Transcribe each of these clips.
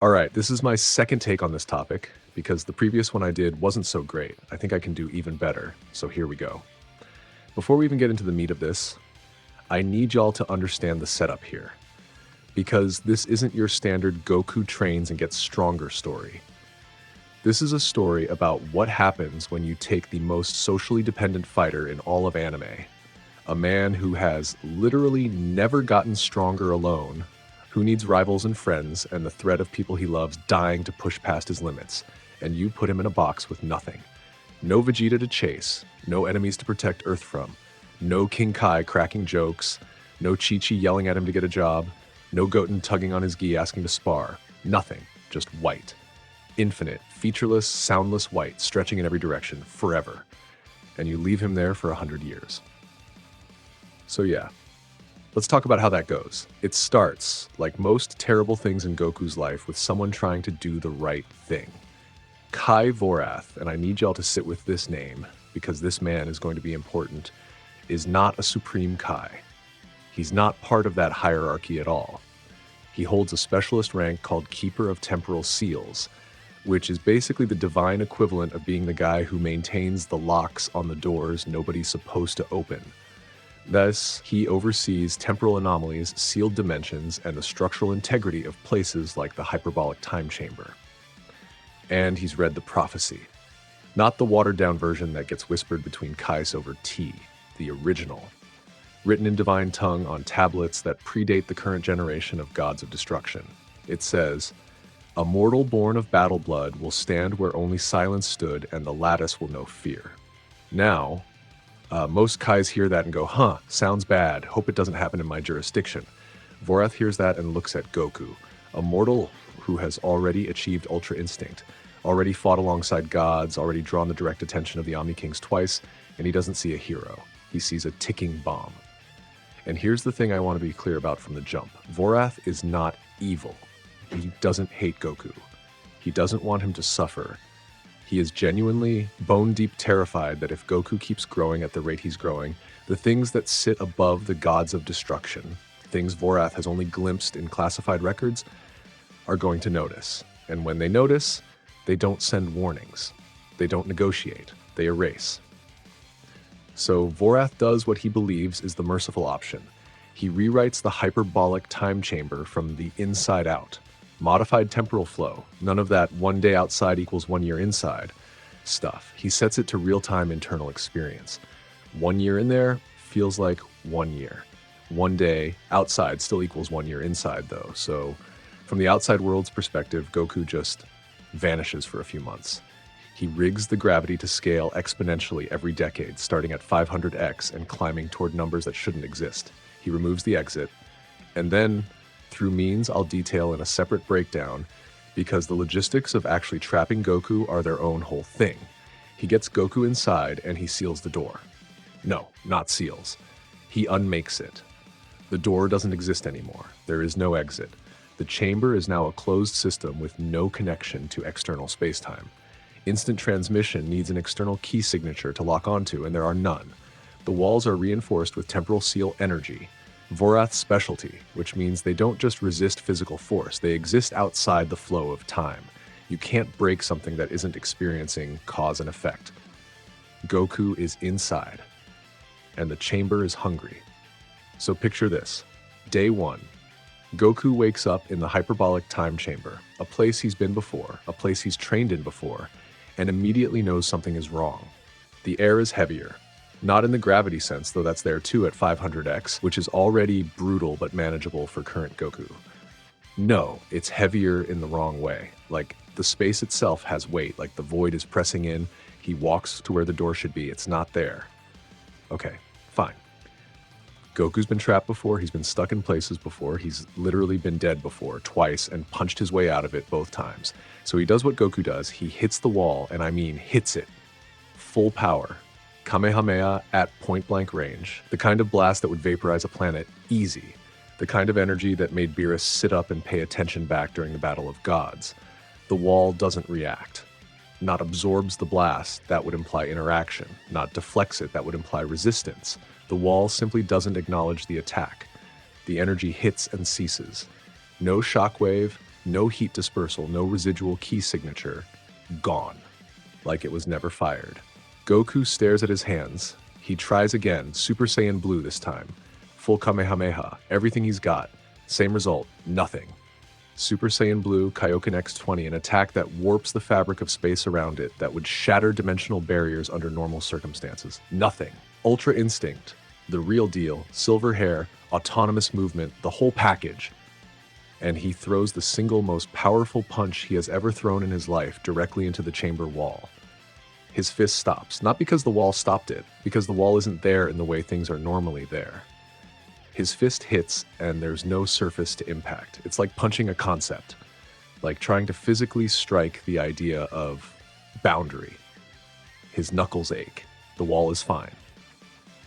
All right, this is my second take on this topic because the previous one I did wasn't so great. I think I can do even better, so here we go. Before we even get into the meat of this, I need y'all to understand the setup here because this isn't your standard Goku trains and gets stronger story. This is a story about what happens when you take the most socially dependent fighter in all of anime, a man who has literally never gotten stronger alone, who needs rivals and friends and the threat of people he loves dying to push past his limits, and you put him in a box with nothing. No Vegeta to chase, no enemies to protect Earth from, no King Kai cracking jokes, no Chi-Chi yelling at him to get a job, no Goten tugging on his gi asking to spar. Nothing, just white. Infinite, featureless, soundless white, stretching in every direction, forever. And you leave him there for 100 years. So yeah, let's talk about how that goes. It starts, like most terrible things in Goku's life, with someone trying to do the right thing. Kai Vorath, and I need y'all to sit with this name, because this man is going to be important, is not a supreme Kai. He's not part of that hierarchy at all. He holds a specialist rank called Keeper of Temporal Seals, which is basically the divine equivalent of being the guy who maintains the locks on the doors nobody's supposed to open. Thus, he oversees temporal anomalies, sealed dimensions, and the structural integrity of places like the hyperbolic time chamber. And he's read the prophecy. Not the watered-down version that gets whispered between Kais over tea, the original. Written in divine tongue on tablets that predate the current generation of gods of destruction. It says, "A mortal born of battle blood will stand where only silence stood, and the lattice will know fear." Now, most Kais hear that and go, sounds bad, hope it doesn't happen in my jurisdiction. Vorath hears that and looks at Goku, a mortal who has already achieved Ultra Instinct, already fought alongside gods, already drawn the direct attention of the Omni Kings twice, and he doesn't see a hero. He sees a ticking bomb. And here's the thing I want to be clear about from the jump. Vorath is not evil. He doesn't hate Goku. He doesn't want him to suffer. He is genuinely bone-deep terrified that if Goku keeps growing at the rate he's growing, the things that sit above the gods of destruction, things Vorath has only glimpsed in classified records, are going to notice. And when they notice, they don't send warnings. They don't negotiate. They erase. So Vorath does what he believes is the merciful option. He rewrites the hyperbolic time chamber from the inside out. Modified temporal flow, none of that 1 day outside equals 1 year inside stuff. He sets it to real-time internal experience. 1 year in there feels like 1 year. 1 day outside still equals 1 year inside though. So from the outside world's perspective, Goku just vanishes for a few months. He rigs the gravity to scale exponentially every decade, starting at 500x and climbing toward numbers that shouldn't exist. He removes the exit, and then through means I'll detail in a separate breakdown, because the logistics of actually trapping Goku are their own whole thing. He gets Goku inside and he seals the door. No, not seals. He unmakes it. The door doesn't exist anymore. There is no exit. The chamber is now a closed system with no connection to external spacetime. Instant transmission needs an external key signature to lock onto, and there are none. The walls are reinforced with temporal seal energy, Vorath's specialty, which means they don't just resist physical force, they exist outside the flow of time. You can't break something that isn't experiencing cause and effect. Goku is inside, and the chamber is hungry. So picture this. Day 1. Goku wakes up in the hyperbolic time chamber, a place he's been before, a place he's trained in before, and immediately knows something is wrong. The air is heavier. Not in the gravity sense, though that's there too at 500x, which is already brutal but manageable for current Goku. No, it's heavier in the wrong way. Like, the space itself has weight, like the void is pressing in, he walks to where the door should be, it's not there. Okay, fine. Goku's been trapped before, he's been stuck in places before, he's literally been dead before, twice, and punched his way out of it both times. So he does what Goku does, he hits the wall, and I mean hits it. Full power. Kamehameha at point-blank range, the kind of blast that would vaporize a planet easy, the kind of energy that made Beerus sit up and pay attention back during the Battle of Gods. The wall doesn't react. Not absorbs the blast, that would imply interaction. Not deflects it, that would imply resistance. The wall simply doesn't acknowledge the attack. The energy hits and ceases. No shockwave, No heat dispersal, no residual key signature. Gone. Like it was never fired. Goku stares at his hands. He tries again, Super Saiyan Blue this time. Full Kamehameha, everything he's got. Same result, nothing. Super Saiyan Blue, Kaioken X20, an attack that warps the fabric of space around it, that would shatter dimensional barriers under normal circumstances. Nothing. Ultra Instinct, the real deal, silver hair, autonomous movement, the whole package. And he throws the single most powerful punch he has ever thrown in his life directly into the chamber wall. His fist stops, not because the wall stopped it, because the wall isn't there in the way things are normally there. His fist hits and there's no surface to impact. It's like punching a concept, like trying to physically strike the idea of boundary. His knuckles ache. The wall is fine.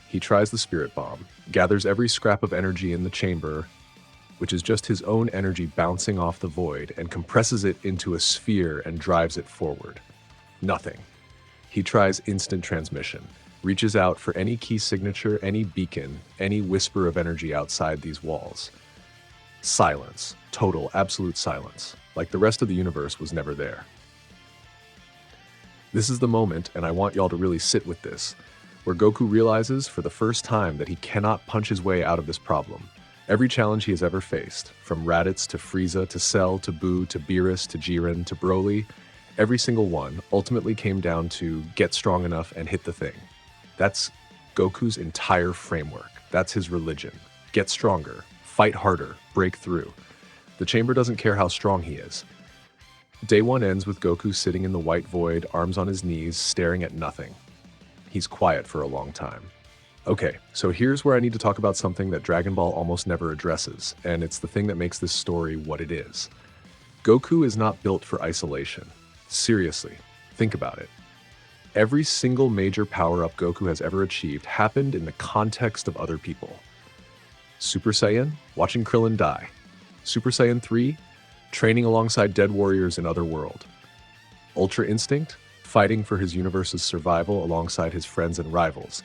He tries the spirit bomb, gathers every scrap of energy in the chamber, which is just his own energy bouncing off the void, and compresses it into a sphere and drives it forward. Nothing. He tries instant transmission, reaches out for any key signature, any beacon, any whisper of energy outside these walls. Silence. Total, absolute silence. Like the rest of the universe was never there. This is the moment, and I want y'all to really sit with this, where Goku realizes for the first time that he cannot punch his way out of this problem. Every challenge he has ever faced, from Raditz to Frieza to Cell to Buu to Beerus to Jiren to Broly, every single one ultimately came down to get strong enough and hit the thing. That's Goku's entire framework. That's his religion. Get stronger, fight harder, break through. The chamber doesn't care how strong he is. Day one ends with Goku sitting in the white void, arms on his knees, staring at nothing. He's quiet for a long time. Okay, so here's where I need to talk about something that Dragon Ball almost never addresses, and it's the thing that makes this story what it is. Goku is not built for isolation. Seriously, think about it. Every single major power-up Goku has ever achieved happened in the context of other people. Super Saiyan, watching Krillin die. Super Saiyan 3, training alongside dead warriors in Otherworld. Ultra Instinct, fighting for his universe's survival alongside his friends and rivals.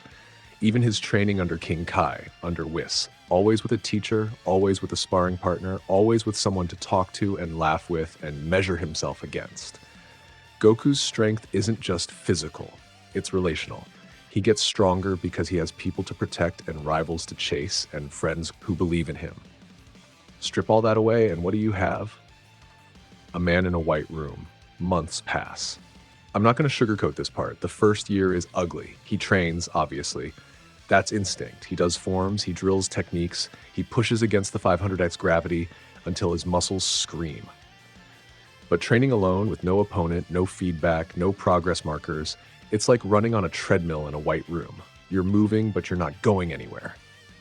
Even his training under King Kai, under Whis. Always with a teacher, always with a sparring partner, always with someone to talk to and laugh with and measure himself against. Goku's strength isn't just physical, it's relational. He gets stronger because he has people to protect and rivals to chase and friends who believe in him. Strip all that away and what do you have? A man in a white room. Months pass. I'm not going to sugarcoat this part. The first year is ugly. He trains, obviously. That's instinct. He does forms, he drills techniques, he pushes against the 500x gravity until his muscles scream. But training alone with no opponent, no feedback, no progress markers, it's like running on a treadmill in a white room. You're moving, but you're not going anywhere.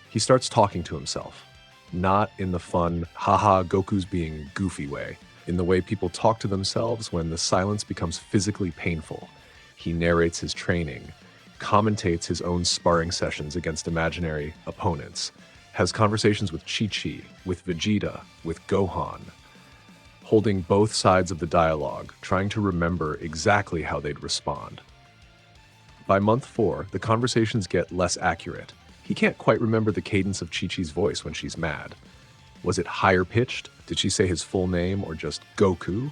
He starts talking to himself. Not in the fun, haha, Goku's being goofy way. In the way people talk to themselves when the silence becomes physically painful. He narrates his training, commentates his own sparring sessions against imaginary opponents, has conversations with Chi-Chi, with Vegeta, with Gohan, holding both sides of the dialogue, trying to remember exactly how they'd respond. By month 4, the conversations get less accurate. He can't quite remember the cadence of Chi-Chi's voice when she's mad. Was it higher pitched? Did she say his full name or just Goku?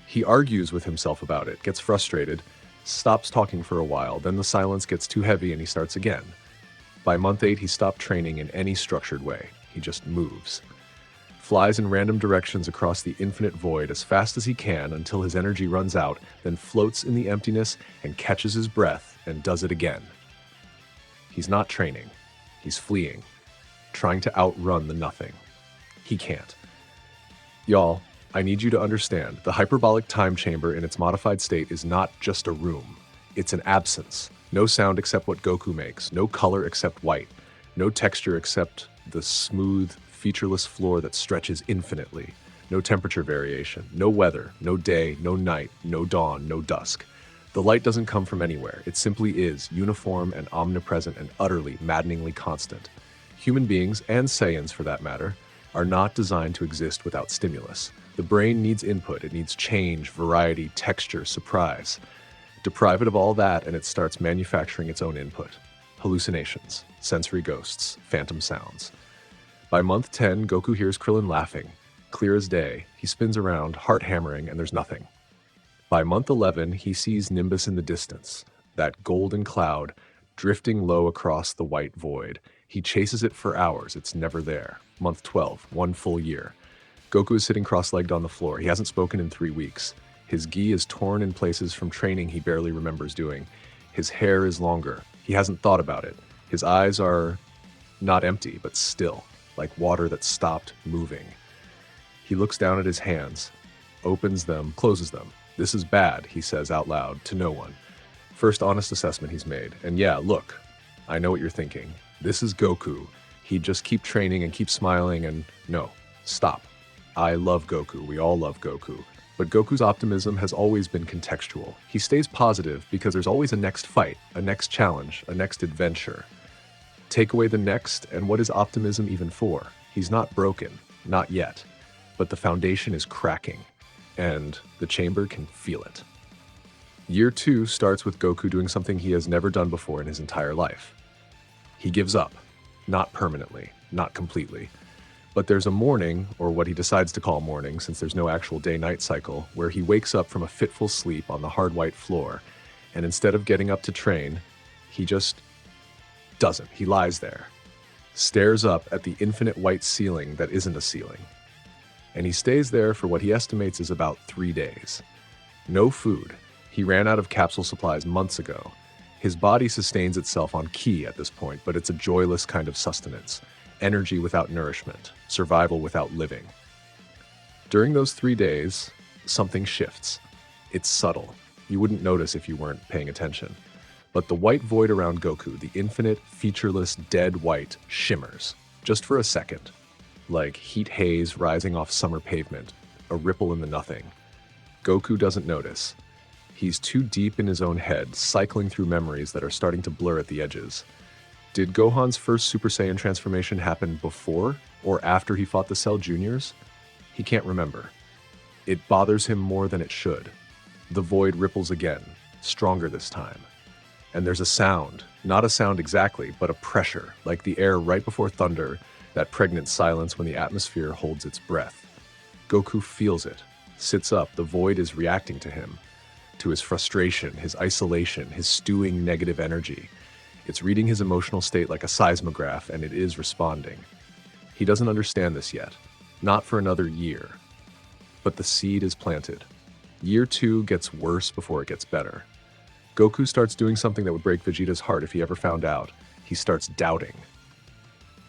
He argues with himself about it, gets frustrated, stops talking for a while, then the silence gets too heavy and he starts again. By month 8, he stopped training in any structured way. He just moves. Flies in random directions across the infinite void as fast as he can until his energy runs out, then floats in the emptiness and catches his breath and does it again. He's not training. He's fleeing, trying to outrun the nothing. He can't. Y'all, I need you to understand, the hyperbolic time chamber in its modified state is not just a room. It's an absence. No sound except what Goku makes, no color except white, no texture except the smooth, featureless floor that stretches infinitely, no temperature variation, no weather, no day, no night, no dawn, no dusk. The light doesn't come from anywhere. It simply is, uniform and omnipresent and utterly, maddeningly constant. Human beings, and Saiyans for that matter, are not designed to exist without stimulus. The brain needs input, it needs change, variety, texture, surprise. Deprive it of all that and it starts manufacturing its own input. Hallucinations, sensory ghosts, phantom sounds. By month 10, Goku hears Krillin laughing. Clear as day, he spins around, heart hammering, and there's nothing. By month 11, he sees Nimbus in the distance, that golden cloud drifting low across the white void. He chases it for hours, it's never there. Month 12, 1 full year. Goku is sitting cross-legged on the floor. He hasn't spoken in 3 weeks. His gi is torn in places from training he barely remembers doing. His hair is longer. He hasn't thought about it. His eyes are not empty, but still, like water that stopped moving. He looks down at his hands, opens them, closes them. This is bad, he says out loud to no one. First honest assessment he's made. And yeah, look, I know what you're thinking. This is Goku. He'd just keep training and keep smiling and no, stop. I love Goku. We all love Goku. But Goku's optimism has always been contextual. He stays positive because there's always a next fight, a next challenge, a next adventure. Take away the next, and what is optimism even for? He's not broken, not yet. But the foundation is cracking, and the chamber can feel it. Year 2 starts with Goku doing something he has never done before in his entire life. He gives up. Not permanently, not completely. But there's a morning, or what he decides to call morning since there's no actual day-night cycle, where he wakes up from a fitful sleep on the hard white floor, and instead of getting up to train, he just doesn't. He lies there, stares up at the infinite white ceiling that isn't a ceiling. And he stays there for what he estimates is about 3 days. No food. He ran out of capsule supplies months ago. His body sustains itself on ki at this point, but it's a joyless kind of sustenance. Energy without nourishment. Survival without living. During those 3 days, something shifts. It's subtle. You wouldn't notice if you weren't paying attention. But the white void around Goku, the infinite, featureless, dead white, shimmers. Just for a second. Like heat haze rising off summer pavement. A ripple in the nothing. Goku doesn't notice. He's too deep in his own head, cycling through memories that are starting to blur at the edges. Did Gohan's first Super Saiyan transformation happen before or after he fought the Cell Juniors? He can't remember. It bothers him more than it should. The void ripples again, stronger this time. And there's a sound, not a sound exactly, but a pressure, like the air right before thunder, that pregnant silence when the atmosphere holds its breath. Goku feels it, sits up, the void is reacting to him. To his frustration, his isolation, his stewing negative energy. It's reading his emotional state like a seismograph, and it is responding. He doesn't understand this yet. Not for another year. But the seed is planted. Year 2 gets worse before it gets better. Goku starts doing something that would break Vegeta's heart if he ever found out. He starts doubting.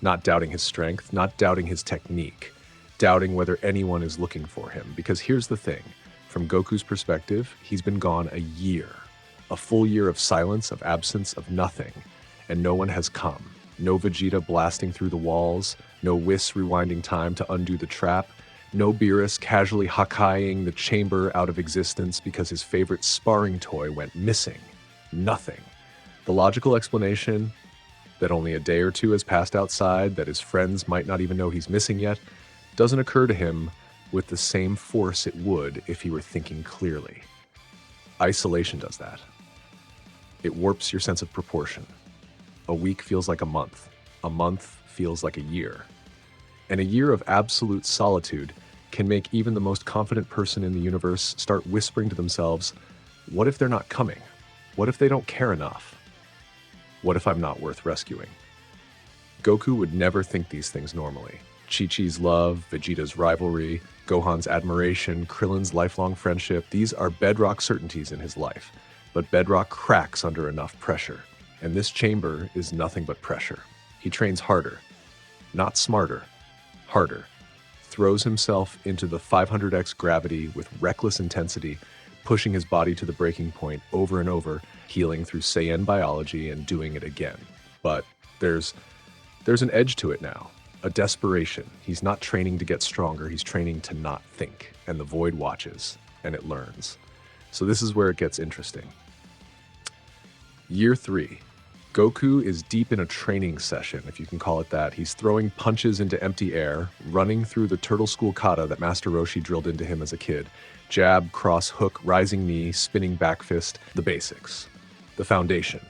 Not doubting his strength, not doubting his technique. Doubting whether anyone is looking for him. Because here's the thing. From Goku's perspective, he's been gone a year. A full year of silence, of absence, of nothing. And no one has come. No Vegeta blasting through the walls. No Whis rewinding time to undo the trap. No Beerus casually Hakkaiing the chamber out of existence because his favorite sparring toy went missing. Nothing. The logical explanation that only a day or 2 has passed outside, that his friends might not even know he's missing yet, doesn't occur to him with the same force it would if he were thinking clearly. Isolation does that. It warps your sense of proportion. A week feels like a month feels like a year. And a year of absolute solitude can make even the most confident person in the universe start whispering to themselves, what if they're not coming? What if they don't care enough? What if I'm not worth rescuing? Goku would never think these things normally. Chi-Chi's love, Vegeta's rivalry, Gohan's admiration, Krillin's lifelong friendship, these are bedrock certainties in his life. But bedrock cracks under enough pressure. And this chamber is nothing but pressure. He trains harder. Not smarter. Harder. Throws himself into the 500x gravity with reckless intensity, pushing his body to the breaking point over and over, healing through Saiyan biology and doing it again. But there's an edge to it now. A desperation. He's not training to get stronger, he's training to not think. And the void watches, and it learns. So this is where it gets interesting. Year 3. Goku is deep in a training session, if you can call it that. He's throwing punches into empty air, running through the turtle school kata that Master Roshi drilled into him as a kid. Jab, cross, hook, rising knee, spinning back fist, the basics. The foundation.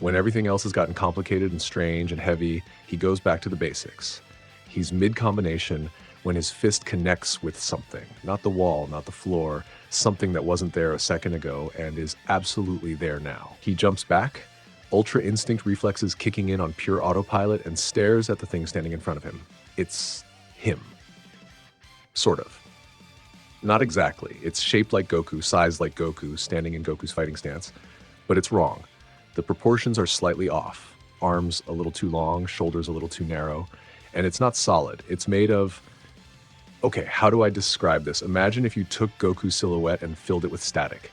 When everything else has gotten complicated and strange and heavy, he goes back to the basics. He's mid-combination when his fist connects with something, not the wall, not the floor, something that wasn't there a second ago and is absolutely there now. He jumps back, ultra instinct reflexes kicking in on pure autopilot, and stares at the thing standing in front of him. It's him. Sort of. Not exactly. It's shaped like Goku, sized like Goku, standing in Goku's fighting stance. But it's wrong. The proportions are slightly off. Arms a little too long, shoulders a little too narrow. And it's not solid. It's made of... Okay, how do I describe this? Imagine if you took Goku's silhouette and filled it with static.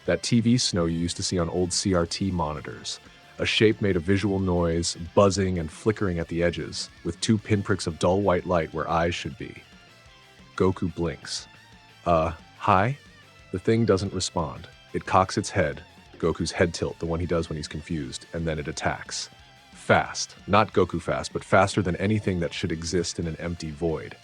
That TV snow you used to see on old CRT monitors. A shape made of visual noise, buzzing and flickering at the edges, with 2 pinpricks of dull white light where eyes should be. Goku blinks. Hi? The thing doesn't respond. It cocks its head, Goku's head tilt, the one he does when he's confused, and then it attacks. Fast. Not Goku fast, but faster than anything that should exist in an empty void.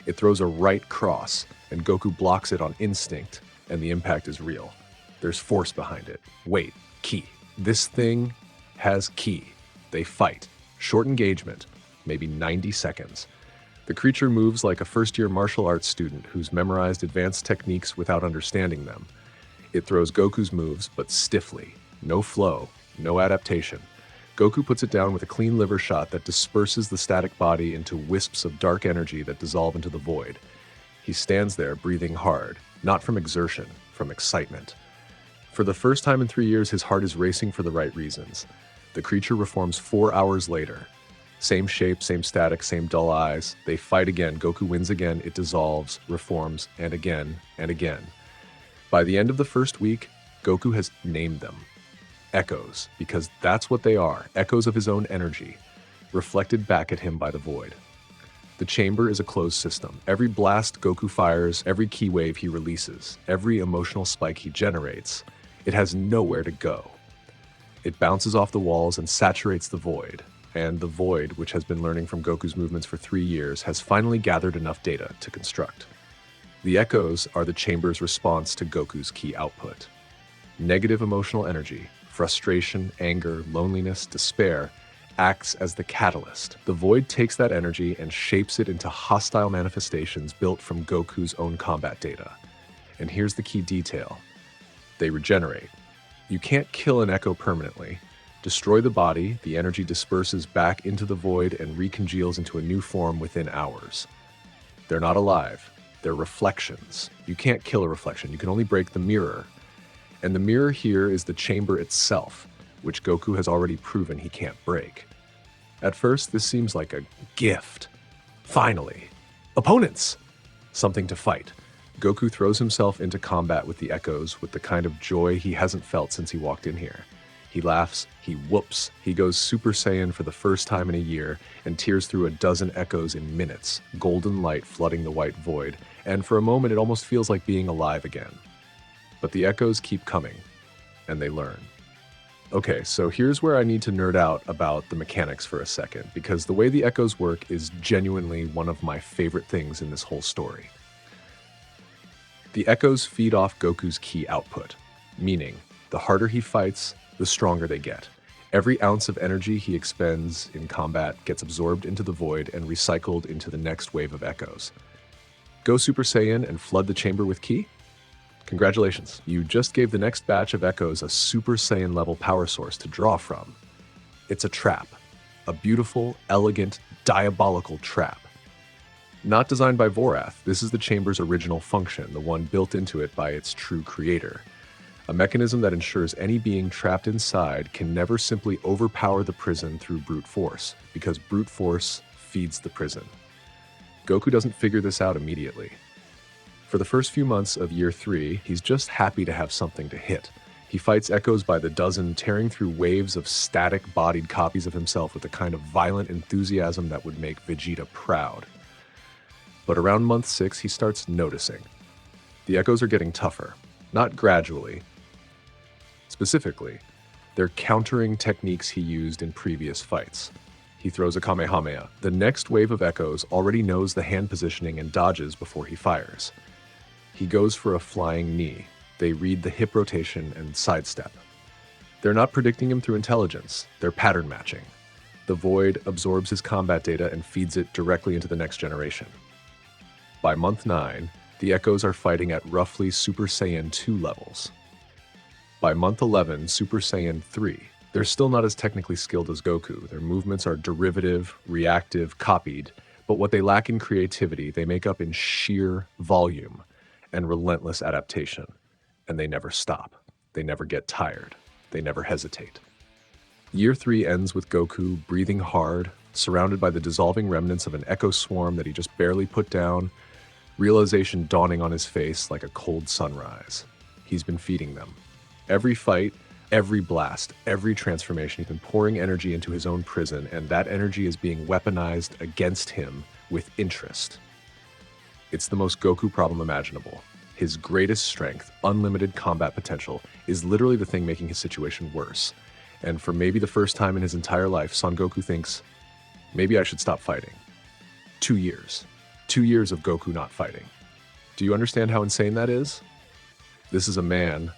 It throws a right cross, and Goku blocks it on instinct, and the impact is real. There's force behind it. Wait, ki. This thing has ki. They fight. Short engagement, maybe 90 seconds. The creature moves like a first-year martial arts student who's memorized advanced techniques without understanding them. It throws Goku's moves, but stiffly. No flow, no adaptation. Goku puts it down with a clean liver shot that disperses the static body into wisps of dark energy that dissolve into the void. He stands there, breathing hard, not from exertion, from excitement. For the first time in 3 years, his heart is racing for the right reasons. The creature reforms 4 hours later. Same shape, same static, same dull eyes. They fight again. Goku wins again. It dissolves, reforms, and again, and again. By the end of the first week, Goku has named them. Echoes, because that's what they are, echoes of his own energy, reflected back at him by the void. The chamber is a closed system. Every blast Goku fires, every ki wave he releases, every emotional spike he generates, it has nowhere to go. It bounces off the walls and saturates the void, and the void, which has been learning from Goku's movements for 3 years, has finally gathered enough data to construct. The echoes are the chamber's response to Goku's ki output. Negative emotional energy, frustration, anger, loneliness, despair, acts as the catalyst. The void takes that energy and shapes it into hostile manifestations built from Goku's own combat data. And here's the key detail. They regenerate. You can't kill an echo permanently. Destroy the body, the energy disperses back into the void and recongeals into a new form within hours. They're not alive. They're reflections. You can't kill a reflection. You can only break the mirror. And the mirror here is the chamber itself, which Goku has already proven he can't break. At first, this seems like a gift. Finally. Opponents! Something to fight. Goku throws himself into combat with the echoes with the kind of joy he hasn't felt since he walked in here. He laughs, he whoops, he goes Super Saiyan for the first time in a year and tears through a dozen echoes in minutes, golden light flooding the white void, and for a moment it almost feels like being alive again. But the echoes keep coming, and they learn. Okay, so here's where I need to nerd out about the mechanics for a second, because the way the echoes work is genuinely one of my favorite things in this whole story. The echoes feed off Goku's ki output, meaning the harder he fights, the stronger they get. Every ounce of energy he expends in combat gets absorbed into the void and recycled into the next wave of echoes. Go Super Saiyan and flood the chamber with ki? Congratulations, you just gave the next batch of echoes a Super Saiyan level power source to draw from. It's a trap. A beautiful, elegant, diabolical trap. Not designed by Vorath, this is the chamber's original function, the one built into it by its true creator. A mechanism that ensures any being trapped inside can never simply overpower the prison through brute force, because brute force feeds the prison. Goku doesn't figure this out immediately. For the first few months of Year 3, he's just happy to have something to hit. He fights echoes by the dozen, tearing through waves of static-bodied copies of himself with the kind of violent enthusiasm that would make Vegeta proud. But around month 6, he starts noticing. The echoes are getting tougher, not gradually. Specifically, they're countering techniques he used in previous fights. He throws a Kamehameha. The next wave of echoes already knows the hand positioning and dodges before he fires. He goes for a flying knee. They read the hip rotation and sidestep. They're not predicting him through intelligence, they're pattern matching. The void absorbs his combat data and feeds it directly into the next generation. By month 9, the Echoes are fighting at roughly Super Saiyan 2 levels. By month 11, Super Saiyan 3. They're still not as technically skilled as Goku. Their movements are derivative, reactive, copied, but what they lack in creativity, they make up in sheer volume and relentless adaptation. And they never stop. They never get tired. They never hesitate. Year 3 ends with Goku breathing hard, surrounded by the dissolving remnants of an Echo swarm that he just barely put down, realization dawning on his face like a cold sunrise. He's been feeding them. Every fight, every blast, every transformation, he's been pouring energy into his own prison, and that energy is being weaponized against him with interest. It's the most Goku problem imaginable. His greatest strength, unlimited combat potential, is literally the thing making his situation worse. And for maybe the first time in his entire life, Son Goku thinks, maybe I should stop fighting. 2 years. 2 years of Goku not fighting. Do you understand how insane that is? This is a man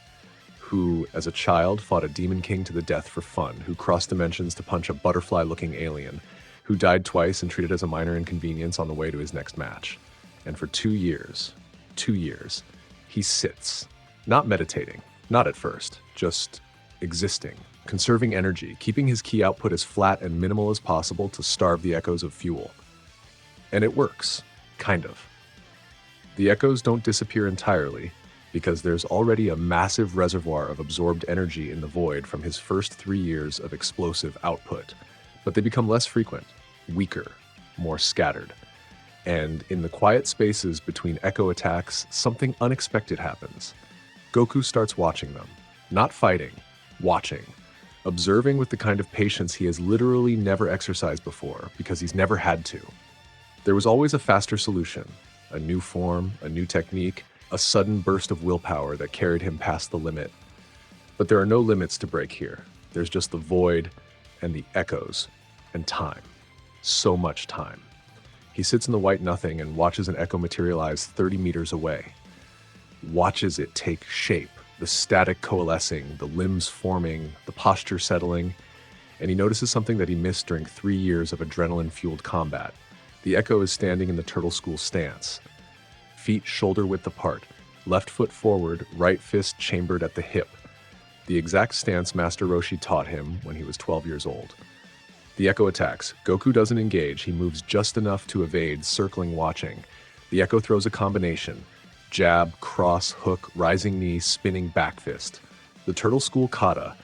who, as a child, fought a demon king to the death for fun, who crossed dimensions to punch a butterfly-looking alien, who died twice and treated as a minor inconvenience on the way to his next match. And for 2 years, he sits, not meditating, not at first, just existing, conserving energy, keeping his ki output as flat and minimal as possible to starve the Echoes of fuel. And it works, kind of. The Echoes don't disappear entirely, because there's already a massive reservoir of absorbed energy in the void from his first 3 years of explosive output, but they become less frequent, weaker, more scattered. And in the quiet spaces between Echo attacks, something unexpected happens. Goku starts watching them, not fighting, watching, observing with the kind of patience he has literally never exercised before because he's never had to. There was always a faster solution, a new form, a new technique, a sudden burst of willpower that carried him past the limit. But there are no limits to break here. There's just the void and the Echoes and time. So much time. He sits in the white nothing and watches an Echo materialize 30 meters away. Watches it take shape, the static coalescing, the limbs forming, the posture settling, and he notices something that he missed during 3 years of adrenaline-fueled combat. The Echo is standing in the turtle school stance. Feet shoulder-width apart, left foot forward, right fist chambered at the hip. The exact stance Master Roshi taught him when he was 12 years old. The Echo attacks. Goku doesn't engage. He moves just enough to evade, circling, watching. The Echo throws a combination. Jab, cross, hook, rising knee, spinning back fist. The turtle school kata,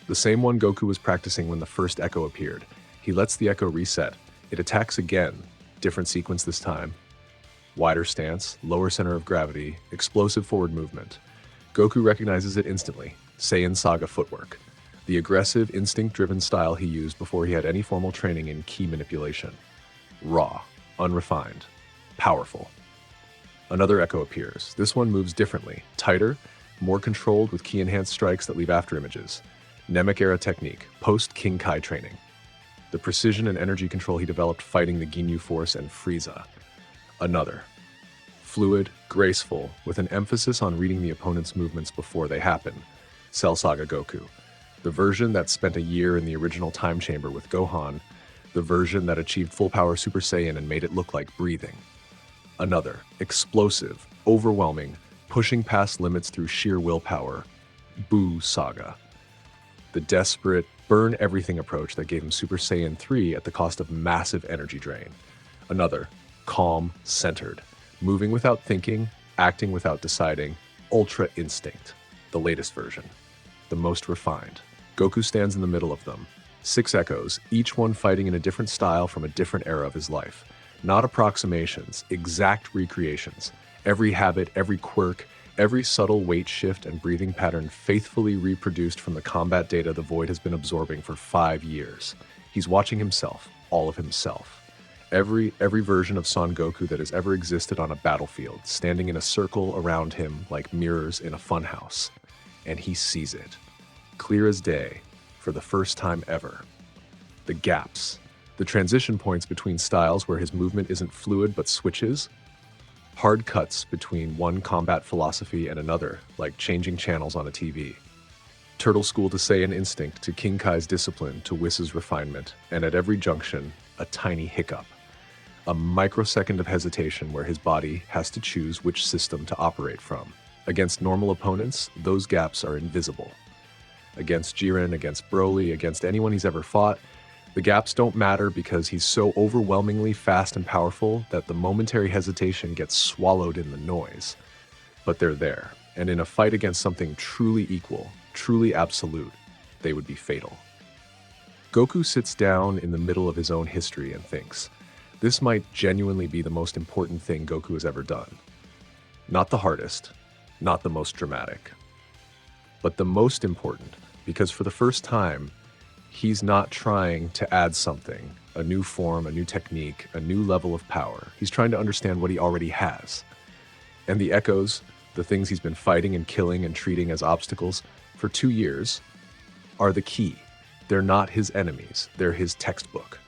the same one Goku was practicing when the first Echo appeared. He lets the Echo reset. It attacks again. Different sequence this time. Wider stance, lower center of gravity, explosive forward movement. Goku recognizes it instantly. Saiyan Saga footwork. The aggressive, instinct-driven style he used before he had any formal training in ki manipulation. Raw, unrefined, powerful. Another Echo appears. This one moves differently, tighter, more controlled with ki-enhanced strikes that leave afterimages. Namek-era technique, post-King Kai training. The precision and energy control he developed fighting the Ginyu Force and Frieza. Another. Fluid, graceful, with an emphasis on reading the opponent's movements before they happen. Cell Saga Goku. The version that spent a year in the original time chamber with Gohan. The version that achieved full power Super Saiyan and made it look like breathing. Another. Explosive, overwhelming, pushing past limits through sheer willpower. Buu Saga. The desperate, burn everything approach that gave him Super Saiyan 3 at the cost of massive energy drain. Another. Calm, centered, moving without thinking, acting without deciding, ultra instinct, the latest version, the most refined. Goku stands in the middle of them. 6 Echoes, each one fighting in a different style from a different era of his life. Not approximations, exact recreations. Every habit, every quirk, every subtle weight shift and breathing pattern faithfully reproduced from the combat data the Void has been absorbing for 5 years. He's watching himself, all of himself. Every version of Son Goku that has ever existed on a battlefield, standing in a circle around him like mirrors in a funhouse. And he sees it, clear as day, for the first time ever. The gaps, the transition points between styles where his movement isn't fluid but switches. Hard cuts between one combat philosophy and another, like changing channels on a TV. Turtle School to Saiyan instinct to King Kai's discipline to Whis' refinement, and at every junction, a tiny hiccup. A microsecond of hesitation where his body has to choose which system to operate from. Against normal opponents, those gaps are invisible. Against Jiren, against Broly, against anyone he's ever fought, the gaps don't matter because he's so overwhelmingly fast and powerful that the momentary hesitation gets swallowed in the noise. But they're there, and in a fight against something truly equal, truly absolute, they would be fatal. Goku sits down in the middle of his own history and thinks, this might genuinely be the most important thing Goku has ever done. Not the hardest, not the most dramatic, but the most important, because for the first time, he's not trying to add something, a new form, a new technique, a new level of power. He's trying to understand what he already has. And the echoes, the things he's been fighting and killing and treating as obstacles for 2 years, are the key. They're not his enemies, they're his textbook.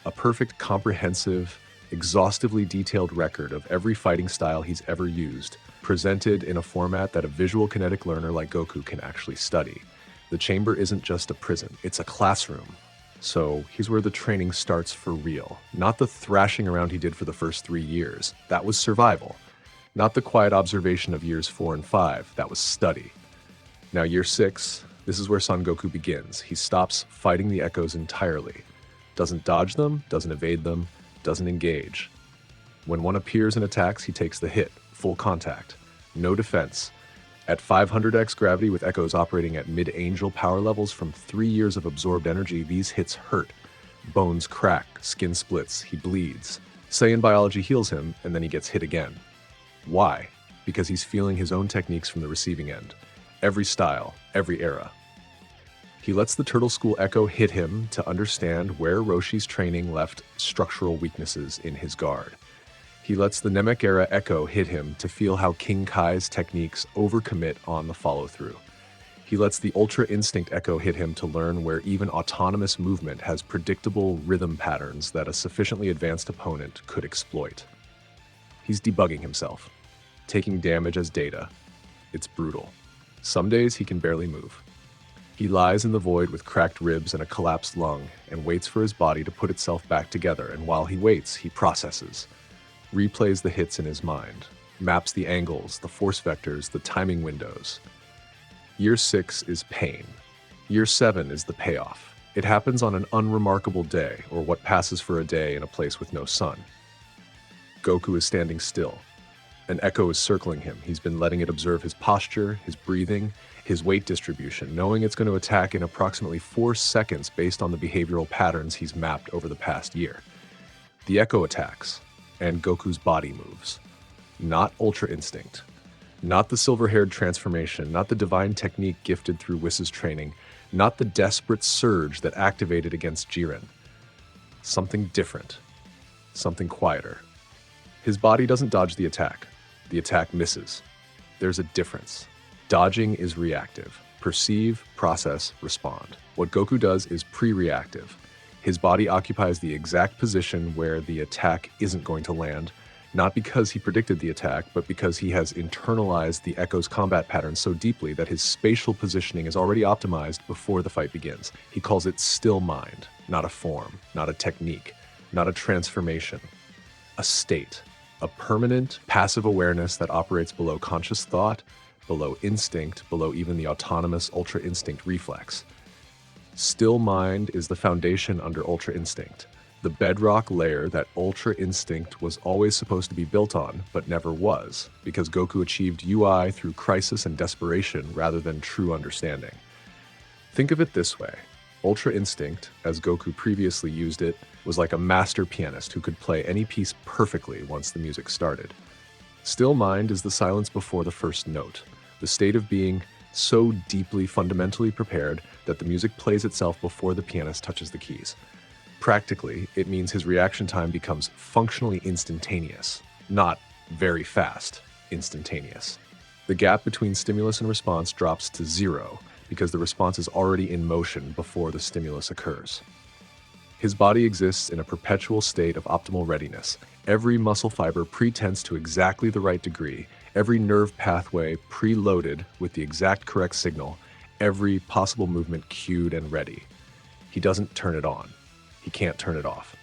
A perfect, comprehensive, exhaustively detailed record of every fighting style he's ever used, presented in a format that a visual kinetic learner like Goku can actually study. The chamber isn't just a prison, it's a classroom. So here's where the training starts for real. Not the thrashing around he did for the first 3 years. That was survival. Not the quiet observation of years 4 and 5. That was study. Now year 6, this is where Son Goku begins. He stops fighting the echoes entirely. Doesn't dodge them, doesn't evade them, doesn't engage. When one appears and attacks, he takes the hit, full contact. No defense. At 500x gravity with echoes operating at mid-angel power levels from 3 years of absorbed energy, these hits hurt. Bones crack, skin splits, he bleeds. Saiyan biology heals him, and then he gets hit again. Why? Because he's feeling his own techniques from the receiving end. Every style, every era. He lets the Turtle School Echo hit him to understand where Roshi's training left structural weaknesses in his guard. He lets the Namek era Echo hit him to feel how King Kai's techniques overcommit on the follow-through. He lets the Ultra Instinct Echo hit him to learn where even autonomous movement has predictable rhythm patterns that a sufficiently advanced opponent could exploit. He's debugging himself, taking damage as data. It's brutal. Some days he can barely move. He lies in the void with cracked ribs and a collapsed lung and waits for his body to put itself back together, and while he waits, he processes. Replays the hits in his mind, maps the angles, the force vectors, the timing windows. Year 6 is pain. Year 7 is the payoff. It happens on an unremarkable day, or what passes for a day in a place with no sun. Goku is standing still. An echo is circling him. He's been letting it observe his posture, his breathing, his weight distribution, knowing it's going to attack in approximately 4 seconds based on the behavioral patterns he's mapped over the past year. The echo attacks, and Goku's body moves. Not Ultra Instinct. Not the silver-haired transformation, not the divine technique gifted through Whis' training, not the desperate surge that activated against Jiren. Something different. Something quieter. His body doesn't dodge the attack. The attack misses. There's a difference. Dodging is reactive. Perceive, process, respond. What Goku does is pre-reactive. His body occupies the exact position where the attack isn't going to land, not because he predicted the attack, but because he has internalized the Echo's combat pattern so deeply that his spatial positioning is already optimized before the fight begins. He calls it still mind, not a form, not a technique, not a transformation. A state. A permanent, passive awareness that operates below conscious thought, below instinct, below even the autonomous Ultra Instinct reflex. Still mind is the foundation under Ultra Instinct, the bedrock layer that Ultra Instinct was always supposed to be built on, but never was, because Goku achieved UI through crisis and desperation rather than true understanding. Think of it this way. Ultra Instinct, as Goku previously used it, was like a master pianist who could play any piece perfectly once the music started. Still mind is the silence before the first note, the state of being so deeply fundamentally prepared that the music plays itself before the pianist touches the keys. Practically, it means his reaction time becomes functionally instantaneous, not very fast, instantaneous. The gap between stimulus and response drops to 0 because the response is already in motion before the stimulus occurs. His body exists in a perpetual state of optimal readiness. Every muscle fiber pre-tense to exactly the right degree, every nerve pathway preloaded with the exact correct signal, every possible movement cued and ready. He doesn't turn it on. He can't turn it off.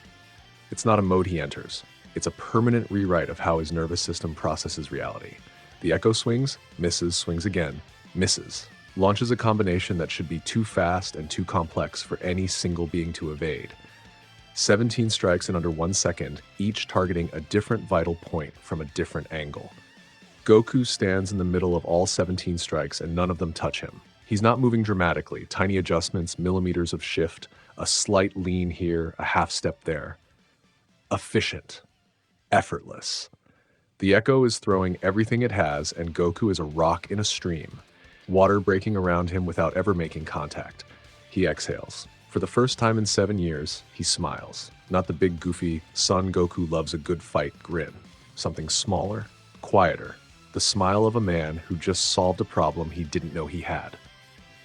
It's not a mode he enters. It's a permanent rewrite of how his nervous system processes reality. The echo swings, misses, swings again, misses. Launches a combination that should be too fast and too complex for any single being to evade. 17 strikes in under 1 second, each targeting a different vital point from a different angle. Goku stands in the middle of all 17 strikes and none of them touch him. He's not moving dramatically, tiny adjustments, millimeters of shift, a slight lean here, a half step there. Efficient. Effortless. The echo is throwing everything it has and Goku is a rock in a stream. Water breaking around him without ever making contact. He exhales. For the first time in 7 years, he smiles. Not the big goofy, Son Goku loves a good fight grin. Something smaller, quieter. The smile of a man who just solved a problem he didn't know he had.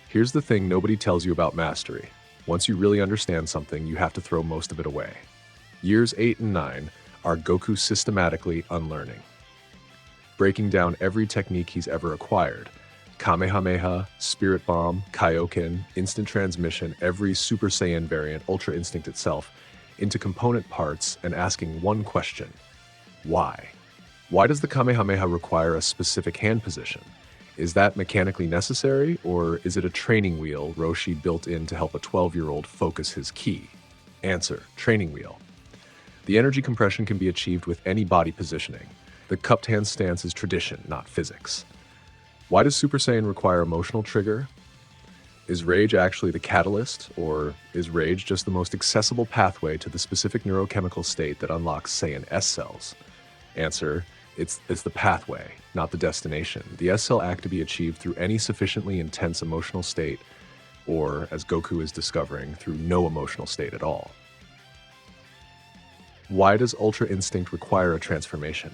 Here's the thing nobody tells you about mastery. Once you really understand something, you have to throw most of it away. Years 8 and 9 are Goku systematically unlearning. Breaking down every technique he's ever acquired. Kamehameha, Spirit Bomb, Kaioken, Instant Transmission, every Super Saiyan variant, Ultra Instinct itself, into component parts and asking one question. Why? Why does the Kamehameha require a specific hand position? Is that mechanically necessary, or is it a training wheel Roshi built in to help a 12-year-old focus his ki? Answer: training wheel. The energy compression can be achieved with any body positioning. The cupped hand stance is tradition, not physics. Why does Super Saiyan require emotional trigger? Is rage actually the catalyst, or is rage just the most accessible pathway to the specific neurochemical state that unlocks Saiyan S cells? Answer: it's the pathway, not the destination. The S cell act to be achieved through any sufficiently intense emotional state, or, as Goku is discovering, through no emotional state at all. Why does Ultra Instinct require a transformation?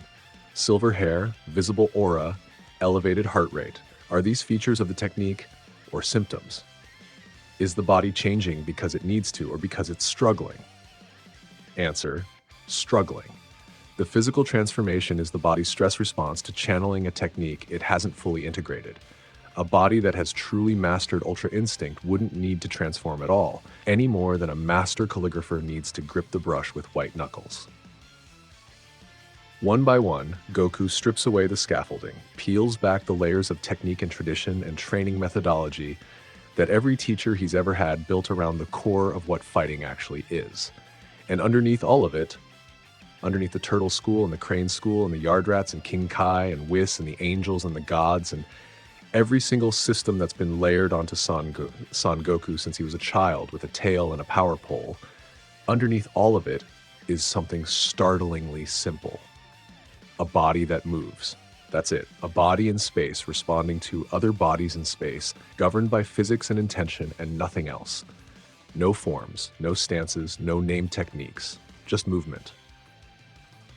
Silver hair, visible aura, elevated heart rate. Are these features of the technique or symptoms? Is the body changing because it needs to or because it's struggling? Answer: struggling. The physical transformation is the body's stress response to channeling a technique it hasn't fully integrated. A body that has truly mastered Ultra Instinct wouldn't need to transform at all, any more than a master calligrapher needs to grip the brush with white knuckles. One by one, Goku strips away the scaffolding, peels back the layers of technique and tradition and training methodology that every teacher he's ever had built around the core of what fighting actually is. And underneath all of it, underneath the Turtle School and the Crane School and the Yard Rats and King Kai and Whis and the Angels and the Gods and every single system that's been layered onto Son Goku since he was a child with a tail and a power pole, underneath all of it is something startlingly simple. A body that moves. That's it. A body in space responding to other bodies in space, governed by physics and intention and nothing else. No forms, no stances, no named techniques, just movement.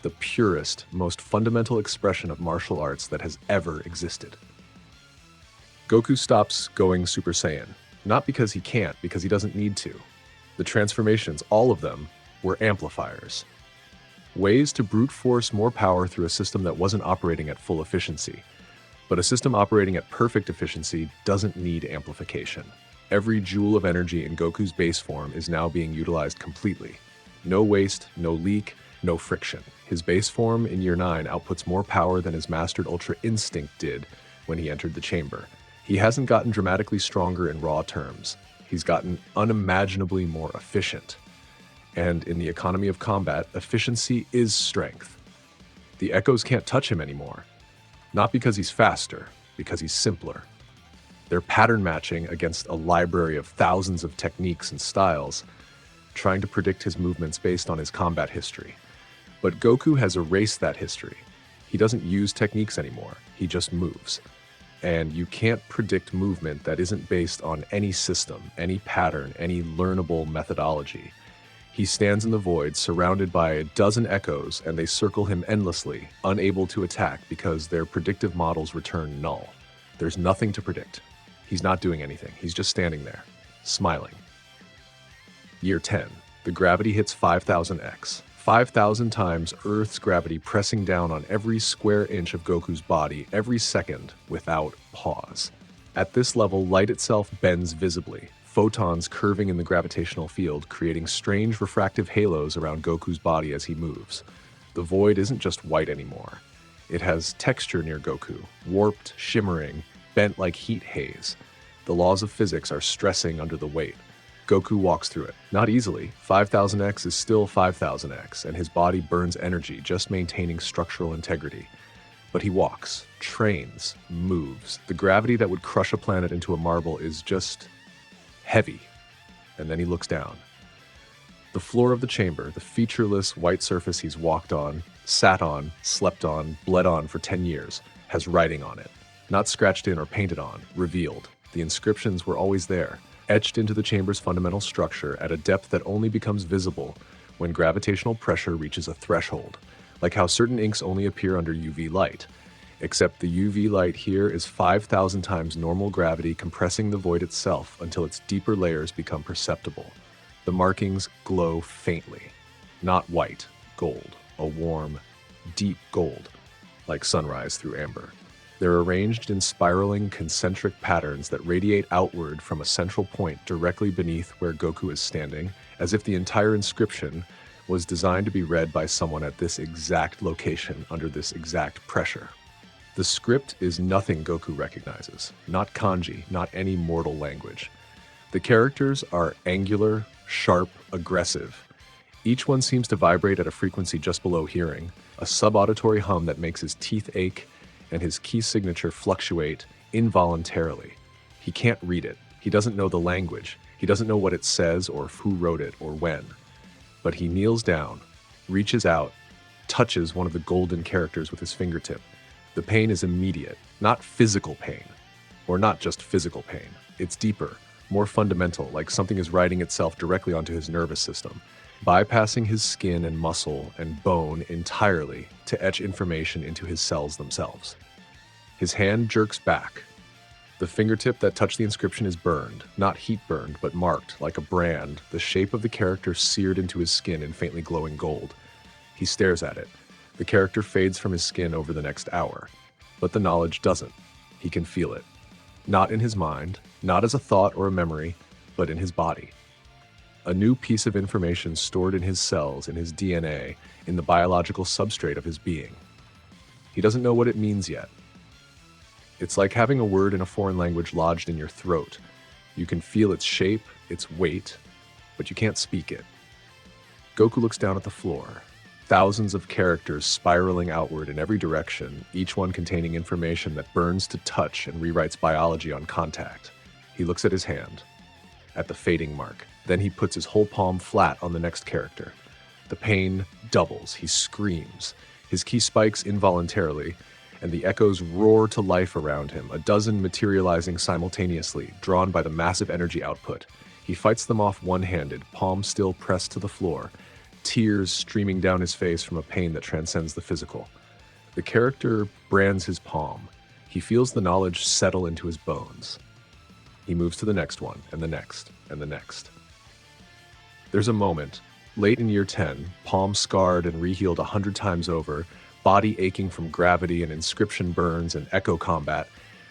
The purest, most fundamental expression of martial arts that has ever existed. Goku stops going Super Saiyan, not because he can't, because he doesn't need to. The transformations, all of them, were amplifiers. Ways to brute force more power through a system that wasn't operating at full efficiency. But a system operating at perfect efficiency doesn't need amplification. Every joule of energy in Goku's base form is now being utilized completely. No waste, no leak, no friction. His base form in Year 9 outputs more power than his mastered Ultra Instinct did when he entered the chamber. He hasn't gotten dramatically stronger in raw terms. He's gotten unimaginably more efficient. And in the economy of combat, efficiency is strength. The echoes can't touch him anymore. Not because he's faster, because he's simpler. They're pattern matching against a library of thousands of techniques and styles, trying to predict his movements based on his combat history. But Goku has erased that history. He doesn't use techniques anymore, he just moves. And you can't predict movement that isn't based on any system, any pattern, any learnable methodology. He stands in the void, surrounded by a dozen echoes, and they circle him endlessly, unable to attack because their predictive models return null. There's nothing to predict. He's not doing anything. He's just standing there, smiling. Year 10. The gravity hits 5,000x. 5,000 times Earth's gravity pressing down on every square inch of Goku's body every second without pause. At this level, light itself bends visibly, photons curving in the gravitational field, creating strange refractive halos around Goku's body as he moves. The void isn't just white anymore. It has texture near Goku, warped, shimmering, bent like heat haze. The laws of physics are stressing under the weight. Goku walks through it. Not easily. 5000X is still 5000X, and his body burns energy, just maintaining structural integrity. But he walks, trains, moves. The gravity that would crush a planet into a marble is just heavy. And then he looks down. The floor of the chamber, the featureless white surface he's walked on, sat on, slept on, bled on for 10 years, has writing on it. Not scratched in or painted on, revealed. The inscriptions were always there, etched into the chamber's fundamental structure at a depth that only becomes visible when gravitational pressure reaches a threshold, like how certain inks only appear under UV light. Except the UV light here is 5,000 times normal gravity compressing the void itself until its deeper layers become perceptible. The markings glow faintly. Not white, gold, a warm, deep gold, like sunrise through amber. They're arranged in spiraling concentric patterns that radiate outward from a central point directly beneath where Goku is standing, as if the entire inscription was designed to be read by someone at this exact location under this exact pressure. The script is nothing Goku recognizes, not kanji, not any mortal language. The characters are angular, sharp, aggressive. Each one seems to vibrate at a frequency just below hearing, a subauditory hum that makes his teeth ache and his key signature fluctuate involuntarily. He can't read it. He doesn't know the language. He doesn't know what it says or who wrote it or when. But he kneels down, reaches out, touches one of the golden characters with his fingertip. The pain is immediate, not physical pain, or not just physical pain. It's deeper, more fundamental, like something is writing itself directly onto his nervous system, bypassing his skin and muscle and bone entirely to etch information into his cells themselves. His hand jerks back. The fingertip that touched the inscription is burned, not heat burned, but marked like a brand, the shape of the character seared into his skin in faintly glowing gold. He stares at it. The character fades from his skin over the next hour, but the knowledge doesn't. He can feel it. Not in his mind, not as a thought or a memory, but in his body. A new piece of information stored in his cells, in his DNA, in the biological substrate of his being. He doesn't know what it means yet. It's like having a word in a foreign language lodged in your throat. You can feel its shape, its weight, but you can't speak it. Goku looks down at the floor. Thousands of characters spiraling outward in every direction, each one containing information that burns to touch and rewrites biology on contact. He looks at his hand, at the fading mark. Then he puts his whole palm flat on the next character. The pain doubles. He screams. His ki spikes involuntarily, and the echoes roar to life around him, a dozen materializing simultaneously, drawn by the massive energy output. He fights them off one-handed, palm still pressed to the floor, tears streaming down his face from a pain that transcends the physical. The character brands his palm. He feels the knowledge settle into his bones. He moves to the next one, and the next, and the next. There's a moment, late in year 10, palm scarred and rehealed 100 times over, body aching from gravity and inscription burns and echo combat,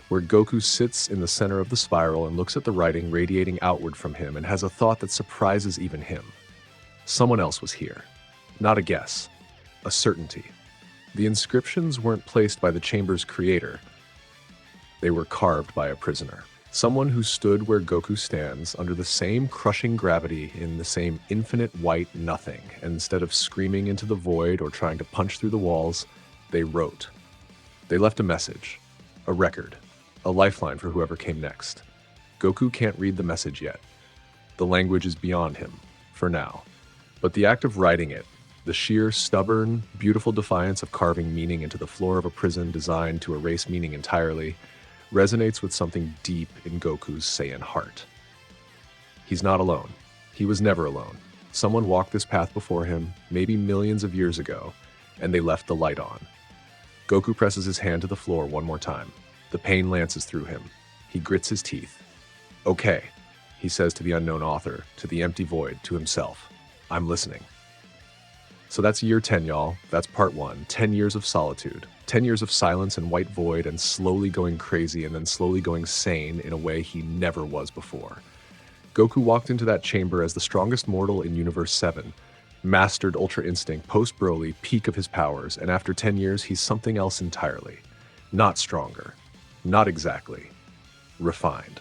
where Goku sits in the center of the spiral and looks at the writing radiating outward from him and has a thought that surprises even him. Someone else was here. Not a guess. A certainty. The inscriptions weren't placed by the chamber's creator. They were carved by a prisoner. Someone who stood where Goku stands, under the same crushing gravity in the same infinite white nothing, and instead of screaming into the void or trying to punch through the walls, they wrote. They left a message, a record, a lifeline for whoever came next. Goku can't read the message yet. The language is beyond him, for now. But the act of writing it, the sheer, stubborn, beautiful defiance of carving meaning into the floor of a prison designed to erase meaning entirely, resonates with something deep in Goku's Saiyan heart. He's not alone. He was never alone. Someone walked this path before him, maybe millions of years ago, and they left the light on. Goku presses his hand to the floor one more time. The pain lances through him. He grits his teeth. Okay, he says to the unknown author, to the empty void, to himself. I'm listening. So that's year 10, y'all. That's part 1. 10 years of solitude. 10 years of silence and white void and slowly going crazy and then slowly going sane in a way he never was before. Goku walked into that chamber as the strongest mortal in Universe 7, Mastered Ultra Instinct, post-Broly, peak of his powers, and after 10 years, he's something else entirely. Not stronger. Not exactly. Refined.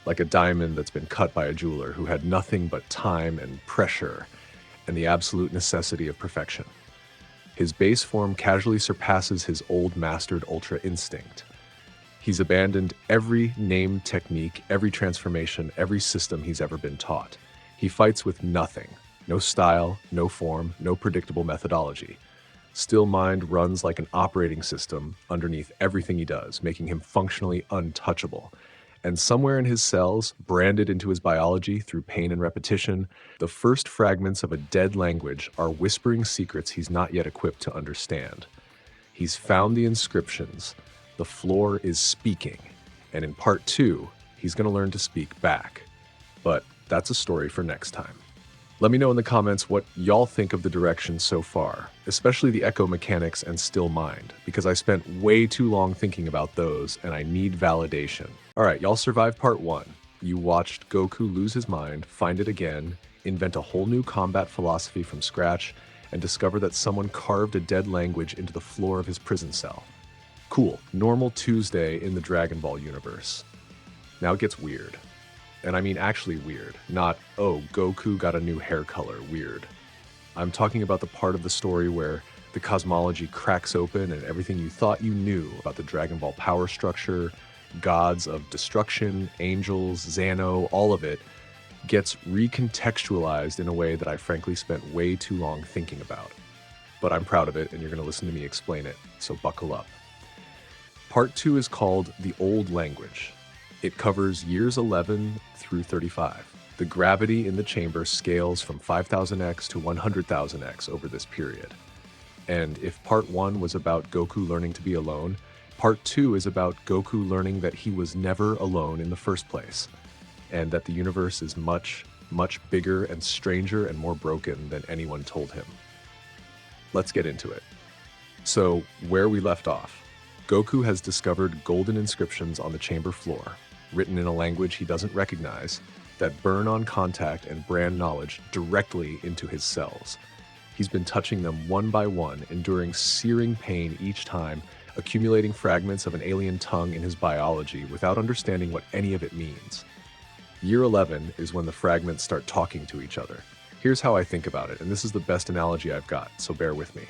Like a diamond that's been cut by a jeweler who had nothing but time and pressure and the absolute necessity of perfection. His base form casually surpasses his old mastered Ultra Instinct. He's abandoned every named technique, every transformation, every system he's ever been taught. He fights with nothing. No style, no form, no predictable methodology. Still Mind runs like an operating system underneath everything he does, making him functionally untouchable. And somewhere in his cells, branded into his biology through pain and repetition, the first fragments of a dead language are whispering secrets he's not yet equipped to understand. He's found the inscriptions. The floor is speaking. And in part 2, he's going to learn to speak back. But that's a story for next time. Let me know in the comments what y'all think of the direction so far, especially the echo mechanics and still mind, because I spent way too long thinking about those and I need validation. All right, y'all survived part 1. You watched Goku lose his mind, find it again, invent a whole new combat philosophy from scratch, and discover that someone carved a dead language into the floor of his prison cell. Cool, normal Tuesday in the Dragon Ball universe. Now it gets weird. And I mean actually weird, not, oh, Goku got a new hair color, weird. I'm talking about the part of the story where the cosmology cracks open and everything you thought you knew about the Dragon Ball power structure, gods of destruction, angels, Xano, all of it, gets recontextualized in a way that I frankly spent way too long thinking about. But I'm proud of it, and you're going to listen to me explain it, so buckle up. Part 2 is called The Old Language. It covers years 11 through 35. The gravity in the chamber scales from 5,000x to 100,000x over this period. And if part 1 was about Goku learning to be alone, part 2 is about Goku learning that he was never alone in the first place, and that the universe is much, much bigger and stranger and more broken than anyone told him. Let's get into it. So, where we left off, Goku has discovered golden inscriptions on the chamber floor, written in a language he doesn't recognize, that burn on contact and brand knowledge directly into his cells. He's been touching them one by one, enduring searing pain each time, accumulating fragments of an alien tongue in his biology without understanding what any of it means. Year 11 is when the fragments start talking to each other. Here's how I think about it, and this is the best analogy I've got, so bear with me.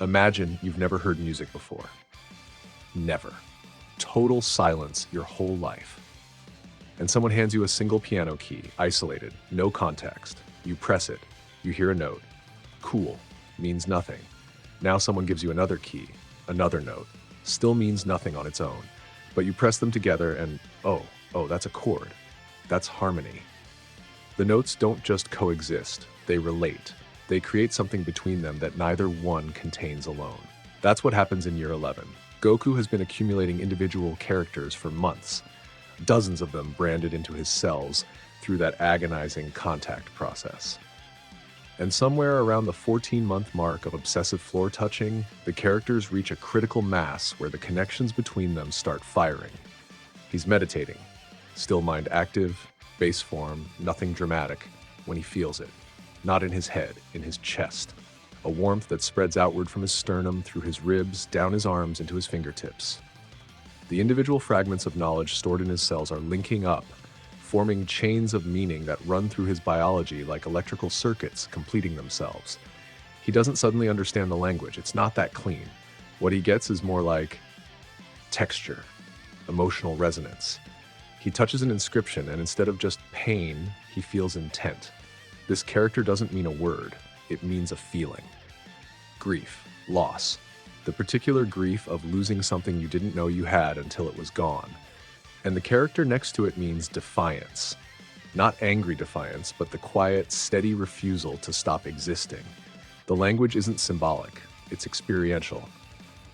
Imagine you've never heard music before. Never. Total silence your whole life. And someone hands you a single piano key, isolated, no context. You press it, you hear a note. Cool, means nothing. Now someone gives you another key, another note. Still means nothing on its own. But you press them together and, oh, that's a chord. That's harmony. The notes don't just coexist, they relate. They create something between them that neither one contains alone. That's what happens in year 11. Goku has been accumulating individual characters for months, dozens of them branded into his cells through that agonizing contact process. And somewhere around the 14-month mark of obsessive floor touching, the characters reach a critical mass where the connections between them start firing. He's meditating, still mind active, base form, nothing dramatic, when he feels it. Not in his head, in his chest. A warmth that spreads outward from his sternum, through his ribs, down his arms, into his fingertips. The individual fragments of knowledge stored in his cells are linking up, forming chains of meaning that run through his biology like electrical circuits, completing themselves. He doesn't suddenly understand the language. It's not that clean. What he gets is more like texture, emotional resonance. He touches an inscription, and instead of just pain, he feels intent. This character doesn't mean a word. It means a feeling. Grief, loss. The particular grief of losing something you didn't know you had until it was gone. And the character next to it means defiance. Not angry defiance, but the quiet, steady refusal to stop existing. The language isn't symbolic, it's experiential.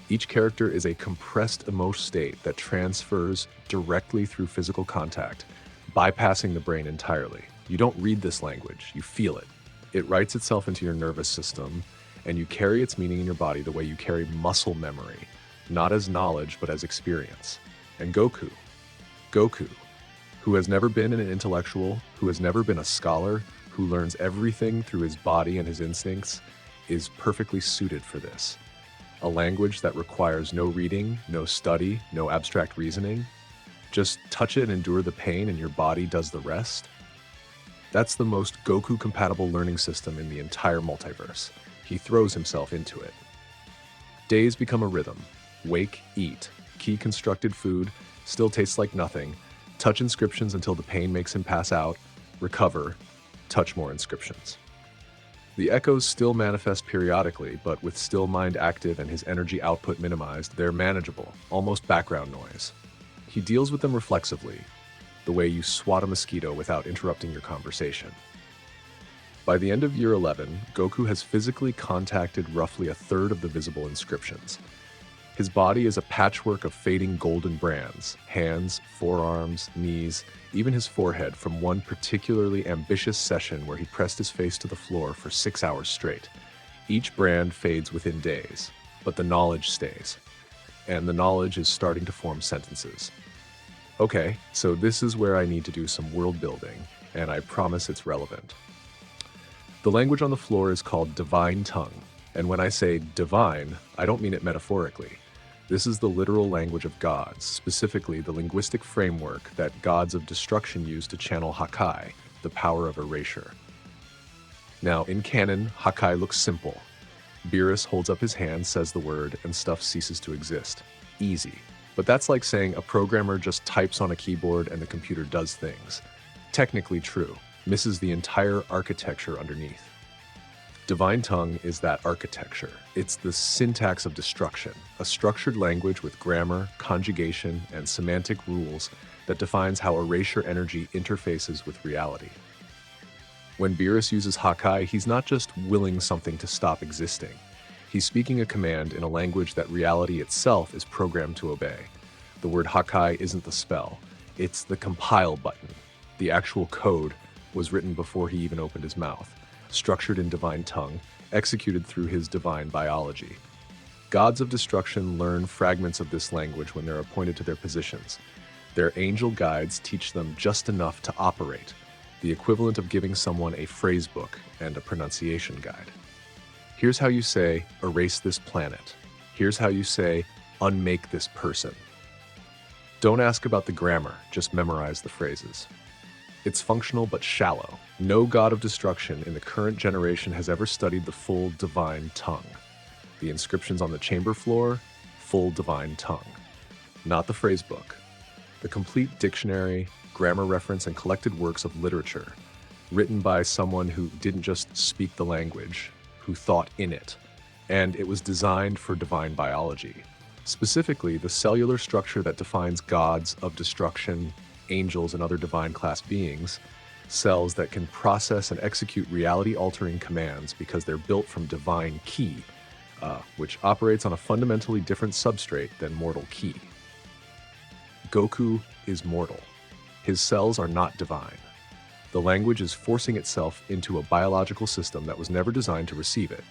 Each character is a compressed emotional state that transfers directly through physical contact, bypassing the brain entirely. You don't read this language, you feel it. It writes itself into your nervous system, and you carry its meaning in your body the way you carry muscle memory, not as knowledge, but as experience. And Goku, who has never been an intellectual, who has never been a scholar, who learns everything through his body and his instincts, is perfectly suited for this. A language that requires no reading, no study, no abstract reasoning. Just touch it and endure the pain and your body does the rest. That's the most Goku-compatible learning system in the entire multiverse. He throws himself into it. Days become a rhythm. Wake, eat. Key constructed food, still tastes like nothing. Touch inscriptions until the pain makes him pass out. Recover. Touch more inscriptions. The echoes still manifest periodically, but with still mind active and his energy output minimized, they're manageable, almost background noise. He deals with them reflexively, the way you swat a mosquito without interrupting your conversation. By the end of year 11, Goku has physically contacted roughly a third of the visible inscriptions. His body is a patchwork of fading golden brands, hands, forearms, knees, even his forehead from one particularly ambitious session where he pressed his face to the floor for 6 hours straight. Each brand fades within days, but the knowledge stays. And the knowledge is starting to form sentences. Okay, so this is where I need to do some world building, and I promise it's relevant. The language on the floor is called divine tongue, and when I say divine, I don't mean it metaphorically. This is the literal language of gods, specifically the linguistic framework that gods of destruction use to channel Hakai, the power of erasure. Now, in canon, Hakai looks simple. Beerus holds up his hand, says the word, and stuff ceases to exist. Easy. But that's like saying a programmer just types on a keyboard and the computer does things. Technically true, misses the entire architecture underneath. Divine tongue is that architecture. It's the syntax of destruction, a structured language with grammar, conjugation, and semantic rules that defines how erasure energy interfaces with reality. When Beerus uses Hakai, he's not just willing something to stop existing. He's speaking a command in a language that reality itself is programmed to obey. The word Hakai isn't the spell, it's the compile button. The actual code was written before he even opened his mouth, structured in divine tongue, executed through his divine biology. Gods of destruction learn fragments of this language when they're appointed to their positions. Their angel guides teach them just enough to operate, the equivalent of giving someone a phrase book and a pronunciation guide. Here's how you say, erase this planet. Here's how you say, unmake this person. Don't ask about the grammar, just memorize the phrases. It's functional but shallow. No god of destruction in the current generation has ever studied the full divine tongue. The inscriptions on the chamber floor, full divine tongue. Not the phrase book. The complete dictionary, grammar reference, and collected works of literature, written by someone who didn't just speak the language, who thought in it, and it was designed for divine biology. Specifically, the cellular structure that defines gods of destruction, angels, and other divine class beings, cells that can process and execute reality-altering commands because they're built from divine ki, which operates on a fundamentally different substrate than mortal ki. Goku is mortal. His cells are not divine. The language is forcing itself into a biological system that was never designed to receive it.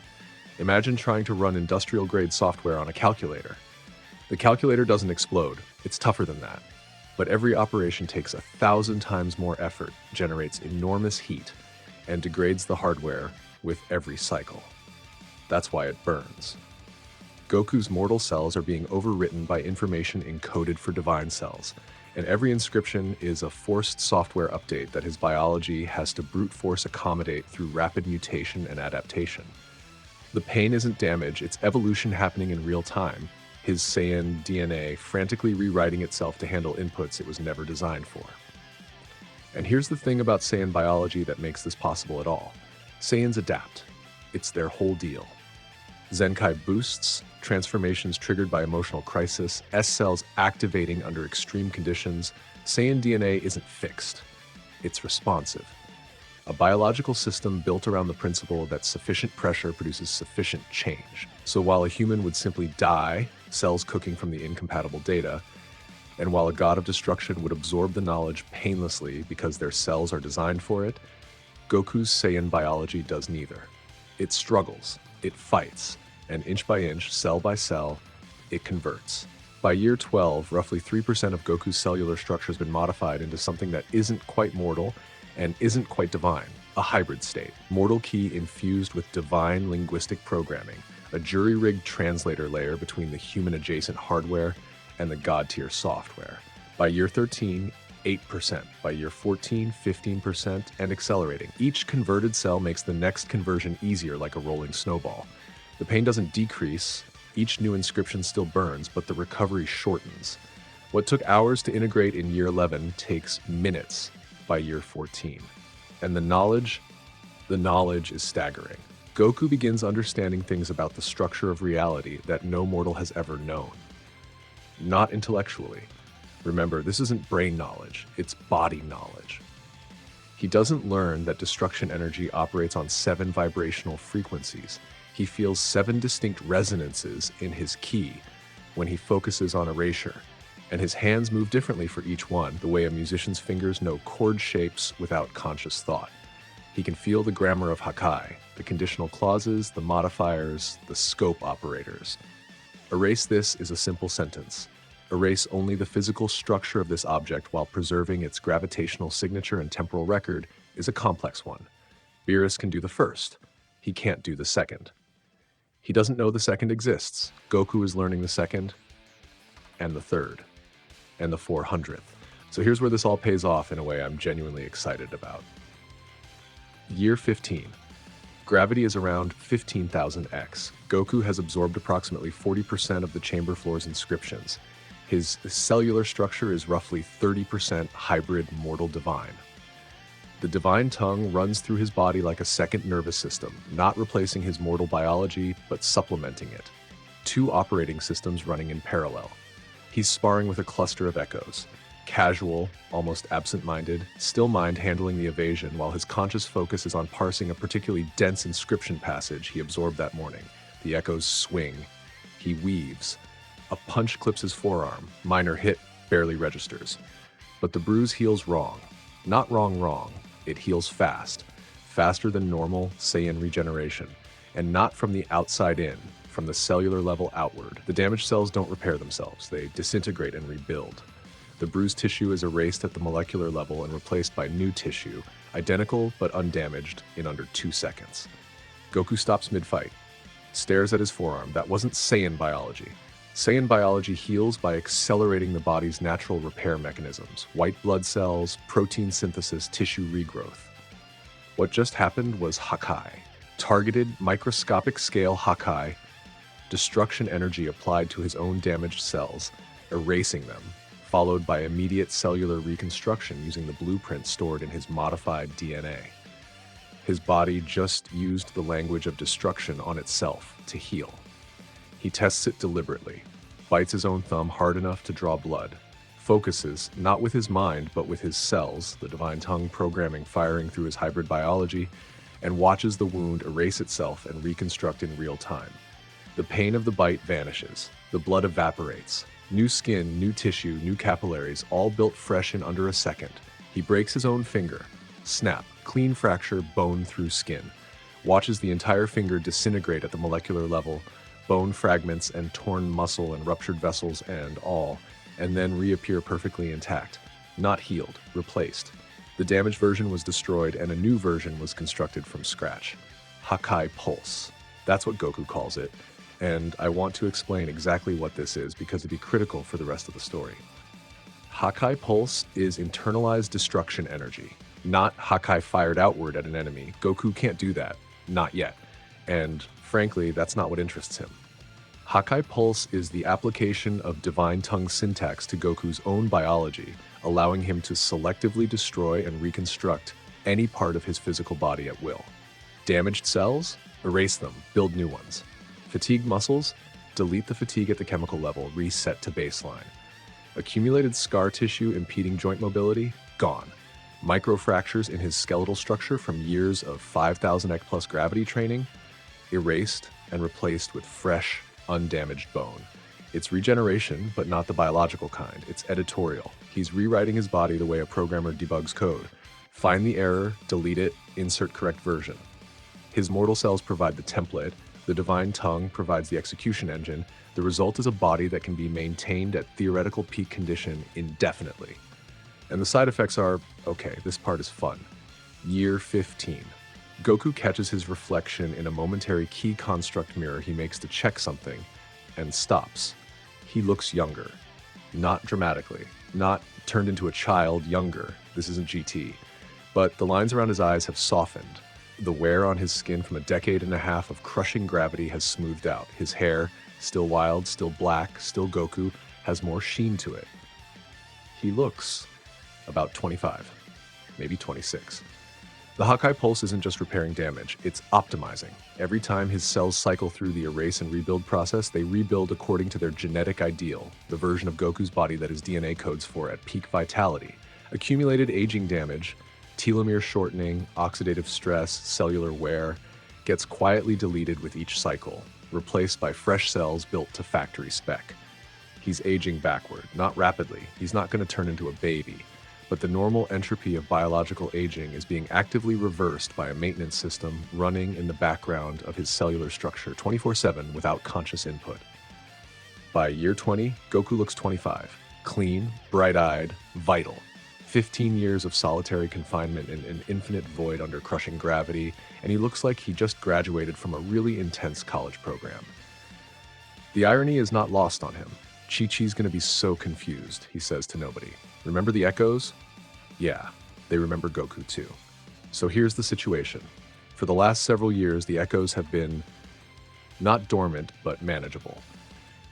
Imagine trying to run industrial-grade software on a calculator. The calculator doesn't explode. It's tougher than that. But every operation takes 1,000 times more effort, generates enormous heat, and degrades the hardware with every cycle. That's why it burns. Goku's mortal cells are being overwritten by information encoded for divine cells, and every inscription is a forced software update that his biology has to brute force accommodate through rapid mutation and adaptation. The pain isn't damage, it's evolution happening in real time, his Saiyan DNA frantically rewriting itself to handle inputs it was never designed for. And here's the thing about Saiyan biology that makes this possible at all. Saiyans adapt. It's their whole deal. Zenkai boosts, transformations triggered by emotional crisis, S cells activating under extreme conditions. Saiyan DNA isn't fixed. It's responsive. A biological system built around the principle that sufficient pressure produces sufficient change. So while a human would simply die, cells cooking from the incompatible data, and while a god of destruction would absorb the knowledge painlessly because their cells are designed for it, Goku's Saiyan biology does neither. It struggles, it fights, and inch by inch, cell by cell, it converts. By year 12, roughly 3% of Goku's cellular structure has been modified into something that isn't quite mortal and isn't quite divine. A hybrid state, mortal key infused with divine linguistic programming, a jury-rigged translator layer between the human-adjacent hardware and the god-tier software. By year 13, 8%. By year 14, 15%, and accelerating. Each converted cell makes the next conversion easier like a rolling snowball. The pain doesn't decrease, each new inscription still burns, but the recovery shortens. What took hours to integrate in year 11 takes minutes by year 14. And the knowledge is staggering. Goku begins understanding things about the structure of reality that no mortal has ever known. Not intellectually. Remember, this isn't brain knowledge, it's body knowledge. He doesn't learn that destruction energy operates on 7 vibrational frequencies. He feels 7 distinct resonances in his ki when he focuses on erasure, and his hands move differently for each one, the way a musician's fingers know chord shapes without conscious thought. He can feel the grammar of Hakai, the conditional clauses, the modifiers, the scope operators. Erase this is a simple sentence. Erase only the physical structure of this object while preserving its gravitational signature and temporal record is a complex one. Beerus can do the first. He can't do the second. He doesn't know the second exists. Goku is learning the second, and the third, and the 400th. So here's where this all pays off in a way I'm genuinely excited about. Year 15. Gravity is around 15,000x. Goku has absorbed approximately 40% of the chamber floor's inscriptions. His cellular structure is roughly 30% hybrid mortal divine. The divine tongue runs through his body like a second nervous system, not replacing his mortal biology, but supplementing it. 2 operating systems running in parallel. He's sparring with a cluster of echoes. Casual, almost absent-minded, still mind handling the evasion while his conscious focus is on parsing a particularly dense inscription passage he absorbed that morning. The echoes swing. He weaves. A punch clips his forearm. Minor hit barely registers. But the bruise heals wrong. Not wrong. It heals fast. Faster than normal Saiyan regeneration. And not from the outside in, from the cellular level outward. The damaged cells don't repair themselves. They disintegrate and rebuild. The bruised tissue is erased at the molecular level and replaced by new tissue, identical but undamaged, in under 2 seconds. Goku stops mid-fight, stares at his forearm. That wasn't Saiyan biology. Saiyan biology heals by accelerating the body's natural repair mechanisms, white blood cells, protein synthesis, tissue regrowth. What just happened was Hakai, targeted microscopic scale Hakai, destruction energy applied to his own damaged cells, erasing them, followed by immediate cellular reconstruction using the blueprint stored in his modified DNA. His body just used the language of destruction on itself to heal. He tests it deliberately, bites his own thumb hard enough to draw blood, focuses not with his mind but with his cells, the divine tongue programming firing through his hybrid biology, and watches the wound erase itself and reconstruct in real time. The pain of the bite vanishes, the blood evaporates. New skin, new tissue, new capillaries, all built fresh in under a second. He breaks his own finger. Snap, clean fracture, bone through skin. Watches the entire finger disintegrate at the molecular level, bone fragments and torn muscle and ruptured vessels and all, and then reappear perfectly intact. Not healed, replaced. The damaged version was destroyed and a new version was constructed from scratch. Hakai Pulse. That's what Goku calls it. And I want to explain exactly what this is because it'd be critical for the rest of the story. Hakai Pulse is internalized destruction energy, not Hakai fired outward at an enemy. Goku can't do that, not yet. And frankly, that's not what interests him. Hakai Pulse is the application of divine tongue syntax to Goku's own biology, allowing him to selectively destroy and reconstruct any part of his physical body at will. Damaged cells? Erase them, build new ones. Fatigued muscles? Delete the fatigue at the chemical level, reset to baseline. Accumulated scar tissue impeding joint mobility? Gone. Microfractures in his skeletal structure from years of 5,000x plus gravity training? Erased and replaced with fresh, undamaged bone. It's regeneration, but not the biological kind. It's editorial. He's rewriting his body the way a programmer debugs code. Find the error, delete it, insert correct version. His mortal cells provide the template. The divine tongue provides the execution engine. The result is a body that can be maintained at theoretical peak condition indefinitely. And the side effects are, okay, this part is fun. Year 15. Goku catches his reflection in a momentary key construct mirror he makes to check something, and stops. He looks younger. Not dramatically. Not turned into a child, younger. This isn't GT. But the lines around his eyes have softened. The wear on his skin from a decade and a half of crushing gravity has smoothed out. His hair, still wild, still black, still Goku, has more sheen to it. He looks about 25, maybe 26. The Hawkeye Pulse isn't just repairing damage, it's optimizing. Every time his cells cycle through the erase and rebuild process, they rebuild according to their genetic ideal, the version of Goku's body that his DNA codes for at peak vitality. Accumulated aging damage, telomere shortening, oxidative stress, cellular wear, gets quietly deleted with each cycle, replaced by fresh cells built to factory spec. He's aging backward, not rapidly. He's not going to turn into a baby. But the normal entropy of biological aging is being actively reversed by a maintenance system running in the background of his cellular structure 24/7 without conscious input. By year 20, Goku looks 25, clean, bright-eyed, vital. 15 years of solitary confinement in an infinite void under crushing gravity, and he looks like he just graduated from a really intense college program. The irony is not lost on him. Chi-Chi's gonna be so confused, he says to nobody. Remember the echoes? Yeah, they remember Goku too. So here's the situation. For the last several years, the echoes have been not dormant, but manageable.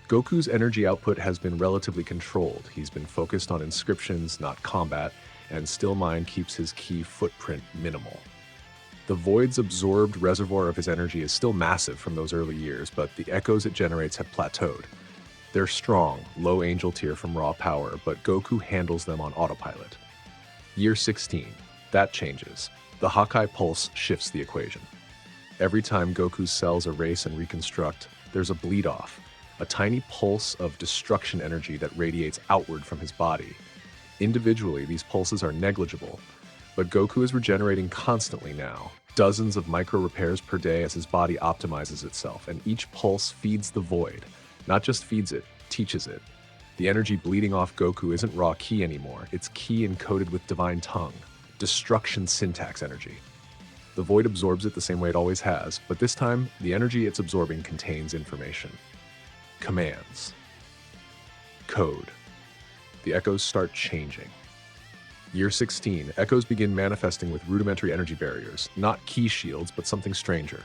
Goku's energy output has been relatively controlled. He's been focused on inscriptions, not combat, and still mind keeps his key footprint minimal. The void's absorbed reservoir of his energy is still massive from those early years, but the echoes it generates have plateaued. They're strong, low angel tier from raw power, but Goku handles them on autopilot. Year 16. That changes. The Hawkeye Pulse shifts the equation. Every time Goku's cells erase and reconstruct, there's a bleed-off, a tiny pulse of destruction energy that radiates outward from his body. Individually, these pulses are negligible, but Goku is regenerating constantly now, dozens of micro-repairs per day as his body optimizes itself, and each pulse feeds the void. Not just feeds it, teaches it. The energy bleeding off Goku isn't raw ki anymore, it's ki encoded with divine tongue, destruction syntax energy. The void absorbs it the same way it always has, but this time, the energy it's absorbing contains information. Commands. Code. The echoes start changing. Year 16, echoes begin manifesting with rudimentary energy barriers, not ki shields, but something stranger.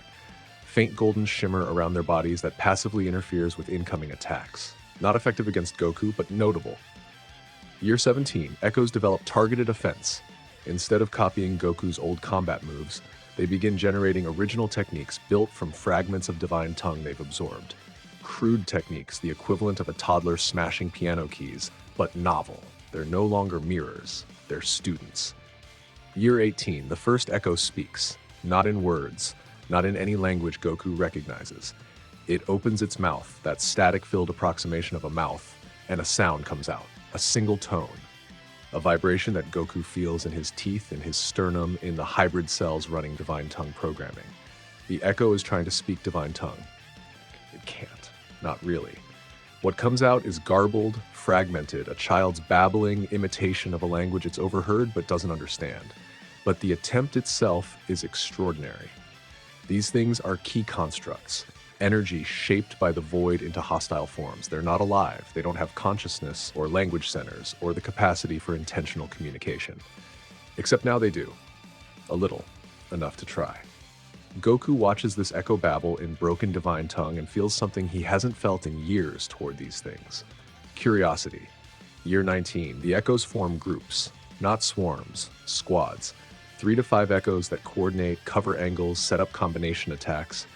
Faint golden shimmer around their bodies that passively interferes with incoming attacks. Not effective against Goku, but notable. Year 17, echoes develop targeted offense. Instead of copying Goku's old combat moves, they begin generating original techniques built from fragments of divine tongue they've absorbed. Crude techniques, the equivalent of a toddler smashing piano keys, but novel. They're no longer mirrors, they're students. Year 18, the first echo speaks, not in words, not in any language Goku recognizes. It opens its mouth, that static-filled approximation of a mouth, and a sound comes out, a single tone. A vibration that Goku feels in his teeth, in his sternum, in the hybrid cells running Divine Tongue programming. The echo is trying to speak Divine Tongue. It can't. Not really. What comes out is garbled, fragmented, a child's babbling imitation of a language it's overheard but doesn't understand. But the attempt itself is extraordinary. These things are key constructs, energy shaped by the void into hostile forms. They're not alive, they don't have consciousness or language centers or the capacity for intentional communication. Except now they do. A little. Enough to try. Goku watches this echo babble in broken divine tongue and feels something he hasn't felt in years toward these things. Curiosity. Year 19, the echoes form groups, not swarms, squads. 3 to 5 echoes that coordinate, cover angles, set up combination attacks.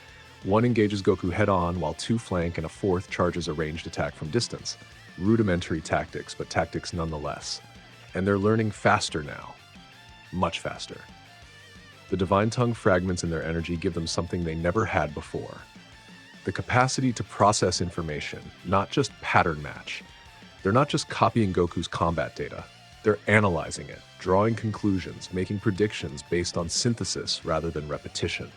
One engages Goku head-on, while 2 flank and a 4th charges a ranged attack from distance. Rudimentary tactics, but tactics nonetheless. And they're learning faster now. Much faster. The Divine Tongue fragments in their energy give them something they never had before. The capacity to process information, not just pattern match. They're not just copying Goku's combat data. They're analyzing it, drawing conclusions, making predictions based on synthesis rather than repetition.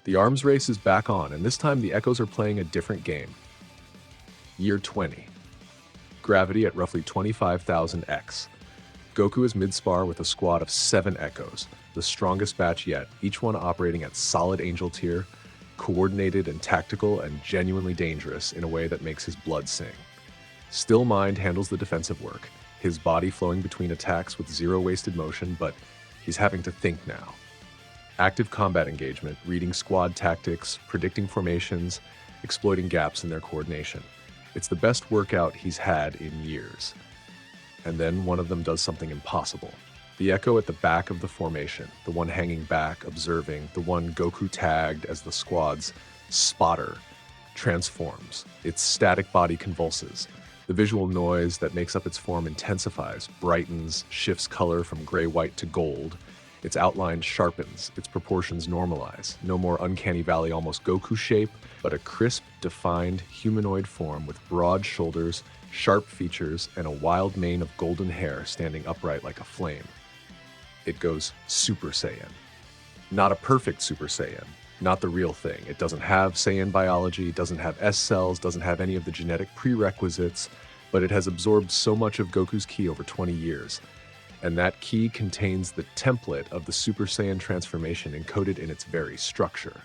The arms race is back on, and this time the echoes are playing a different game. Year 20. Gravity at roughly 25,000 x. Goku is mid-spar with a squad of 7 Echoes, the strongest batch yet, each one operating at solid Angel tier, coordinated and tactical and genuinely dangerous in a way that makes his blood sing. Still Mind handles the defensive work, his body flowing between attacks with zero wasted motion, but he's having to think now. Active combat engagement, reading squad tactics, predicting formations, exploiting gaps in their coordination. It's the best workout he's had in years. And then one of them does something impossible. The Echo at the back of the formation, the one hanging back, observing, the one Goku tagged as the squad's spotter, transforms. Its static body convulses. The visual noise that makes up its form intensifies, brightens, shifts color from gray-white to gold. Its outline sharpens, its proportions normalize. No more uncanny valley almost Goku shape, but a crisp, defined humanoid form with broad shoulders, sharp features, and a wild mane of golden hair standing upright like a flame. It goes Super Saiyan. Not a perfect Super Saiyan, not the real thing. It doesn't have Saiyan biology, doesn't have S cells, doesn't have any of the genetic prerequisites, but it has absorbed so much of Goku's ki over 20 years. And that ki contains the template of the Super Saiyan transformation encoded in its very structure.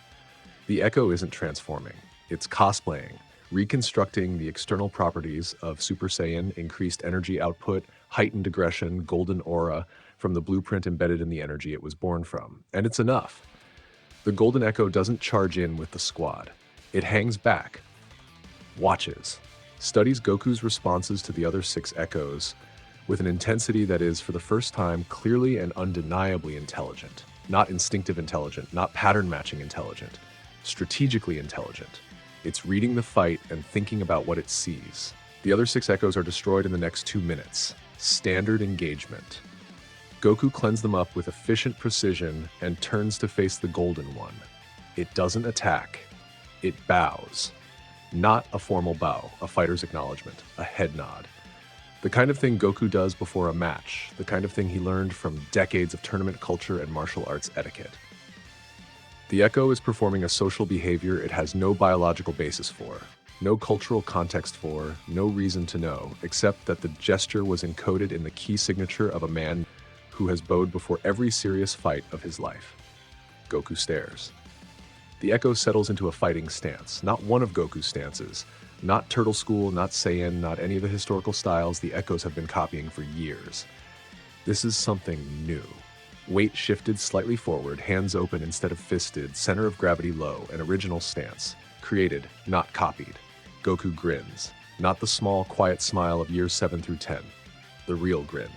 The Echo isn't transforming, it's cosplaying, reconstructing the external properties of Super Saiyan, increased energy output, heightened aggression, golden aura, from the blueprint embedded in the energy it was born from. And it's enough. The Golden Echo doesn't charge in with the squad. It hangs back, watches, studies Goku's responses to the other 6 Echoes with an intensity that is, for the first time, clearly and undeniably intelligent. Not instinctive intelligent, not pattern matching intelligent, strategically intelligent. It's reading the fight and thinking about what it sees. The other 6 Echoes are destroyed in the next 2 minutes. Standard engagement. Goku cleans them up with efficient precision and turns to face the Golden One. It doesn't attack. It bows. Not a formal bow, a fighter's acknowledgement, a head nod. The kind of thing Goku does before a match, the kind of thing he learned from decades of tournament culture and martial arts etiquette. The Echo is performing a social behavior it has no biological basis for, no cultural context for, no reason to know, except that the gesture was encoded in the key signature of a man who has bowed before every serious fight of his life. Goku stares. The Echo settles into a fighting stance, not one of Goku's stances, not Turtle School, not Saiyan, not any of the historical styles the Echoes have been copying for years. This is something new. Weight shifted slightly forward, hands open instead of fisted, center of gravity low, an original stance. Created, not copied. Goku grins, not the small, quiet smile of years 7 through 10. The real grin.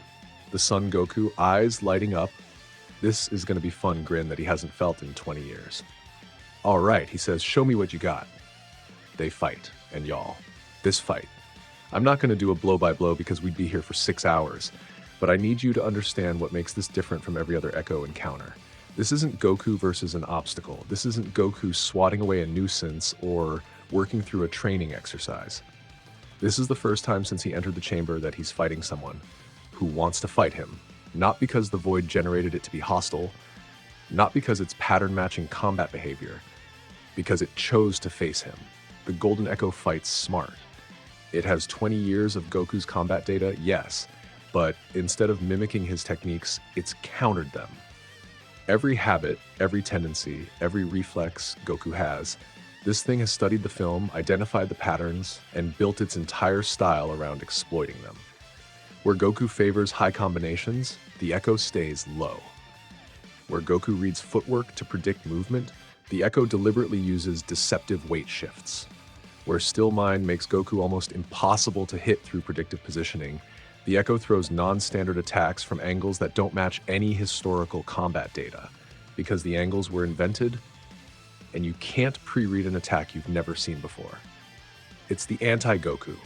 The Son Goku, eyes lighting up. This is going to be fun grin that he hasn't felt in 20 years. All right, he says, show me what you got. They fight, and y'all, this fight. I'm not going to do a blow-by-blow because we'd be here for 6 hours, but I need you to understand what makes this different from every other Echo encounter. This isn't Goku versus an obstacle. This isn't Goku swatting away a nuisance or working through a training exercise. This is the first time since he entered the chamber that he's fighting someone who wants to fight him, not because the void generated it to be hostile, not because it's pattern-matching combat behavior, because it chose to face him. The Golden Echo fights smart. It has 20 years of Goku's combat data, yes, but instead of mimicking his techniques, it's countered them. Every habit, every tendency, every reflex Goku has, this thing has studied the film, identified the patterns, and built its entire style around exploiting them. Where Goku favors high combinations, the Echo stays low. Where Goku reads footwork to predict movement, the Echo deliberately uses deceptive weight shifts. Where Still Mind makes Goku almost impossible to hit through predictive positioning, the Echo throws non-standard attacks from angles that don't match any historical combat data, because the angles were invented, and you can't pre-read an attack you've never seen before. It's the anti-Goku.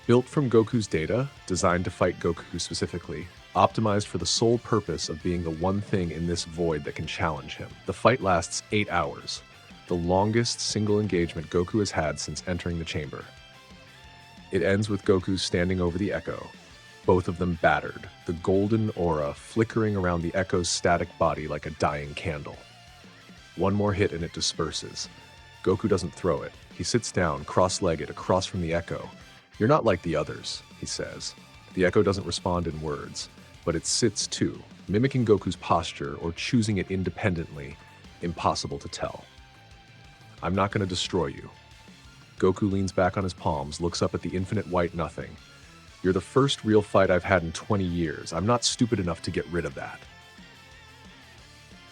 Built from Goku's data, designed to fight Goku specifically, optimized for the sole purpose of being the one thing in this void that can challenge him. The fight lasts 8 hours, the longest single engagement Goku has had since entering the chamber. It ends with Goku standing over the Echo, both of them battered, the golden aura flickering around the Echo's static body like a dying candle. One more hit and it disperses. Goku doesn't throw it. He sits down, cross-legged, across from the Echo. "You're not like the others," he says. The Echo doesn't respond in words. but it sits too, mimicking Goku's posture or choosing it independently, impossible to tell. I'm not going to destroy you. Goku leans back on his palms, looks up at the infinite white nothing. You're the first real fight I've had in 20 years. I'm not stupid enough to get rid of that.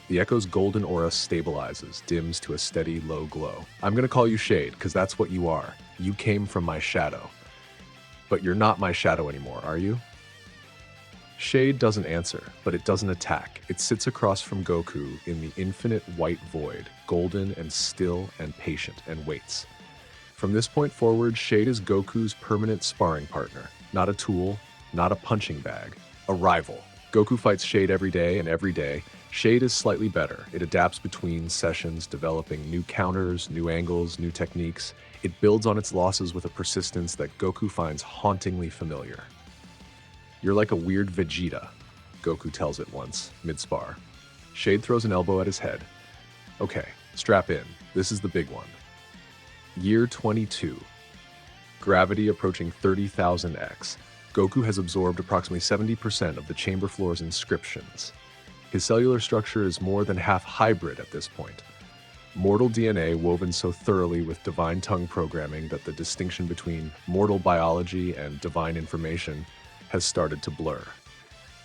The Echo's golden aura stabilizes, dims to a steady, low glow. I'm going to call you Shade, because that's what you are. You came from my shadow. But you're not my shadow anymore, are you? Shade doesn't answer, but it doesn't attack. It sits across from Goku in the infinite white void, golden and still and patient, and waits. From this point forward, Shade is Goku's permanent sparring partner. Not a tool, not a punching bag, a rival. Goku fights Shade every day, and every day, Shade is slightly better. It adapts between sessions, developing new counters, new angles, new techniques. It builds on its losses with a persistence that Goku finds hauntingly familiar. You're like a weird Vegeta, Goku tells it once, mid-spar. Shade throws an elbow at his head. Okay, strap in. This is the big one. Year 22. Gravity approaching 30,000x. Goku has absorbed approximately 70% of the chamber floor's inscriptions. His cellular structure is more than half hybrid at this point. Mortal DNA woven so thoroughly with divine tongue programming that the distinction between mortal biology and divine information has started to blur.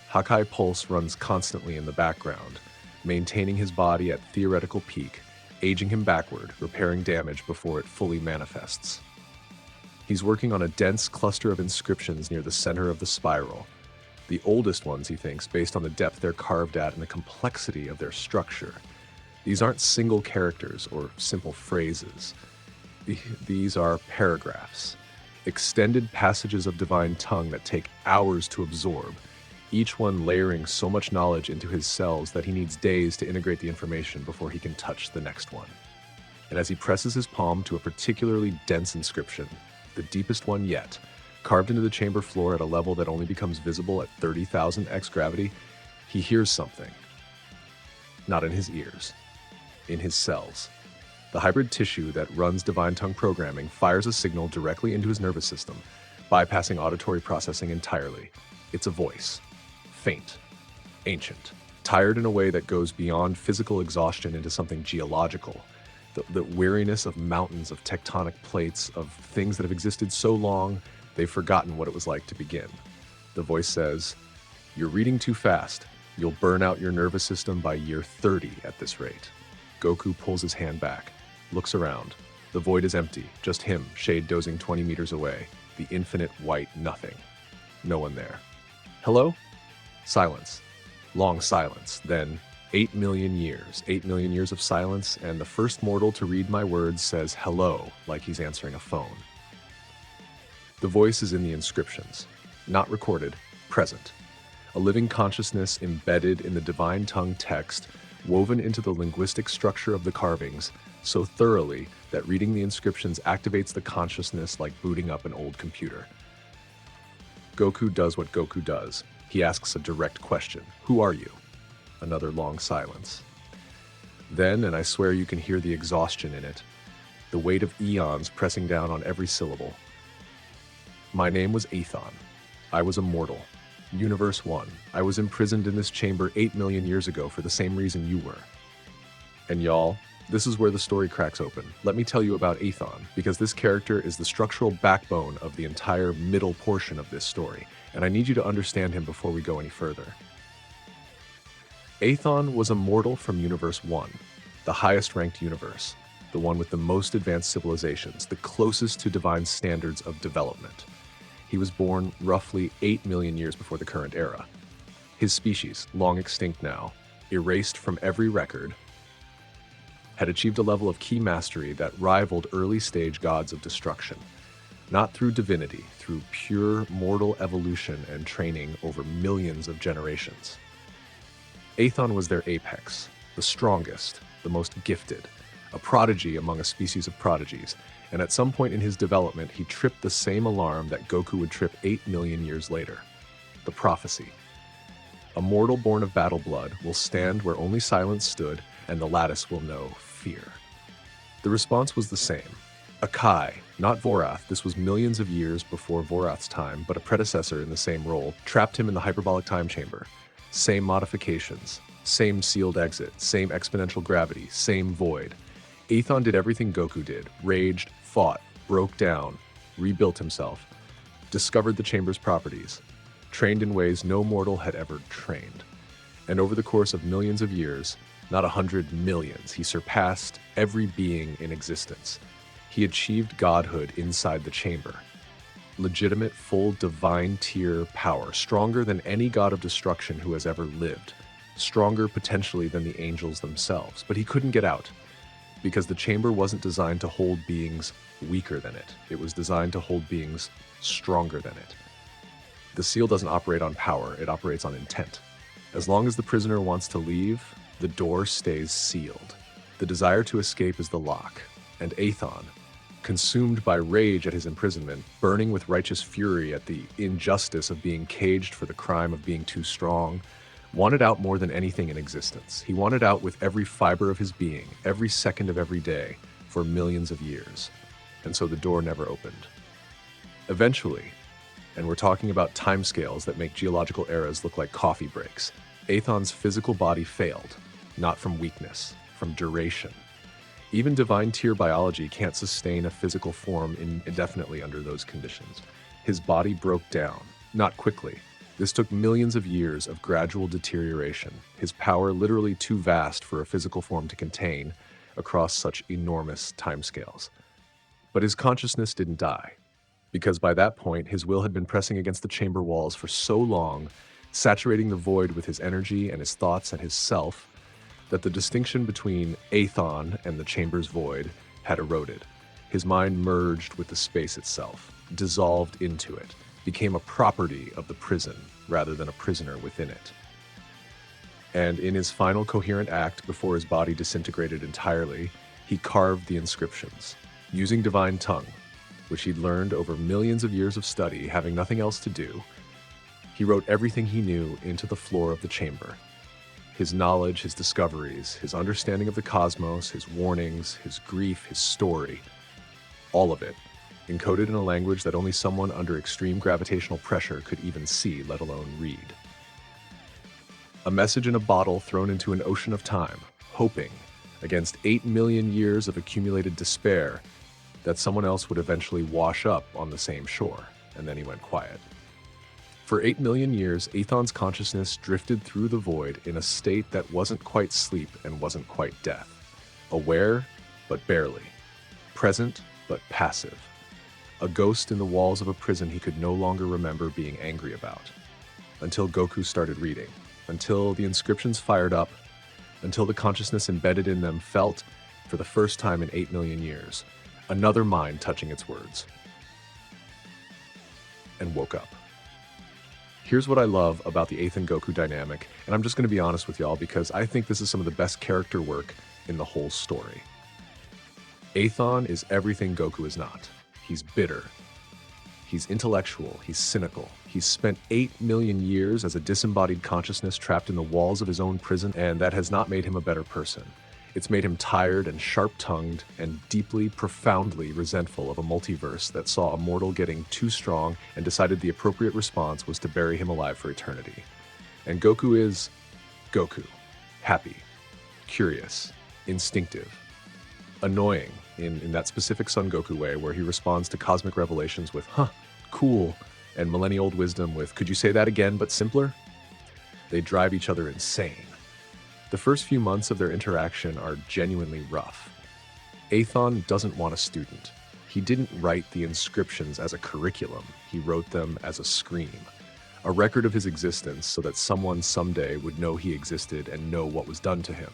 Hakai Pulse runs constantly in the background, maintaining his body at theoretical peak, aging him backward, repairing damage before it fully manifests. He's working on a dense cluster of inscriptions near the center of the spiral. The oldest ones, he thinks, based on the depth they're carved at and the complexity of their structure. These aren't single characters or simple phrases. These are paragraphs. Extended passages of divine tongue that take hours to absorb, each one layering so much knowledge into his cells that he needs days to integrate the information before he can touch the next one. And as he presses his palm to a particularly dense inscription, the deepest one yet, carved into the chamber floor at a level that only becomes visible at 30,000x gravity, he hears something. Not in his ears, in his cells. The hybrid tissue that runs divine tongue programming fires a signal directly into his nervous system, bypassing auditory processing entirely. It's a voice. Faint. Ancient. Tired in a way that goes beyond physical exhaustion into something geological. The weariness of mountains, of tectonic plates, of things that have existed so long, they've forgotten what it was like to begin. The voice says, "You're reading too fast. You'll burn out your nervous system by year 30 at this rate." Goku pulls his hand back, looks around. The void is empty, just him, Shade dozing 20 meters away. The infinite white nothing. No one there. Hello? Silence. Long silence. Then 8 million years. 8 million years of silence, and the first mortal to read my words says hello, like he's answering a phone. The voice is in the inscriptions. Not recorded, present. A living consciousness embedded in the divine tongue text, woven into the linguistic structure of the carvings, so thoroughly that reading the inscriptions activates the consciousness like booting up an old computer. Goku does what Goku does. He asks a direct question. Who are you? Another long silence. Then, and I swear you can hear the exhaustion in it, the weight of eons pressing down on every syllable. My name was Athon. I was a mortal. Universe 1. I was imprisoned in this chamber 8 million years ago for the same reason you were. And y'all, this is where the story cracks open. Let me tell you about Athon, because this character is the structural backbone of the entire middle portion of this story, and I need you to understand him before we go any further. Athon was a mortal from Universe 1, the highest ranked universe, the one with the most advanced civilizations, the closest to divine standards of development. He was born roughly 8 million years before the current era. His species, long extinct now, erased from every record, had achieved a level of key mastery that rivaled early-stage gods of destruction, not through divinity, through pure mortal evolution and training over millions of generations. Athon was their apex, the strongest, the most gifted, a prodigy among a species of prodigies, and at some point in his development, he tripped the same alarm that Goku would trip 8 million years later. The prophecy. A mortal born of battle blood will stand where only silence stood, and the lattice will know fear. The response was the same. Akai, Not Vorath, this was millions of years before Vorath's time, but a predecessor in the same role, trapped him in the hyperbolic time chamber. Same modifications, same sealed exit, same exponential gravity, same void. Athon did everything Goku did, raged, fought, broke down, rebuilt himself, discovered the chamber's properties, trained in ways no mortal had ever trained. And over the course of millions of years, not 100 millions, he surpassed every being in existence. He achieved godhood inside the chamber. Legitimate, full, divine tier power, stronger than any god of destruction who has ever lived. Stronger potentially than the angels themselves. But he couldn't get out, because the chamber wasn't designed to hold beings weaker than it. It was designed to hold beings stronger than it. The seal doesn't operate on power, it operates on intent. As long as the prisoner wants to leave, the door stays sealed. The desire to escape is the lock, and Athon, consumed by rage at his imprisonment, burning with righteous fury at the injustice of being caged for the crime of being too strong, wanted out more than anything in existence. He wanted out with every fiber of his being, every second of every day, for millions of years. And so the door never opened. Eventually, and we're talking about timescales that make geological eras look like coffee breaks, Athon's physical body failed, not from weakness, from duration. Even divine tier biology can't sustain a physical form indefinitely under those conditions. His body broke down, not quickly. This took millions of years of gradual deterioration, his power literally too vast for a physical form to contain across such enormous timescales. But his consciousness didn't die, because by that point his will had been pressing against the chamber walls for so long, saturating the void with his energy and his thoughts and his self, that the distinction between Athon and the chamber's void had eroded. His mind merged with the space itself, dissolved into it, became a property of the prison rather than a prisoner within it. And in his final coherent act before his body disintegrated entirely, he carved the inscriptions, using divine tongue, which he'd learned over millions of years of study, having nothing else to do. He wrote everything he knew into the floor of the chamber. His knowledge, his discoveries, his understanding of the cosmos, his warnings, his grief, his story, all of it, encoded in a language that only someone under extreme gravitational pressure could even see, let alone read. A message in a bottle thrown into an ocean of time, hoping, against 8 million years of accumulated despair, that someone else would eventually wash up on the same shore, and then he went quiet. For 8 million years, Athon's consciousness drifted through the void in a state that wasn't quite sleep and wasn't quite death. Aware, but barely. Present, but passive. A ghost in the walls of a prison he could no longer remember being angry about. Until Goku started reading. Until the inscriptions fired up. Until the consciousness embedded in them felt, for the first time in 8 million years, another mind touching its words. And woke up. Here's what I love about the Athon-Goku dynamic, and I'm just going to be honest with y'all because I think this is some of the best character work in the whole story. Athon is everything Goku is not. He's bitter. He's intellectual. He's cynical. He's spent 8 million years as a disembodied consciousness trapped in the walls of his own prison, and that has not made him a better person. It's made him tired and sharp-tongued and deeply, profoundly resentful of a multiverse that saw a mortal getting too strong and decided the appropriate response was to bury him alive for eternity. And Goku is Goku. Happy, curious, instinctive, annoying in that specific Son Goku way where he responds to cosmic revelations with, huh, cool, and millennia-old wisdom with, could you say that again but simpler? They drive each other insane. The first few months of their interaction are genuinely rough. Athon doesn't want a student. He didn't write the inscriptions as a curriculum. He wrote them as a scream, a record of his existence so that someone someday would know he existed and know what was done to him.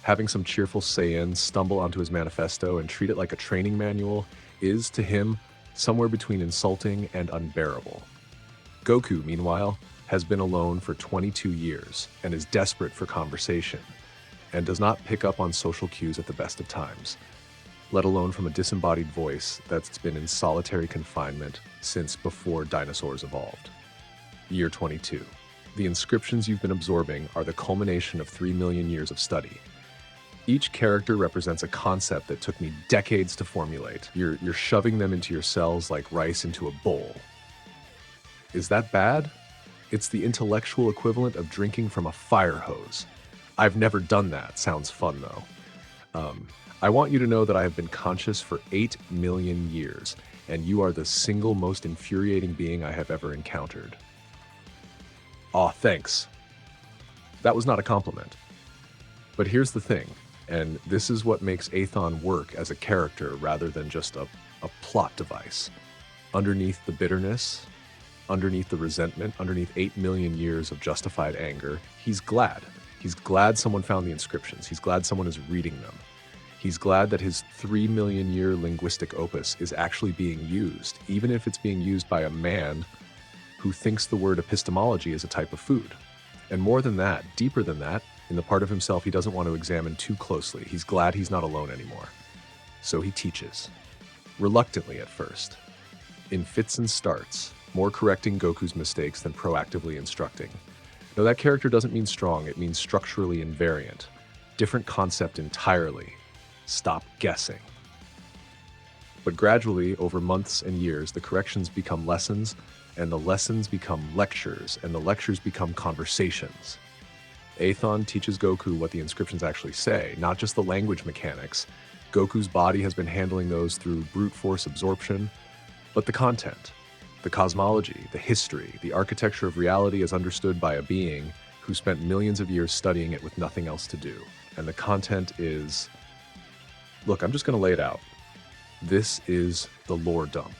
Having some cheerful Saiyans stumble onto his manifesto and treat it like a training manual is, to him, somewhere between insulting and unbearable. Goku, meanwhile, has been alone for 22 years and is desperate for conversation, and does not pick up on social cues at the best of times, let alone from a disembodied voice that's been in solitary confinement since before dinosaurs evolved. Year 22. The inscriptions you've been absorbing are the culmination of 3 million years of study. Each character represents a concept that took me decades to formulate. You're shoving them into your cells like rice into a bowl. Is that bad? It's the intellectual equivalent of drinking from a fire hose. I've never done that. Sounds fun, though. I want you to know that I have been conscious for 8 million years, and you are the single most infuriating being I have ever encountered. Aw, thanks. That was not a compliment. But here's the thing, and this is what makes Athon work as a character rather than just a plot device. Underneath the bitterness, underneath the resentment, underneath 8 million years of justified anger, he's glad. He's glad someone found the inscriptions. He's glad someone is reading them. He's glad that his 3 million year linguistic opus is actually being used, even if it's being used by a man who thinks the word epistemology is a type of food. And more than that, deeper than that, in the part of himself he doesn't want to examine too closely. He's glad he's not alone anymore. So he teaches. Reluctantly at first. In fits and starts, more correcting Goku's mistakes than proactively instructing. Now that character doesn't mean strong, it means structurally invariant. Different concept entirely. Stop guessing. But gradually, over months and years, the corrections become lessons, and the lessons become lectures, and the lectures become conversations. Athon teaches Goku what the inscriptions actually say, not just the language mechanics. Goku's body has been handling those through brute force absorption, but the content, the cosmology, the history, the architecture of reality as understood by a being who spent millions of years studying it with nothing else to do. And the content is... Look, I'm just going to lay it out. This is the lore dump.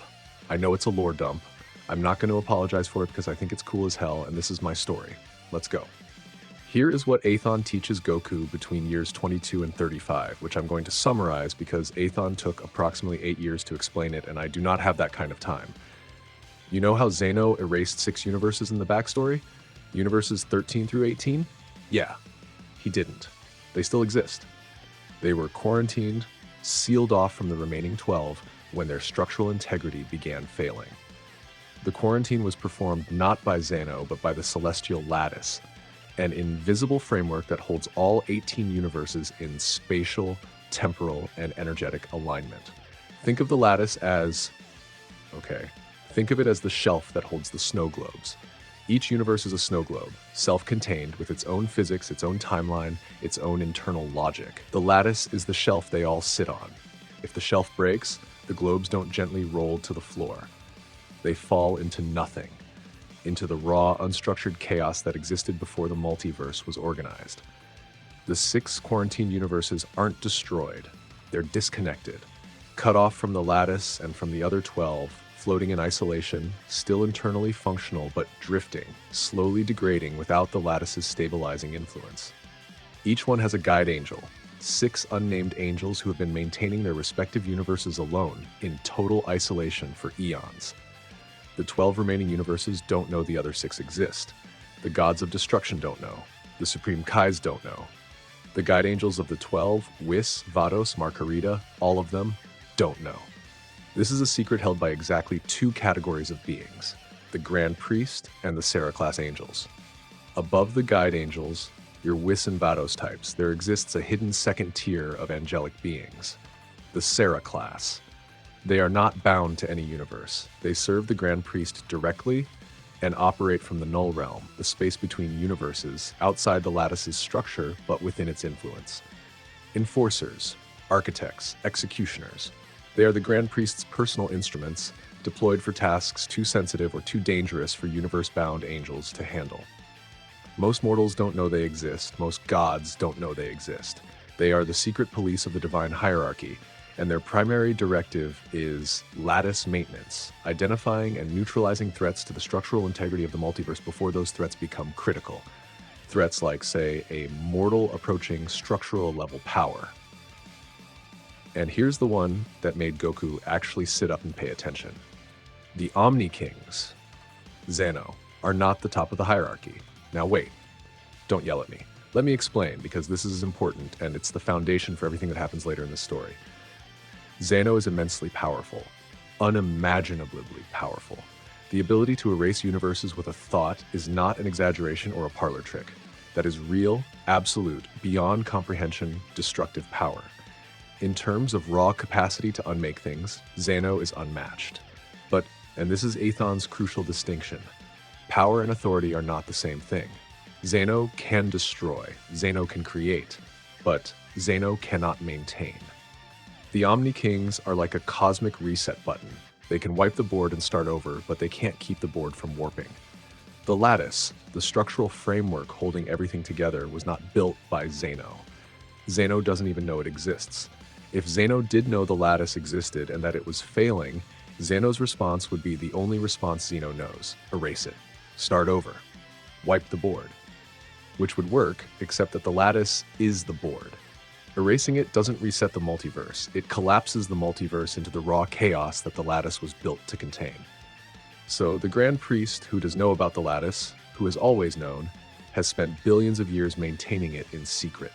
I know it's a lore dump. I'm not going to apologize for it because I think it's cool as hell, and this is my story. Let's go. Here is what Athon teaches Goku between years 22 and 35, which I'm going to summarize because Athon took approximately 8 years to explain it, and I do not have that kind of time. You know how Zeno erased 6 universes in the backstory? Universes 13 through 18? Yeah, he didn't. They still exist. They were quarantined, sealed off from the remaining 12 when their structural integrity began failing. The quarantine was performed not by Zeno, but by the celestial lattice, an invisible framework that holds all 18 universes in spatial, temporal, and energetic alignment. Think of the lattice as... Think of it as the shelf that holds the snow globes. Each universe is a snow globe, self-contained with its own physics, its own timeline, its own internal logic. The lattice is the shelf they all sit on. If the shelf breaks, the globes don't gently roll to the floor. They fall into nothing, into the raw, unstructured chaos that existed before the multiverse was organized. The 6 quarantined universes aren't destroyed, they're disconnected, cut off from the lattice and from the other 12, floating in isolation, still internally functional but drifting, slowly degrading without the lattice's stabilizing influence. Each one has a guide angel, 6 unnamed angels who have been maintaining their respective universes alone, in total isolation for eons. The 12 remaining universes don't know the other 6 exist. The gods of destruction don't know. The Supreme Kais don't know. The guide angels of the 12, Whis, Vados, Margarita, all of them, don't know. This is a secret held by exactly 2 categories of beings, the Grand Priest and the Sarah-class angels. Above the guide angels, your Whis and Vados types, there exists a hidden second tier of angelic beings, the Sarah-class. They are not bound to any universe. They serve the Grand Priest directly and operate from the null realm, the space between universes, outside the lattice's structure, but within its influence. Enforcers, architects, executioners. They are the Grand Priest's personal instruments, deployed for tasks too sensitive or too dangerous for universe-bound angels to handle. Most mortals don't know they exist. Most gods don't know they exist. They are the secret police of the divine hierarchy, and their primary directive is lattice maintenance, identifying and neutralizing threats to the structural integrity of the multiverse before those threats become critical. Threats like, say, a mortal approaching structural level power. And here's the one that made Goku actually sit up and pay attention. The Omni Kings, Zeno, are not the top of the hierarchy. Now wait, don't yell at me. Let me explain, because this is important and it's the foundation for everything that happens later in the story. Zeno is immensely powerful, unimaginably powerful. The ability to erase universes with a thought is not an exaggeration or a parlor trick. that is real, absolute, beyond comprehension, destructive power. In terms of raw capacity to unmake things, Zeno is unmatched. But, and this is Athon's crucial distinction, power and authority are not the same thing. Zeno can destroy, Zeno can create, but Zeno cannot maintain. The Omni Kings are like a cosmic reset button. They can wipe the board and start over, but they can't keep the board from warping. The lattice, the structural framework holding everything together, was not built by Zeno. Zeno doesn't even know it exists. If Zeno did know the lattice existed and that it was failing, Zeno's response would be the only response Zeno knows: erase it, start over, wipe the board. Which would work, except that the lattice is the board. Erasing it doesn't reset the multiverse, it collapses the multiverse into the raw chaos that the lattice was built to contain. So the Grand Priest, who does know about the lattice, who has always known, has spent billions of years maintaining it in secret,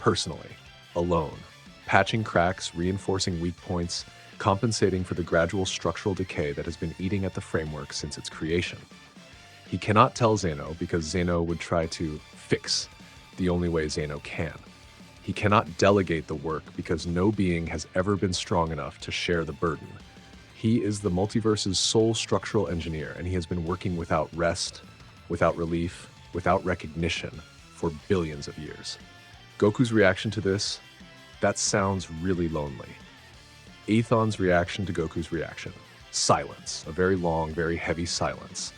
personally, alone, patching cracks, reinforcing weak points, compensating for the gradual structural decay that has been eating at the framework since its creation. He cannot tell Zeno because Zeno would try to fix the only way Zeno can. He cannot delegate the work because no being has ever been strong enough to share the burden. He is the multiverse's sole structural engineer, and he has been working without rest, without relief, without recognition for billions of years. Goku's reaction to this? That sounds really lonely. Athon's reaction to Goku's reaction. Silence. A very long, very heavy silence.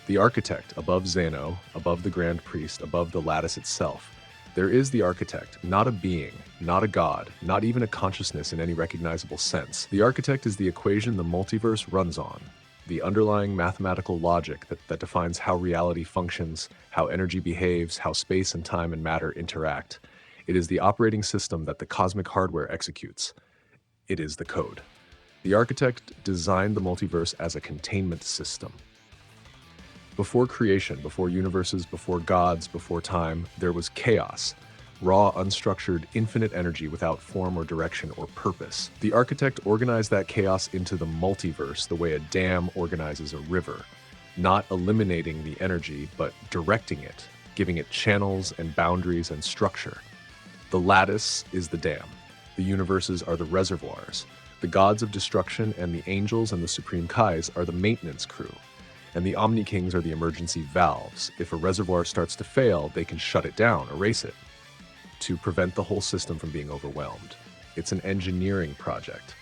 The architect, above Zeno, above the Grand Priest, above the lattice itself. There is the architect, not a being, not a god, not even a consciousness in any recognizable sense. The architect is the equation the multiverse runs on, the underlying mathematical logic that defines how reality functions, how energy behaves, how space and time and matter interact. It is the operating system that the cosmic hardware executes. It is the code. The architect designed the multiverse as a containment system. Before creation, before universes, before gods, before time, there was chaos, raw, unstructured, infinite energy without form or direction or purpose. The architect organized that chaos into the multiverse the way a dam organizes a river, not eliminating the energy, but directing it, giving it channels and boundaries and structure. The lattice is the dam. The universes are the reservoirs. The gods of destruction and the angels and the supreme Kais are the maintenance crew. And the Omni Kings are the emergency valves. If a reservoir starts to fail, they can shut it down, erase it, to prevent the whole system from being overwhelmed. It's an engineering project.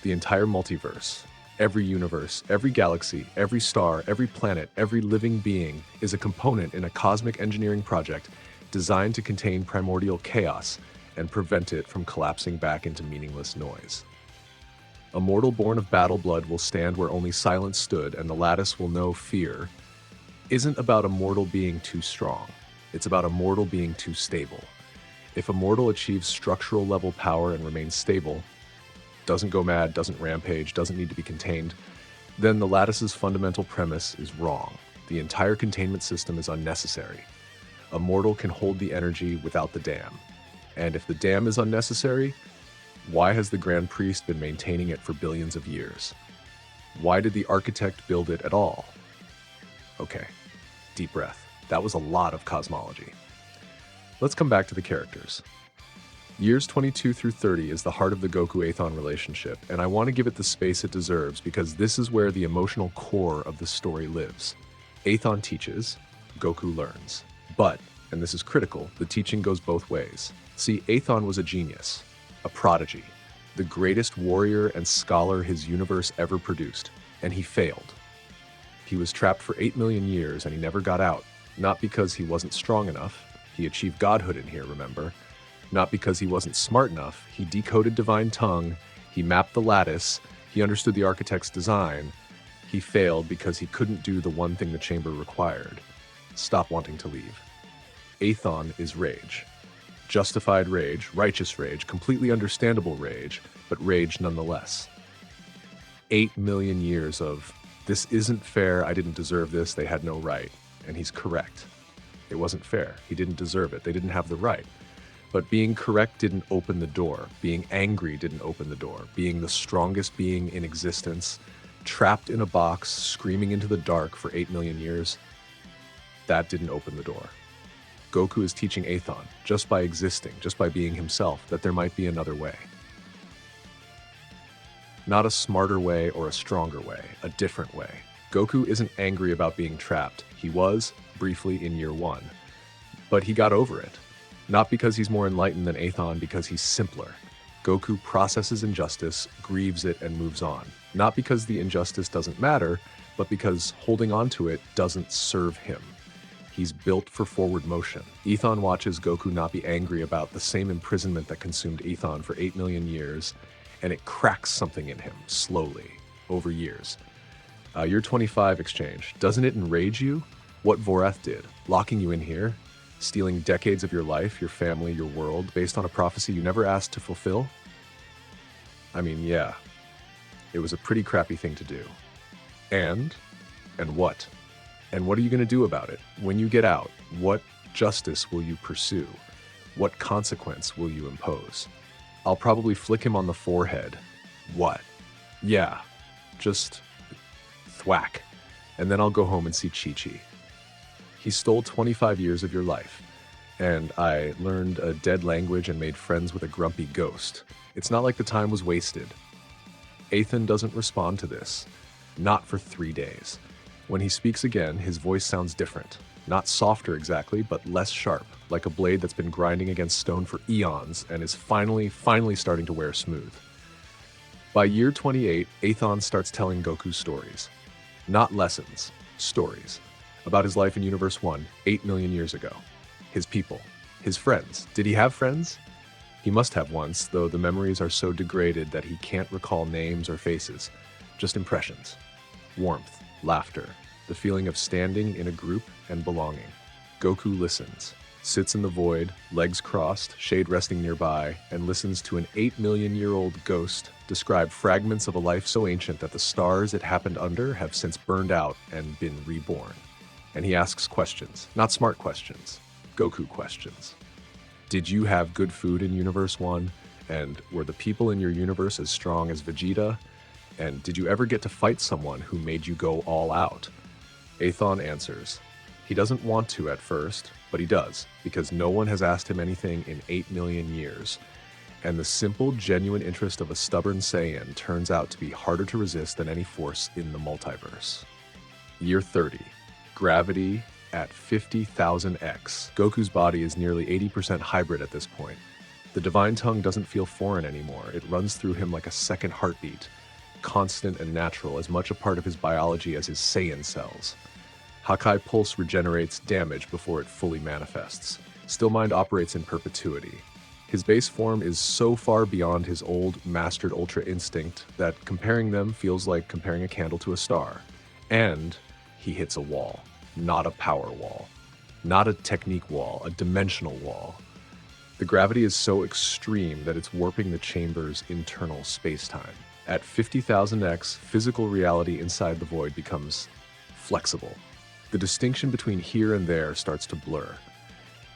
The entire multiverse, every universe, every galaxy, every star, every planet, every living being is a component in a cosmic engineering project designed to contain primordial chaos and prevent it from collapsing back into meaningless noise. A mortal born of battle blood will stand where only silence stood, and the lattice will know fear isn't about a mortal being too strong. It's about a mortal being too stable. If a mortal achieves structural level power and remains stable, doesn't go mad, doesn't rampage, doesn't need to be contained, then the lattice's fundamental premise is wrong. The entire containment system is unnecessary. A mortal can hold the energy without the dam. And if the dam is unnecessary, why has the Grand Priest been maintaining it for billions of years? Why did the architect build it at all? Okay, deep breath. That was a lot of cosmology. Let's come back to the characters. Years 22 through 30 is the heart of the Goku-Athon relationship, and I want to give it the space it deserves because this is where the emotional core of the story lives. Athon teaches, Goku learns. But, and this is critical, the teaching goes both ways. See, Athon was a genius. A prodigy, the greatest warrior and scholar his universe ever produced, and he failed. He was trapped for 8 million years and he never got out, not because he wasn't strong enough, he achieved godhood in here, remember, not because he wasn't smart enough, he decoded divine tongue, he mapped the lattice, he understood the architect's design, he failed because he couldn't do the one thing the chamber required: stop wanting to leave. Athon is rage. Justified rage, righteous rage, completely understandable rage, but rage nonetheless. 8 million years of, this isn't fair, I didn't deserve this, they had no right. And he's correct. It wasn't fair, he didn't deserve it, they didn't have the right. But being correct didn't open the door. Being angry didn't open the door. Being the strongest being in existence, trapped in a box, screaming into the dark for 8 million years, that didn't open the door. Goku is teaching Athon, just by existing, just by being himself, that there might be another way. Not a smarter way or a stronger way, a different way. Goku isn't angry about being trapped. He was, briefly, in year 1. But he got over it. Not because he's more enlightened than Athon, because he's simpler. Goku processes injustice, grieves it, and moves on. Not because the injustice doesn't matter, but because holding on to it doesn't serve him. He's built for forward motion. Athon watches Goku not be angry about the same imprisonment that consumed Athon for 8 million years, and it cracks something in him, slowly, over years. Year 25 exchange. Doesn't it enrage you? What Vorath did, locking you in here, stealing decades of your life, your family, your world, based on a prophecy you never asked to fulfill? I mean, yeah, it was a pretty crappy thing to do. And what? And what are you going to do about it? When you get out, what justice will you pursue? What consequence will you impose? I'll probably flick him on the forehead. What? Yeah, just thwack. And then I'll go home and see Chi-Chi. He stole 25 years of your life, and I learned a dead language and made friends with a grumpy ghost. It's not like the time was wasted. Athon doesn't respond to this. Not for 3 days. When he speaks again, his voice sounds different. Not softer exactly, but less sharp, like a blade that's been grinding against stone for eons and is finally starting to wear smooth. By year 28, Athon starts telling Goku stories. Not lessons, stories. About his life in Universe 1, 8 million years ago. His people. His friends. Did he have friends? He must have once, though the memories are so degraded that he can't recall names or faces. Just impressions. Warmth, laughter, the feeling of standing in a group and belonging. Goku listens, sits in the void, legs crossed, shade resting nearby, and listens to an 8-million-year-old ghost describe fragments of a life so ancient that the stars it happened under have since burned out and been reborn. And he asks questions, not smart questions, Goku questions. Did you have good food in Universe 1? And were the people in your universe as strong as Vegeta? And did you ever get to fight someone who made you go all out? Athon answers. He doesn't want to at first, but he does, because no one has asked him anything in 8 million years. And the simple, genuine interest of a stubborn Saiyan turns out to be harder to resist than any force in the multiverse. Year 30. Gravity at 50,000x. Goku's body is nearly 80% hybrid at this point. The divine tongue doesn't feel foreign anymore. It runs through him like a second heartbeat, constant and natural, as much a part of his biology as his Saiyan cells. Hakai Pulse regenerates damage before it fully manifests. Still Mind operates in perpetuity. His base form is so far beyond his old, mastered Ultra Instinct that comparing them feels like comparing a candle to a star. And he hits a wall. Not a power wall. Not a technique wall, a dimensional wall. The gravity is so extreme that it's warping the chamber's internal spacetime. At 50,000x, physical reality inside the void becomes flexible. The distinction between here and there starts to blur.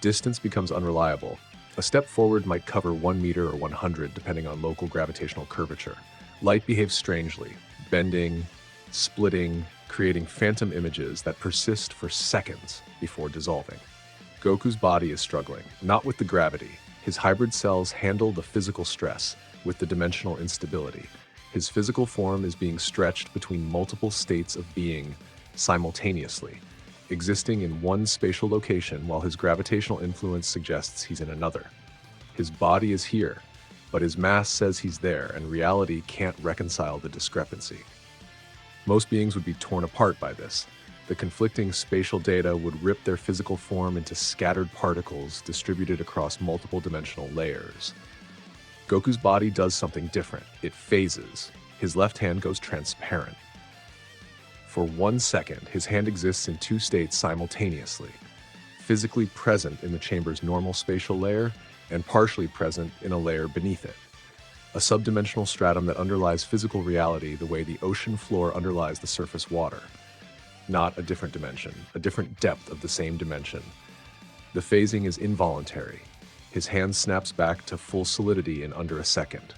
Distance becomes unreliable. A step forward might cover 1 meter or 100 depending on local gravitational curvature. Light behaves strangely, bending, splitting, creating phantom images that persist for seconds before dissolving. Goku's body is struggling, not with the gravity. His hybrid cells handle the physical stress with the dimensional instability. His physical form is being stretched between multiple states of being simultaneously, existing in one spatial location while his gravitational influence suggests he's in another. His body is here, but his mass says he's there, and reality can't reconcile the discrepancy. Most beings would be torn apart by this. The conflicting spatial data would rip their physical form into scattered particles distributed across multiple dimensional layers. Goku's body does something different. It phases. His left hand goes transparent. For 1 second, his hand exists in 2 states simultaneously, physically present in the chamber's normal spatial layer and partially present in a layer beneath it. A subdimensional stratum that underlies physical reality the way the ocean floor underlies the surface water. Not a different dimension, a different depth of the same dimension. The phasing is involuntary. His hand snaps back to full solidity in under a second.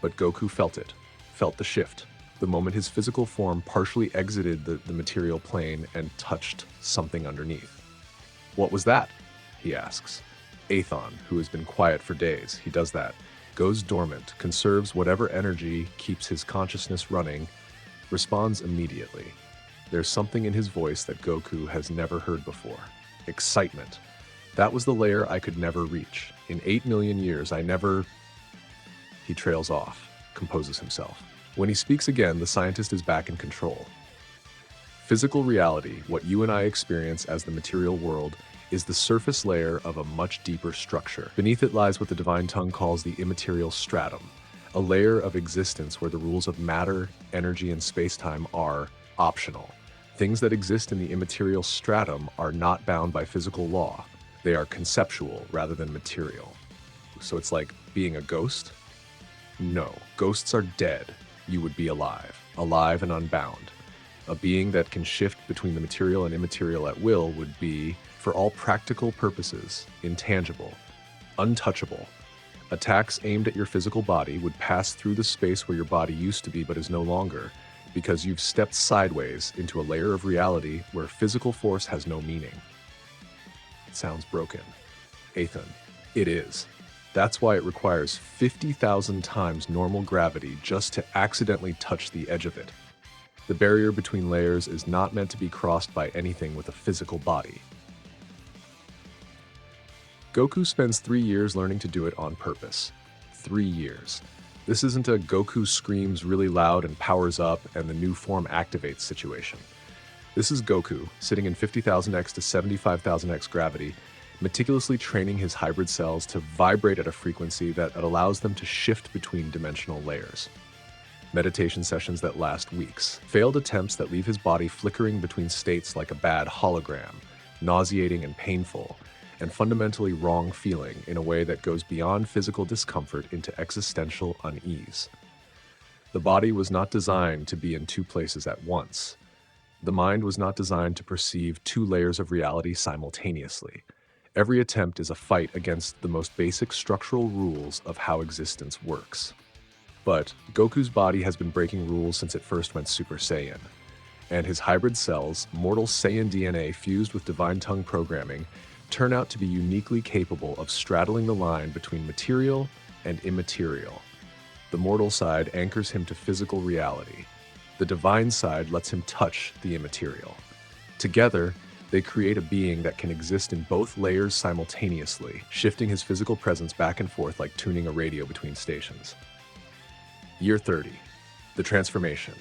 But Goku felt it, felt the shift, the moment his physical form partially exited the material plane and touched something underneath. What was that? he asks. Athon, who has been quiet for days, he does that, goes dormant, conserves whatever energy keeps his consciousness running, responds immediately. There's something in his voice that Goku has never heard before. Excitement. That was the layer I could never reach. In 8 million years, I never... He trails off, composes himself. When he speaks again, the scientist is back in control. Physical reality, what you and I experience as the material world, is the surface layer of a much deeper structure. Beneath it lies what the divine tongue calls the immaterial stratum, a layer of existence where the rules of matter, energy, and space-time are optional. Things that exist in the immaterial stratum are not bound by physical law. They are conceptual rather than material. So it's like being a ghost? No, ghosts are dead. You would be alive and unbound. A being that can shift between the material and immaterial at will would be, for all practical purposes, intangible, untouchable. Attacks aimed at your physical body would pass through the space where your body used to be but is no longer, because you've stepped sideways into a layer of reality where physical force has no meaning. It sounds broken. Athon, it is. That's why it requires 50,000 times normal gravity just to accidentally touch the edge of it. The barrier between layers is not meant to be crossed by anything with a physical body. Goku spends 3 years learning to do it on purpose. 3 years. This isn't a Goku screams really loud and powers up and the new form activates situation. This is Goku, sitting in 50,000x to 75,000x gravity, meticulously training his hybrid cells to vibrate at a frequency that allows them to shift between dimensional layers. Meditation sessions that last weeks. Failed attempts that leave his body flickering between states like a bad hologram, nauseating and painful, and fundamentally wrong feeling in a way that goes beyond physical discomfort into existential unease. The body was not designed to be in 2 places at once. The mind was not designed to perceive 2 layers of reality simultaneously. Every attempt is a fight against the most basic structural rules of how existence works. But Goku's body has been breaking rules since it first went Super Saiyan, and his hybrid cells, mortal Saiyan DNA fused with divine tongue programming, turn out to be uniquely capable of straddling the line between material and immaterial. The mortal side anchors him to physical reality. The divine side lets him touch the immaterial. Together, they create a being that can exist in both layers simultaneously, shifting his physical presence back and forth like tuning a radio between stations. Year 30. The transformation.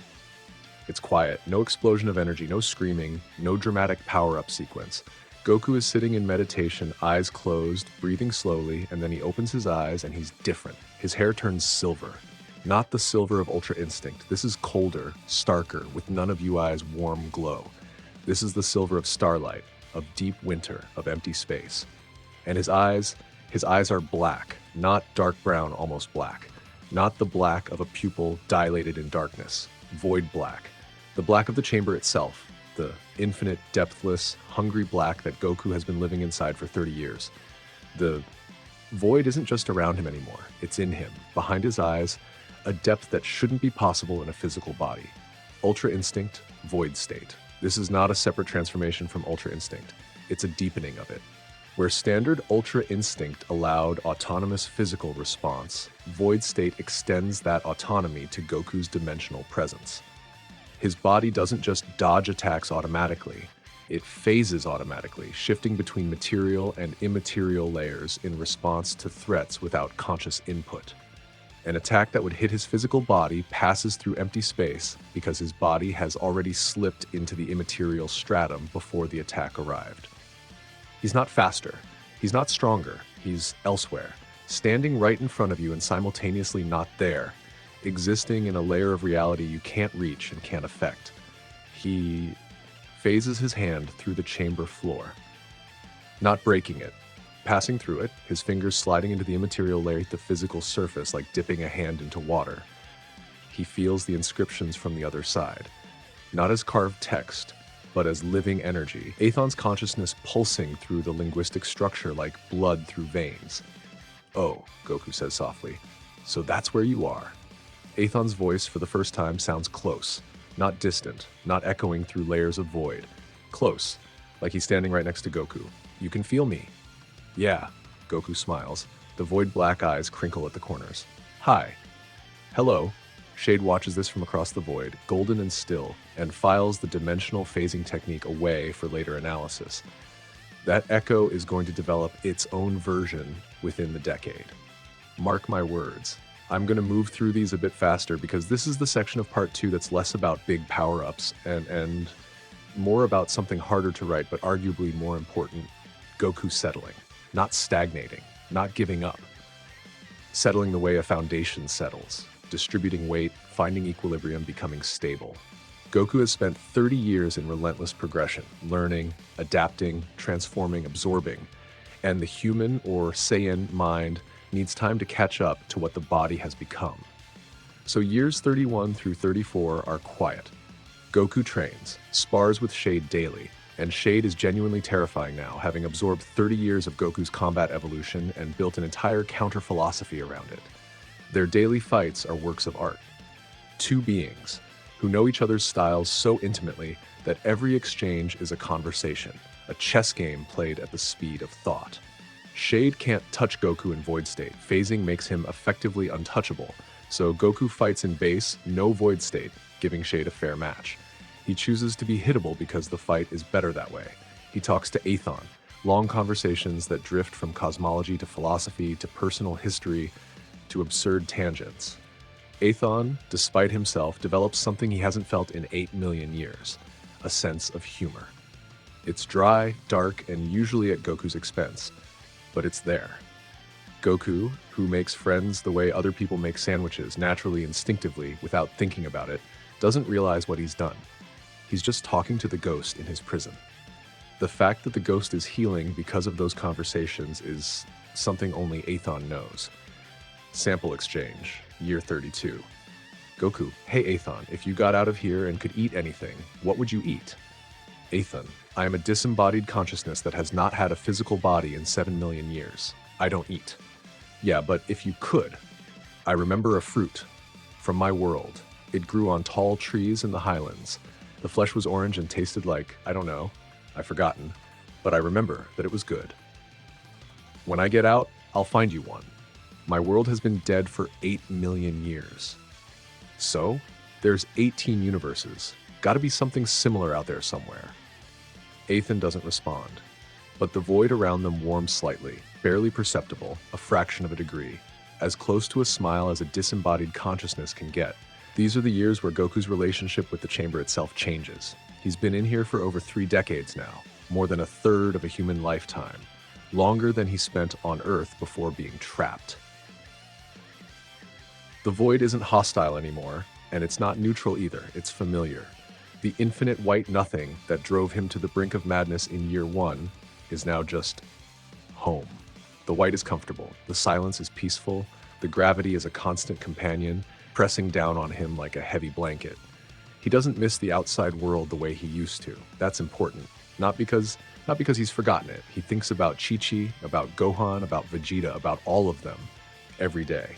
It's quiet, no explosion of energy, no screaming, no dramatic power-up sequence. Goku is sitting in meditation, eyes closed, breathing slowly, and then he opens his eyes and he's different. His hair turns silver. Not the silver of Ultra Instinct. This is colder, starker, with none of UI's warm glow. This is the silver of starlight, of deep winter, of empty space. And his eyes are black, not dark brown, almost black. Not the black of a pupil dilated in darkness, void black. The black of the chamber itself, the infinite, depthless, hungry black that Goku has been living inside for 30 years. The void isn't just around him anymore, it's in him, behind his eyes, a depth that shouldn't be possible in a physical body. Ultra Instinct, void state. This is not a separate transformation from Ultra Instinct, it's a deepening of it. Where standard Ultra Instinct allowed autonomous physical response, Void State extends that autonomy to Goku's dimensional presence. His body doesn't just dodge attacks automatically, it phases automatically, shifting between material and immaterial layers in response to threats without conscious input. An attack that would hit his physical body passes through empty space because his body has already slipped into the immaterial stratum before the attack arrived. He's not faster, he's not stronger, he's elsewhere, standing right in front of you and simultaneously not there, existing in a layer of reality you can't reach and can't affect. He phases his hand through the chamber floor, not breaking it, passing through it, his fingers sliding into the immaterial layer at the physical surface like dipping a hand into water. He feels the inscriptions from the other side, not as carved text, but as living energy, Athon's consciousness pulsing through the linguistic structure like blood through veins. "Oh," Goku says softly, "so that's where you are." Athon's voice for the first time sounds close, not distant, not echoing through layers of void. Close, like he's standing right next to Goku. "You can feel me." Yeah, Goku smiles. The void black eyes crinkle at the corners. Hi. Hello. Shade watches this from across the void, golden and still, and files the dimensional phasing technique away for later analysis. That echo is going to develop its own version within the decade. Mark my words. I'm going to move through these a bit faster because this is the section of part 2 that's less about big power-ups and more about something harder to write, but arguably more important, Goku settling, not stagnating, not giving up. Settling the way a foundation settles, distributing weight, finding equilibrium, becoming stable. Goku has spent 30 years in relentless progression, learning, adapting, transforming, absorbing, and the human or Saiyan mind needs time to catch up to what the body has become. So years 31 through 34 are quiet. Goku trains, spars with Shade daily, and Shade is genuinely terrifying now, having absorbed 30 years of Goku's combat evolution and built an entire counter-philosophy around it. Their daily fights are works of art. Two beings who know each other's styles so intimately that every exchange is a conversation, a chess game played at the speed of thought. Shade can't touch Goku in void state. Phasing makes him effectively untouchable, so Goku fights in base, no void state, giving Shade a fair match. He chooses to be hittable because the fight is better that way. He talks to Athon, long conversations that drift from cosmology to philosophy to personal history to absurd tangents. Athon, despite himself, develops something he hasn't felt in 8 million years, a sense of humor. It's dry, dark, and usually at Goku's expense, but it's there. Goku, who makes friends the way other people make sandwiches, naturally, instinctively, without thinking about it, doesn't realize what he's done. He's just talking to the ghost in his prison. The fact that the ghost is healing because of those conversations is something only Athon knows. Sample exchange, year 32. Goku, hey Athon, if you got out of here and could eat anything, what would you eat? Athon, I am a disembodied consciousness that has not had a physical body in 7 million years. I don't eat. Yeah, but if you could. I remember a fruit from my world. It grew on tall trees in the highlands. The flesh was orange and tasted like, I don't know, I've forgotten, but I remember that it was good. When I get out, I'll find you one. My world has been dead for 8 million years. So, there's 18 universes. Gotta be something similar out there somewhere. Athon doesn't respond, but the void around them warms slightly, barely perceptible, a fraction of a degree, as close to a smile as a disembodied consciousness can get. These are the years where Goku's relationship with the chamber itself changes. He's been in here for over 3 decades now, more than a third of a human lifetime, longer than he spent on Earth before being trapped. The void isn't hostile anymore, and it's not neutral either, it's familiar. The infinite white nothing that drove him to the brink of madness in year 1 is now just home. The white is comfortable, the silence is peaceful, the gravity is a constant companion, pressing down on him like a heavy blanket. He doesn't miss the outside world the way he used to. That's important. Not because he's forgotten it. He thinks about Chi-Chi, about Gohan, about Vegeta, about all of them every day.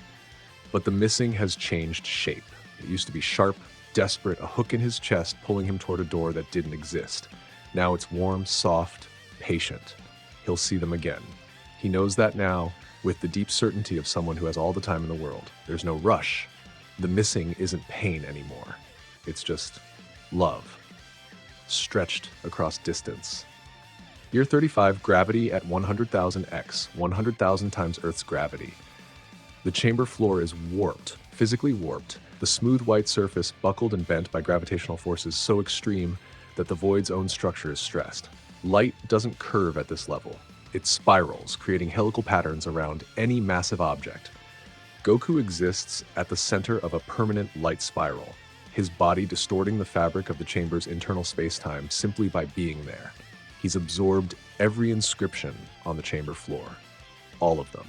But the missing has changed shape. It used to be sharp, desperate, a hook in his chest pulling him toward a door that didn't exist. Now it's warm, soft, patient. He'll see them again. He knows that now with the deep certainty of someone who has all the time in the world. There's no rush. The missing isn't pain anymore. It's just love, stretched across distance. Year 35, gravity at 100,000 x, 100,000 times Earth's gravity. The chamber floor is warped, physically warped, the smooth white surface buckled and bent by gravitational forces so extreme that the void's own structure is stressed. Light doesn't curve at this level. It spirals, creating helical patterns around any massive object. Goku exists at the center of a permanent light spiral, his body distorting the fabric of the chamber's internal space-time simply by being there. He's absorbed every inscription on the chamber floor. All of them.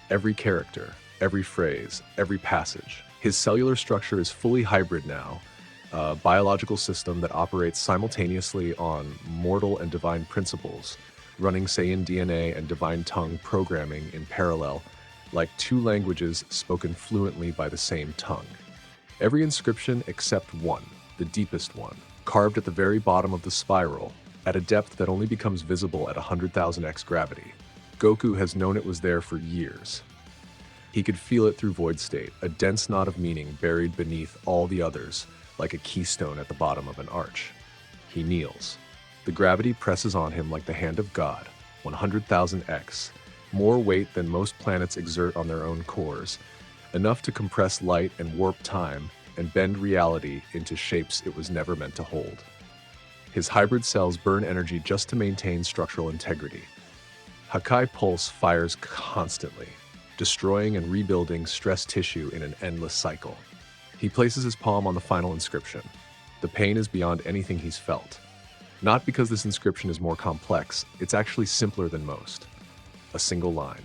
Every character, every phrase, every passage. His cellular structure is fully hybrid now, a biological system that operates simultaneously on mortal and divine principles, running Saiyan DNA and divine tongue programming in parallel, like 2 languages spoken fluently by the same tongue. Every inscription except one, the deepest one, carved at the very bottom of the spiral, at a depth that only becomes visible at 100,000 x gravity. Goku has known it was there for years. He could feel it through void state, a dense knot of meaning buried beneath all the others, like a keystone at the bottom of an arch. He kneels. The gravity presses on him like the hand of God, 100,000x, more weight than most planets exert on their own cores, enough to compress light and warp time and bend reality into shapes it was never meant to hold. His hybrid cells burn energy just to maintain structural integrity. Hakai pulse fires constantly, destroying and rebuilding stressed tissue in an endless cycle. He places his palm on the final inscription. The pain is beyond anything he's felt. Not because this inscription is more complex, it's actually simpler than most. A single line,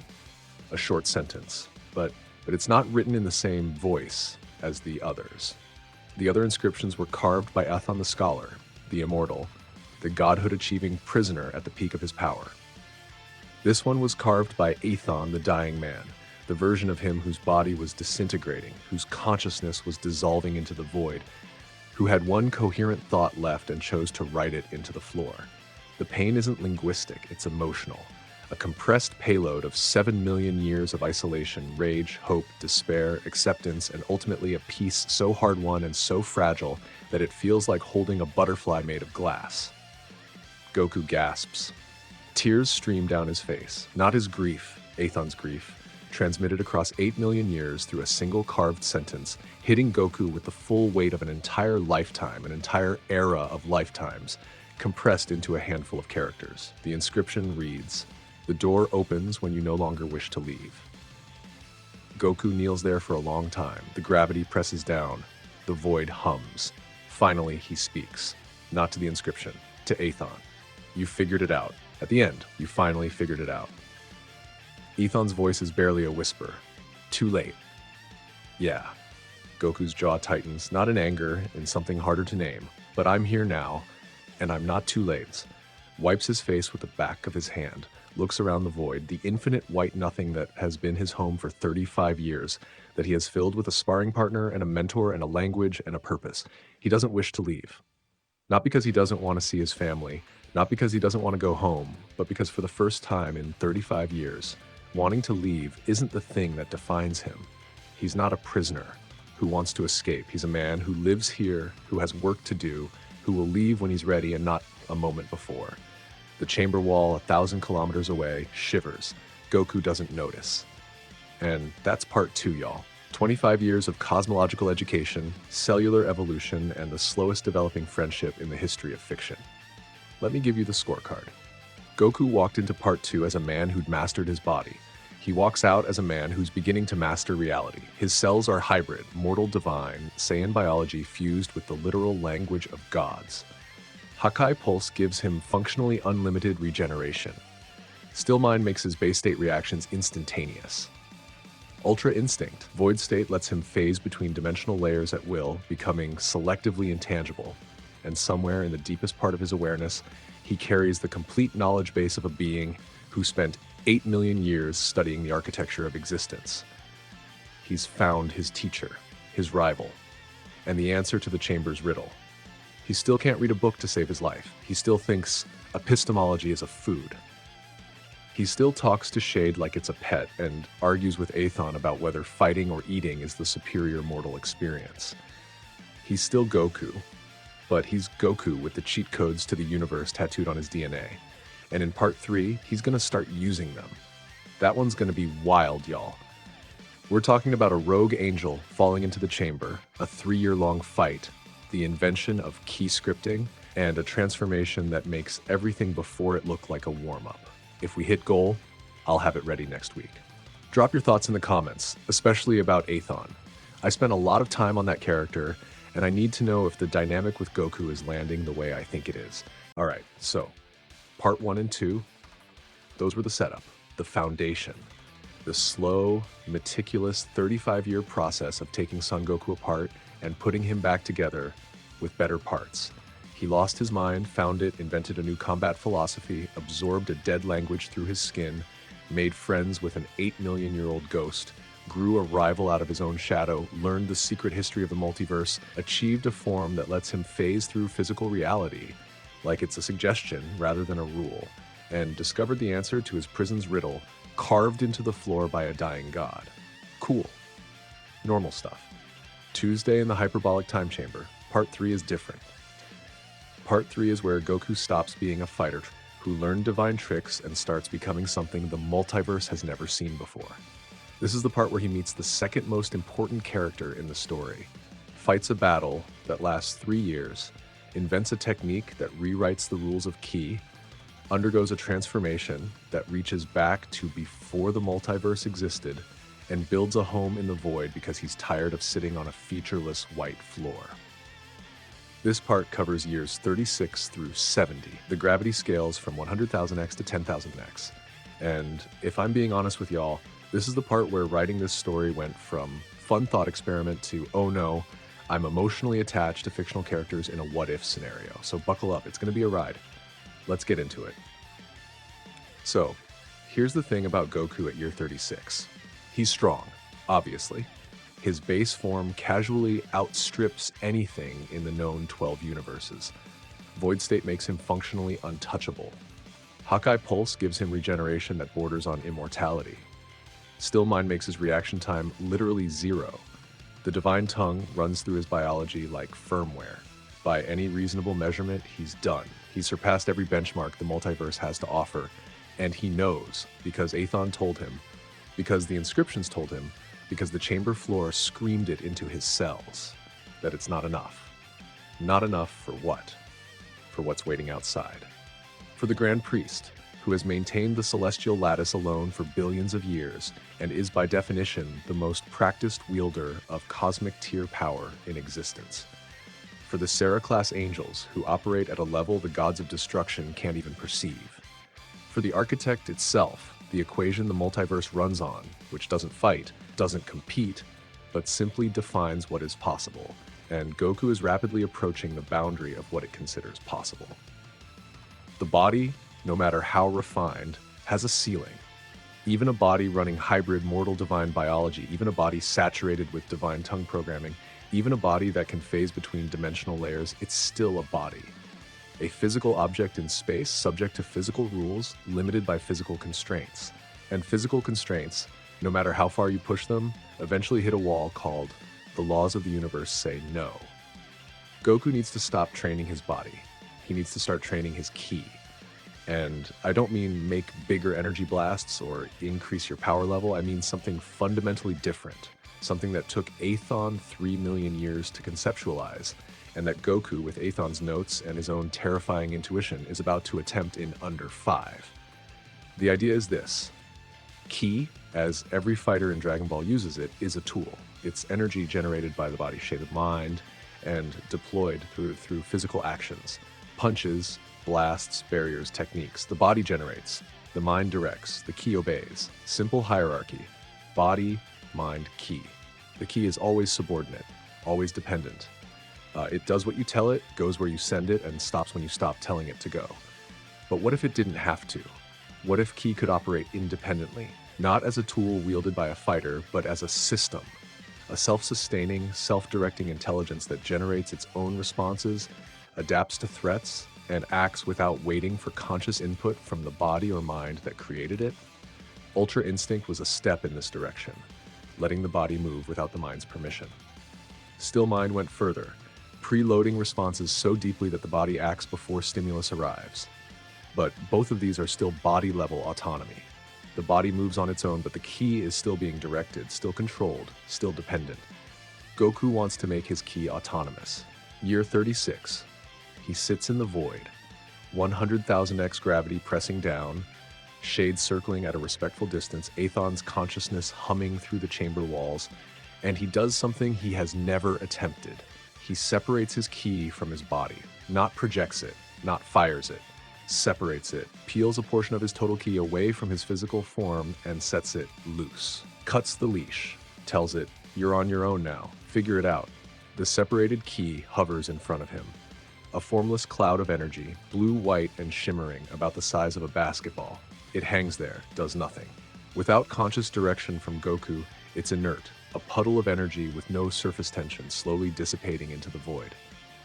a short sentence, but it's not written in the same voice as the others. The other inscriptions were carved by Athon the Scholar, the Immortal, the godhood-achieving prisoner at the peak of his power. This one was carved by Athon the Dying Man, the version of him whose body was disintegrating, whose consciousness was dissolving into the void, who had one coherent thought left and chose to write it into the floor. The pain isn't linguistic, it's emotional. A compressed payload of 7 million years of isolation, rage, hope, despair, acceptance, and ultimately a peace so hard-won and so fragile that it feels like holding a butterfly made of glass. Goku gasps. Tears stream down his face, not his grief, Athon's grief, transmitted across 8 million years through a single carved sentence, hitting Goku with the full weight of an entire lifetime, an entire era of lifetimes, compressed into a handful of characters. The inscription reads, "The door opens when you no longer wish to leave." Goku kneels there for a long time. The gravity presses down. The void hums. Finally, he speaks. Not to the inscription, to Athon. You figured it out. At the end, you finally figured it out. Athon's voice is barely a whisper. Too late. Yeah. Goku's jaw tightens, not in anger, in something harder to name. But I'm here now, and I'm not too late. Wipes his face with the back of his hand, looks around the void, the infinite white nothing that has been his home for 35 years, that he has filled with a sparring partner and a mentor and a language and a purpose. He doesn't wish to leave. Not because he doesn't want to see his family, not because he doesn't want to go home, but because for the first time in 35 years, wanting to leave isn't the thing that defines him. He's not a prisoner who wants to escape. He's a man who lives here, who has work to do, who will leave when he's ready and not a moment before. The chamber wall, 1,000 kilometers away, shivers. Goku doesn't notice. And that's part 2, y'all. 25 years of cosmological education, cellular evolution, and the slowest developing friendship in the history of fiction. Let me give you the scorecard. Goku walked into part 2 as a man who'd mastered his body. He walks out as a man who's beginning to master reality. His cells are hybrid, mortal divine, Saiyan biology fused with the literal language of gods. Hakai Pulse gives him functionally unlimited regeneration. Still Mind makes his base state reactions instantaneous. Ultra Instinct, Void State lets him phase between dimensional layers at will, becoming selectively intangible. And somewhere in the deepest part of his awareness, he carries the complete knowledge base of a being who spent 8 million years studying the architecture of existence. He's found his teacher, his rival, and the answer to the chamber's riddle. He still can't read a book to save his life. He still thinks epistemology is a food. He still talks to Shade like it's a pet and argues with Athon about whether fighting or eating is the superior mortal experience. He's still Goku, but he's Goku with the cheat codes to the universe tattooed on his DNA. And in part 3, he's gonna start using them. That one's gonna be wild, y'all. We're talking about a rogue angel falling into the chamber, a 3-year-long fight, the invention of key scripting, and a transformation that makes everything before it look like a warm-up. If we hit goal, I'll have it ready next week. Drop your thoughts in the comments, especially about Athon. I spent a lot of time on that character, and I need to know if the dynamic with Goku is landing the way I think it is. All right, so part 1 and 2, those were the setup, the foundation, the slow, meticulous 35-year process of taking Son Goku apart and putting him back together with better parts. He lost his mind, found it, invented a new combat philosophy, absorbed a dead language through his skin, made friends with an 8-million-year-old ghost, grew a rival out of his own shadow, learned the secret history of the multiverse, achieved a form that lets him phase through physical reality, like it's a suggestion rather than a rule, and discovered the answer to his prison's riddle carved into the floor by a dying god. Cool. Normal stuff. Tuesday in the hyperbolic time chamber. Part 3 is different. Part 3 is where Goku stops being a fighter who learned divine tricks and starts becoming something the multiverse has never seen before. This is the part where he meets the second most important character in the story, fights a battle that lasts 3 years, invents a technique that rewrites the rules of Ki, undergoes a transformation that reaches back to before the multiverse existed, and builds a home in the void because he's tired of sitting on a featureless white floor. This part covers years 36 through 70. The gravity scales from 100,000x to 10,000x. And if I'm being honest with y'all, this is the part where writing this story went from fun thought experiment to, oh no, I'm emotionally attached to fictional characters in a what-if scenario. So buckle up, it's gonna be a ride. Let's get into it. So, here's the thing about Goku at year 36. He's strong, obviously. His base form casually outstrips anything in the known 12 universes. Void State makes him functionally untouchable. Hawkeye Pulse gives him regeneration that borders on immortality. Still Mind makes his reaction time literally 0. The Divine Tongue runs through his biology like firmware. By any reasonable measurement, he's done. He's surpassed every benchmark the multiverse has to offer, and he knows, because Athon told him, because the Inscriptions told him, because the chamber floor screamed it into his cells, that it's not enough. Not enough for what? For what's waiting outside. For the Grand Priest, who has maintained the celestial lattice alone for billions of years, and is by definition the most practiced wielder of cosmic tier power in existence. For the Sarah-class angels, who operate at a level the gods of destruction can't even perceive. For the architect itself, the equation the multiverse runs on, which doesn't fight, doesn't compete, but simply defines what is possible, and Goku is rapidly approaching the boundary of what it considers possible. The body, no matter how refined, has a ceiling. Even a body running hybrid mortal divine biology, even a body saturated with divine tongue programming, even a body that can phase between dimensional layers, it's still a body. A physical object in space subject to physical rules, limited by physical constraints. And physical constraints, no matter how far you push them, eventually hit a wall called the laws of the universe say no. Goku needs to stop training his body. He needs to start training his ki. And I don't mean make bigger energy blasts or increase your power level, I mean something fundamentally different. Something that took Athon 3 million years to conceptualize, and that Goku, with Athon's notes and his own terrifying intuition, is about to attempt in under 5. The idea is this. Ki, as every fighter in Dragon Ball uses it, is a tool. It's energy generated by the body's state of mind and deployed through physical actions. Punches, blasts, barriers, techniques. The body generates. The mind directs. The ki obeys. Simple hierarchy. Body, mind, ki. The ki is always subordinate, always dependent. It does what you tell it, goes where you send it, and stops when you stop telling it to go. But what if it didn't have to? What if ki could operate independently, not as a tool wielded by a fighter, but as a system? A self-sustaining, self-directing intelligence that generates its own responses, adapts to threats, and acts without waiting for conscious input from the body or mind that created it? Ultra Instinct was a step in this direction, letting the body move without the mind's permission. Still Mind went further, preloading responses so deeply that the body acts before stimulus arrives. But both of these are still body-level autonomy. The body moves on its own, but the ki is still being directed, still controlled, still dependent. Goku wants to make his ki autonomous. Year 36. He sits in the void, 100,000x gravity pressing down, shades circling at a respectful distance, Athon's consciousness humming through the chamber walls, and he does something he has never attempted. He separates his ki from his body, not projects it, not fires it, separates it, peels a portion of his total ki away from his physical form and sets it loose. Cuts the leash, tells it, "You're on your own now, figure it out." The separated ki hovers in front of him. A formless cloud of energy, blue, white, and shimmering about the size of a basketball. It hangs there, does nothing. Without conscious direction from Goku, it's inert, a puddle of energy with no surface tension slowly dissipating into the void.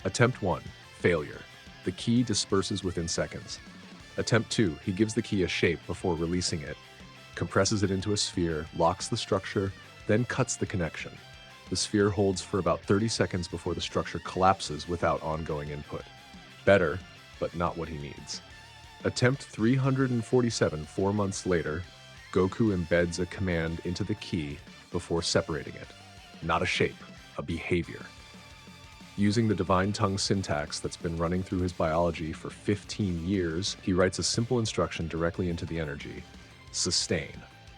Attempt 1, failure. The ki disperses within seconds. Attempt 2, he gives the key a shape before releasing it, compresses it into a sphere, locks the structure, then cuts the connection. The sphere holds for about 30 seconds before the structure collapses without ongoing input. Better, but not what he needs. Attempt 347, 4 months later, Goku embeds a command into the key before separating it. Not a shape, a behavior. Using the divine tongue syntax that's been running through his biology for 15 years, he writes a simple instruction directly into the energy. Sustain.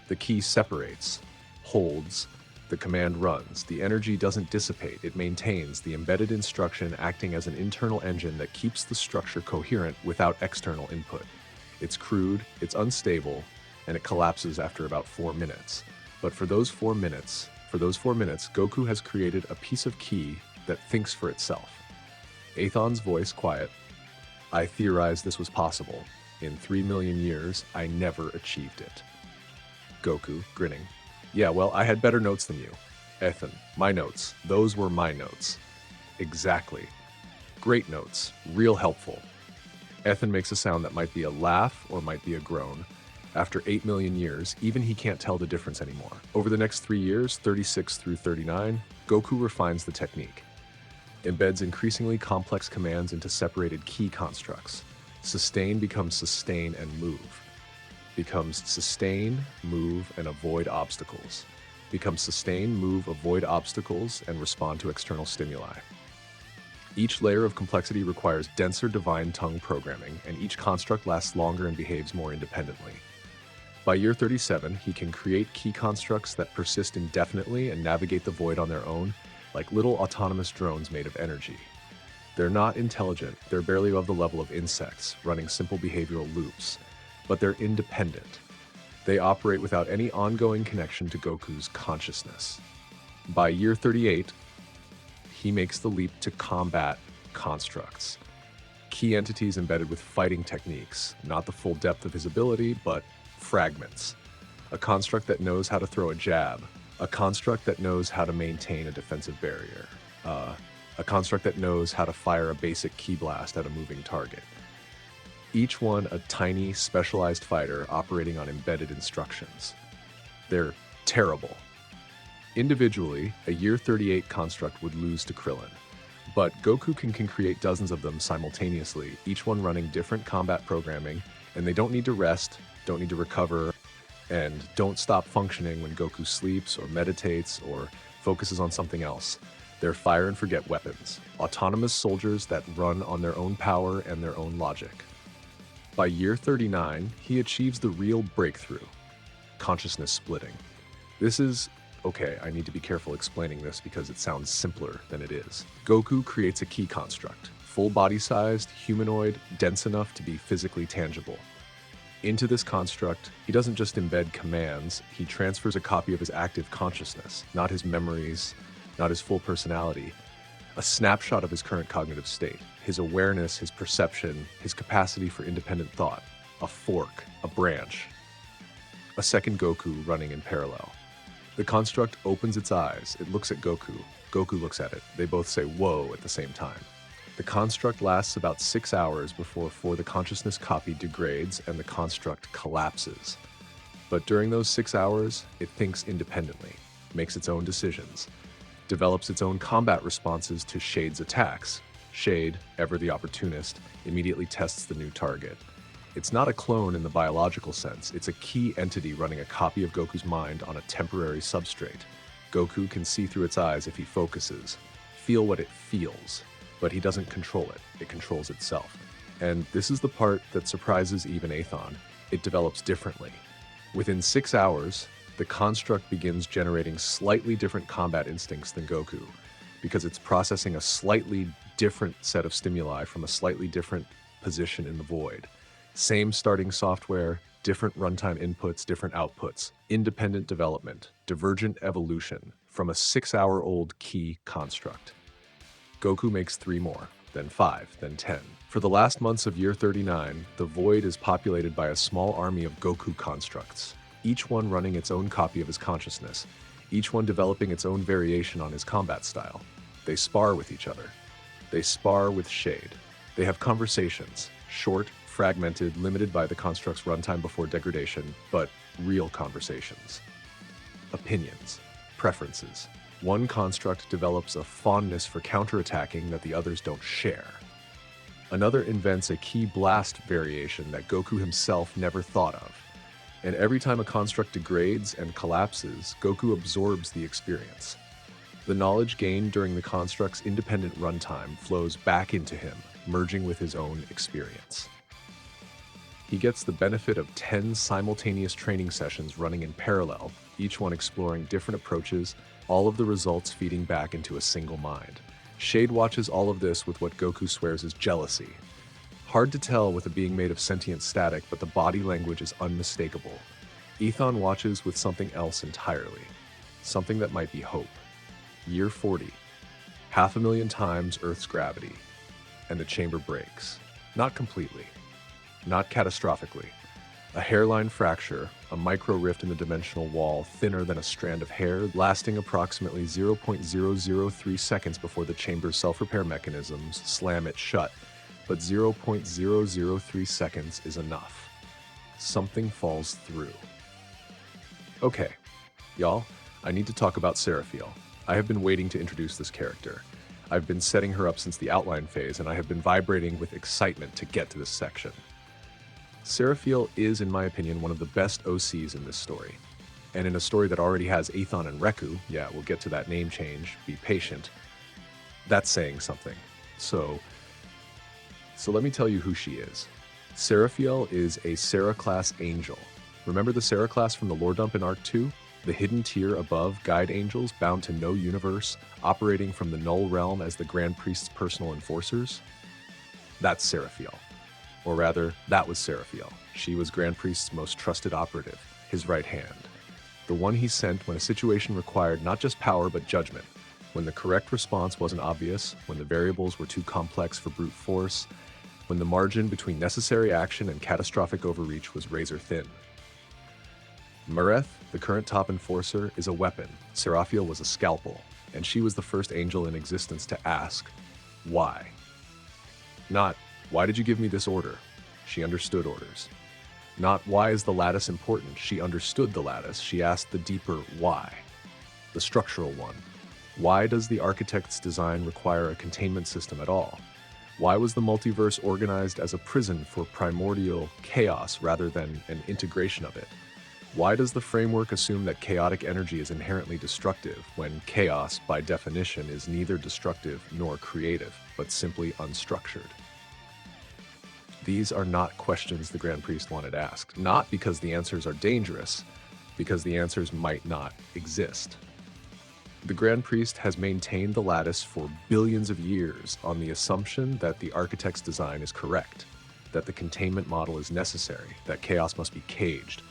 The key separates, holds, the command runs. The energy doesn't dissipate, it maintains, the embedded instruction acting as an internal engine that keeps the structure coherent without external input. It's crude, it's unstable, and it collapses after about 4 minutes. But for those 4 minutes, Goku has created a piece of key that thinks for itself. Athon's voice quiet. I theorized this was possible. In 3 million years, I never achieved it. Goku, grinning. Yeah, well, I had better notes than you. Athon, my notes. Those were my notes. Exactly. Great notes. Real helpful. Athon makes a sound that might be a laugh or might be a groan. After 8 million years, even he can't tell the difference anymore. Over the next 3 years, 36 through 39, Goku refines the technique. Embeds increasingly complex commands into separated key constructs. Sustain becomes sustain and move. Becomes sustain, move, and avoid obstacles. Becomes sustain, move, avoid obstacles, and respond to external stimuli. Each layer of complexity requires denser divine tongue programming, and each construct lasts longer and behaves more independently. By year 37, he can create key constructs that persist indefinitely and navigate the void on their own, like little autonomous drones made of energy. They're not intelligent, they're barely above the level of insects, running simple behavioral loops, but they're independent. They operate without any ongoing connection to Goku's consciousness. By year 38, he makes the leap to combat constructs. Key entities embedded with fighting techniques, not the full depth of his ability, but fragments. A construct that knows how to throw a jab. A construct that knows how to maintain a defensive barrier. A construct that knows how to fire a basic key blast at a moving target. Each one a tiny, specialized fighter operating on embedded instructions. They're terrible. Individually, a year 38 construct would lose to Krillin, but Goku can create dozens of them simultaneously, each one running different combat programming, and they don't need to rest, don't need to recover, and don't stop functioning when Goku sleeps or meditates or focuses on something else. They're fire and forget weapons, autonomous soldiers that run on their own power and their own logic. By year 39, he achieves the real breakthrough, consciousness splitting. This is, okay, I need to be careful explaining this because it sounds simpler than it is. Goku creates a key construct, full body-sized, humanoid, dense enough to be physically tangible. Into this construct, he doesn't just embed commands, he transfers a copy of his active consciousness, not his memories, not his full personality, a snapshot of his current cognitive state, his awareness, his perception, his capacity for independent thought, a fork, a branch, a second Goku running in parallel. The construct opens its eyes, it looks at Goku, Goku looks at it, they both say whoa at the same time. The construct lasts about 6 hours before the consciousness copy degrades and the construct collapses. But during those 6 hours, it thinks independently, makes its own decisions, develops its own combat responses to Shade's attacks. Shade, ever the opportunist, immediately tests the new target. It's not a clone in the biological sense, it's a key entity running a copy of Goku's mind on a temporary substrate. Goku can see through its eyes if he focuses, feel what it feels, but he doesn't control it, it controls itself. And this is the part that surprises even Athon. It develops differently. Within 6 hours, the construct begins generating slightly different combat instincts than Goku, because it's processing a slightly different set of stimuli from a slightly different position in the void. Same starting software, different runtime inputs, different outputs, independent development, divergent evolution from a 6-hour-old key construct. Goku makes 3 more, then 5, then 10. For the last months of year 39, the void is populated by a small army of Goku constructs, each one running its own copy of his consciousness, each one developing its own variation on his combat style. They spar with each other. They spar with Shade. They have conversations, short, fragmented, limited by the construct's runtime before degradation, but real conversations. Opinions. Preferences. One construct develops a fondness for counterattacking that the others don't share. Another invents a key blast variation that Goku himself never thought of. And every time a construct degrades and collapses, Goku absorbs the experience. The knowledge gained during the construct's independent runtime flows back into him, merging with his own experience. He gets the benefit of 10 simultaneous training sessions running in parallel, each one exploring different approaches, all of the results feeding back into a single mind. Shade watches all of this with what Goku swears is jealousy. Hard to tell with a being made of sentient static, but the body language is unmistakable. Athon watches with something else entirely. Something that might be hope. Year 40. 500,000 times Earth's gravity. And the chamber breaks. Not completely. Not catastrophically. A hairline fracture, a micro rift in the dimensional wall thinner than a strand of hair, lasting approximately 0.003 seconds before the chamber's self-repair mechanisms slam it shut. But 0.003 seconds is enough. Something falls through. Okay, y'all, I need to talk about Seraphiel. I have been waiting to introduce this character. I've been setting her up since the outline phase, and I have been vibrating with excitement to get to this section. Seraphiel is, in my opinion, one of the best OCs in this story. And in a story that already has Athon and Reku, yeah, we'll get to that name change, be patient, that's saying something. So let me tell you who she is. Seraphiel is a Sarah-class angel. Remember the Sarah class from the lore dump in Arc 2? The hidden tier above guide angels bound to no universe, operating from the null realm as the Grand Priest's personal enforcers? That's Seraphiel. Or rather, that was Seraphiel. She was Grand Priest's most trusted operative, his right hand. The one he sent when a situation required not just power but judgment, when the correct response wasn't obvious, when the variables were too complex for brute force, when the margin between necessary action and catastrophic overreach was razor thin. Vorath, the current top enforcer, is a weapon. Seraphiel was a scalpel, and she was the first angel in existence to ask, why? Not, why did you give me this order? She understood orders. Not, why is the lattice important? She understood the lattice. She asked the deeper why. The structural one. Why does the architect's design require a containment system at all? Why was the multiverse organized as a prison for primordial chaos rather than an integration of it? Why does the framework assume that chaotic energy is inherently destructive when chaos, by definition, is neither destructive nor creative, but simply unstructured? These are not questions the Grand Priest wanted asked, not because the answers are dangerous, because the answers might not exist. The Grand Priest has maintained the lattice for billions of years on the assumption that the architect's design is correct, that the containment model is necessary, that chaos must be caged.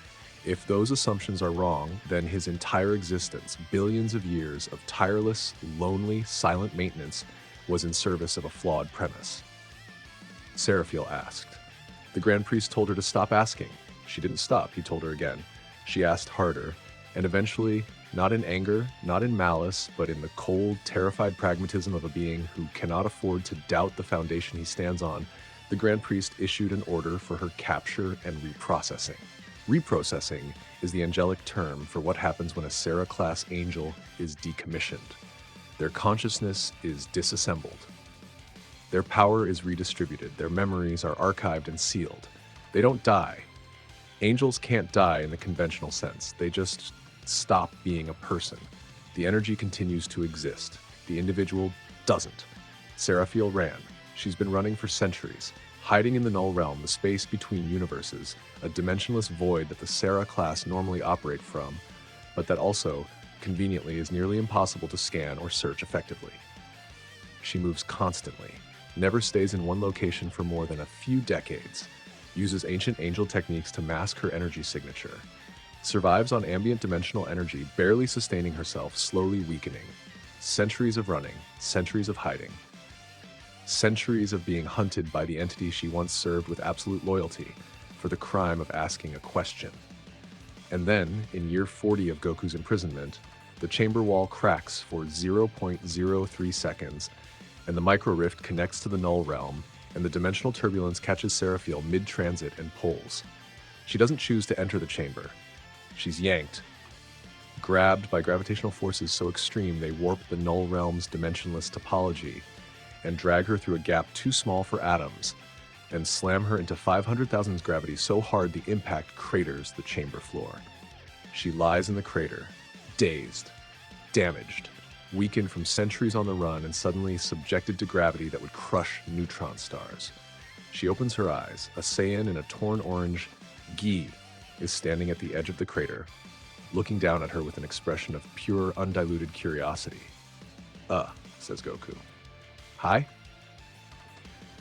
If those assumptions are wrong, then his entire existence, billions of years of tireless, lonely, silent maintenance, was in service of a flawed premise. Seraphiel asked. The Grand Priest told her to stop asking. She didn't stop, he told her again. She asked harder, and eventually, not in anger, not in malice, but in the cold, terrified pragmatism of a being who cannot afford to doubt the foundation he stands on, the Grand Priest issued an order for her capture and reprocessing. Reprocessing is the angelic term for what happens when a Sarah-class angel is decommissioned. Their consciousness is disassembled. Their power is redistributed. Their memories are archived and sealed. They don't die. Angels can't die in the conventional sense. They just stop being a person. The energy continues to exist. The individual doesn't. Seraphiel ran. She's been running for centuries, hiding in the null realm, the space between universes, a dimensionless void that the Sarah class normally operate from, but that also, conveniently, is nearly impossible to scan or search effectively. She moves constantly, never stays in one location for more than a few decades, uses ancient angel techniques to mask her energy signature, survives on ambient dimensional energy, barely sustaining herself, slowly weakening. Centuries of running, centuries of hiding. Centuries of being hunted by the entity she once served with absolute loyalty for the crime of asking a question. And then, in year 40 of Goku's imprisonment, the chamber wall cracks for 0.03 seconds, and the micro rift connects to the null realm, and the dimensional turbulence catches Seraphiel mid-transit and pulls. She doesn't choose to enter the chamber. She's yanked, grabbed by gravitational forces so extreme they warp the null realm's dimensionless topology and drag her through a gap too small for atoms and slam her into 500,000 gravity so hard the impact craters the chamber floor. She lies in the crater, dazed, damaged, weakened from centuries on the run and suddenly subjected to gravity that would crush neutron stars. She opens her eyes. A Saiyan in a torn orange gi is standing at the edge of the crater, looking down at her with an expression of pure, undiluted curiosity. Says Goku. Hi?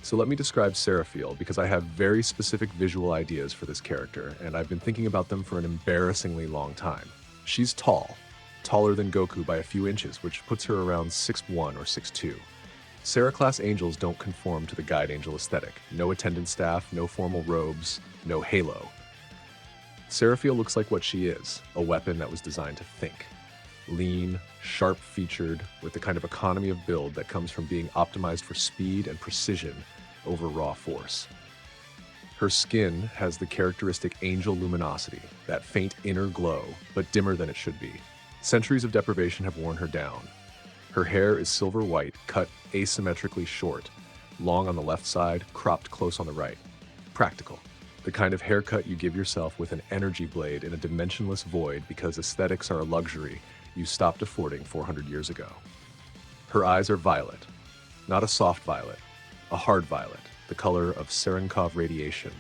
So let me describe Seraphiel, because I have very specific visual ideas for this character, and I've been thinking about them for an embarrassingly long time. She's tall, taller than Goku by a few inches, which puts her around 6'1" or 6'2". Sarah-class angels don't conform to the guide angel aesthetic. No attendant staff, no formal robes, no halo. Seraphiel looks like what she is, a weapon that was designed to think. Lean, sharp-featured, with the kind of economy of build that comes from being optimized for speed and precision over raw force. Her skin has the characteristic angel luminosity, that faint inner glow, but dimmer than it should be. Centuries of deprivation have worn her down. Her hair is silver white, cut asymmetrically short, long on the left side, cropped close on the right. Practical. The kind of haircut you give yourself with an energy blade in a dimensionless void because aesthetics are a luxury you stopped affording 400 years ago. Her eyes are violet. Not a soft violet, a hard violet, the color of Cherenkov radiation,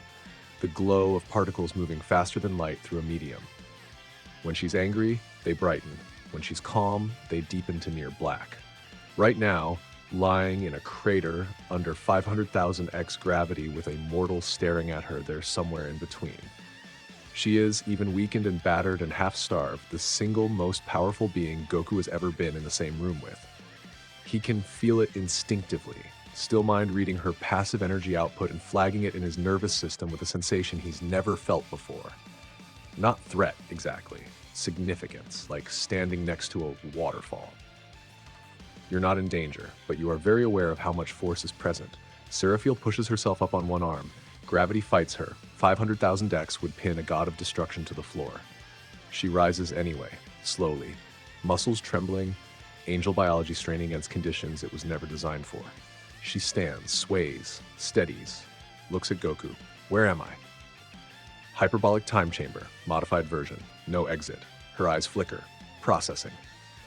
the glow of particles moving faster than light through a medium. When she's angry, they brighten. When she's calm, they deepen to near black. Right now, lying in a crater under 500,000x gravity with a mortal staring at her, there's somewhere in between. She is, even weakened and battered and half-starved, the single most powerful being Goku has ever been in the same room with. He can feel it instinctively, still mind reading her passive energy output and flagging it in his nervous system with a sensation he's never felt before. Not threat, exactly. Significance, like standing next to a waterfall. You're not in danger, but you are very aware of how much force is present. Seraphiel pushes herself up on one arm. Gravity fights her. 500,000x would pin a god of destruction to the floor. She rises anyway, slowly, muscles trembling, angel biology straining against conditions it was never designed for. She stands, sways, steadies, looks at Goku. Where am I? Hyperbolic time chamber, modified version, no exit. Her eyes flicker, processing.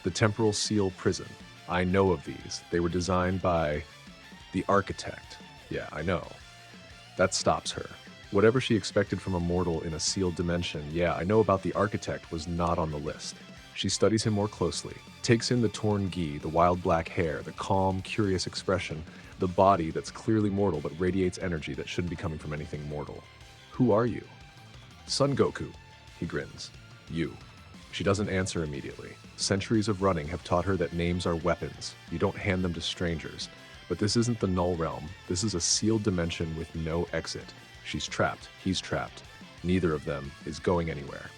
The temporal seal prison. I know of these. They were designed by the architect. Yeah, I know. That stops her. Whatever she expected from a mortal in a sealed dimension, yeah, I know about the architect, was not on the list. She studies him more closely, takes in the torn gi, the wild black hair, the calm, curious expression, the body that's clearly mortal but radiates energy that shouldn't be coming from anything mortal. Who are you? Son Goku, he grins. You. She doesn't answer immediately. Centuries of running have taught her that names are weapons. You don't hand them to strangers. But this isn't the null realm. This is a sealed dimension with no exit. She's trapped. He's trapped. Neither of them is going anywhere.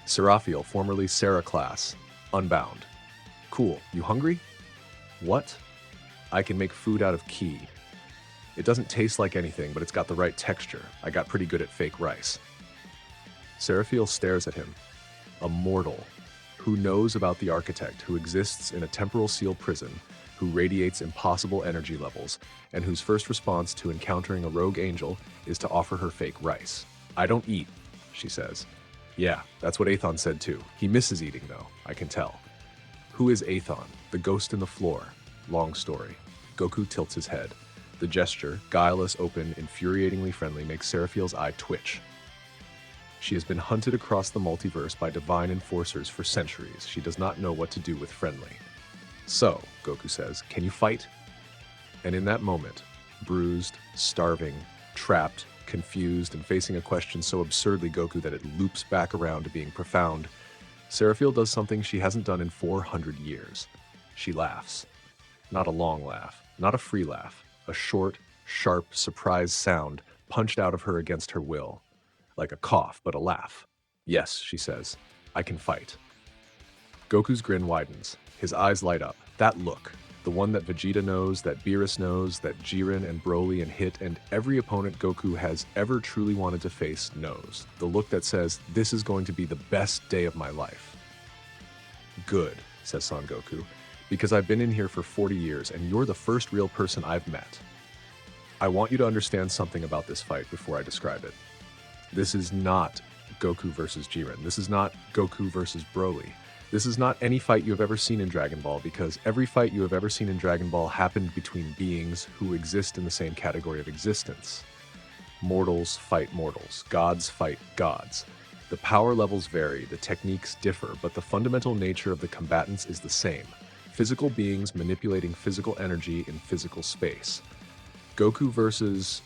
Seraphiel, formerly Sarah class, unbound. Cool. You hungry? What? I can make food out of ki. It doesn't taste like anything, but it's got the right texture. I got pretty good at fake rice. Seraphiel stares at him. A mortal who knows about the architect, who exists in a temporal seal prison, who radiates impossible energy levels, and whose first response to encountering a rogue angel is to offer her fake rice. I don't eat, she says. Yeah, that's what Athon said too. He misses eating though, I can tell. Who is Athon? The ghost in the floor. Long story. Goku tilts his head. The gesture, guileless, open, infuriatingly friendly, makes Seraphiel's eye twitch. She has been hunted across the multiverse by divine enforcers for centuries. She does not know what to do with friendly. So, Goku says, can you fight? And in that moment, bruised, starving, trapped, confused, and facing a question so absurdly Goku that it loops back around to being profound, Seraphiel does something she hasn't done in 400 years. She laughs. Not a long laugh, not a free laugh, a short, sharp, surprised sound punched out of her against her will. Like a cough, but a laugh. Yes, she says, I can fight. Goku's grin widens. His eyes light up. That look. The one that Vegeta knows, that Beerus knows, that Jiren and Broly and Hit and every opponent Goku has ever truly wanted to face knows. The look that says, "This is going to be the best day of my life." "Good," says Son Goku, "because I've been in here for 40 years and you're the first real person I've met. I want you to understand something about this fight before I describe it. This is not Goku versus Jiren. This is not Goku versus Broly. This is not any fight you have ever seen in Dragon Ball, because every fight you have ever seen in Dragon Ball happened between beings who exist in the same category of existence. Mortals fight mortals. Gods fight gods. The power levels vary, the techniques differ, but the fundamental nature of the combatants is the same. Physical beings manipulating physical energy in physical space. Goku versus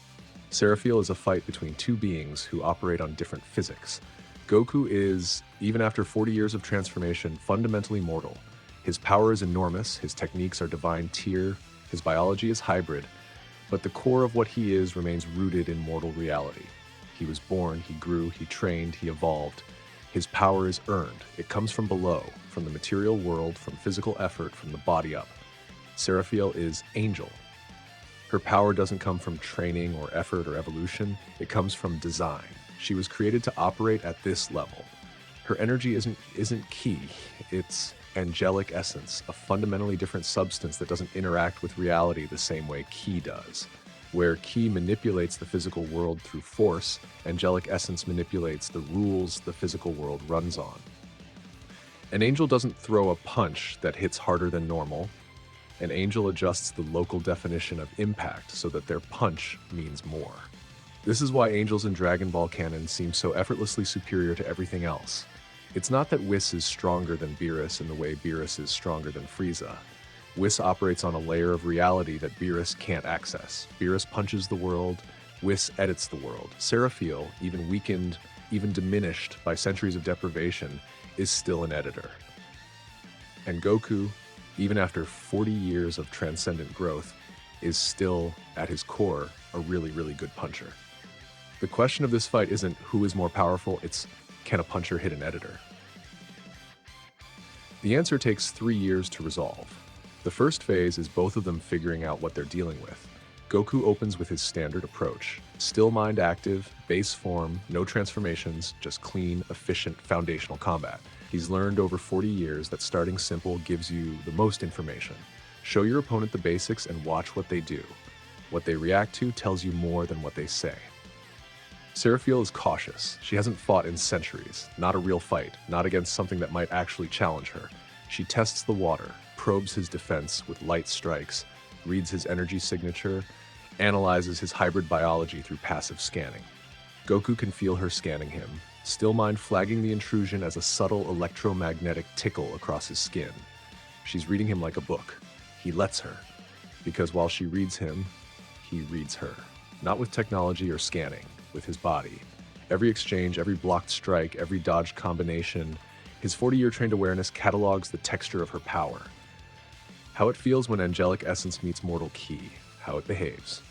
Seraphiel is a fight between two beings who operate on different physics. Goku is, even after 40 years of transformation, fundamentally mortal. His power is enormous, his techniques are divine tier, his biology is hybrid, but the core of what he is remains rooted in mortal reality. He was born, he grew, he trained, he evolved. His power is earned. It comes from below, from the material world, from physical effort, from the body up. Seraphiel is angel. Her power doesn't come from training or effort or evolution, it comes from design. She was created to operate at this level. Her energy isn't ki, it's angelic essence, a fundamentally different substance that doesn't interact with reality the same way ki does. Where ki manipulates the physical world through force, angelic essence manipulates the rules the physical world runs on. An angel doesn't throw a punch that hits harder than normal. An angel adjusts the local definition of impact so that their punch means more. This is why angels in Dragon Ball canon seem so effortlessly superior to everything else. It's not that Whis is stronger than Beerus in the way Beerus is stronger than Frieza. Whis operates on a layer of reality that Beerus can't access. Beerus punches the world, Whis edits the world. Seraphiel, even weakened, even diminished by centuries of deprivation, is still an editor. And Goku, even after 40 years of transcendent growth, is still, at his core, a really, really good puncher. The question of this fight isn't who is more powerful, it's can a puncher hit an editor? The answer takes 3 years to resolve. The first phase is both of them figuring out what they're dealing with. Goku opens with his standard approach. Still mind active, base form, no transformations, just clean, efficient, foundational combat. He's learned over 40 years that starting simple gives you the most information. Show your opponent the basics and watch what they do. What they react to tells you more than what they say. Seraphiel is cautious. She hasn't fought in centuries. Not a real fight, not against something that might actually challenge her. She tests the water, probes his defense with light strikes, reads his energy signature, analyzes his hybrid biology through passive scanning. Goku can feel her scanning him, still mind flagging the intrusion as a subtle electromagnetic tickle across his skin. She's reading him like a book. He lets her, because while she reads him, he reads her. Not with technology or scanning, with his body. Every exchange, every blocked strike, every dodged combination, his 40-year trained awareness catalogs the texture of her power. How it feels when angelic essence meets mortal ki, how it behaves.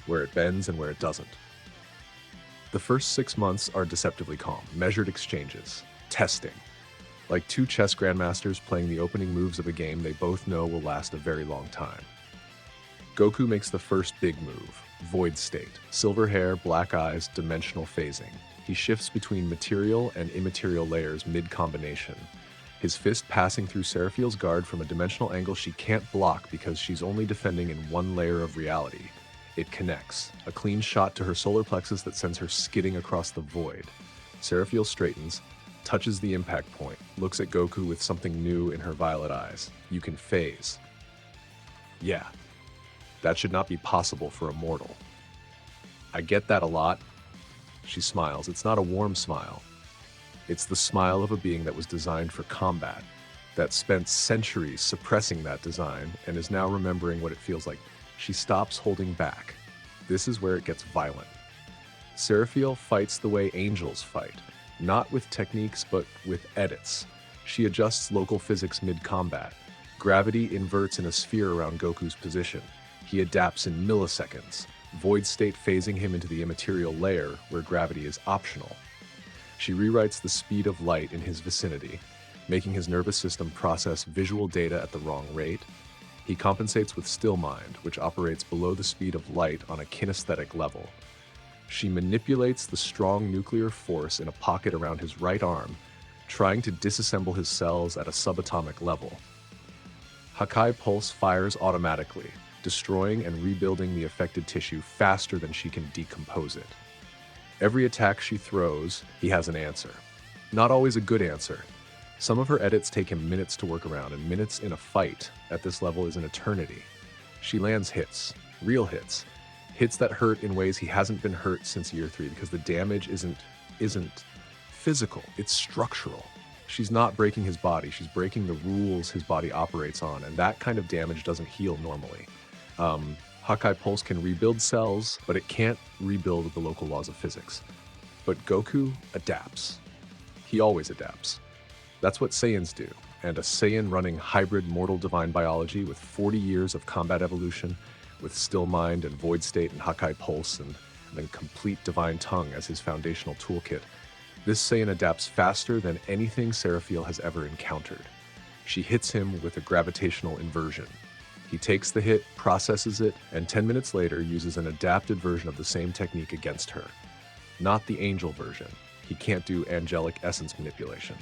Where it bends and where it doesn't. The first 6 months are deceptively calm, measured exchanges, testing. Like two chess grandmasters playing the opening moves of a game they both know will last a very long time. Goku makes the first big move, Void State. Silver hair, black eyes, dimensional phasing. He shifts between material and immaterial layers mid-combination. His fist passing through Seraphiel's guard from a dimensional angle she can't block because she's only defending in one layer of reality. It connects, a clean shot to her solar plexus that sends her skidding across the void. Seraphiel straightens, touches the impact point, looks at Goku with something new in her violet eyes. You can phase. Yeah, that should not be possible for a mortal. I get that a lot. She smiles. It's not a warm smile. It's the smile of a being that was designed for combat, that spent centuries suppressing that design and is now remembering what it feels like. She stops holding back. This is where it gets violent. Seraphiel fights the way angels fight, not with techniques but with edits. She adjusts local physics mid-combat. Gravity inverts in a sphere around Goku's position. He adapts in milliseconds, void state phasing him into the immaterial layer where gravity is optional. She rewrites the speed of light in his vicinity, making his nervous system process visual data at the wrong rate. He compensates with still mind, which operates below the speed of light on a kinesthetic level. She manipulates the strong nuclear force in a pocket around his right arm, trying to disassemble his cells at a subatomic level. Hakai Pulse fires automatically, destroying and rebuilding the affected tissue faster than she can decompose it. Every attack she throws, he has an answer. Not always a good answer. Some of her edits take him minutes to work around, and minutes in a fight at this level is an eternity. She lands hits, real hits, hits that hurt in ways he hasn't been hurt since year 3 because the damage isn't physical, it's structural. She's not breaking his body, she's breaking the rules his body operates on, and that kind of damage doesn't heal normally. Hakai Pulse can rebuild cells, but it can't rebuild the local laws of physics. But Goku adapts. He always adapts. That's what Saiyans do, and a Saiyan running hybrid mortal divine biology with 40 years of combat evolution, with still mind and void state and Hakai Pulse and then complete divine tongue as his foundational toolkit. This Saiyan adapts faster than anything Seraphil has ever encountered. She hits him with a gravitational inversion. He takes the hit, processes it, and 10 minutes later uses an adapted version of the same technique against her. Not the angel version. He can't do angelic essence manipulation.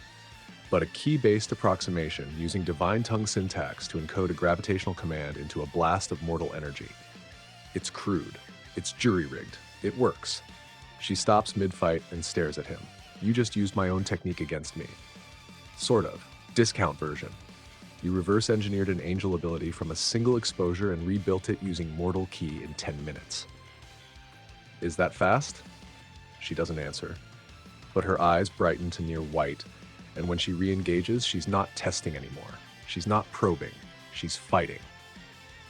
But a key-based approximation using divine tongue syntax to encode a gravitational command into a blast of mortal energy. It's crude. It's jury-rigged. It works. She stops mid-fight and stares at him. You just used my own technique against me. Sort of. Discount version. You reverse engineered an angel ability from a single exposure and rebuilt it using Mortal Key in 10 minutes. Is that fast? She doesn't answer. But her eyes brighten to near white, and when she re-engages, she's not testing anymore. She's not probing. She's fighting.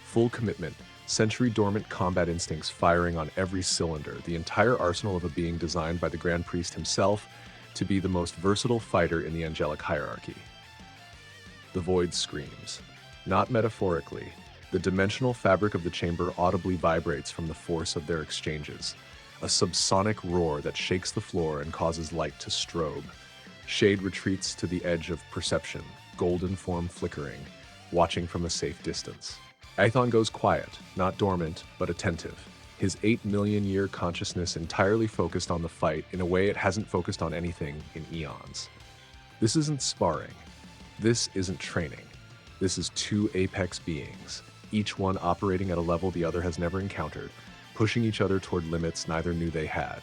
Full commitment, century-dormant combat instincts firing on every cylinder, the entire arsenal of a being designed by the Grand Priest himself to be the most versatile fighter in the angelic hierarchy. The void screams. Not metaphorically. The dimensional fabric of the chamber audibly vibrates from the force of their exchanges. A subsonic roar that shakes the floor and causes light to strobe. Shade retreats to the edge of perception, golden form flickering, watching from a safe distance. Athon goes quiet, not dormant, but attentive. His 8 million year consciousness entirely focused on the fight in a way it hasn't focused on anything in eons. This isn't sparring. This isn't training. This is two apex beings, each one operating at a level the other has never encountered, pushing each other toward limits neither knew they had.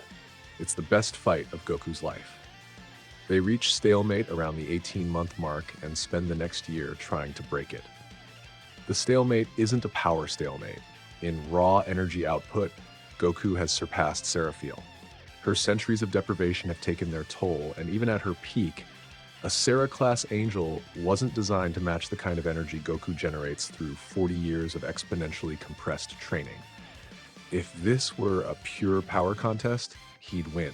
It's the best fight of Goku's life. They reach stalemate around the 18-month mark and spend the next year trying to break it. The stalemate isn't a power stalemate. In raw energy output, Goku has surpassed Seraphil. Her centuries of deprivation have taken their toll, and even at her peak, a Sera-class angel wasn't designed to match the kind of energy Goku generates through 40 years of exponentially compressed training. If this were a pure power contest, he'd win.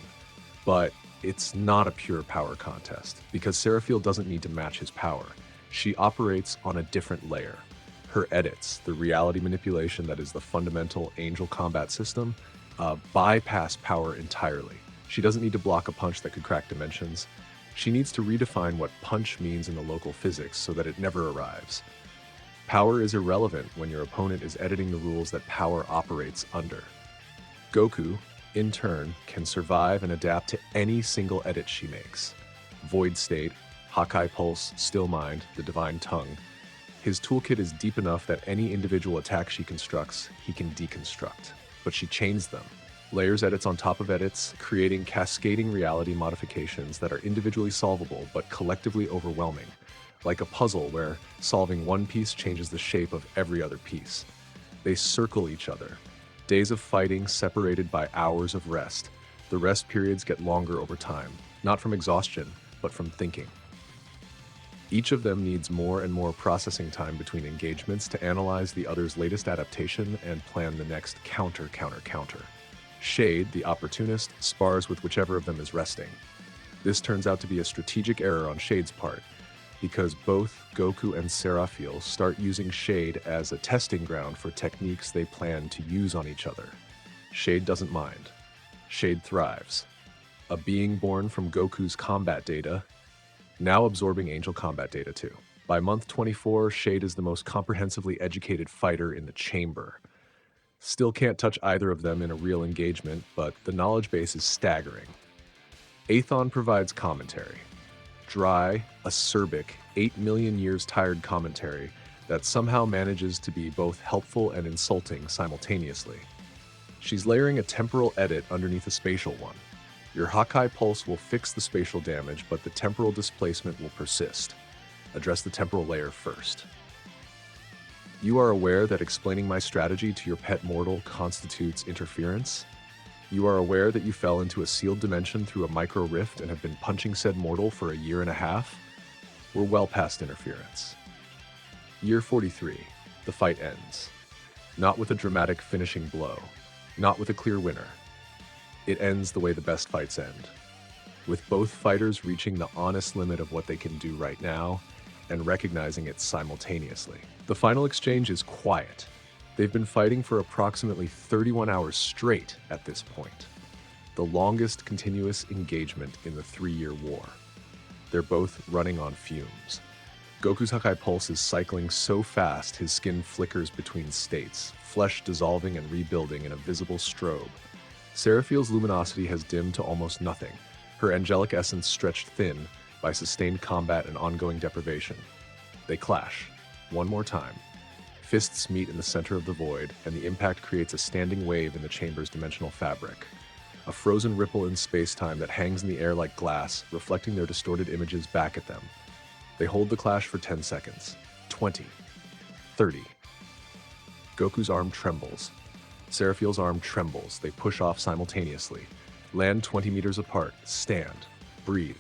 But it's not a pure power contest, because Seraphil doesn't need to match his power. She operates on a different layer. Her edits, the reality manipulation that is the fundamental angel combat system, bypass power entirely. She doesn't need to block a punch that could crack dimensions. She needs to redefine what punch means in the local physics so that it never arrives. Power is irrelevant when your opponent is editing the rules that power operates under. Goku, in turn, can survive and adapt to any single edit she makes. Void State, Hakai Pulse, Still Mind, the Divine Tongue. His toolkit is deep enough that any individual attack she constructs, he can deconstruct. But she chains them. Layers edits on top of edits, creating cascading reality modifications that are individually solvable but collectively overwhelming, like a puzzle where solving one piece changes the shape of every other piece. They circle each other. Days of fighting separated by hours of rest. The rest periods get longer over time, not from exhaustion, but from thinking. Each of them needs more and more processing time between engagements to analyze the other's latest adaptation and plan the next counter. Shade, the opportunist, spars with whichever of them is resting. This turns out to be a strategic error on Shade's part, because both Goku and Seraphil start using Shade as a testing ground for techniques they plan to use on each other. Shade doesn't mind. Shade thrives. A being born from Goku's combat data, now absorbing angel combat data too. By month 24, Shade is the most comprehensively educated fighter in the chamber. Still can't touch either of them in a real engagement, but the knowledge base is staggering. Athon provides commentary. Dry, acerbic, 8 million years tired commentary that somehow manages to be both helpful and insulting simultaneously. She's layering a temporal edit underneath a spatial one. Your Hakai pulse will fix the spatial damage, but the temporal displacement will persist. Address the temporal layer first. You are aware that explaining my strategy to your pet mortal constitutes interference? You are aware that you fell into a sealed dimension through a micro rift and have been punching said mortal for a year and a half? We're well past interference. Year 43. The fight ends. Not with a dramatic finishing blow. Not with a clear winner. It ends the way the best fights end. With both fighters reaching the honest limit of what they can do right now and recognizing it simultaneously. The final exchange is quiet. They've been fighting for approximately 31 hours straight at this point. The longest continuous engagement in the 3-year war. They're both running on fumes. Goku's Hakai pulse is cycling so fast his skin flickers between states, flesh dissolving and rebuilding in a visible strobe. Seraphiel's luminosity has dimmed to almost nothing, her angelic essence stretched thin by sustained combat and ongoing deprivation. They clash, one more time. Fists meet in the center of the void, and the impact creates a standing wave in the chamber's dimensional fabric. A frozen ripple in space-time that hangs in the air like glass, reflecting their distorted images back at them. They hold the clash for 10 seconds. 20. 30. Goku's arm trembles. Seraphiel's arm trembles. They push off simultaneously. Land 20 meters apart. Stand. Breathe.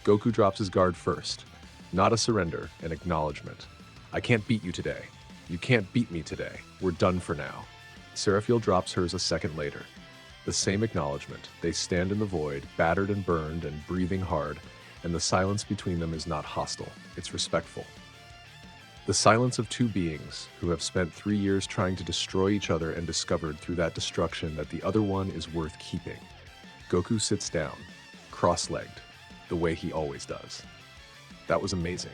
Goku drops his guard first. Not a surrender, an acknowledgement. I can't beat you today. You can't beat me today. We're done for now. Seraphiel drops hers a second later. The same acknowledgement. They stand in the void, battered and burned and breathing hard, and the silence between them is not hostile. It's respectful. The silence of two beings who have spent 3 years trying to destroy each other and discovered through that destruction that the other one is worth keeping. Goku sits down, cross-legged, the way he always does. That was amazing.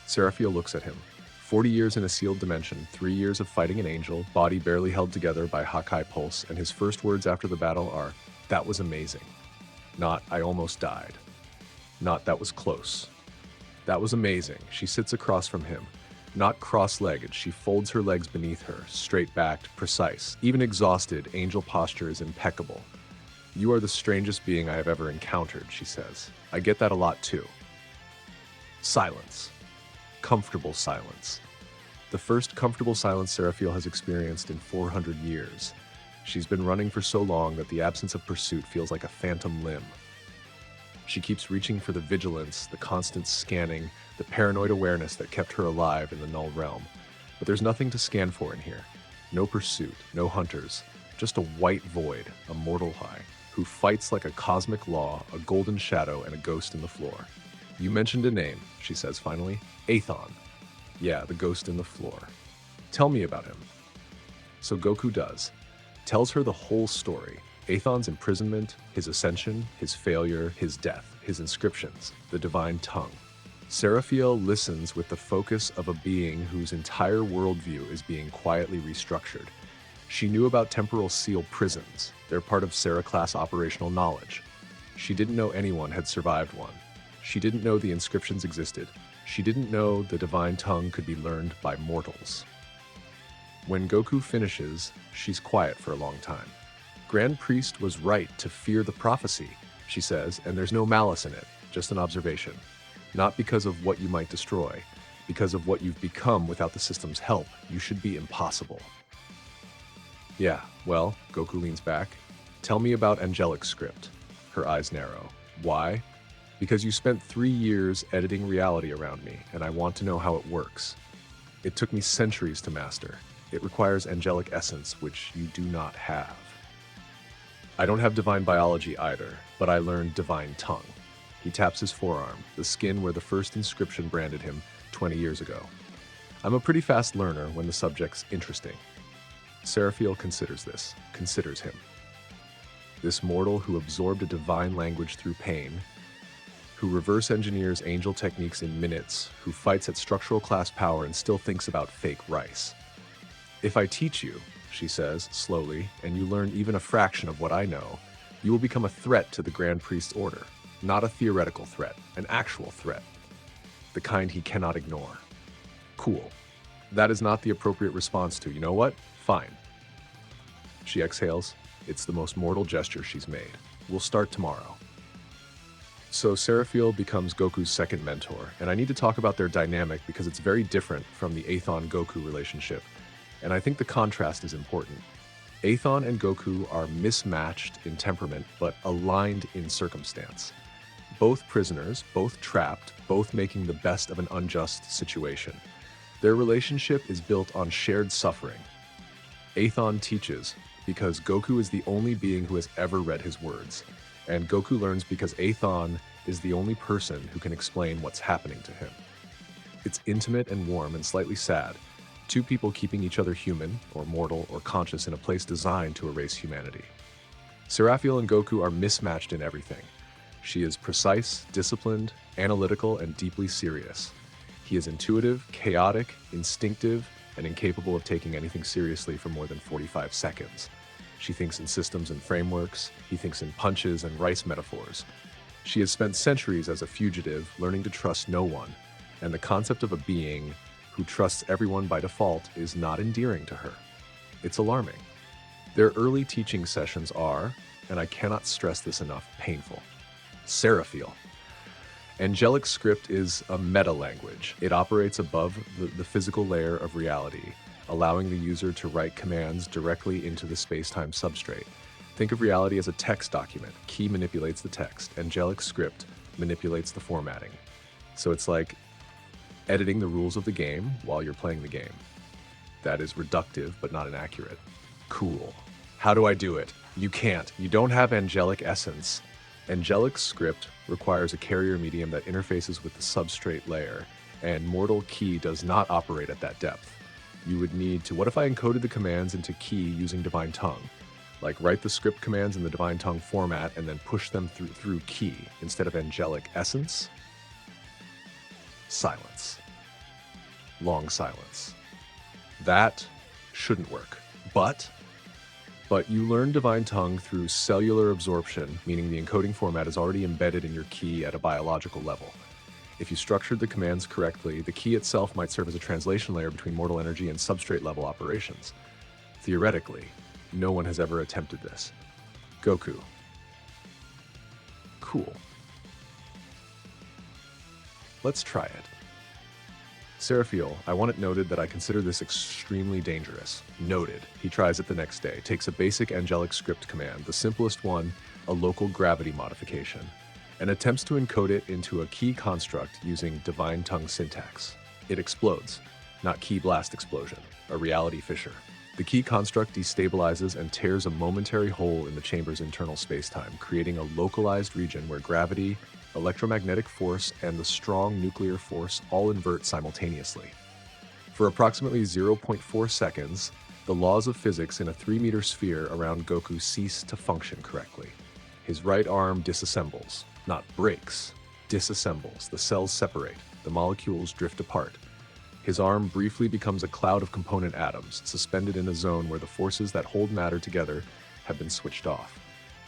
Seraphiel looks at him. 40 years in a sealed dimension, 3 years of fighting an angel, body barely held together by Hakai pulse, and his first words after the battle are, "That was amazing." Not, "I almost died." Not, "That was close." That was amazing. She sits across from him. Not cross-legged, she folds her legs beneath her, straight-backed, precise. Even exhausted, angel posture is impeccable. "You are the strangest being I have ever encountered," she says. "I get that a lot too." Silence. Comfortable silence. The first comfortable silence Seraphiel has experienced in 400 years. She's been running for so long that the absence of pursuit feels like a phantom limb. She keeps reaching for the vigilance, the constant scanning, the paranoid awareness that kept her alive in the null realm. But there's nothing to scan for in here. No pursuit, no hunters, just a white void, a mortal high, who fights like a cosmic law, a golden shadow, and a ghost in the floor. "You mentioned a name," she says finally. "Athon." "Yeah, the ghost in the floor. Tell me about him." So Goku does. Tells her the whole story. Athon's imprisonment, his ascension, his failure, his death, his inscriptions, the divine tongue. Seraphiel listens with the focus of a being whose entire worldview is being quietly restructured. She knew about temporal seal prisons. They're part of Sarah-class operational knowledge. She didn't know anyone had survived one. She didn't know the inscriptions existed. She didn't know the divine tongue could be learned by mortals. When Goku finishes, she's quiet for a long time. "Grand Priest was right to fear the prophecy," she says, "and there's no malice in it, just an observation. Not because of what you might destroy, because of what you've become without the system's help. You should be impossible." "Yeah, well," Goku leans back. "Tell me about angelic script." Her eyes narrow. "Why?" "Because you spent 3 years editing reality around me, and I want to know how it works. It took me centuries to master. It requires angelic essence, which you do not have. I don't have divine biology either, but I learned divine tongue." He taps his forearm, the skin where the first inscription branded him 20 years ago. "I'm a pretty fast learner when the subject's interesting." Seraphiel considers him. This mortal who absorbed a divine language through pain, who reverse engineers angel techniques in minutes, who fights at structural class power and still thinks about fake rice. If I teach you, she says, slowly, and you learn even a fraction of what I know, you will become a threat to the Grand Priest's order. Not a theoretical threat, an actual threat. The kind he cannot ignore. Cool. That is not the appropriate response to, you know what? Fine. She exhales. It's the most mortal gesture she's made. We'll start tomorrow. So Seraphiel becomes Goku's second mentor, and I need to talk about their dynamic because it's very different from the Athon-Goku relationship, and I think the contrast is important. Athon and Goku are mismatched in temperament, but aligned in circumstance. Both prisoners, both trapped, both making the best of an unjust situation. Their relationship is built on shared suffering. Athon teaches because Goku is the only being who has ever read his words, and Goku learns because Athon is the only person who can explain what's happening to him. It's intimate and warm and slightly sad. Two people keeping each other human, or mortal, or conscious in a place designed to erase humanity. Seraphiel and Goku are mismatched in everything. She is precise, disciplined, analytical, and deeply serious. He is intuitive, chaotic, instinctive, and incapable of taking anything seriously for more than 45 seconds. She thinks in systems and frameworks. He thinks in punches and rice metaphors. She has spent centuries as a fugitive, learning to trust no one, and the concept of a being who trusts everyone by default is not endearing to her. It's alarming. Their early teaching sessions are, and I cannot stress this enough, painful. Seraphiel. Angelic script is a meta-language. It operates above the physical layer of reality, allowing the user to write commands directly into the space-time substrate. Think of reality as a text document. Key manipulates the text. Angelic script manipulates the formatting. So it's like editing the rules of the game while you're playing the game. That is reductive, but not inaccurate. Cool. How do I do it? You can't. You don't have angelic essence. Angelic script requires a carrier medium that interfaces with the substrate layer, and mortal key does not operate at that depth. You would need to, what if I encoded the commands into key using Divine Tongue? Like write the script commands in the Divine Tongue format and then push them through key instead of angelic essence? Silence. Long silence. That shouldn't work. But you learn Divine Tongue through cellular absorption, meaning the encoding format is already embedded in your key at a biological level. If you structured the commands correctly, the key itself might serve as a translation layer between mortal energy and substrate level operations. Theoretically, no one has ever attempted this. Goku. Cool. Let's try it. Seraphiel, I want it noted that I consider this extremely dangerous. Noted. He tries it the next day, takes a basic angelic script command, the simplest one, a local gravity modification, and attempts to encode it into a key construct using Divine Tongue syntax. It explodes. Not key blast explosion, a reality fissure. The key construct destabilizes and tears a momentary hole in the chamber's internal spacetime, creating a localized region where gravity, electromagnetic force, and the strong nuclear force all invert simultaneously. For approximately 0.4 seconds, the laws of physics in a 3-meter sphere around Goku cease to function correctly. His right arm disassembles, not breaks, disassembles. The cells separate, the molecules drift apart. His arm briefly becomes a cloud of component atoms, suspended in a zone where the forces that hold matter together have been switched off.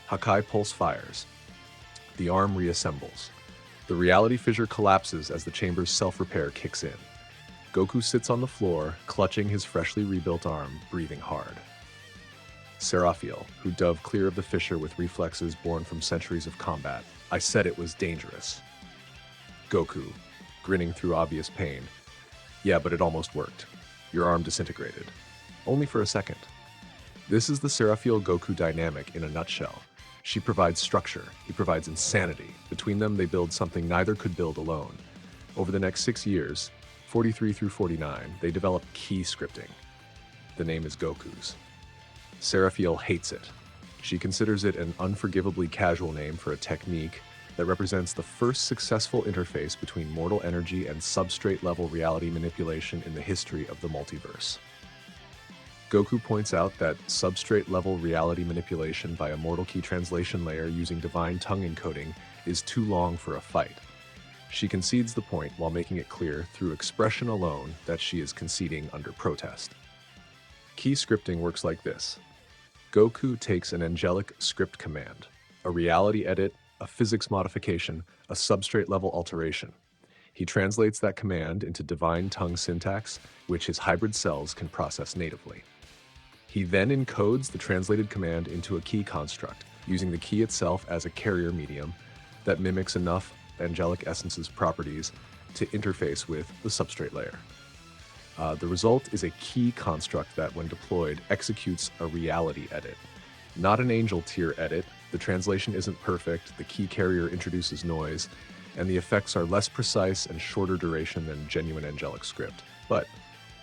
Hakai pulse fires. The arm reassembles. The reality fissure collapses as the chamber's self-repair kicks in. Goku sits on the floor, clutching his freshly rebuilt arm, breathing hard. Seraphiel, who dove clear of the fissure with reflexes born from centuries of combat. I said it was dangerous. Goku, grinning through obvious pain. Yeah, but it almost worked. Your arm disintegrated. Only for a second. This is the Seraphiel Goku dynamic in a nutshell. She provides structure, he provides insanity. Between them, they build something neither could build alone. Over the next 6 years, 43 through 49, they develop key scripting. The name is Goku's. Seraphiel hates it. She considers it an unforgivably casual name for a technique that represents the first successful interface between mortal energy and substrate-level reality manipulation in the history of the multiverse. Goku points out that substrate-level reality manipulation by a mortal key translation layer using divine tongue encoding is too long for a fight. She concedes the point while making it clear through expression alone that she is conceding under protest. Key scripting works like this. Goku takes an angelic script command, a reality edit, a physics modification, a substrate-level alteration. He translates that command into divine tongue syntax, which his hybrid cells can process natively. He then encodes the translated command into a key construct, using the key itself as a carrier medium that mimics enough angelic essence's properties to interface with the substrate layer. The result is a key construct that, when deployed, executes a reality edit. Not an angel tier edit. The translation isn't perfect, the key carrier introduces noise, and the effects are less precise and shorter duration than genuine angelic script. But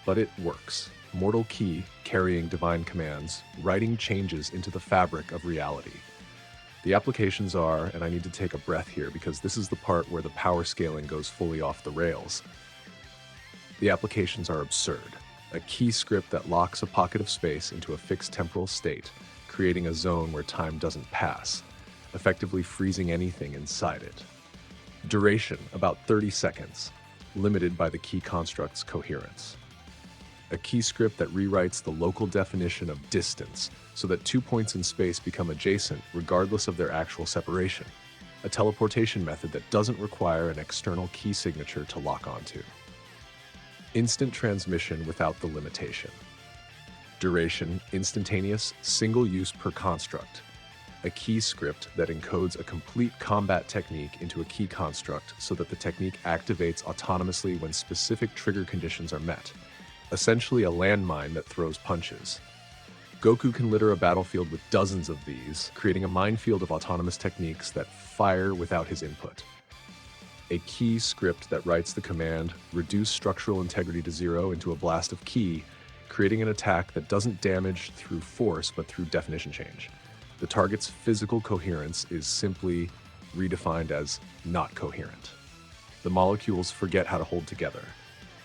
it works. Mortal key carrying divine commands, writing changes into the fabric of reality. The applications are, and I need to take a breath here because this is the part where the power scaling goes fully off the rails. The applications are absurd. A key script that locks a pocket of space into a fixed temporal state, creating a zone where time doesn't pass, effectively freezing anything inside it. Duration, about 30 seconds, limited by the key construct's coherence. A key script that rewrites the local definition of distance so that 2 points in space become adjacent regardless of their actual separation. A teleportation method that doesn't require an external key signature to lock onto. Instant transmission without the limitation. Duration, instantaneous, single use per construct. A key script that encodes a complete combat technique into a key construct so that the technique activates autonomously when specific trigger conditions are met. Essentially a landmine that throws punches. Goku can litter a battlefield with dozens of these, creating a minefield of autonomous techniques that fire without his input. A key script that writes the command, reduce structural integrity to 0 into a blast of key, creating an attack that doesn't damage through force but through definition change. The target's physical coherence is simply redefined as not coherent. The molecules forget how to hold together.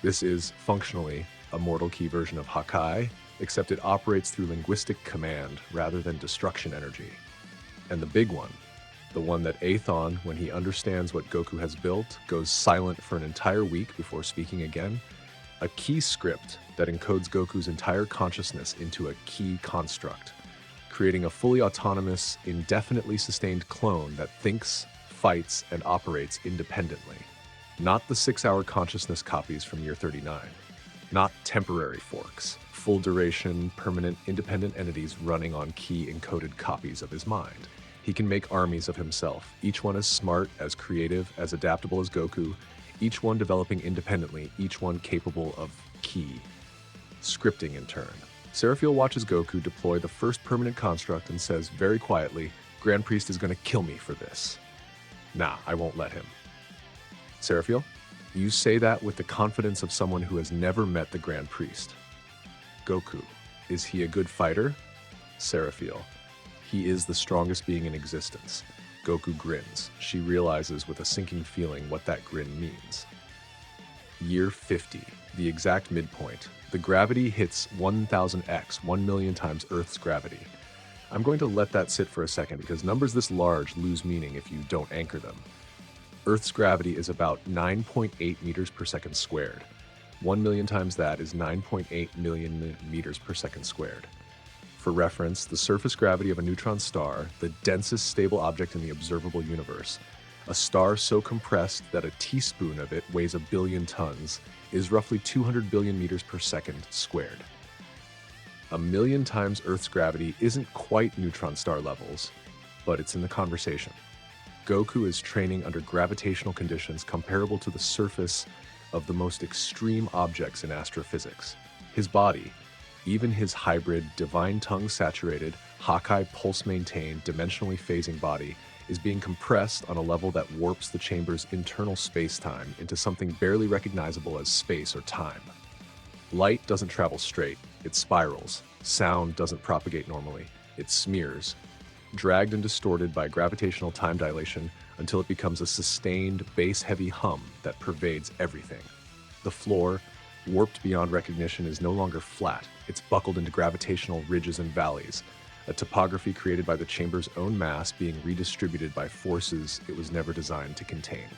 This is, functionally, a mortal key version of Hakai, except it operates through linguistic command rather than destruction energy. And the big one, the one that Athon, when he understands what Goku has built, goes silent for an entire week before speaking again, a key script that encodes Goku's entire consciousness into a key construct, creating a fully autonomous, indefinitely sustained clone that thinks, fights, and operates independently. Not the 6-hour consciousness copies from year 39. Not temporary forks, full duration, permanent, independent entities running on key encoded copies of his mind. He can make armies of himself, each one as smart, as creative, as adaptable as Goku, each one developing independently, each one capable of key scripting in turn. Seraphiel watches Goku deploy the first permanent construct and says very quietly, Grand Priest is going to kill me for this. Nah, I won't let him. Seraphiel, you say that with the confidence of someone who has never met the Grand Priest. Goku, is he a good fighter? Seraphiel, he is the strongest being in existence. Goku grins. She realizes with a sinking feeling what that grin means. Year 50, the exact midpoint. The gravity hits 1000x, 1 million times Earth's gravity. I'm going to let that sit for a second because numbers this large lose meaning if you don't anchor them. Earth's gravity is about 9.8 meters per second squared. 1 million times that is 9.8 million meters per second squared. For reference, the surface gravity of a neutron star, the densest stable object in the observable universe, a star so compressed that a teaspoon of it weighs 1 billion tons, is roughly 200 billion meters per second squared. 1 million times Earth's gravity isn't quite neutron star levels, but it's in the conversation. Goku is training under gravitational conditions comparable to the surface of the most extreme objects in astrophysics. His body, even his hybrid, divine tongue saturated, Hakai pulse maintained, dimensionally phasing body, is being compressed on a level that warps the chamber's internal space-time into something barely recognizable as space or time. Light doesn't travel straight, it spirals. Sound doesn't propagate normally, it smears, dragged and distorted by gravitational time dilation until it becomes a sustained, bass-heavy hum that pervades everything. The floor, warped beyond recognition, is no longer flat. It's buckled into gravitational ridges and valleys, a topography created by the chamber's own mass being redistributed by forces it was never designed to contain.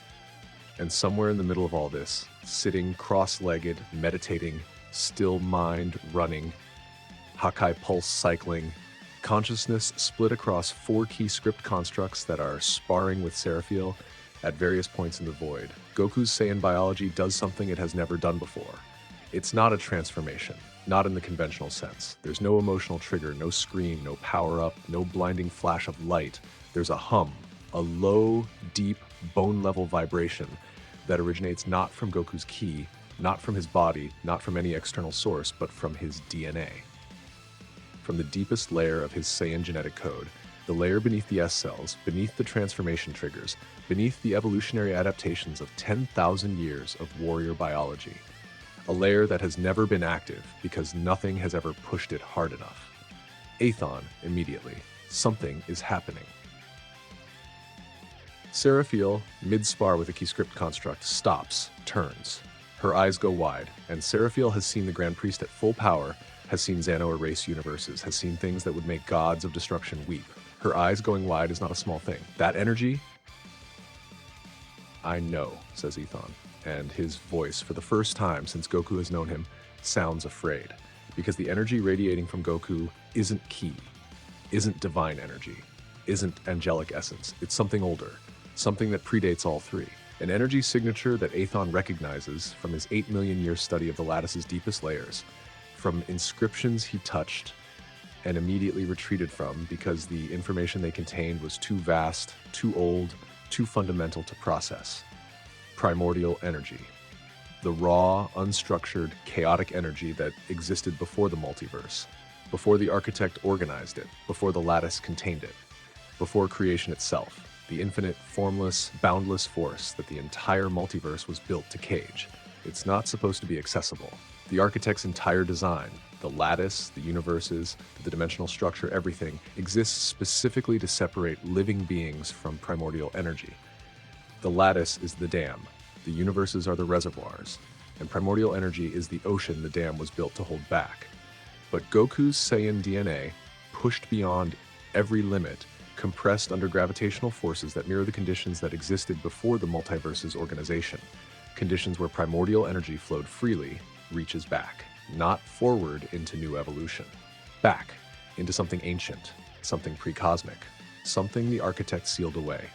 And somewhere in the middle of all this, sitting cross-legged, meditating, still mind running, Hakai pulse cycling, consciousness split across 4 key script constructs that are sparring with Seraphiel at various points in the void. Goku's Saiyan biology does something it has never done before. It's not a transformation, not in the conventional sense. There's no emotional trigger, no scream, no power-up, no blinding flash of light. There's a hum, a low, deep, bone-level vibration that originates not from Goku's ki, not from his body, not from any external source, but from his DNA. From the deepest layer of his Saiyan genetic code, the layer beneath the S cells, beneath the transformation triggers, beneath the evolutionary adaptations of 10,000 years of warrior biology. A layer that has never been active because nothing has ever pushed it hard enough. Athon, immediately. Something is happening. Seraphiel, mid-spar with a key script construct, stops, turns. Her eyes go wide, and Seraphiel has seen the Grand Priest at full power, has seen Xano erase universes, has seen things that would make gods of destruction weep. Her eyes going wide is not a small thing. That energy? I know, says Athon, and his voice, for the first time since Goku has known him, sounds afraid. Because the energy radiating from Goku isn't ki, isn't divine energy, isn't angelic essence. It's something older, something that predates all 3. An energy signature that Athon recognizes from his 8 million year study of the lattice's deepest layers, from inscriptions he touched and immediately retreated from because the information they contained was too vast, too old, too fundamental to process. Primordial energy. The raw, unstructured, chaotic energy that existed before the multiverse, before the architect organized it, before the lattice contained it, before creation itself. The infinite, formless, boundless force that the entire multiverse was built to cage. It's not supposed to be accessible. The architect's entire design, the lattice, the universes, the dimensional structure, everything, exists specifically to separate living beings from primordial energy. The lattice is the dam, the universes are the reservoirs, and primordial energy is the ocean the dam was built to hold back. But Goku's Saiyan DNA, pushed beyond every limit, compressed under gravitational forces that mirror the conditions that existed before the multiverse's organization. Conditions where primordial energy flowed freely, reaches back, not forward into new evolution. Back, into something ancient, something pre-cosmic, something the architect sealed away.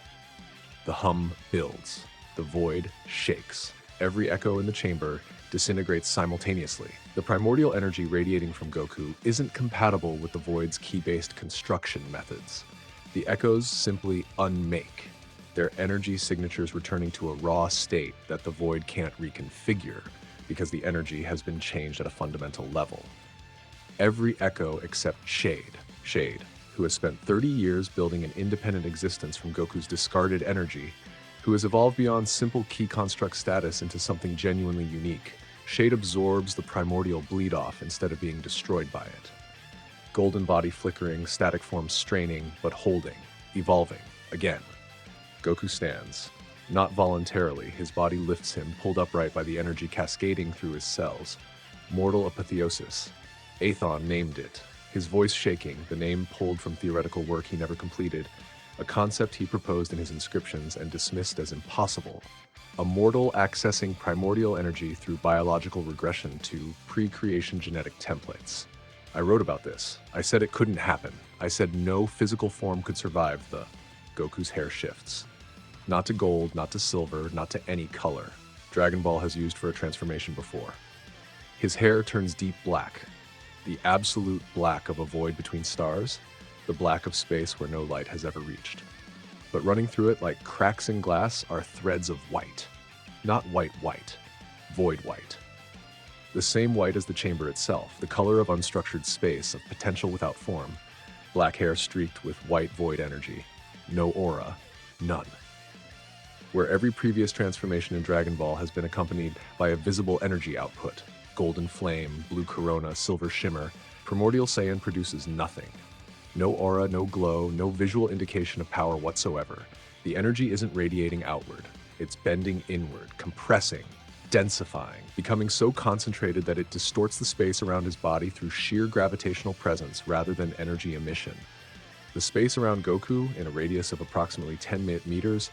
The hum builds, the void shakes. Every echo in the chamber disintegrates simultaneously. The primordial energy radiating from Goku isn't compatible with the void's ki-based construction methods. The echoes simply unmake, their energy signatures returning to a raw state that the void can't reconfigure because the energy has been changed at a fundamental level. Every echo except Shade, who has spent 30 years building an independent existence from Goku's discarded energy, who has evolved beyond simple ki construct status into something genuinely unique. Shade absorbs the primordial bleed-off instead of being destroyed by it. Golden body flickering, static form straining, but holding, evolving, again. Goku stands. Not voluntarily, his body lifts him, pulled upright by the energy cascading through his cells. Mortal apotheosis. Athon named it. His voice shaking, the name pulled from theoretical work he never completed, a concept he proposed in his inscriptions and dismissed as impossible. A mortal accessing primordial energy through biological regression to pre-creation genetic templates. I wrote about this. I said it couldn't happen. I said no physical form could survive the Goku's hair shifts. Not to gold, not to silver, not to any color. Dragon Ball has used for a transformation before. His hair turns deep black. The absolute black of a void between stars. The black of space where no light has ever reached. But running through it like cracks in glass are threads of white. Not white, void white. The same white as the chamber itself, the color of unstructured space, of potential without form. Black hair streaked with white void energy. No aura, none. Where every previous transformation in Dragon Ball has been accompanied by a visible energy output. Golden flame, blue corona, silver shimmer. Primordial Saiyan produces nothing. No aura, no glow, no visual indication of power whatsoever. The energy isn't radiating outward. It's bending inward, compressing, densifying, becoming so concentrated that it distorts the space around his body through sheer gravitational presence rather than energy emission. The space around Goku, in a radius of approximately 10 meters,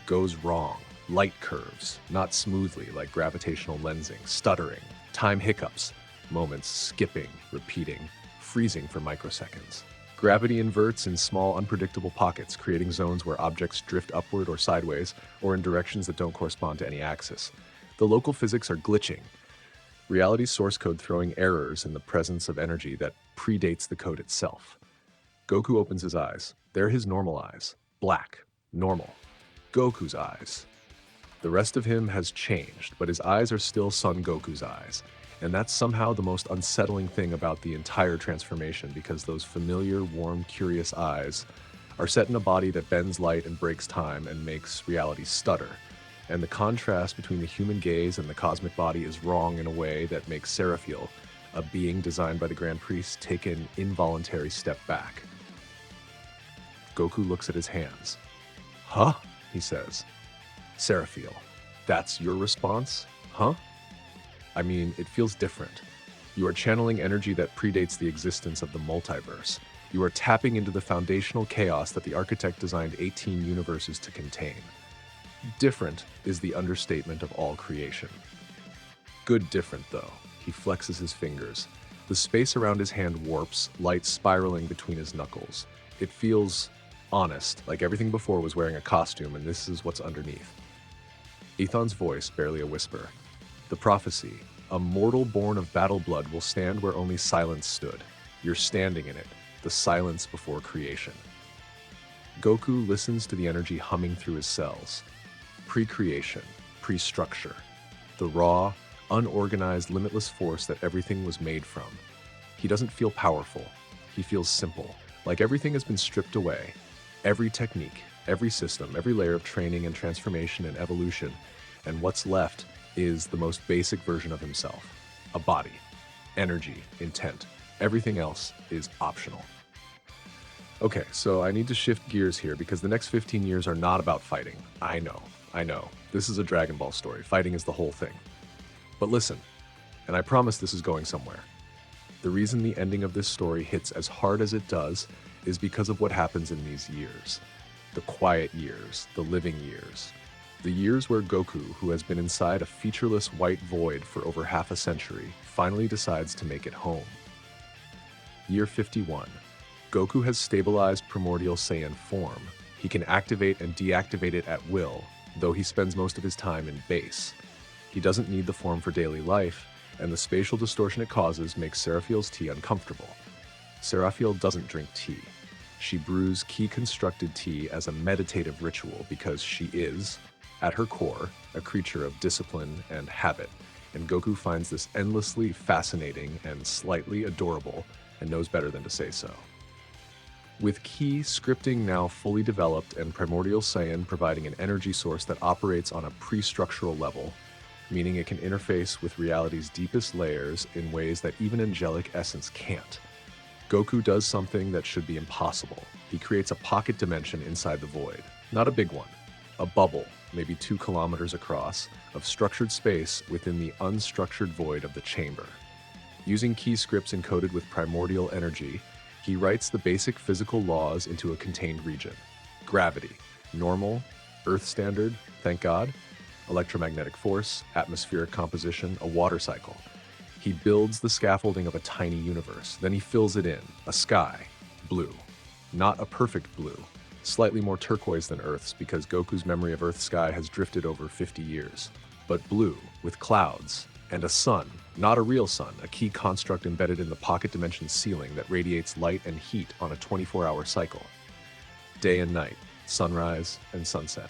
goes wrong. Light curves, not smoothly like gravitational lensing, stuttering, time hiccups, moments skipping, repeating, freezing for microseconds. Gravity inverts in small, unpredictable pockets, creating zones where objects drift upward or sideways, or in directions that don't correspond to any axis. The local physics are glitching. Reality's source code throwing errors in the presence of energy that predates the code itself. Goku opens his eyes. They're his normal eyes. Black. Normal. Goku's eyes. The rest of him has changed, but his eyes are still Son Goku's eyes. And that's somehow the most unsettling thing about the entire transformation, because those familiar, warm, curious eyes are set in a body that bends light and breaks time and makes reality stutter. And the contrast between the human gaze and the cosmic body is wrong in a way that makes Seraphiel, a being designed by the Grand Priest, take an involuntary step back. Goku looks at his hands. Huh? He says. Seraphiel, that's your response? Huh? I mean, it feels different. You are channeling energy that predates the existence of the multiverse. You are tapping into the foundational chaos that the architect designed 18 universes to contain. Different is the understatement of all creation. Good different, though. He flexes his fingers. The space around his hand warps, light spiraling between his knuckles. It feels honest, like everything before was wearing a costume, and this is what's underneath. Athon's voice, barely a whisper. The prophecy, a mortal born of battle blood will stand where only silence stood. You're standing in it, the silence before creation. Goku listens to the energy humming through his cells. Pre-creation, pre-structure. The raw, unorganized, limitless force that everything was made from. He doesn't feel powerful. He feels simple, like everything has been stripped away. Every technique, every system, every layer of training and transformation and evolution, and what's left is the most basic version of himself. A body, energy, intent. Everything else is optional. Okay, so I need to shift gears here because the next 15 years are not about fighting. I know. This is a Dragon Ball story. Fighting is the whole thing. But listen, and I promise this is going somewhere. The reason the ending of this story hits as hard as it does is because of what happens in these years. The quiet years, the living years. The years where Goku, who has been inside a featureless white void for over half a century, finally decides to make it home. Year 51. Goku has stabilized primordial Saiyan form. He can activate and deactivate it at will, though he spends most of his time in base. He doesn't need the form for daily life, and the spatial distortion it causes makes Seraphiel's tea uncomfortable. Seraphiel doesn't drink tea. She brews key-constructed tea as a meditative ritual because she is, at her core, a creature of discipline and habit, and Goku finds this endlessly fascinating and slightly adorable, and knows better than to say so. With key scripting now fully developed and Primordial Saiyan providing an energy source that operates on a pre-structural level, meaning it can interface with reality's deepest layers in ways that even angelic essence can't, Goku does something that should be impossible. He creates a pocket dimension inside the void. Not a big one. A bubble, maybe 2 kilometers across, of structured space within the unstructured void of the chamber. Using key scripts encoded with primordial energy, he writes the basic physical laws into a contained region. Gravity, normal, Earth standard, thank God, electromagnetic force, atmospheric composition, a water cycle. He builds the scaffolding of a tiny universe, then he fills it in, a sky, blue. Not a perfect blue, slightly more turquoise than Earth's because Goku's memory of Earth's sky has drifted over 50 years. But blue, with clouds, and a sun, not a real sun, a key construct embedded in the pocket dimension ceiling that radiates light and heat on a 24-hour cycle. Day and night, sunrise and sunset.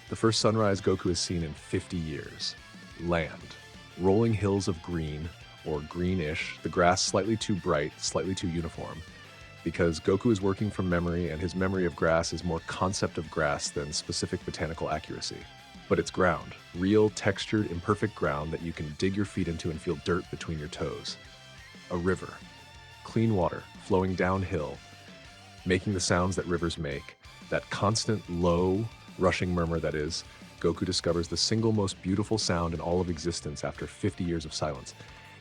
The first sunrise Goku has seen in 50 years. Land, rolling hills of green, or greenish, the grass slightly too bright, slightly too uniform, because Goku is working from memory and his memory of grass is more concept of grass than specific botanical accuracy. But it's ground, real, textured, imperfect ground that you can dig your feet into and feel dirt between your toes. A river, clean water, flowing downhill, making the sounds that rivers make, that constant, low, rushing murmur that is, Goku discovers the single most beautiful sound in all of existence after 50 years of silence.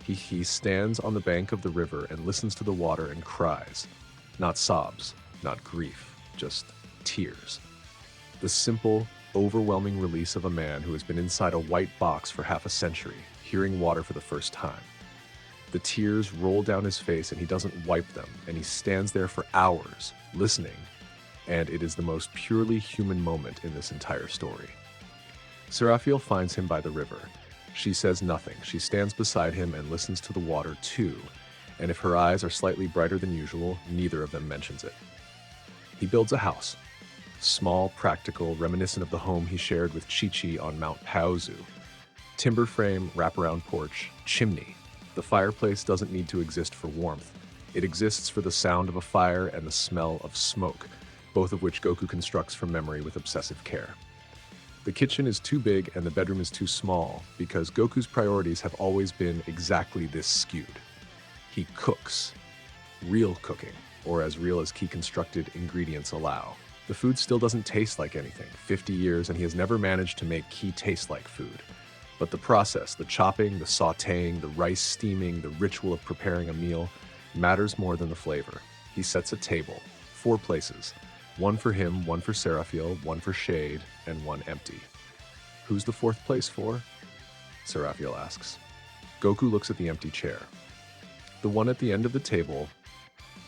He stands on the bank of the river and listens to the water and cries. Not sobs, not grief, just tears. The simple, overwhelming release of a man who has been inside a white box for half a century, hearing water for the first time. The tears roll down his face and he doesn't wipe them, and he stands there for hours, listening, and it is the most purely human moment in this entire story. Seraphiel finds him by the river. She says nothing. She stands beside him and listens to the water too, and if her eyes are slightly brighter than usual, neither of them mentions it. He builds a house. Small, practical, reminiscent of the home he shared with Chi-Chi on Mount Paozu. Timber frame, wraparound porch, chimney. The fireplace doesn't need to exist for warmth. It exists for the sound of a fire and the smell of smoke, both of which Goku constructs from memory with obsessive care. The kitchen is too big and the bedroom is too small because Goku's priorities have always been exactly this skewed. He cooks. Real cooking, or as real as key-constructed ingredients allow. The food still doesn't taste like anything. 50 years and he has never managed to make key taste like food. But the process, the chopping, the sautéing, the rice steaming, the ritual of preparing a meal matters more than the flavor. He sets a table, 4 places. One for him, one for Seraphiel, one for Shade, and one empty. Who's the 4th place for? Seraphiel asks. Goku looks at the empty chair. The one at the end of the table,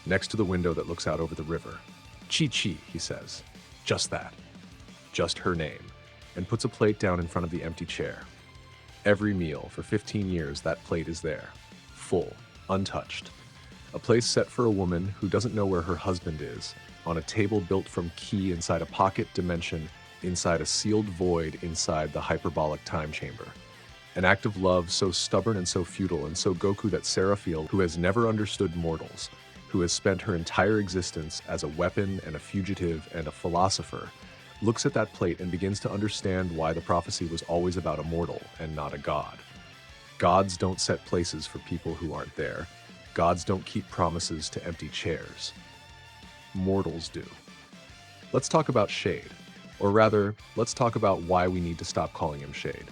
next to the window that looks out over the river. Chi-Chi, he says. Just that. Just her name. And puts a plate down in front of the empty chair. Every meal, for 15 years, that plate is there. Full. Untouched. A place set for a woman who doesn't know where her husband is, on a table built from ki inside a pocket dimension, inside a sealed void inside the hyperbolic time chamber. An act of love so stubborn and so futile and so Goku that Seraphiel, who has never understood mortals, who has spent her entire existence as a weapon and a fugitive and a philosopher, looks at that plate and begins to understand why the prophecy was always about a mortal and not a god. Gods don't set places for people who aren't there. Gods don't keep promises to empty chairs. Mortals do. Let's talk about Shade. Or rather, let's talk about why we need to stop calling him Shade.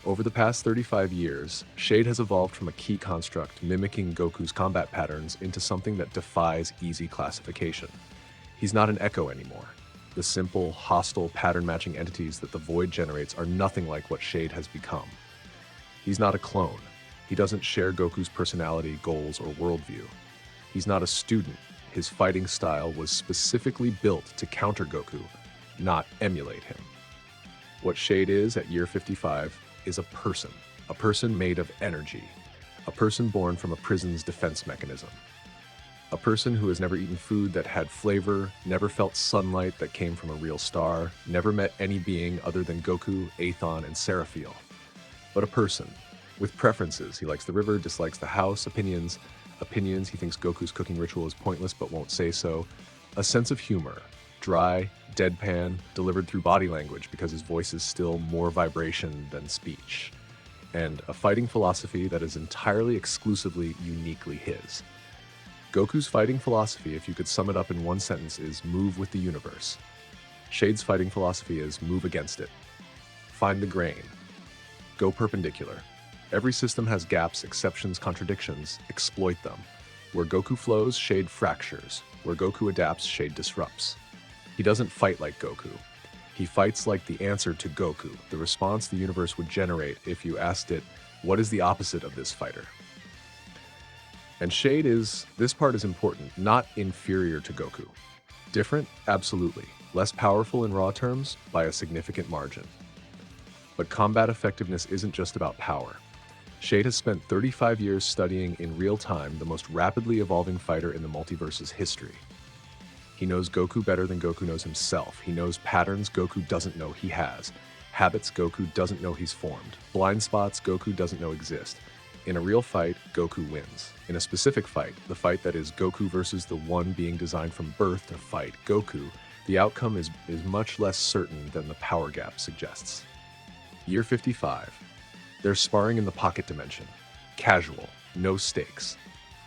Over the past 35 years, Shade has evolved from a key construct mimicking Goku's combat patterns into something that defies easy classification. He's not an echo anymore. The simple, hostile, pattern-matching entities that the Void generates are nothing like what Shade has become. He's not a clone. He doesn't share Goku's personality, goals, or worldview. He's not a student. His fighting style was specifically built to counter Goku, not emulate him. What Shade is at year 55 is a person made of energy, a person born from a prison's defense mechanism. A person who has never eaten food that had flavor, never felt sunlight that came from a real star, never met any being other than Goku, Athon, and Seraphiel. But a person, with preferences. He likes the river, dislikes the house, opinions, he thinks Goku's cooking ritual is pointless but won't say so. A sense of humor, dry, deadpan, delivered through body language because his voice is still more vibration than speech. And a fighting philosophy that is entirely exclusively uniquely his. Goku's fighting philosophy, if you could sum it up in one sentence, is move with the universe. Shade's fighting philosophy is move against it. Find the grain. Go perpendicular. Every system has gaps, exceptions, contradictions. Exploit them. Where Goku flows, Shade fractures. Where Goku adapts, Shade disrupts. He doesn't fight like Goku. He fights like the answer to Goku, the response the universe would generate if you asked it, what is the opposite of this fighter? And Shade is, this part is important, not inferior to Goku. Different? Absolutely. Less powerful in raw terms? By a significant margin. But combat effectiveness isn't just about power. Shade has spent 35 years studying in real time the most rapidly evolving fighter in the multiverse's history. He knows Goku better than Goku knows himself. He knows patterns Goku doesn't know he has. Habits Goku doesn't know he's formed. Blind spots Goku doesn't know exist. In a real fight, Goku wins. In a specific fight, the fight that is Goku versus the one being designed from birth to fight Goku, the outcome is much less certain than the power gap suggests. Year 55. They're sparring in the pocket dimension. Casual, no stakes.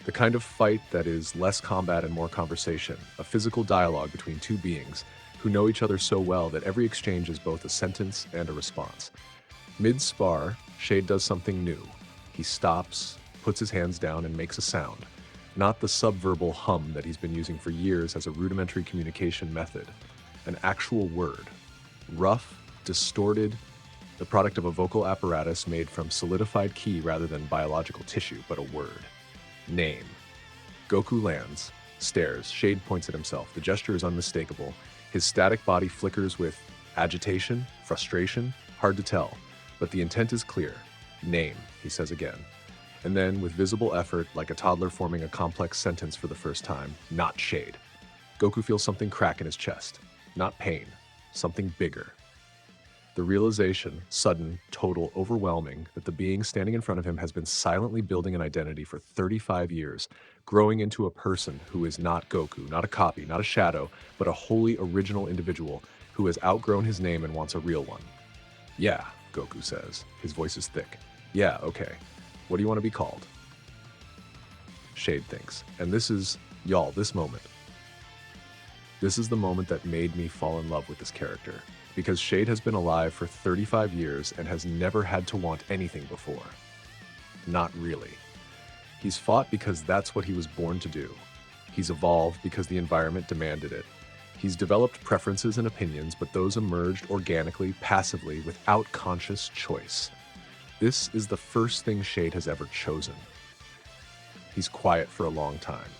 The kind of fight that is less combat and more conversation, a physical dialogue between two beings who know each other so well that every exchange is both a sentence and a response. Mid-spar, Shade does something new. He stops, puts his hands down, and makes a sound. Not the subverbal hum that he's been using for years as a rudimentary communication method. An actual word. Rough, distorted, the product of a vocal apparatus made from solidified ki rather than biological tissue, but a word. Name. Goku lands, stares, Shade points at himself. The gesture is unmistakable. His static body flickers with agitation, frustration, hard to tell. But the intent is clear. Name, he says again. And then, with visible effort, like a toddler forming a complex sentence for the first time, not Shade. Goku feels something crack in his chest. Not pain, something bigger. The realization, sudden, total, overwhelming, that the being standing in front of him has been silently building an identity for 35 years, growing into a person who is not Goku, not a copy, not a shadow, but a wholly original individual who has outgrown his name and wants a real one. Yeah, Goku says. His voice is thick. Yeah, okay. What do you want to be called? Shade thinks. And this is, y'all, this moment. This is the moment that made me fall in love with this character. Because Shade has been alive for 35 years and has never had to want anything before. Not really. He's fought because that's what he was born to do. He's evolved because the environment demanded it. He's developed preferences and opinions, but those emerged organically, passively, without conscious choice. This is the first thing Shade has ever chosen. He's quiet for a long time.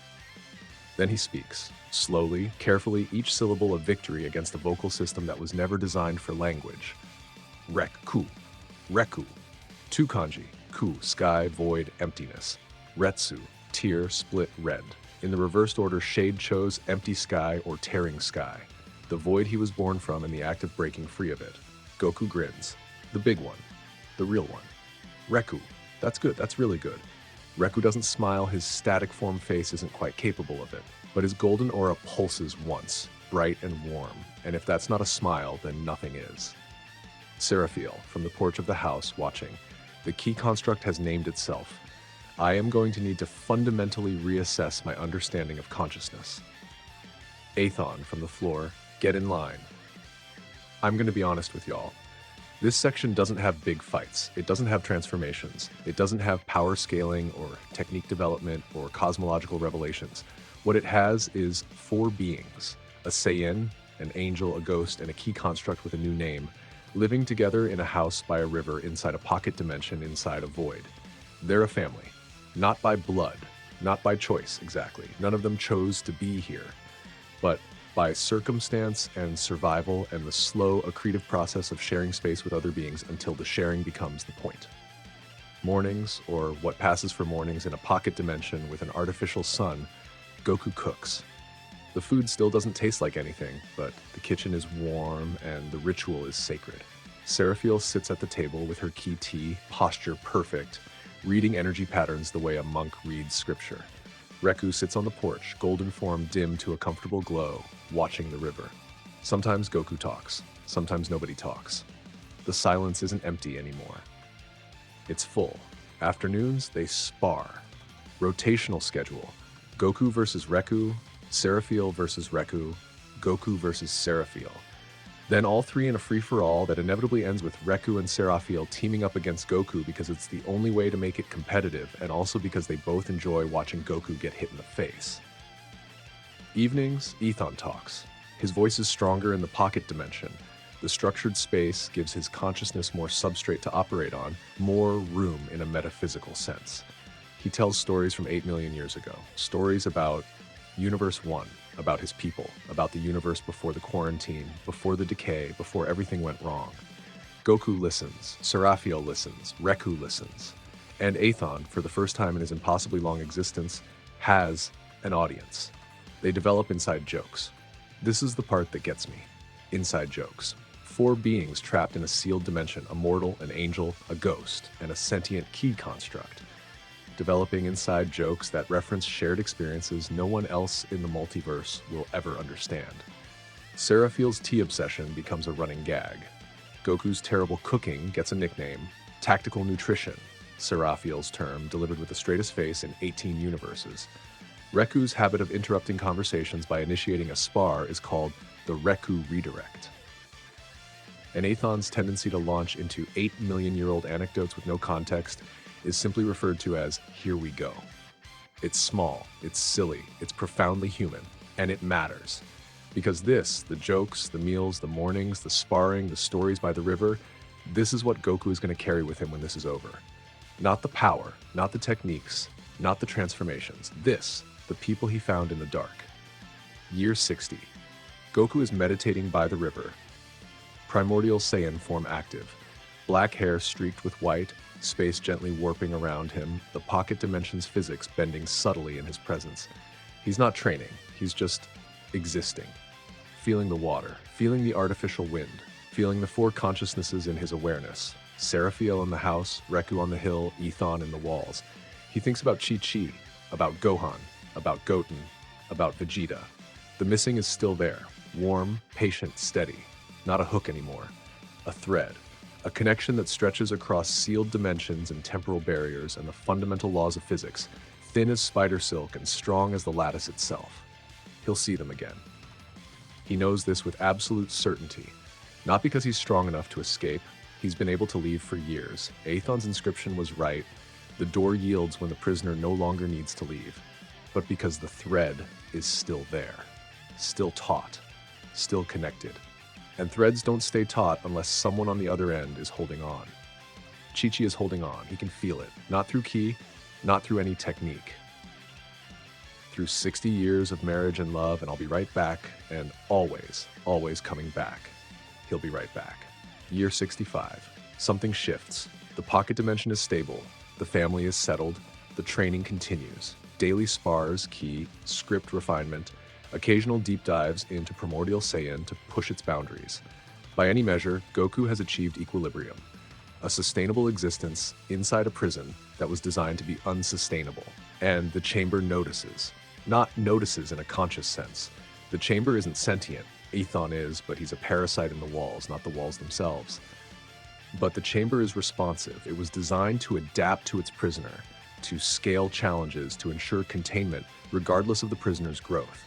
Then he speaks, slowly, carefully, each syllable a victory against a vocal system that was never designed for language. Rek-ku. Reku. Two kanji. Ku, sky, void, emptiness. Retsu, tear, split, red. In the reversed order, Shade chose empty sky or tearing sky, the void he was born from in the act of breaking free of it. Goku grins. The big one. The real one. Reku. That's good, that's really good. Reku doesn't smile, his static form face isn't quite capable of it. But his golden aura pulses once, bright and warm, and if that's not a smile, then nothing is. Seraphiel, from the porch of the house, watching. The key construct has named itself. I am going to need to fundamentally reassess my understanding of consciousness. Athon, from the floor, get in line. I'm going to be honest with y'all. This section doesn't have big fights. It doesn't have transformations. It doesn't have power scaling or technique development or cosmological revelations. What it has is 4 beings, a Saiyan, an angel, a ghost, and a key construct with a new name, living together in a house by a river inside a pocket dimension inside a void. They're a family. Not by blood, not by choice, exactly. None of them chose to be here. But by circumstance and survival and the slow, accretive process of sharing space with other beings until the sharing becomes the point. Mornings, or what passes for mornings in a pocket dimension with an artificial sun, Goku cooks. The food still doesn't taste like anything, but the kitchen is warm and the ritual is sacred. Seraphiel sits at the table with her key tea, posture perfect, reading energy patterns the way a monk reads scripture. Reku sits on the porch, golden form dim to a comfortable glow, watching the river. Sometimes Goku talks, sometimes nobody talks. The silence isn't empty anymore. It's full. Afternoons, they spar. Rotational schedule. Goku versus Reku, Seraphiel versus Reku, Goku versus Seraphiel. Then all 3 in a free-for-all that inevitably ends with Reku and Seraphiel teaming up against Goku because it's the only way to make it competitive, and also because they both enjoy watching Goku get hit in the face. Evenings, Athon talks. His voice is stronger in the pocket dimension. The structured space gives his consciousness more substrate to operate on, more room in a metaphysical sense. He tells stories from 8 million years ago, stories about Universe 1, about his people, about the universe before the quarantine, before the decay, before everything went wrong. Goku listens, Seraphiel listens, Reku listens, and Athon, for the first time in his impossibly long existence, has an audience. They develop inside jokes. This is the part that gets me. Inside jokes. 4 beings trapped in a sealed dimension, a mortal, an angel, a ghost, and a sentient key construct. Developing inside jokes that reference shared experiences no one else in the multiverse will ever understand. Seraphiel's tea obsession becomes a running gag. Goku's terrible cooking gets a nickname, tactical nutrition, Seraphiel's term delivered with the straightest face in 18 universes. Reku's habit of interrupting conversations by initiating a spar is called the Reku redirect. And Athon's tendency to launch into 8 million-year-old anecdotes with no context is simply referred to as "here we go." It's small, it's silly, it's profoundly human, and it matters. Because this, the jokes, the meals, the mornings, the sparring, the stories by the river, this is what Goku is going to carry with him when this is over. Not the power, not the techniques, not the transformations. This, the people he found in the dark. Year 60. Goku is meditating by the river. Primordial Saiyan form active. Black hair streaked with white, space gently warping around him, the pocket dimension's physics bending subtly in his presence. He's not training, he's just existing. Feeling the water, feeling the artificial wind, feeling the four consciousnesses in his awareness. Seraphiel in the house, Reku on the hill, Athon in the walls. He thinks about Chi-Chi, about Gohan, about Goten, about Vegeta. The missing is still there, warm, patient, steady. Not a hook anymore, a thread. A connection that stretches across sealed dimensions and temporal barriers and the fundamental laws of physics, thin as spider silk and strong as the lattice itself. He'll see them again. He knows this with absolute certainty, not because he's strong enough to escape. He's been able to leave for years. Athon's inscription was right. The door yields when the prisoner no longer needs to leave, but because the thread is still there, still taut, still connected. And threads don't stay taut unless someone on the other end is holding on. Chi-Chi is holding on. He can feel it. Not through ki, not through any technique. Through 60 years of marriage and love, and I'll be right back, and always, always coming back. He'll be right back. Year 65. Something shifts. The pocket dimension is stable. The family is settled. The training continues. Daily spars, ki, script refinement, occasional deep dives into Primordial Saiyan to push its boundaries. By any measure, Goku has achieved equilibrium, a sustainable existence inside a prison that was designed to be unsustainable. And the chamber notices. Not notices in a conscious sense. The chamber isn't sentient. Athon is, but he's a parasite in the walls, not the walls themselves. But the chamber is responsive. It was designed to adapt to its prisoner, to scale challenges, to ensure containment, regardless of the prisoner's growth.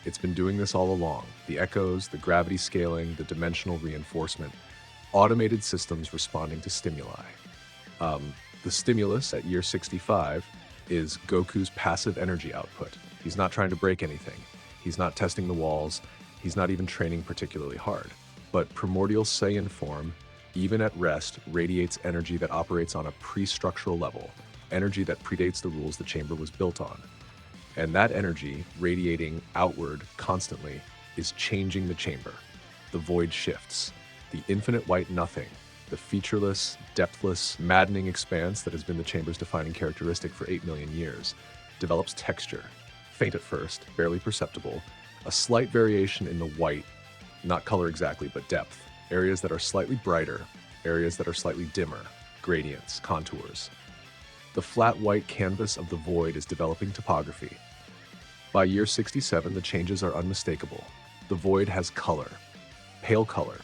It's been doing this all along. The echoes, the gravity scaling, the dimensional reinforcement, automated systems responding to stimuli. The stimulus at year 65 is Goku's passive energy output. He's not trying to break anything. He's not testing the walls. He's not even training particularly hard. But Primordial Saiyan form, even at rest, radiates energy that operates on a pre-structural level, energy that predates the rules the chamber was built on. And that energy, radiating outward constantly, is changing the chamber. The void shifts. The infinite white nothing, the featureless, depthless, maddening expanse that has been the chamber's defining characteristic for 8 million years, develops texture. Faint at first, barely perceptible, a slight variation in the white, not color exactly, but depth. Areas that are slightly brighter, areas that are slightly dimmer, gradients, contours. The flat white canvas of the void is developing topography. By year 67, the changes are unmistakable. The void has color, pale color,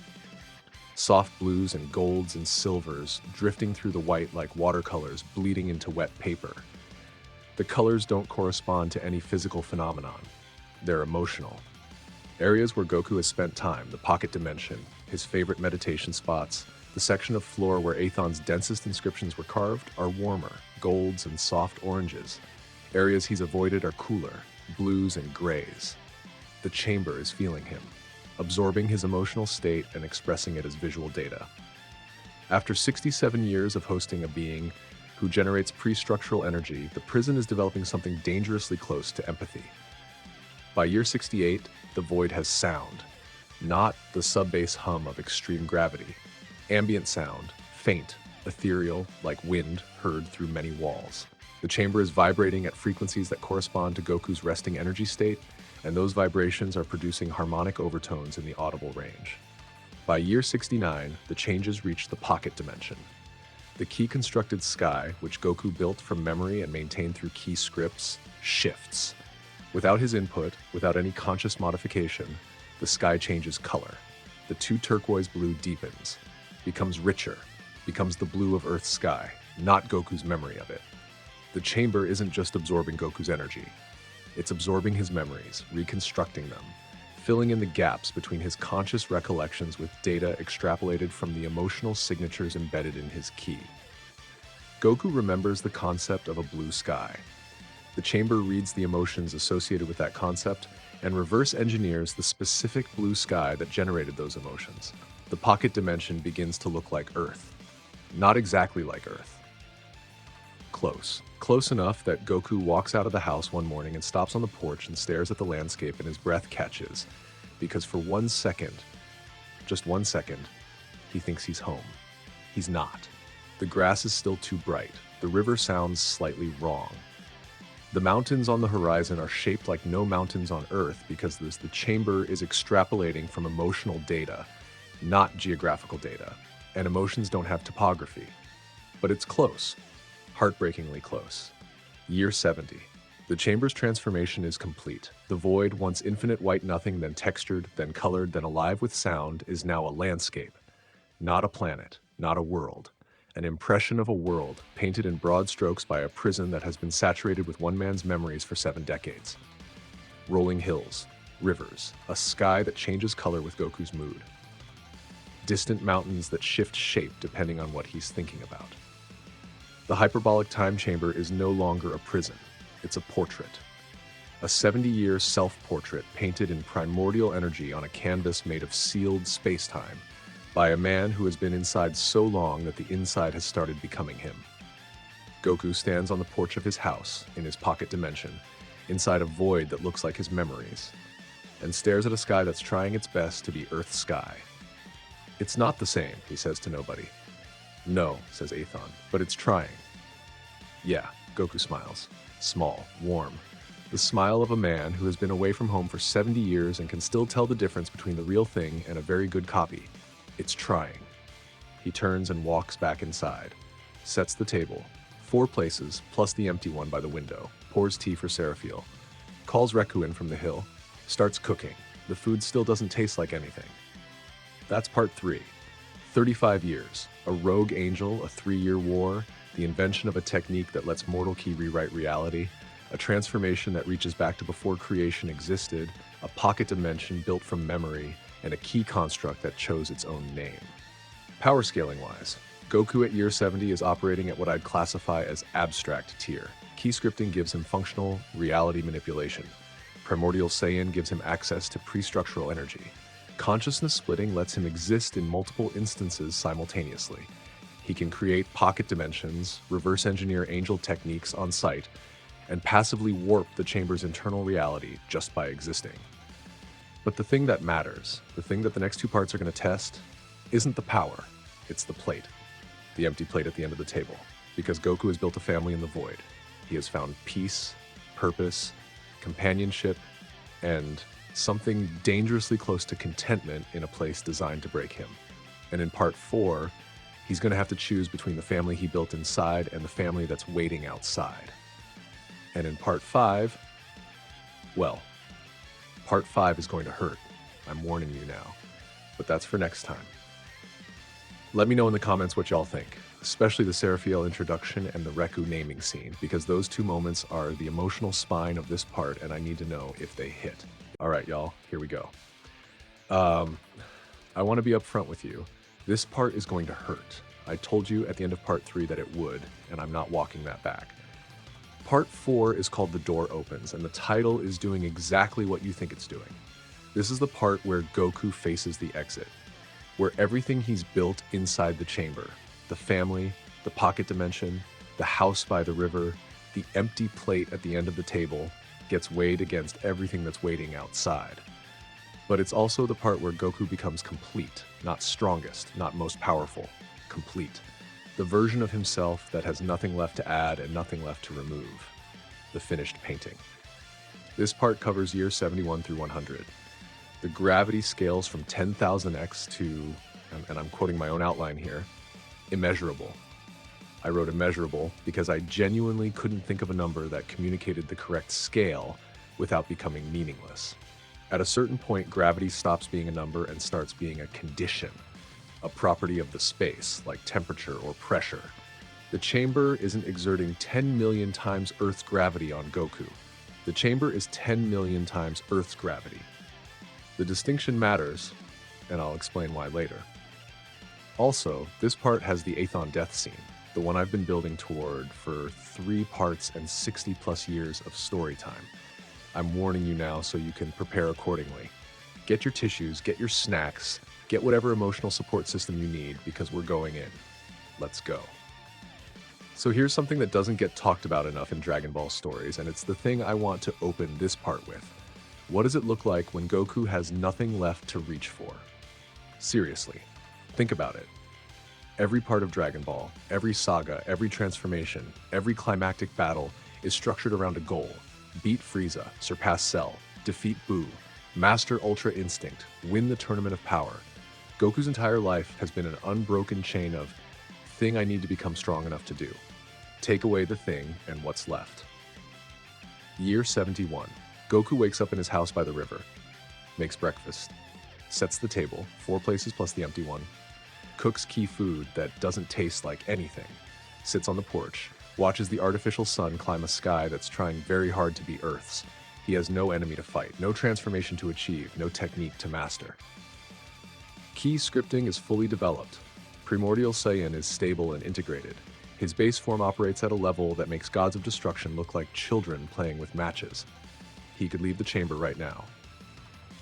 soft blues and golds and silvers drifting through the white like watercolors bleeding into wet paper. The colors don't correspond to any physical phenomenon. They're emotional. Areas where Goku has spent time, the pocket dimension, his favorite meditation spots, the section of floor where Athon's densest inscriptions were carved, are warmer, golds and soft oranges. Areas he's avoided are cooler, blues and grays. The chamber is feeling him, absorbing his emotional state and expressing it as visual data. After 67 years of hosting a being who generates pre-structural energy, the prison is developing something dangerously close to empathy. By year 68, the void has sound, not the sub-bass hum of extreme gravity. Ambient sound, faint, ethereal, like wind heard through many walls. The chamber is vibrating at frequencies that correspond to Goku's resting energy state, and those vibrations are producing harmonic overtones in the audible range. By year 69, the changes reach the pocket dimension. The ki-constructed sky, which Goku built from memory and maintained through ki scripts, shifts. Without his input, without any conscious modification, the sky changes color. The two turquoise blue deepens, becomes richer, becomes the blue of Earth's sky, not Goku's memory of it. The chamber isn't just absorbing Goku's energy. It's absorbing his memories, reconstructing them, filling in the gaps between his conscious recollections with data extrapolated from the emotional signatures embedded in his ki. Goku remembers the concept of a blue sky. The chamber reads the emotions associated with that concept and reverse engineers the specific blue sky that generated those emotions. The pocket dimension begins to look like Earth. Not exactly like Earth. Close. Close enough that Goku walks out of the house one morning and stops on the porch and stares at the landscape, and his breath catches, because for 1 second, just 1 second, he thinks he's home. He's not. The grass is still too bright. The river sounds slightly wrong. The mountains on the horizon are shaped like no mountains on Earth because the chamber is extrapolating from emotional data, not geographical data, and emotions don't have topography. But it's close. Heartbreakingly close. Year 70. The chamber's transformation is complete. The void, once infinite white nothing, then textured, then colored, then alive with sound, is now a landscape. Not a planet, not a world. An impression of a world, painted in broad strokes by a prism that has been saturated with one man's memories for 7 decades. Rolling hills, rivers, a sky that changes color with Goku's mood. Distant mountains that shift shape depending on what he's thinking about. The hyperbolic time chamber is no longer a prison, it's a portrait. A 70-year self-portrait painted in primordial energy on a canvas made of sealed space-time by a man who has been inside so long that the inside has started becoming him. Goku stands on the porch of his house, in his pocket dimension, inside a void that looks like his memories, and stares at a sky that's trying its best to be Earth's sky. It's not the same, he says to nobody. No, says Athon, but it's trying. Yeah, Goku smiles. Small, warm. The smile of a man who has been away from home for 70 years and can still tell the difference between the real thing and a very good copy. It's trying. He turns and walks back inside, sets the table, 4 places plus the empty one by the window, pours tea for Seraphiel, calls Reku in from the hill, starts cooking. The food still doesn't taste like anything. That's part 3. 35 years, a rogue angel, a 3-year war, the invention of a technique that lets mortal ki rewrite reality, a transformation that reaches back to before creation existed, a pocket dimension built from memory, and a key construct that chose its own name. Power scaling-wise, Goku at year 70 is operating at what I'd classify as abstract tier. Key scripting gives him functional reality manipulation. Primordial Saiyan gives him access to pre-structural energy. Consciousness splitting lets him exist in multiple instances simultaneously. He can create pocket dimensions, reverse engineer angel techniques on site, and passively warp the chamber's internal reality just by existing. But the thing that matters, the thing that the next 2 parts are going to test, isn't the power, it's the plate. The empty plate at the end of the table. Because Goku has built a family in the void. He has found peace, purpose, companionship, and something dangerously close to contentment in a place designed to break him. And in part 4, he's going to have to choose between the family he built inside and the family that's waiting outside. And in part 5, well, part 5 is going to hurt. I'm warning you now. But that's for next time. Let me know in the comments what y'all think, especially the Seraphiel introduction and the Reku naming scene, because those 2 moments are the emotional spine of this part, and I need to know if they hit. All right, y'all, here we go. I want to be upfront with you. This part is going to hurt. I told you at the end of part 3 that it would, and I'm not walking that back. Part 4 is called The Door Opens, and the title is doing exactly what you think it's doing. This is the part where Goku faces the exit, where everything he's built inside the chamber, the family, the pocket dimension, the house by the river, the empty plate at the end of the table, gets weighed against everything that's waiting outside. But it's also the part where Goku becomes complete, not strongest, not most powerful, complete. The version of himself that has nothing left to add and nothing left to remove. The finished painting. This part covers years 71 through 100. The gravity scales from 10,000x to, and I'm quoting my own outline here, immeasurable. I wrote immeasurable because I genuinely couldn't think of a number that communicated the correct scale without becoming meaningless. At a certain point, gravity stops being a number and starts being a condition, a property of the space, like temperature or pressure. The chamber isn't exerting 10 million times Earth's gravity on Goku. The chamber is 10 million times Earth's gravity. The distinction matters, and I'll explain why later. Also, this part has the Athon death scene, the one I've been building toward for 3 parts and 60 plus years of story time. I'm warning you now so you can prepare accordingly. Get your tissues, get your snacks, get whatever emotional support system you need because we're going in. Let's go. So here's something that doesn't get talked about enough in Dragon Ball stories, and it's the thing I want to open this part with. What does it look like when Goku has nothing left to reach for? Seriously, think about it. Every part of Dragon Ball, every saga, every transformation, every climactic battle is structured around a goal. Beat Frieza, surpass Cell, defeat Buu, master Ultra Instinct, win the Tournament of Power. Goku's entire life has been an unbroken chain of thing I need to become strong enough to do. Take away the thing and what's left. Year 71. Goku wakes up in his house by the river, makes breakfast, sets the table, 4 places plus the empty one, cooks key food that doesn't taste like anything, sits on the porch, watches the artificial sun climb a sky that's trying very hard to be Earth's. He has no enemy to fight, no transformation to achieve, no technique to master. Key scripting is fully developed. Primordial Saiyan is stable and integrated. His base form operates at a level that makes gods of destruction look like children playing with matches. He could leave the chamber right now.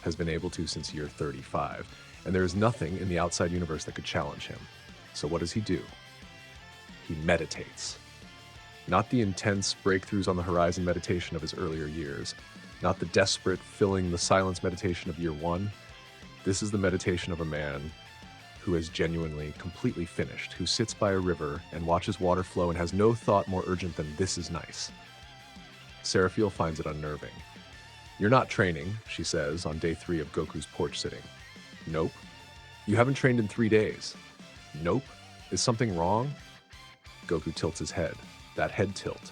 Has been able to since year 35, and there is nothing in the outside universe that could challenge him. So what does he do? He meditates. Not the intense breakthroughs on the horizon meditation of his earlier years, not the desperate filling the silence meditation of year 1. This is the meditation of a man who is genuinely, completely finished, who sits by a river and watches water flow and has no thought more urgent than this is nice. Seraphiel finds it unnerving. You're not training, she says on day 3 of Goku's porch sitting. Nope. You haven't trained in 3 days. Nope. Is something wrong? Goku tilts his head. That head tilt.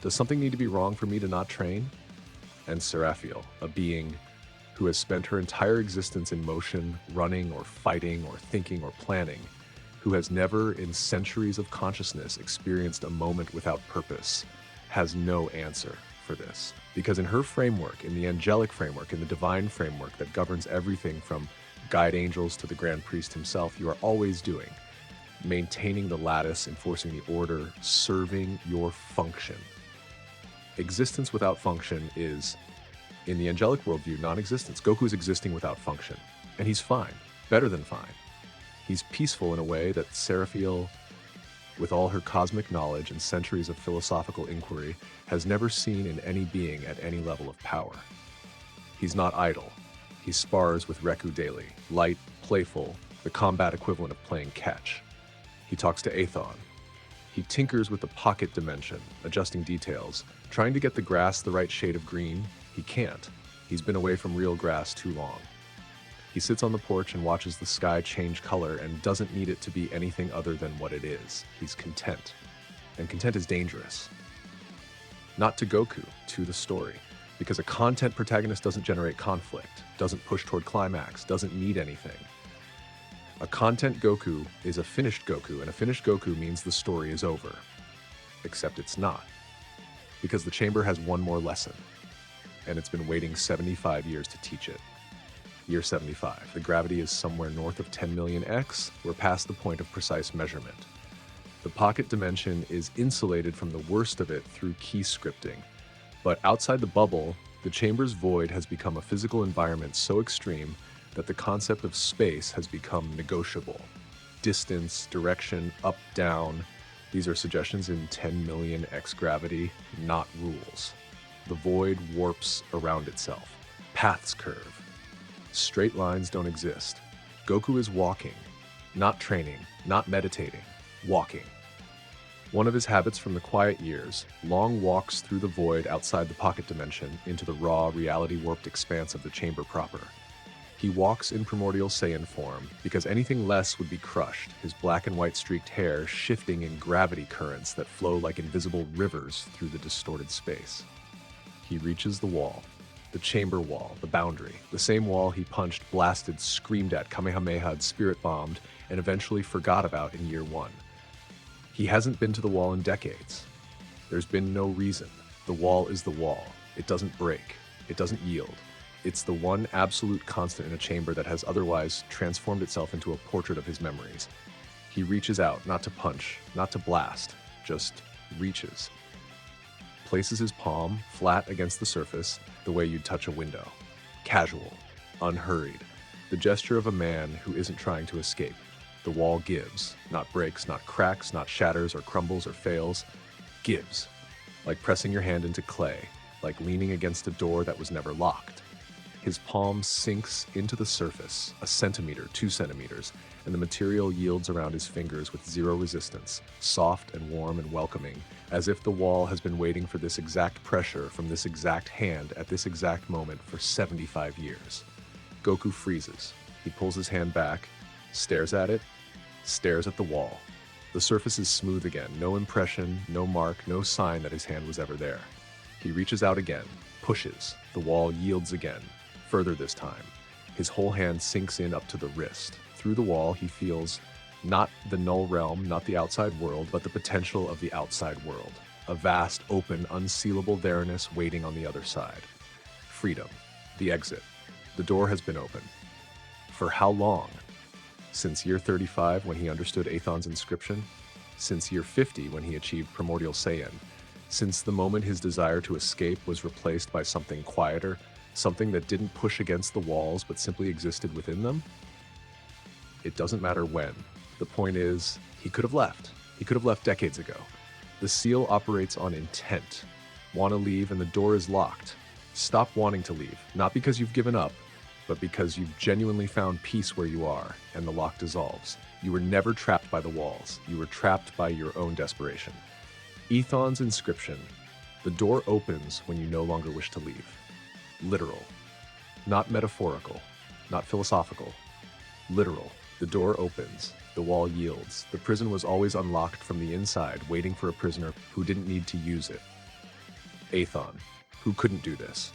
Does something need to be wrong for me to not train? And Seraphiel, a being who has spent her entire existence in motion, running or fighting or thinking or planning, who has never in centuries of consciousness experienced a moment without purpose, has no answer for this. Because in her framework, in the angelic framework, in the divine framework that governs everything from guide angels to the Grand Priest himself, you are always doing maintaining the lattice, enforcing the order, serving your function. Existence without function is, in the angelic worldview, non-existence. Goku is existing without function, and he's fine, better than fine. He's peaceful in a way that Seraphiel, with all her cosmic knowledge and centuries of philosophical inquiry, has never seen in any being at any level of power. He's not idle. He spars with Reku daily, light, playful, the combat equivalent of playing catch. He talks to Athon. He tinkers with the pocket dimension, adjusting details, trying to get the grass the right shade of green. He can't. He's been away from real grass too long. He sits on the porch and watches the sky change color and doesn't need it to be anything other than what it is. He's content. And content is dangerous. Not to Goku, to the story. Because a content protagonist doesn't generate conflict, doesn't push toward climax, doesn't need anything. A content Goku is a finished Goku, and a finished Goku means the story is over. Except it's not. Because the chamber has one more lesson. And it's been waiting 75 years to teach it. Year 75. The gravity is somewhere north of 10 million x. We're past the point of precise measurement. The pocket dimension is insulated from the worst of it through key scripting. But outside the bubble, the chamber's void has become a physical environment so extreme that the concept of space has become negotiable. Distance, direction, up, down. These are suggestions in 10 million x gravity, not rules. The void warps around itself. Paths curve. Straight lines don't exist. Goku is walking, not training, not meditating, walking. One of his habits from the quiet years, long walks through the void outside the pocket dimension into the raw, reality-warped expanse of the chamber proper. He walks in primordial Saiyan form because anything less would be crushed, his black and white streaked hair shifting in gravity currents that flow like invisible rivers through the distorted space. He reaches the wall, the chamber wall, the boundary, the same wall he punched, blasted, screamed at, kamehameha'd, spirit bombed, and eventually forgot about in year 1. He hasn't been to the wall in decades. There's been no reason. The wall is the wall. It doesn't break. It doesn't yield. It's the one absolute constant in a chamber that has otherwise transformed itself into a portrait of his memories. He reaches out, not to punch, not to blast, just reaches. Places his palm flat against the surface, the way you'd touch a window. Casual, unhurried. The gesture of a man who isn't trying to escape. The wall gives, not breaks, not cracks, not shatters or crumbles or fails. Gives. Like pressing your hand into clay, like leaning against a door that was never locked. His palm sinks into the surface, a centimeter, 2 centimeters, and the material yields around his fingers with zero resistance, soft and warm and welcoming, as if the wall has been waiting for this exact pressure from this exact hand at this exact moment for 75 years. Goku freezes. He pulls his hand back, stares at it, stares at the wall. The surface is smooth again, no impression, no mark, no sign that his hand was ever there. He reaches out again, pushes. The wall yields again, further this time. His whole hand sinks in up to the wrist. Through the wall, he feels not the null realm, not the outside world, but the potential of the outside world. A vast, open, unsealable there-ness waiting on the other side. Freedom. The exit. The door has been open. For how long? Since year 35, when he understood Athon's inscription? Since year 50, when he achieved primordial Saiyan? Since the moment his desire to escape was replaced by something quieter, something that didn't push against the walls but simply existed within them? It doesn't matter when. The point is, he could have left. He could have left decades ago. The seal operates on intent. Want to leave and the door is locked. Stop wanting to leave, not because you've given up, but because you've genuinely found peace where you are, and the lock dissolves. You were never trapped by the walls. You were trapped by your own desperation. Athon's inscription. The door opens when you no longer wish to leave. Literal. Not metaphorical. Not philosophical. Literal. The door opens. The wall yields. The prison was always unlocked from the inside, waiting for a prisoner who didn't need to use it. Athon, who couldn't do this,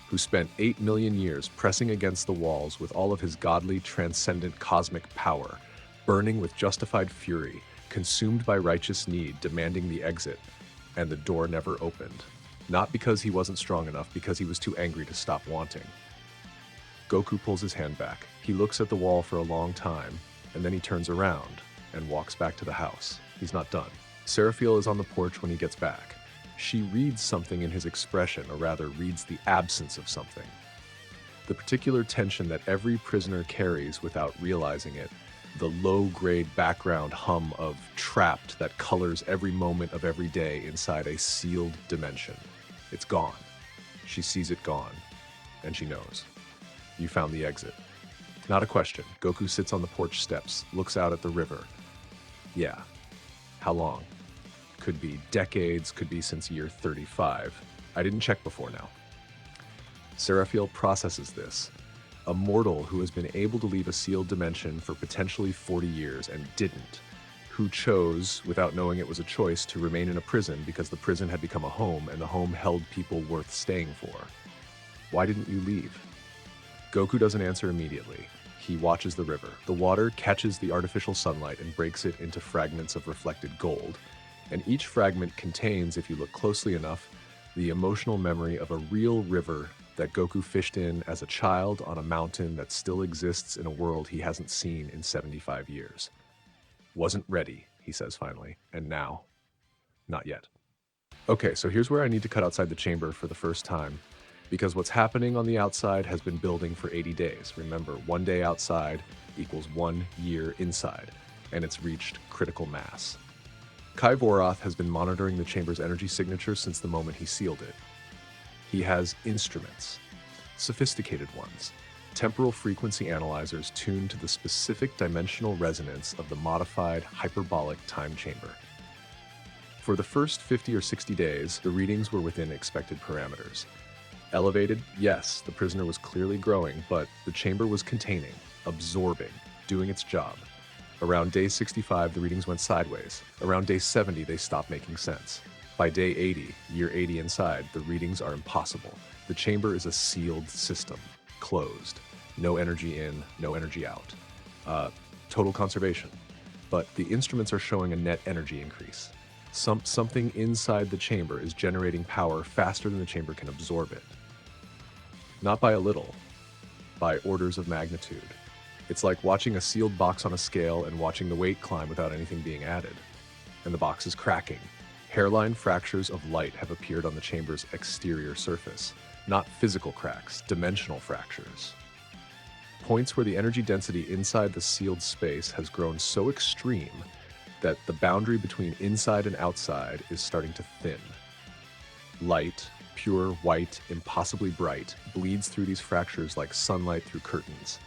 who spent 8 million years pressing against the walls with all of his godly, transcendent cosmic power, burning with justified fury, consumed by righteous need, demanding the exit, and the door never opened. Not because he wasn't strong enough, because he was too angry to stop wanting. Goku pulls his hand back. He looks at the wall for a long time, and then he turns around and walks back to the house. He's not done. Seraphiel is on the porch when he gets back. She reads something in his expression, or rather reads the absence of something. The particular tension that every prisoner carries without realizing it, the low-grade background hum of trapped that colors every moment of every day inside a sealed dimension. It's gone. She sees it gone, and she knows. You found the exit. Not a question. Goku sits on the porch steps, looks out at the river. Yeah. How long? Could be decades, could be since year 35. I didn't check before now. Seraphiel processes this. A mortal who has been able to leave a sealed dimension for potentially 40 years and didn't, who chose, without knowing it was a choice, to remain in a prison because the prison had become a home and the home held people worth staying for. Why didn't you leave? Goku doesn't answer immediately. He watches the river. The water catches the artificial sunlight and breaks it into fragments of reflected gold, and each fragment contains, if you look closely enough, the emotional memory of a real river that Goku fished in as a child on a mountain that still exists in a world he hasn't seen in 75 years. Wasn't ready, he says finally, and now, not yet. Okay, so here's where I need to cut outside the chamber for the first time, because what's happening on the outside has been building for 80 days. Remember, 1 day outside equals 1 year inside, and it's reached critical mass. Kai Vorath has been monitoring the chamber's energy signature since the moment he sealed it. He has instruments, sophisticated ones, temporal frequency analyzers tuned to the specific dimensional resonance of the modified hyperbolic time chamber. For the first 50 or 60 days, the readings were within expected parameters. Elevated, yes, the prisoner was clearly growing, but the chamber was containing, absorbing, doing its job. Around day 65, the readings went sideways. Around day 70, they stopped making sense. By day 80, year 80 inside, the readings are impossible. The chamber is a sealed system, closed. No energy in, no energy out. Total conservation. But the instruments are showing a net energy increase. Something inside the chamber is generating power faster than the chamber can absorb it. Not by a little, by orders of magnitude. It's like watching a sealed box on a scale and watching the weight climb without anything being added. And the box is cracking. Hairline fractures of light have appeared on the chamber's exterior surface. Not physical cracks, dimensional fractures. Points where the energy density inside the sealed space has grown so extreme that the boundary between inside and outside is starting to thin. Light, pure, white, impossibly bright, bleeds through these fractures like sunlight through curtains,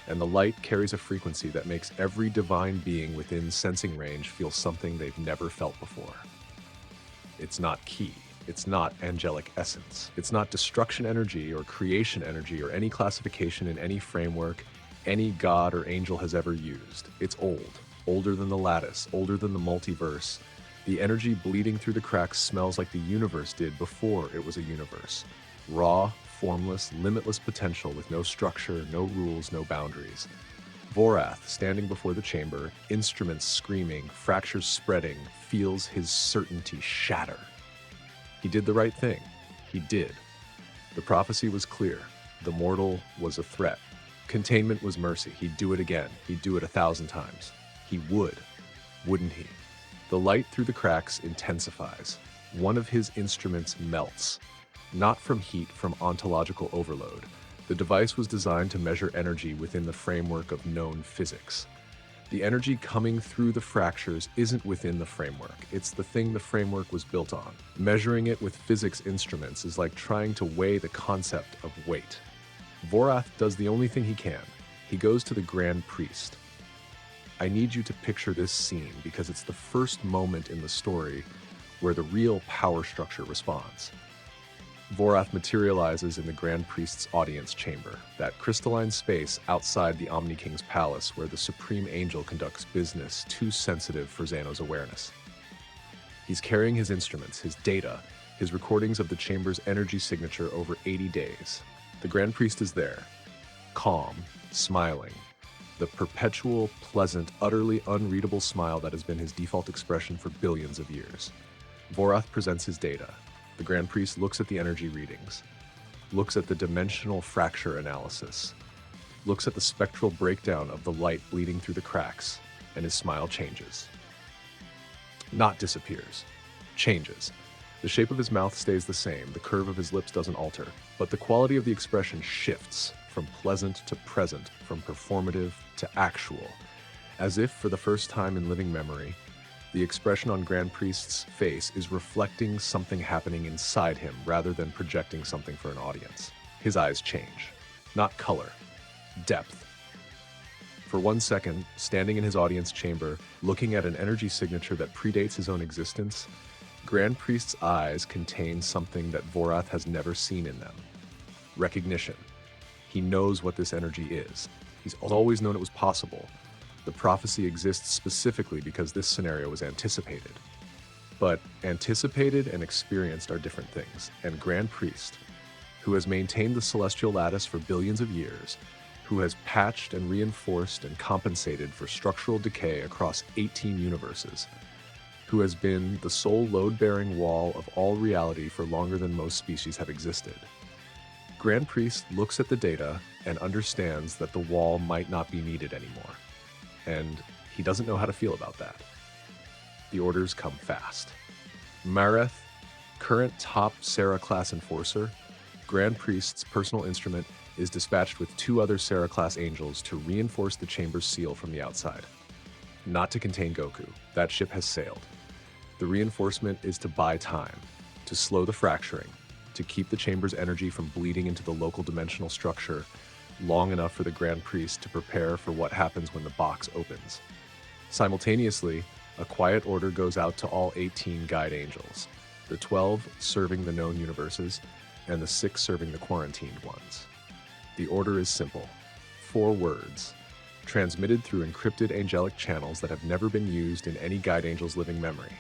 and the light carries a frequency that makes every divine being within sensing range feel something they've never felt before. It's not ki. It's not angelic essence. It's not destruction energy or creation energy or any classification in any framework any god or angel has ever used. It's old, older than the lattice, older than the multiverse. The energy bleeding through the cracks smells like the universe did before it was a universe. Raw, formless, limitless potential with no structure, no rules, no boundaries. Vorath, standing before the chamber, instruments screaming, fractures spreading, feels his certainty shatter. He did the right thing. He did. The prophecy was clear. The mortal was a threat. Containment was mercy. He'd do it again. He'd do it 1,000 times. He would. Wouldn't he? The light through the cracks intensifies. One of his instruments melts. Not from heat, from ontological overload. The device was designed to measure energy within the framework of known physics. The energy coming through the fractures isn't within the framework. It's the thing the framework was built on. Measuring it with physics instruments is like trying to weigh the concept of weight. Vorath does the only thing he can. He goes to the Grand Priest. I need you to picture this scene because it's the first moment in the story where the real power structure responds. Vorath materializes in the Grand Priest's audience chamber, that crystalline space outside the Omni King's palace where the Supreme Angel conducts business too sensitive for Xano's awareness. He's carrying his instruments, his data, his recordings of the chamber's energy signature over 80 days. The Grand Priest is there, calm, smiling, the perpetual, pleasant, utterly unreadable smile that has been his default expression for billions of years. Vorath presents his data. The Grand Priest looks at the energy readings, looks at the dimensional fracture analysis, looks at the spectral breakdown of the light bleeding through the cracks, and his smile changes. Not disappears, changes. The shape of his mouth stays the same, the curve of his lips doesn't alter, but the quality of the expression shifts from pleasant to present, from performative to actual, as if for the first time in living memory, the expression on Grand Priest's face is reflecting something happening inside him rather than projecting something for an audience. His eyes change. Not color, depth. For 1 second, standing in his audience chamber, looking at an energy signature that predates his own existence, Grand Priest's eyes contain something that Vorath has never seen in them. Recognition. He knows what this energy is. He's always known it was possible. The prophecy exists specifically because this scenario was anticipated. But anticipated and experienced are different things, and Grand Priest, who has maintained the celestial lattice for billions of years, who has patched and reinforced and compensated for structural decay across 18 universes, who has been the sole load-bearing wall of all reality for longer than most species have existed. Grand Priest looks at the data and understands that the wall might not be needed anymore. And he doesn't know how to feel about that. The orders come fast. Mareth, current top Sarah class enforcer, Grand Priest's personal instrument, is dispatched with 2 other Sarah class angels to reinforce the chamber's seal from the outside. Not to contain Goku. That ship has sailed. The reinforcement is to buy time, to slow the fracturing, to keep the chamber's energy from bleeding into the local dimensional structure long enough for the Grand Priest to prepare for what happens when the box opens. Simultaneously, a quiet order goes out to all 18 guide angels, the 12 serving the known universes, and the 6 serving the quarantined ones. The order is simple. 4 words, transmitted through encrypted angelic channels that have never been used in any guide angel's living memory.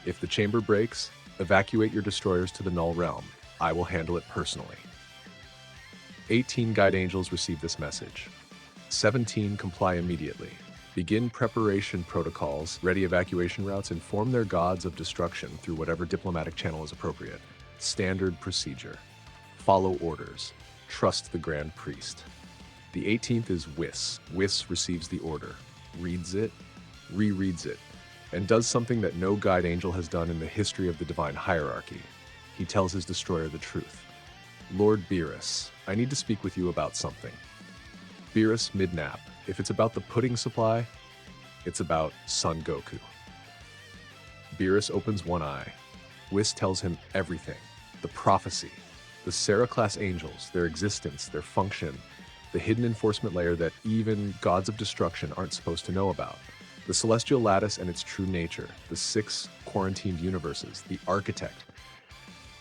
If the chamber breaks, evacuate your destroyers to the null realm. I will handle it personally. 18 guide angels receive this message. 17 comply immediately. Begin preparation protocols, ready evacuation routes, inform their gods of destruction through whatever diplomatic channel is appropriate. Standard procedure. Follow orders. trust the Grand Priest. The 18th is Whis. Whis receives the order, reads it, rereads it, and does something that no guide angel has done in the history of the divine hierarchy. He tells his destroyer the truth. Lord Beerus, I need to speak with you about something. Beerus mid-nap. If it's about the pudding supply, it's about Son Goku. Beerus opens one eye. Whis tells him everything. The prophecy, the Sarah-class angels, their existence, their function, the hidden enforcement layer that even gods of destruction aren't supposed to know about, the celestial lattice and its true nature, the 6 quarantined universes, the architect,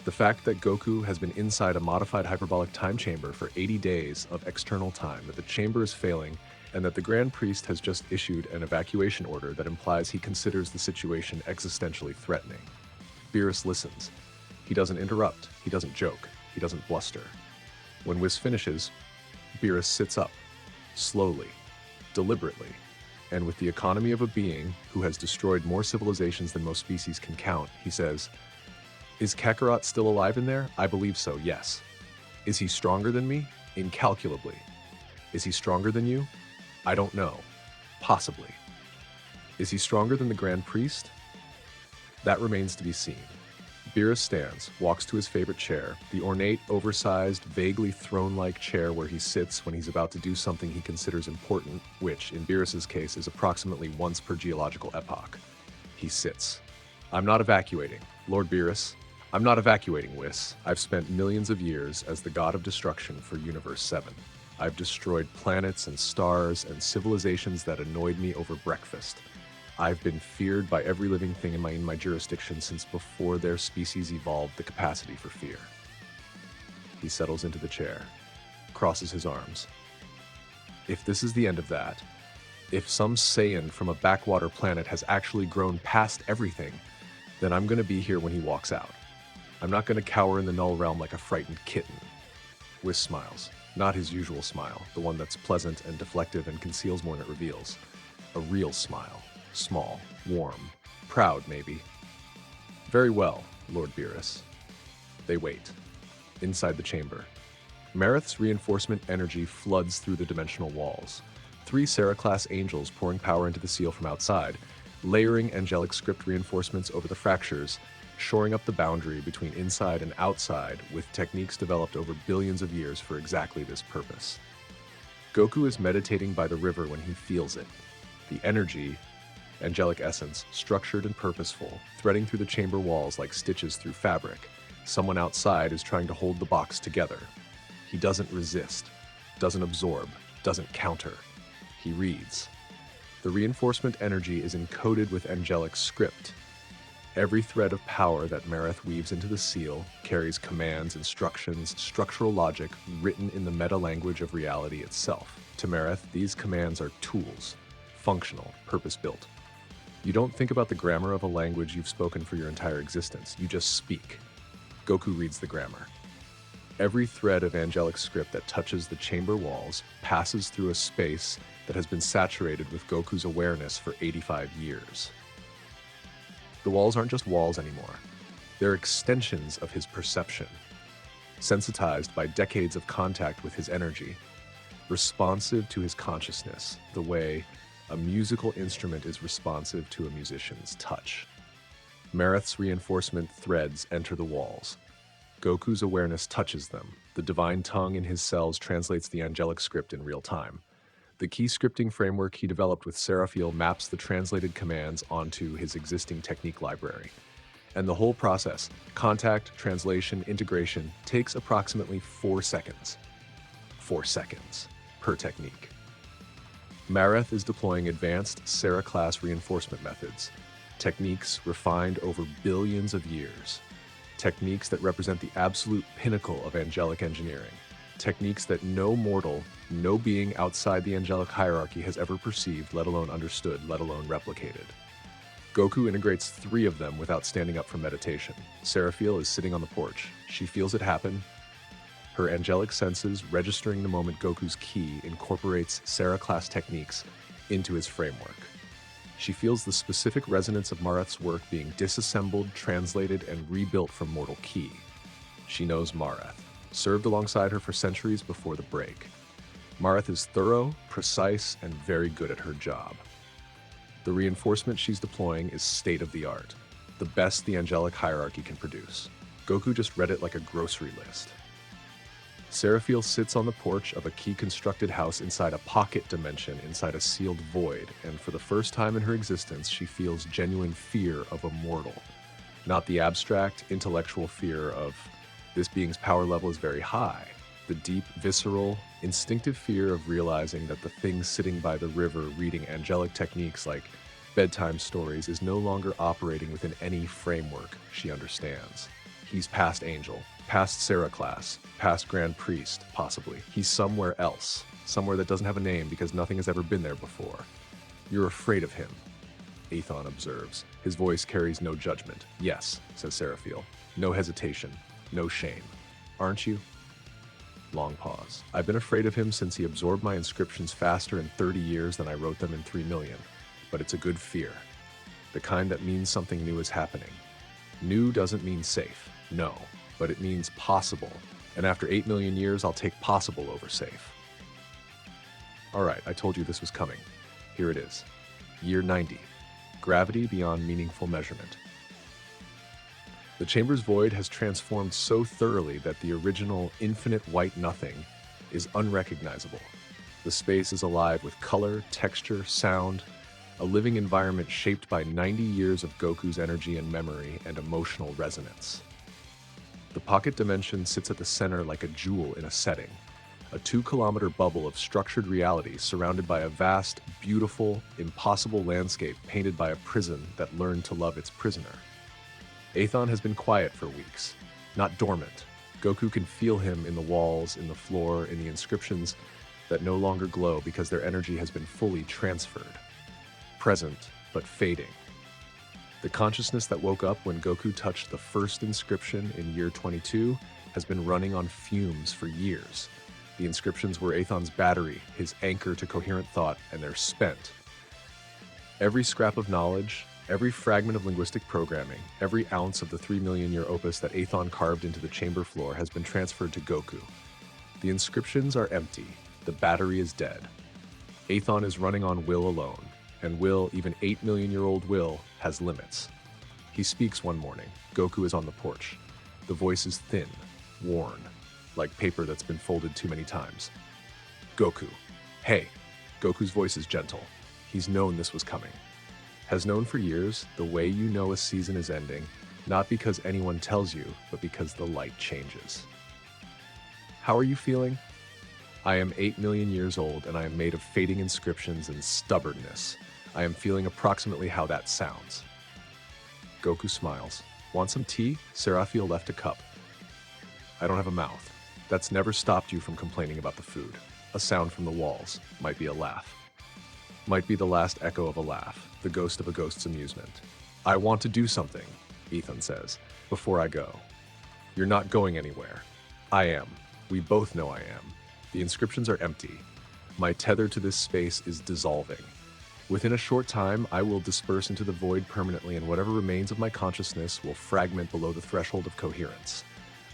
the fact that Goku has been inside a modified hyperbolic time chamber for 80 days of external time, that the chamber is failing, and that the Grand Priest has just issued an evacuation order that implies he considers the situation existentially threatening. Beerus listens. He doesn't interrupt, he doesn't joke, he doesn't bluster. When Whis finishes, Beerus sits up, slowly, deliberately, and with the economy of a being who has destroyed more civilizations than most species can count, he says, "Is Kakarot still alive in there? I believe so, yes. Is he stronger than me? Incalculably. Is he stronger than you? I don't know. Possibly. Is he stronger than the Grand Priest? That remains to be seen." Beerus stands, walks to his favorite chair, the ornate, oversized, vaguely throne-like chair where he sits when he's about to do something he considers important, which, in Beerus's case, is approximately once per geological epoch. He sits. "I'm not evacuating, Lord Beerus. I'm not evacuating, Whis. I've spent millions of years as the god of destruction for Universe 7. I've destroyed planets and stars and civilizations that annoyed me over breakfast. I've been feared by every living thing in my jurisdiction since before their species evolved the capacity for fear." He settles into the chair, crosses his arms. If this is the end of that, if some Saiyan from a backwater planet has actually grown past everything, then I'm going to be here when he walks out. I'm not going to cower in the null realm like a frightened kitten. Whis smiles, not his usual smile, the one that's pleasant and deflective and conceals more than it reveals. A real smile. Small, warm, proud, maybe. "Very well, Lord Beerus." They wait. Inside the chamber, Marith's reinforcement energy floods through the dimensional walls. 3 Sarah-class angels pouring power into the seal from outside, layering angelic script reinforcements over the fractures, shoring up the boundary between inside and outside with techniques developed over billions of years for exactly this purpose. Goku is meditating by the river when he feels it. The energy, angelic essence, structured and purposeful, threading through the chamber walls like stitches through fabric. Someone outside is trying to hold the box together. He doesn't resist, doesn't absorb, doesn't counter. He reads. The reinforcement energy is encoded with angelic script. Every thread of power that Marith weaves into the seal carries commands, instructions, structural logic written in the meta-language of reality itself. To Marith, these commands are tools, functional, purpose-built. You don't think about the grammar of a language you've spoken for your entire existence. You just speak. Goku reads the grammar. Every thread of angelic script that touches the chamber walls passes through a space that has been saturated with Goku's awareness for 85 years. The walls aren't just walls anymore. They're extensions of his perception, sensitized by decades of contact with his energy, responsive to his consciousness, the way a musical instrument is responsive to a musician's touch. Marith's reinforcement threads enter the walls. Goku's awareness touches them. The divine tongue in his cells translates the angelic script in real time. The key scripting framework he developed with Seraphiel maps the translated commands onto his existing technique library. And the whole process, contact, translation, integration, takes approximately 4 seconds. 4 seconds per technique. Marith is deploying advanced Sarah-class reinforcement methods, techniques refined over billions of years, techniques that represent the absolute pinnacle of angelic engineering, techniques that no mortal, no being outside the angelic hierarchy has ever perceived, let alone understood, let alone replicated. Goku integrates 3 of them without standing up from meditation. Seraphiel is sitting on the porch. She feels it happen. Her angelic senses, registering the moment Goku's ki incorporates Sarah-class techniques into his framework. She feels the specific resonance of Marith's work being disassembled, translated, and rebuilt from mortal ki. She knows Marith. served alongside her for centuries before the break. Marith is thorough, precise, and very good at her job. The reinforcement she's deploying is state-of-the-art, the best the angelic hierarchy can produce. Goku just read it like a grocery list. Seraphiel sits on the porch of a key-constructed house inside a pocket dimension inside a sealed void, and for the first time in her existence, she feels genuine fear of a mortal. Not the abstract, intellectual fear of this being's power level is very high. The deep, visceral, instinctive fear of realizing that the thing sitting by the river reading angelic techniques like bedtime stories is no longer operating within any framework she understands. He's past angel, past Sarah class, past Grand Priest, possibly. He's somewhere else, somewhere that doesn't have a name because nothing has ever been there before. You're afraid of him, Athon observes. His voice carries no judgment. Yes, says Seraphiel. No hesitation, no shame. Aren't you? Long pause. I've been afraid of him since he absorbed my inscriptions faster in 30 years than I wrote them in 3 million. But it's a good fear. The kind that means something new is happening. New doesn't mean safe, no, but it means possible. And after 8 million years, I'll take possible over safe. All right, I told you this was coming. Here it is. Year 90. Gravity beyond meaningful measurement. The chamber's void has transformed so thoroughly that the original infinite white nothing is unrecognizable. The space is alive with color, texture, sound, a living environment shaped by 90 years of Goku's energy and memory and emotional resonance. The pocket dimension sits at the center like a jewel in a setting, a 2-kilometer bubble of structured reality surrounded by a vast, beautiful, impossible landscape painted by a prison that learned to love its prisoner. Athon has been quiet for weeks, not dormant. Goku can feel him in the walls, in the floor, in the inscriptions that no longer glow because their energy has been fully transferred. Present, but fading. The consciousness that woke up when Goku touched the first inscription in year 22 has been running on fumes for years. The inscriptions were Athon's battery, his anchor to coherent thought, and they're spent. Every scrap of knowledge, every fragment of linguistic programming, every ounce of the 3 million year opus that Athon carved into the chamber floor has been transferred to Goku. The inscriptions are empty. The battery is dead. Athon is running on will alone, and will, even 8 million year old will, has limits. He speaks one morning. Goku is on the porch. The voice is thin, worn, like paper that's been folded too many times. Goku. Hey. Goku's voice is gentle. He's known this was coming. Has known for years the way you know a season is ending, not because anyone tells you, but because the light changes. How are you feeling? I am 8 million years old and I am made of fading inscriptions and stubbornness. I am feeling approximately how that sounds. Goku smiles. Want some tea? Seraphiel left a cup. I don't have a mouth. That's never stopped you from complaining about the food. A sound from the walls. Might be a laugh. Might be the last echo of a laugh, the ghost of a ghost's amusement. I want to do something, Athon says, before I go. You're not going anywhere. I am. We both know I am. The inscriptions are empty. My tether to this space is dissolving. Within a short time, I will disperse into the void permanently, and whatever remains of my consciousness will fragment below the threshold of coherence.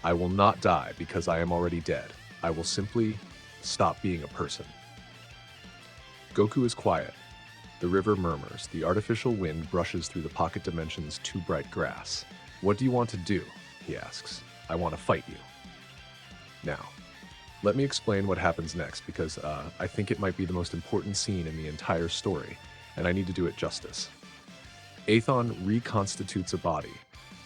I will not die because I am already dead. I will simply stop being a person. Goku is quiet. The river murmurs. The artificial wind brushes through the pocket dimension's too bright grass. What do you want to do? He asks. I want to fight you. Now, let me explain what happens next because I think it might be the most important scene in the entire story, and I need to do it justice. Athon reconstitutes a body.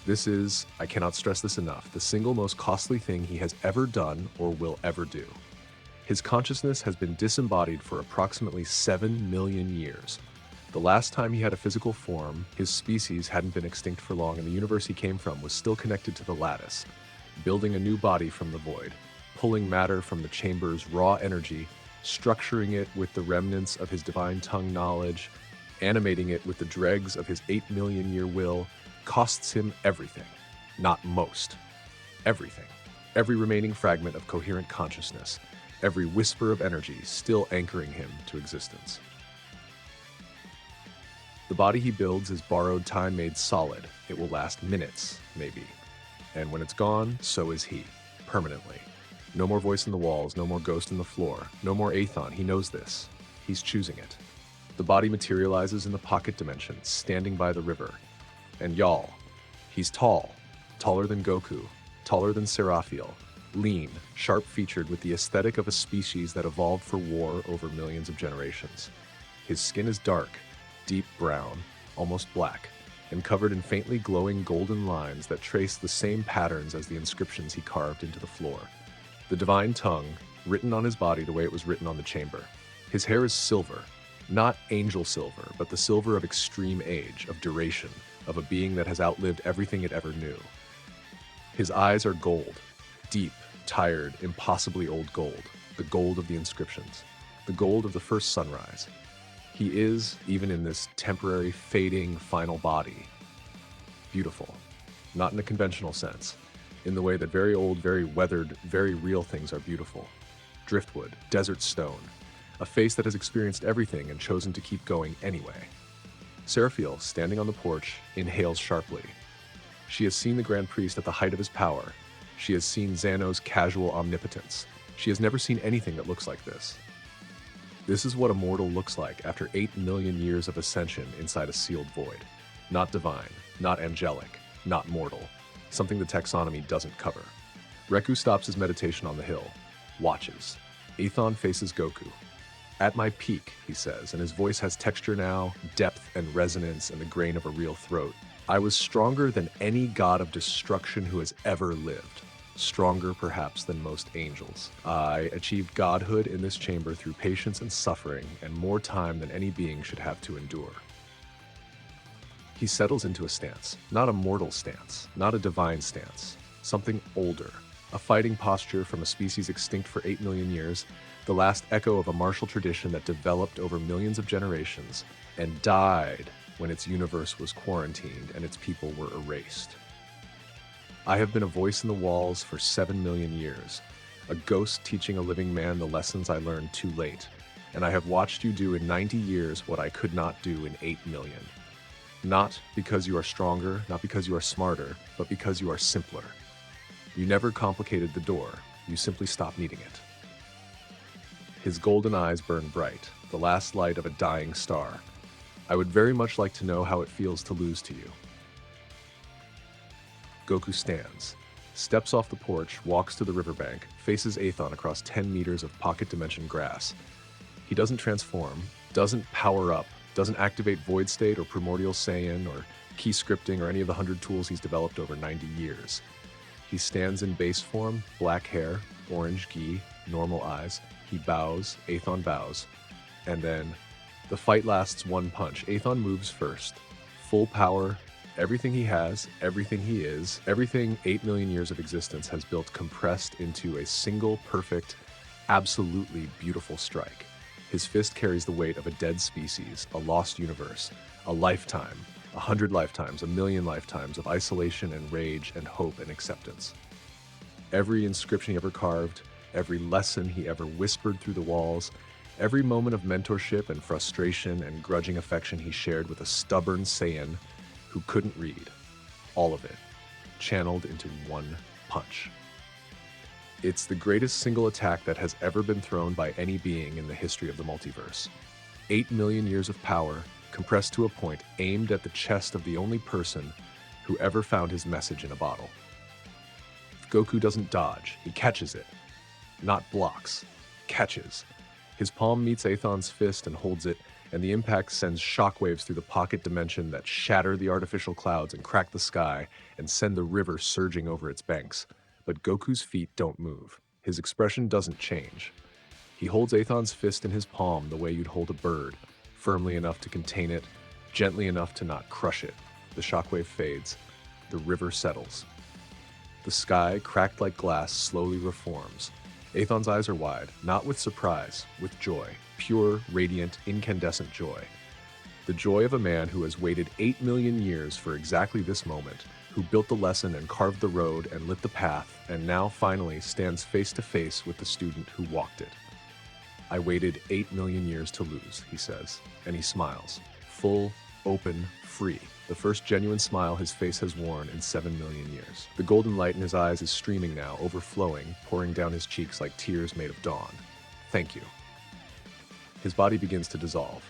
This is, I cannot stress this enough, the single most costly thing he has ever done or will ever do. His consciousness has been disembodied for approximately 7 million years. The last time he had a physical form, his species hadn't been extinct for long and the universe he came from was still connected to the lattice, building a new body from the void, pulling matter from the chamber's raw energy, structuring it with the remnants of his divine tongue knowledge, animating it with the dregs of his 8 million year will, costs him everything. Not most. Everything. Every remaining fragment of coherent consciousness. Every whisper of energy still anchoring him to existence. The body he builds is borrowed time made solid. It will last minutes, maybe. And when it's gone, so is he. Permanently. No more voice in the walls, no more ghost in the floor, no more Athon. He knows this. He's choosing it. The body materializes in the pocket dimension, standing by the river. And y'all, he's tall, taller than Goku, taller than Seraphiel, lean, sharp-featured with the aesthetic of a species that evolved for war over millions of generations. His skin is dark, deep brown, almost black, and covered in faintly glowing golden lines that trace the same patterns as the inscriptions he carved into the floor. The divine tongue, written on his body the way it was written on the chamber. His hair is silver, not angel silver, but the silver of extreme age, of duration, of a being that has outlived everything it ever knew. His eyes are gold, deep, tired, impossibly old gold, the gold of the inscriptions, the gold of the first sunrise. He is, even in this temporary, fading, final body, beautiful, not in a conventional sense, in the way that very old, very weathered, very real things are beautiful. Driftwood, desert stone, a face that has experienced everything and chosen to keep going anyway. Seraphiel, standing on the porch, inhales sharply. She has seen the Grand Priest at the height of his power. She has seen Xano's casual omnipotence. She has never seen anything that looks like this. This is what a mortal looks like after 8 million years of ascension inside a sealed void. Not divine, not angelic, not mortal. Something the taxonomy doesn't cover. Reku stops his meditation on the hill, watches. Athon faces Goku. At my peak, he says, and his voice has texture now, depth and resonance and the grain of a real throat. I was stronger than any god of destruction who has ever lived. Stronger, perhaps, than most angels. I achieved godhood in this chamber through patience and suffering, and more time than any being should have to endure. He settles into a stance, not a mortal stance, not a divine stance, something older, a fighting posture from a species extinct for 8 million years, the last echo of a martial tradition that developed over millions of generations and died when its universe was quarantined and its people were erased. I have been a voice in the walls for 7 million years, a ghost teaching a living man the lessons I learned too late, and I have watched you do in 90 years what I could not do in 8 million. Not because you are stronger, not because you are smarter, but because you are simpler. You never complicated the door, you simply stopped needing it. His golden eyes burn bright, the last light of a dying star. I would very much like to know how it feels to lose to you. Goku stands, steps off the porch, walks to the riverbank, faces Athon across 10 meters of pocket dimension grass. He doesn't transform, doesn't power up, doesn't activate Void State or Primordial Saiyan or key scripting or any of the 100 tools he's developed over 90 years. He stands in base form, black hair, orange gi, normal eyes. He bows, Athon bows, and then the fight lasts one punch. Athon moves first. Full power, everything he has, everything he is, everything 8 million years of existence has built compressed into a single, perfect, absolutely beautiful strike. His fist carries the weight of a dead species, a lost universe, a lifetime, 100 lifetimes, 1,000,000 lifetimes of isolation and rage and hope and acceptance. Every inscription he ever carved, every lesson he ever whispered through the walls, every moment of mentorship and frustration and grudging affection he shared with a stubborn Saiyan who couldn't read, all of it channeled into one punch. It's the greatest single attack that has ever been thrown by any being in the history of the multiverse. 8 million years of power, compressed to a point, aimed at the chest of the only person who ever found his message in a bottle. Goku doesn't dodge, he catches it. Not blocks, catches. His palm meets Athon's fist and holds it, and the impact sends shockwaves through the pocket dimension that shatter the artificial clouds and crack the sky and send the river surging over its banks. But Goku's feet don't move. His expression doesn't change. He holds Athon's fist in his palm the way you'd hold a bird, firmly enough to contain it, gently enough to not crush it. The shockwave fades. The river settles. The sky, cracked like glass, slowly reforms. Athon's eyes are wide, not with surprise, with joy, pure, radiant, incandescent joy. The joy of a man who has waited 8 million years for exactly this moment, who built the lesson and carved the road and lit the path, and now finally stands face to face with the student who walked it. I waited 8 million years to lose, he says, and he smiles, full, open, free. the first genuine smile his face has worn in 7 million years. The golden light in his eyes is streaming now, overflowing, pouring down his cheeks like tears made of dawn. Thank you. His body begins to dissolve.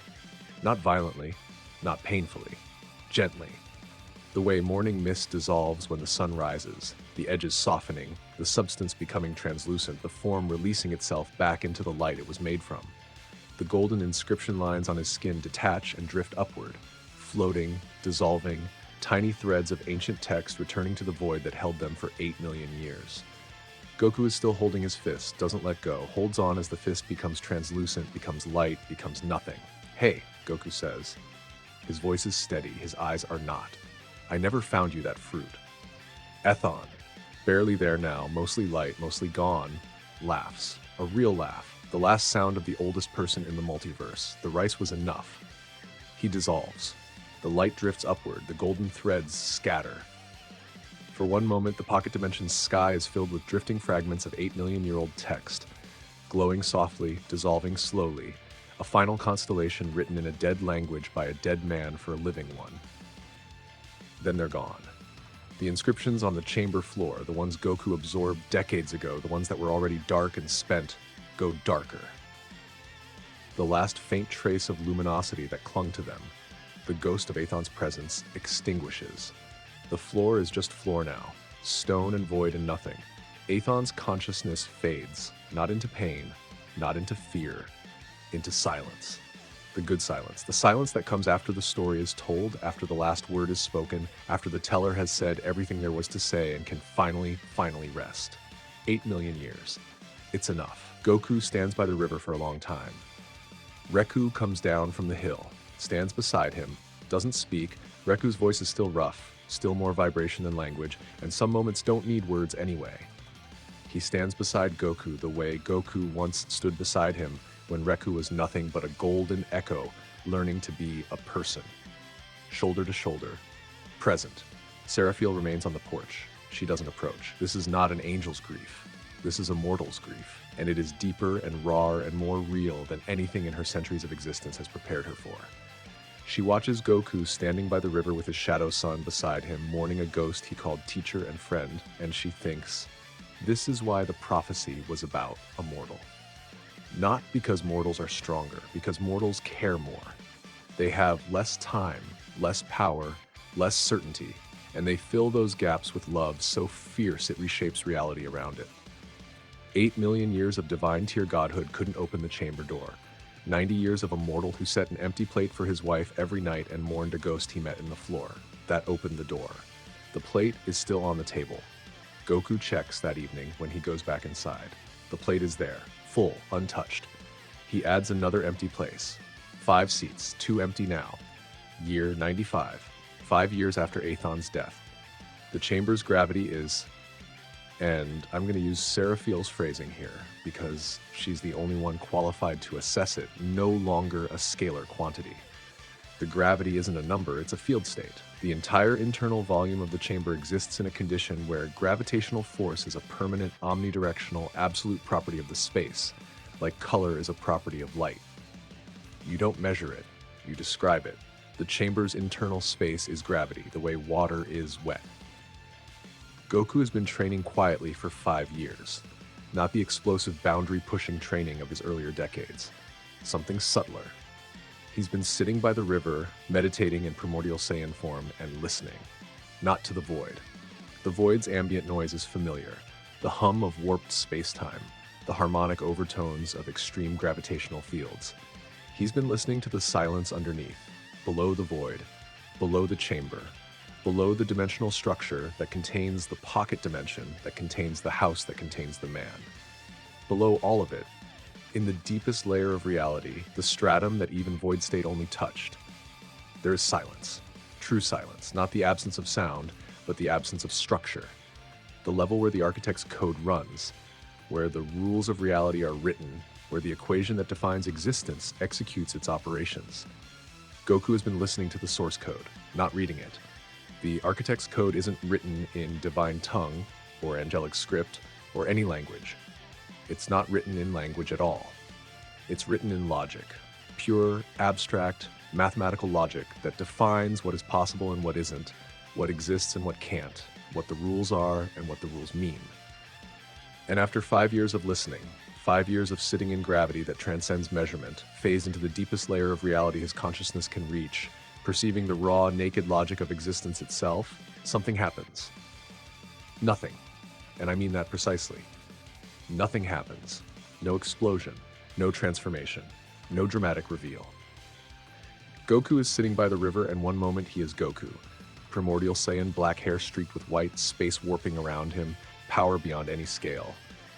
Not violently, not painfully, gently. The way morning mist dissolves when the sun rises, the edges softening, the substance becoming translucent, the form releasing itself back into the light it was made from. The golden inscription lines on his skin detach and drift upward, floating, dissolving, tiny threads of ancient text returning to the void that held them for 8 million years. Goku is still holding his fist, doesn't let go, holds on as the fist becomes translucent, becomes light, becomes nothing. Hey, Goku says. His voice is steady, his eyes are not. I never found you that fruit. Athon, barely there now, mostly light, mostly gone, laughs. A real laugh. The last sound of the oldest person in the multiverse. The rice was enough. He dissolves. The light drifts upward, the golden threads scatter. For one moment, the pocket dimension's sky is filled with drifting fragments of 8 million-year-old text, glowing softly, dissolving slowly, a final constellation written in a dead language by a dead man for a living one. Then they're gone. The inscriptions on the chamber floor, the ones Goku absorbed decades ago, the ones that were already dark and spent, go darker. The last faint trace of luminosity that clung to them, the ghost of Athon's presence, extinguishes. The floor is just floor now, stone and void and nothing. Athon's consciousness fades, not into pain, not into fear, into silence. The good silence. The silence that comes after the story is told, after the last word is spoken, after the teller has said everything there was to say and can finally rest. 8 million years. It's enough. Goku stands by the river for a long time. Riku comes down from the hill, stands beside him, doesn't speak. Riku's voice is still rough, still more vibration than language, and some moments don't need words anyway. He stands beside Goku the way Goku once stood beside him when Riku was nothing but a golden echo learning to be a person. Shoulder to shoulder, present. Seraphiel remains on the porch. She doesn't approach. This is not an angel's grief. This is a mortal's grief, and it is deeper and rawer and more real than anything in her centuries of existence has prepared her for. She watches Goku standing by the river with his shadow son beside him, mourning a ghost he called teacher and friend, and she thinks, this is why the prophecy was about a mortal. Not because mortals are stronger, because mortals care more. They have less time, less power, less certainty, and they fill those gaps with love so fierce it reshapes reality around it. 8 million years of divine tier godhood couldn't open the chamber door. 90 years of a mortal who set an empty plate for his wife every night and mourned a ghost he met in the floor. That opened the door. The plate is still on the table. Goku checks that evening when he goes back inside. The plate is there, full, untouched. He adds another empty place. 5 seats, 2 empty now. Year 95, 5 years after Athon's death. The chamber's gravity is, and I'm going to use Seraphiel's phrasing here because she's the only one qualified to assess it, no longer a scalar quantity. The gravity isn't a number, it's a field state. The entire internal volume of the chamber exists in a condition where gravitational force is a permanent, omnidirectional, absolute property of the space, like color is a property of light. You don't measure it, you describe it. The chamber's internal space is gravity, the way water is wet. Goku has been training quietly for 5 years, not the explosive boundary-pushing training of his earlier decades. Something subtler. He's been sitting by the river, meditating in primordial Saiyan form and listening, not to the void. The void's ambient noise is familiar, the hum of warped space-time, the harmonic overtones of extreme gravitational fields. He's been listening to the silence underneath, below the void, below the chamber, below the dimensional structure that contains the pocket dimension that contains the house that contains the man. Below all of it, in the deepest layer of reality, the stratum that even void state only touched, there is silence. True silence, not the absence of sound, but the absence of structure. The level where the architect's code runs, where the rules of reality are written, where the equation that defines existence executes its operations. Goku has been listening to the source code, not reading it. The architect's code isn't written in divine tongue, or angelic script, or any language. It's not written in language at all. It's written in logic, pure, abstract, Mathematical logic that defines what is possible and what isn't, what exists and what can't, what the rules are and what the rules mean. And after 5 years of listening, 5 years of sitting in gravity that transcends measurement, phased into the deepest layer of reality his consciousness can reach, perceiving the raw, naked logic of existence itself, something happens. Nothing. And I mean that precisely. Nothing happens. No explosion, no transformation, no dramatic reveal. Goku is sitting by the river, and one moment he is Goku. Primordial Saiyan, black hair streaked with white, space warping around him, power beyond any scale.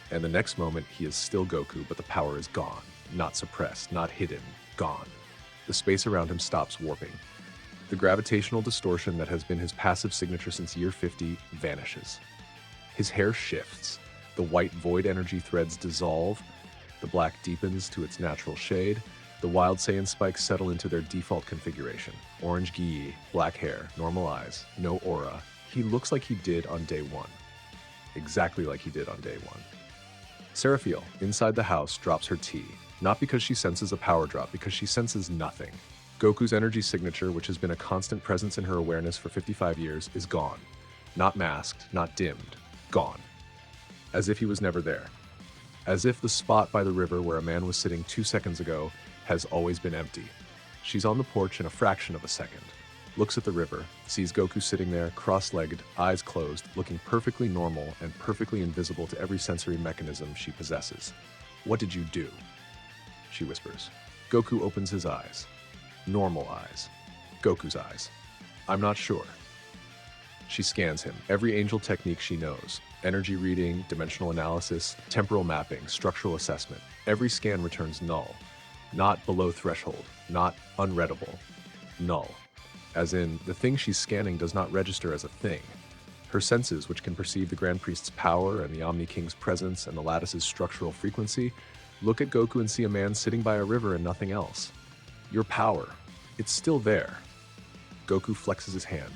And the next moment he is still Goku, but the power is gone. Not suppressed, not hidden, gone. The space around him stops warping. The gravitational distortion that has been his passive signature since year 50 vanishes. His hair shifts. The white void energy threads dissolve. The black deepens to its natural shade. The Wild Saiyan spikes settle into their default configuration. Orange gi, black hair, normal eyes, no aura. He looks like he did on day one. Exactly like he did on day one. Seraphiel, inside the house, drops her tea. Not because she senses a power drop, because she senses nothing. Goku's energy signature, which has been a constant presence in her awareness for 55 years, is gone. Not masked, not dimmed. Gone. As if he was never there. As if the spot by the river where a man was sitting 2 seconds ago has always been empty. She's on the porch in a fraction of a second. Looks at the river, sees Goku sitting there, cross-legged, eyes closed, looking perfectly normal and perfectly invisible to every sensory mechanism she possesses. "What did you do?" she whispers. Goku opens his eyes. Normal eyes. Goku's eyes. "I'm not sure." She scans him, every angel technique she knows. Energy reading, dimensional analysis, temporal mapping, structural assessment. Every scan returns null. Not below threshold, not unreadable. Null. As in, the thing she's scanning does not register as a thing. Her senses, which can perceive the Grand Priest's power and the Omni King's presence and the lattice's structural frequency, look at Goku and see a man sitting by a river and nothing else. Your power. It's still there. Goku flexes his hand.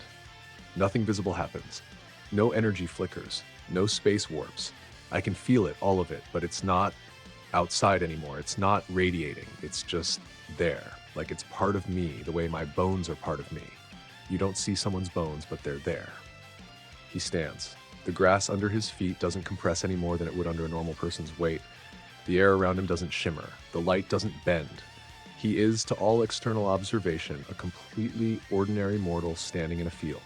Nothing visible happens. No energy flickers. No space warps. I can feel it, all of it, but it's not outside anymore. It's not radiating. It's just there. Like it's part of me, the way my bones are part of me. You don't see someone's bones, but they're there. He stands. The grass under his feet doesn't compress any more than it would under a normal person's weight. The air around him doesn't shimmer. The light doesn't bend. He is, to all external observation, a completely ordinary mortal standing in a field.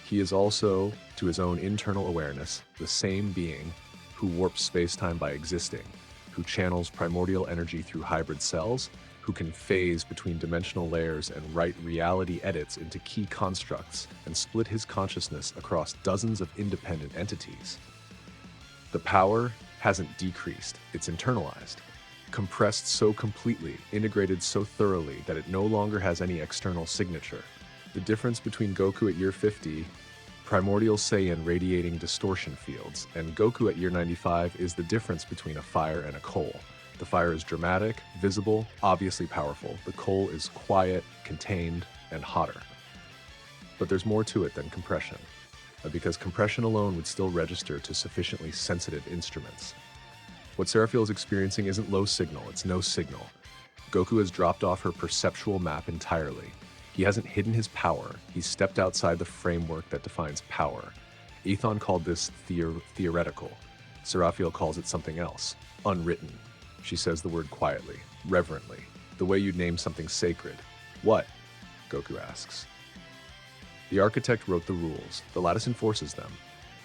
He is also, to his own internal awareness, the same being who warps space-time by existing, who channels primordial energy through hybrid cells, who can phase between dimensional layers and write reality edits into key constructs and split his consciousness across dozens of independent entities. The power hasn't decreased, it's internalized, compressed so completely, integrated so thoroughly that it no longer has any external signature. The difference between Goku at year 50, primordial Saiyan radiating distortion fields, and Goku at year 95 is the difference between a fire and a coal. The fire is dramatic, visible, obviously powerful. The coal is quiet, contained, and hotter. But there's more to it than compression, because compression alone would still register to sufficiently sensitive instruments. What Seraphiel is experiencing isn't low signal, it's no signal. Goku has dropped off her perceptual map entirely. He hasn't hidden his power, he's stepped outside the framework that defines power. Athon called this theoretical. Seraphiel calls it something else, unwritten. She says the word quietly, reverently, the way you'd name something sacred. "What?" Goku asks. The architect wrote the rules, the lattice enforces them.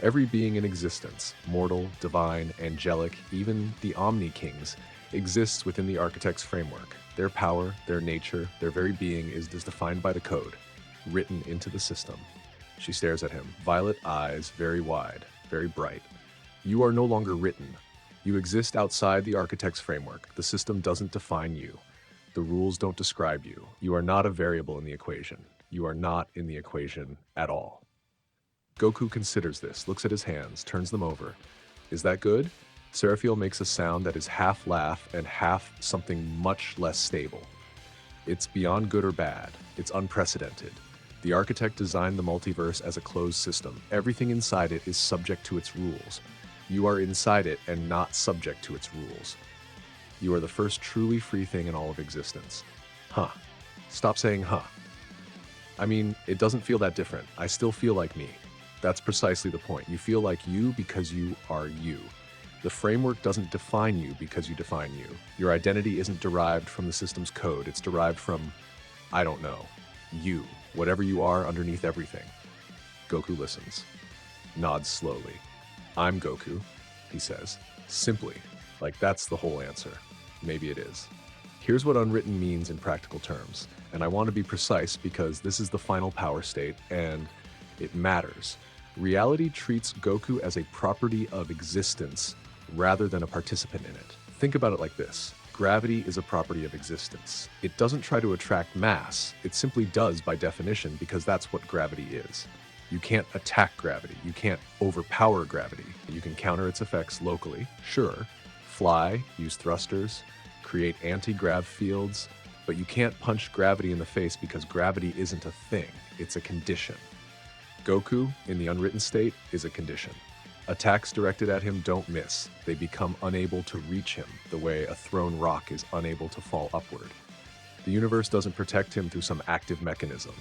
Every being in existence, mortal, divine, angelic, even the Omni Kings, exists within the architect's framework. Their power, their nature, their very being is defined by the code, written into the system. She stares at him, violet eyes, very wide, very bright. You are no longer written. You exist outside the architect's framework. The system doesn't define you. The rules don't describe you. You are not a variable in the equation. You are not in the equation at all. Goku considers this, looks at his hands, turns them over. Is that good? Seraphiel makes a sound that is half laugh and half something much less stable. It's beyond good or bad. It's unprecedented. The architect designed the multiverse as a closed system. Everything inside it is subject to its rules. You are inside it and not subject to its rules. You are the first truly free thing in all of existence. Huh. Stop saying, huh. I mean, it doesn't feel that different. I still feel like me. That's precisely the point. You feel like you because you are you. The framework doesn't define you because you define you. Your identity isn't derived from the system's code. It's derived from, I don't know, you, whatever you are underneath everything. Goku listens, nods slowly. I'm Goku, he says, simply, like that's the whole answer. Maybe it is. Here's what unwritten means in practical terms, and I want to be precise because this is the final power state, and it matters. Reality treats Goku as a property of existence rather than a participant in it. Think about it like this. Gravity is a property of existence. It doesn't try to attract mass, it simply does by definition because that's what gravity is. You can't attack gravity, you can't overpower gravity. You can counter its effects locally, sure. Fly, use thrusters, create anti-grav fields, but you can't punch gravity in the face because gravity isn't a thing, it's a condition. Goku, in the unwritten state, is a condition. Attacks directed at him don't miss. They become unable to reach him, the way a thrown rock is unable to fall upward. The universe doesn't protect him through some active mechanism.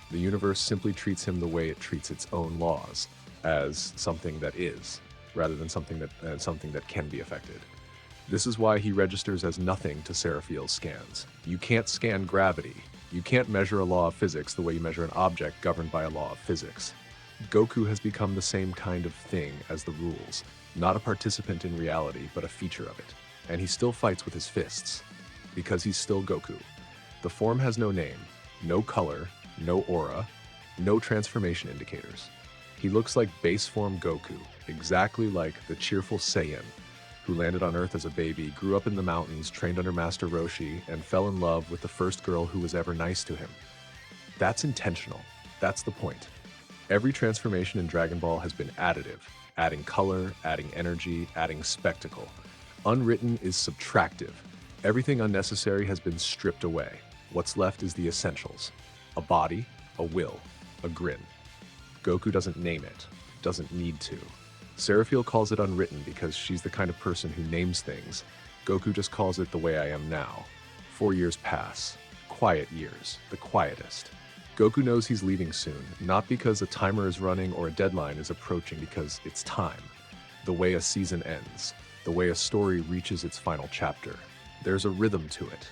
The universe simply treats him the way it treats its own laws, as something that is, rather than something that can be affected. This is why he registers as nothing to Seraphiel's scans. You can't scan gravity. You can't measure a law of physics the way you measure an object governed by a law of physics. Goku has become the same kind of thing as the rules, not a participant in reality, but a feature of it. And he still fights with his fists, because he's still Goku. The form has no name, no color, no aura, no transformation indicators. He looks like base form Goku, exactly like the cheerful Saiyan, who landed on Earth as a baby, grew up in the mountains, trained under Master Roshi, and fell in love with the first girl who was ever nice to him. That's intentional. That's the point. Every transformation in Dragon Ball has been additive, adding color, adding energy, adding spectacle. Unwritten is subtractive. Everything unnecessary has been stripped away. What's left is the essentials. A body, a will, a grin. Goku doesn't name it, doesn't need to. Seraphiel calls it unwritten because she's the kind of person who names things. Goku just calls it the way I am now. 4 years pass. Quiet years, the quietest. Goku knows he's leaving soon, not because a timer is running or a deadline is approaching, because it's time. The way a season ends, the way a story reaches its final chapter. There's a rhythm to it.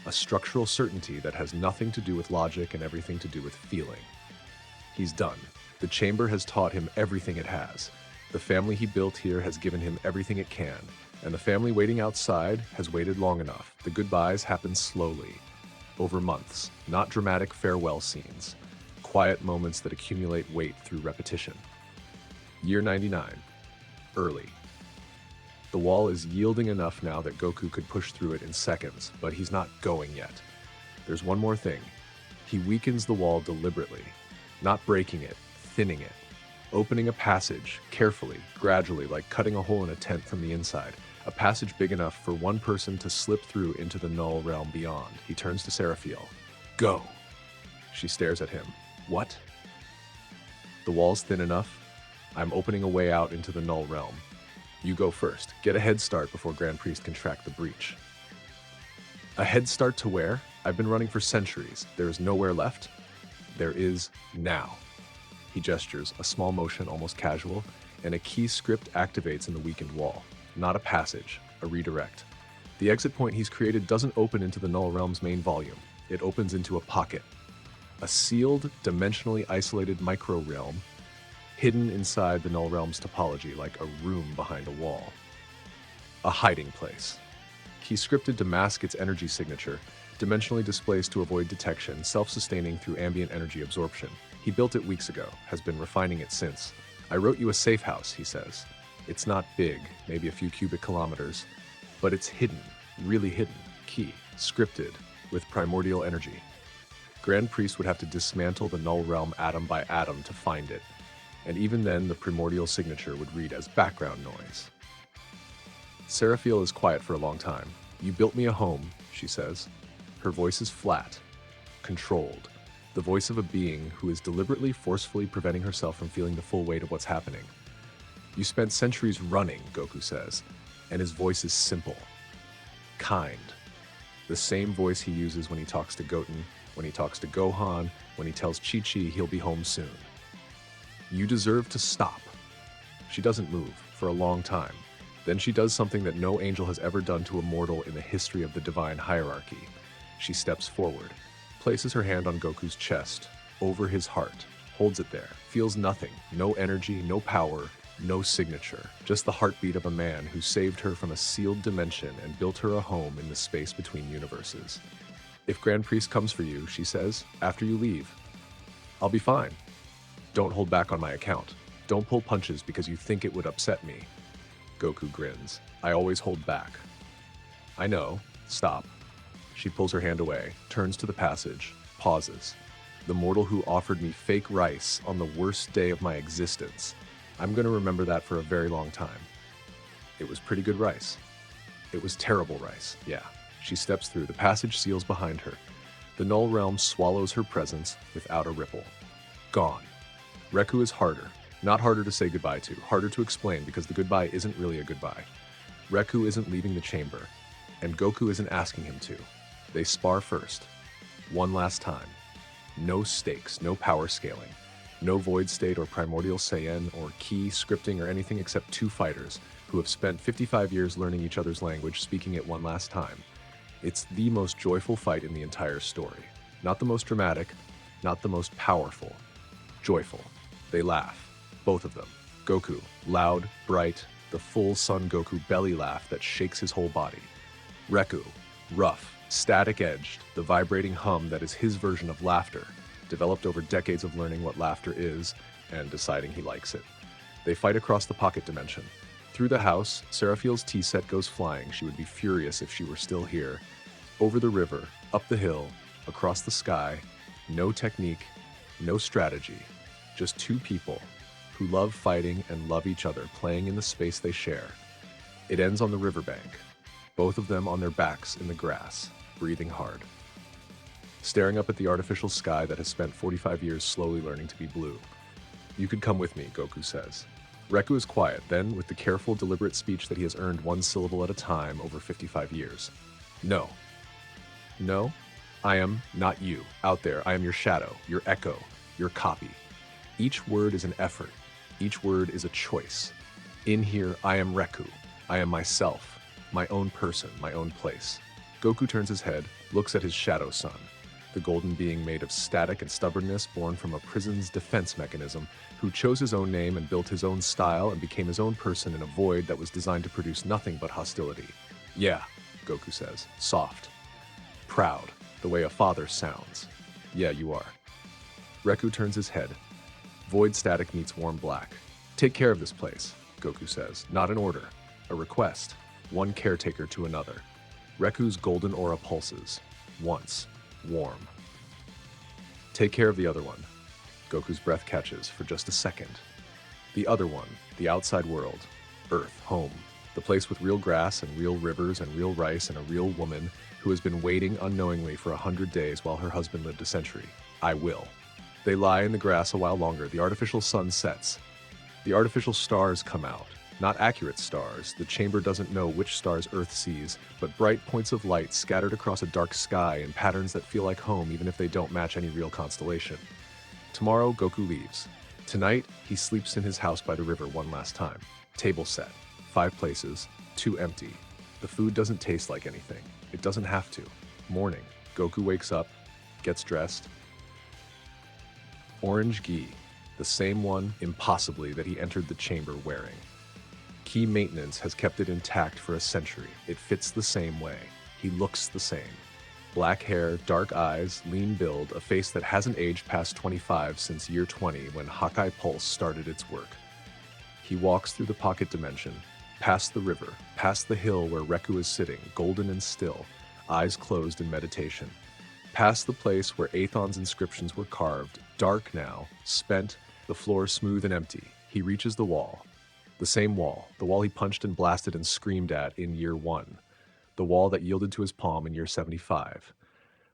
A structural certainty that has nothing to do with logic and everything to do with feeling. He's done. The chamber has taught him everything it has. The family he built here has given him everything it can, and the family waiting outside has waited long enough. The goodbyes happen slowly, over months, not dramatic farewell scenes, quiet moments that accumulate weight through repetition. Year 99. Early. The wall is yielding enough now that Goku could push through it in seconds, but he's not going yet. There's one more thing. He weakens the wall deliberately, not breaking it, thinning it, opening a passage, carefully, gradually, like cutting a hole in a tent from the inside, a passage big enough for one person to slip through into the null realm beyond. He turns to Seraphiel. Go! She stares at him. What? The wall's thin enough. I'm opening a way out into the null realm. You go first. Get a head start before Grand Priest can track the breach. A head start to where? I've been running for centuries. There is nowhere left. There is now. He gestures, a small motion, almost casual, and a key script activates in the weakened wall. Not a passage, a redirect. The exit point he's created doesn't open into the null realm's main volume. It opens into a pocket. A sealed, dimensionally isolated micro-realm, hidden inside the null realm's topology like a room behind a wall. A hiding place. He's scripted to mask its energy signature, dimensionally displaced to avoid detection, self-sustaining through ambient energy absorption. He built it weeks ago, has been refining it since. I wrote you a safe house, he says. It's not big, maybe a few cubic kilometers, but it's hidden, really hidden, key, scripted, with primordial energy. Grand Priest would have to dismantle the null realm atom by atom to find it, and even then the primordial signature would read as background noise. Seraphiel is quiet for a long time. You built me a home, she says. Her voice is flat, controlled, the voice of a being who is deliberately, forcefully preventing herself from feeling the full weight of what's happening. You spent centuries running, Goku says, and his voice is simple, kind. The same voice he uses when he talks to Goten, when he talks to Gohan, when he tells Chi-Chi he'll be home soon. You deserve to stop. She doesn't move for a long time. Then she does something that no angel has ever done to a mortal in the history of the divine hierarchy. She steps forward, places her hand on Goku's chest, over his heart, holds it there, feels nothing, no energy, no power, no signature, just the heartbeat of a man who saved her from a sealed dimension and built her a home in the space between universes. If Grand Priest comes for you, she says, after you leave, I'll be fine. Don't hold back on my account. Don't pull punches because you think it would upset me. Goku grins. I always hold back. I know. Stop. She pulls her hand away, turns to the passage, pauses. The mortal who offered me fake rice on the worst day of my existence. I'm going to remember that for a very long time. It was pretty good rice. It was terrible rice, yeah. She steps through. The passage seals behind her. The Null Realm swallows her presence without a ripple. Gone. Reku is harder. Not harder to say goodbye to, harder to explain because the goodbye isn't really a goodbye. Reku isn't leaving the chamber, and Goku isn't asking him to. They spar first. One last time. No stakes, no power scaling. No void state or primordial Saiyan or key scripting or anything except two fighters who have spent 55 years learning each other's language, speaking it one last time. It's the most joyful fight in the entire story. Not the most dramatic, not the most powerful. Joyful. They laugh. Both of them. Goku, loud, bright, the full Son Goku belly laugh that shakes his whole body. Reku, rough, static-edged, the vibrating hum that is his version of laughter, developed over decades of learning what laughter is and deciding he likes it. They fight across the pocket dimension. Through the house, Seraphiel's tea set goes flying. She would be furious if she were still here. Over the river, up the hill, across the sky, no technique, no strategy, just two people who love fighting and love each other, playing in the space they share. It ends on the riverbank, both of them on their backs in the grass, breathing hard. Staring up at the artificial sky that has spent 45 years slowly learning to be blue. You could come with me, Goku says. Reku is quiet, then, with the careful, deliberate speech that he has earned one syllable at a time over 55 years. No. No? I am not you. Out there, I am your shadow, your echo, your copy. Each word is an effort. Each word is a choice. In here, I am Reku. I am myself, my own person, my own place. Goku turns his head, looks at his shadow son, the golden being made of static and stubbornness, born from a prison's defense mechanism, who chose his own name and built his own style and became his own person in a void that was designed to produce nothing but hostility. Yeah, Goku says, soft. Proud, the way a father sounds. Yeah, you are. Reku turns his head. Void static meets warm black. Take care of this place, Goku says. Not an order, a request. One caretaker to another. Reku's golden aura pulses. Once. Warm. Take care of the other one. Goku's breath catches for just a second. The other one, the outside world. Earth, home. The place with real grass and real rivers and real rice and a real woman who has been waiting unknowingly for 100 days while her husband lived a century. I will. They lie in the grass a while longer. The artificial sun sets. The artificial stars come out. Not accurate stars. The chamber doesn't know which stars Earth sees, but bright points of light scattered across a dark sky in patterns that feel like home even if they don't match any real constellation. Tomorrow, Goku leaves. Tonight, he sleeps in his house by the river one last time. Table set. 5 places. 2 empty. The food doesn't taste like anything. It doesn't have to. Morning. Goku wakes up, gets dressed. Orange gi. The same one, impossibly, that he entered the chamber wearing. Key maintenance has kept it intact for a century. It fits the same way. He looks the same. Black hair, dark eyes, lean build, a face that hasn't aged past 25 since year 20 when Hakai Pulse started its work. He walks through the pocket dimension, past the river, past the hill where Reku is sitting, golden and still, eyes closed in meditation. Past the place where Athon's inscriptions were carved, dark now, spent, the floor smooth and empty. He reaches the wall. The same wall, the wall he punched and blasted and screamed at in year 1. The wall that yielded to his palm in year 75.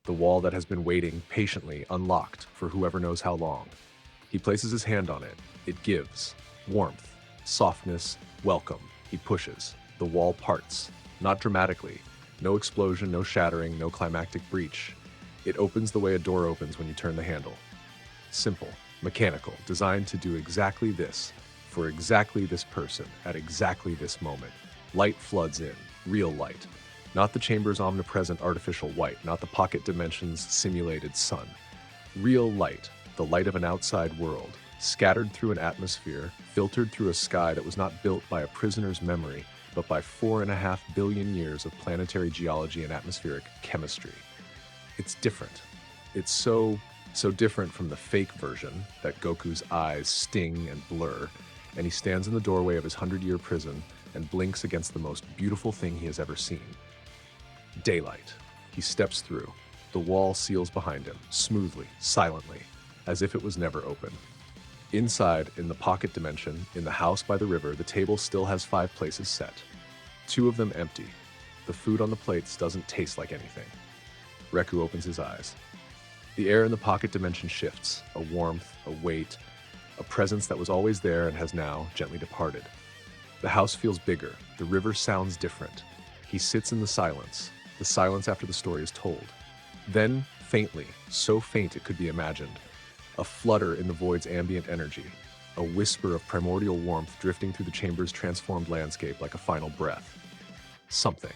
The wall that has been waiting, patiently, unlocked, for whoever knows how long. He places his hand on it. It gives. Warmth. Softness. Welcome. He pushes. The wall parts. Not dramatically. No explosion, no shattering, no climactic breach. It opens the way a door opens when you turn the handle. Simple, mechanical, designed to do exactly this, for exactly this person, at exactly this moment. Light floods in, real light. Not the chamber's omnipresent artificial white, not the pocket dimension's simulated sun. Real light, the light of an outside world, scattered through an atmosphere, filtered through a sky that was not built by a prisoner's memory, but by 4.5 billion years of planetary geology and atmospheric chemistry. It's different. It's so different from the fake version that Goku's eyes sting and blur, and he stands in the doorway of his 100-year prison and blinks against the most beautiful thing he has ever seen. Daylight. He steps through. The wall seals behind him, smoothly, silently, as if it was never open. Inside, in the pocket dimension, in the house by the river, the table still has 5 places set. 2 of them empty. The food on the plates doesn't taste like anything. Reku opens his eyes. The air in the pocket dimension shifts, a warmth, a weight, a presence that was always there and has now gently departed. The house feels bigger, the river sounds different. He sits in the silence after the story is told. Then, faintly, so faint it could be imagined, a flutter in the void's ambient energy, a whisper of primordial warmth drifting through the chamber's transformed landscape like a final breath. Something.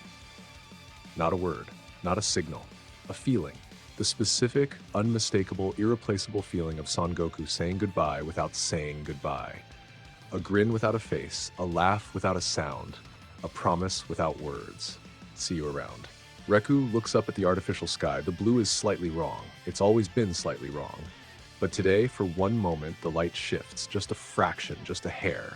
Not a word, not a signal, a feeling. The specific, unmistakable, irreplaceable feeling of Son Goku saying goodbye without saying goodbye. A grin without a face, a laugh without a sound, a promise without words. See you around. Reku looks up at the artificial sky. The blue is slightly wrong. It's always been slightly wrong. But today, for one moment, the light shifts, just a fraction, just a hair,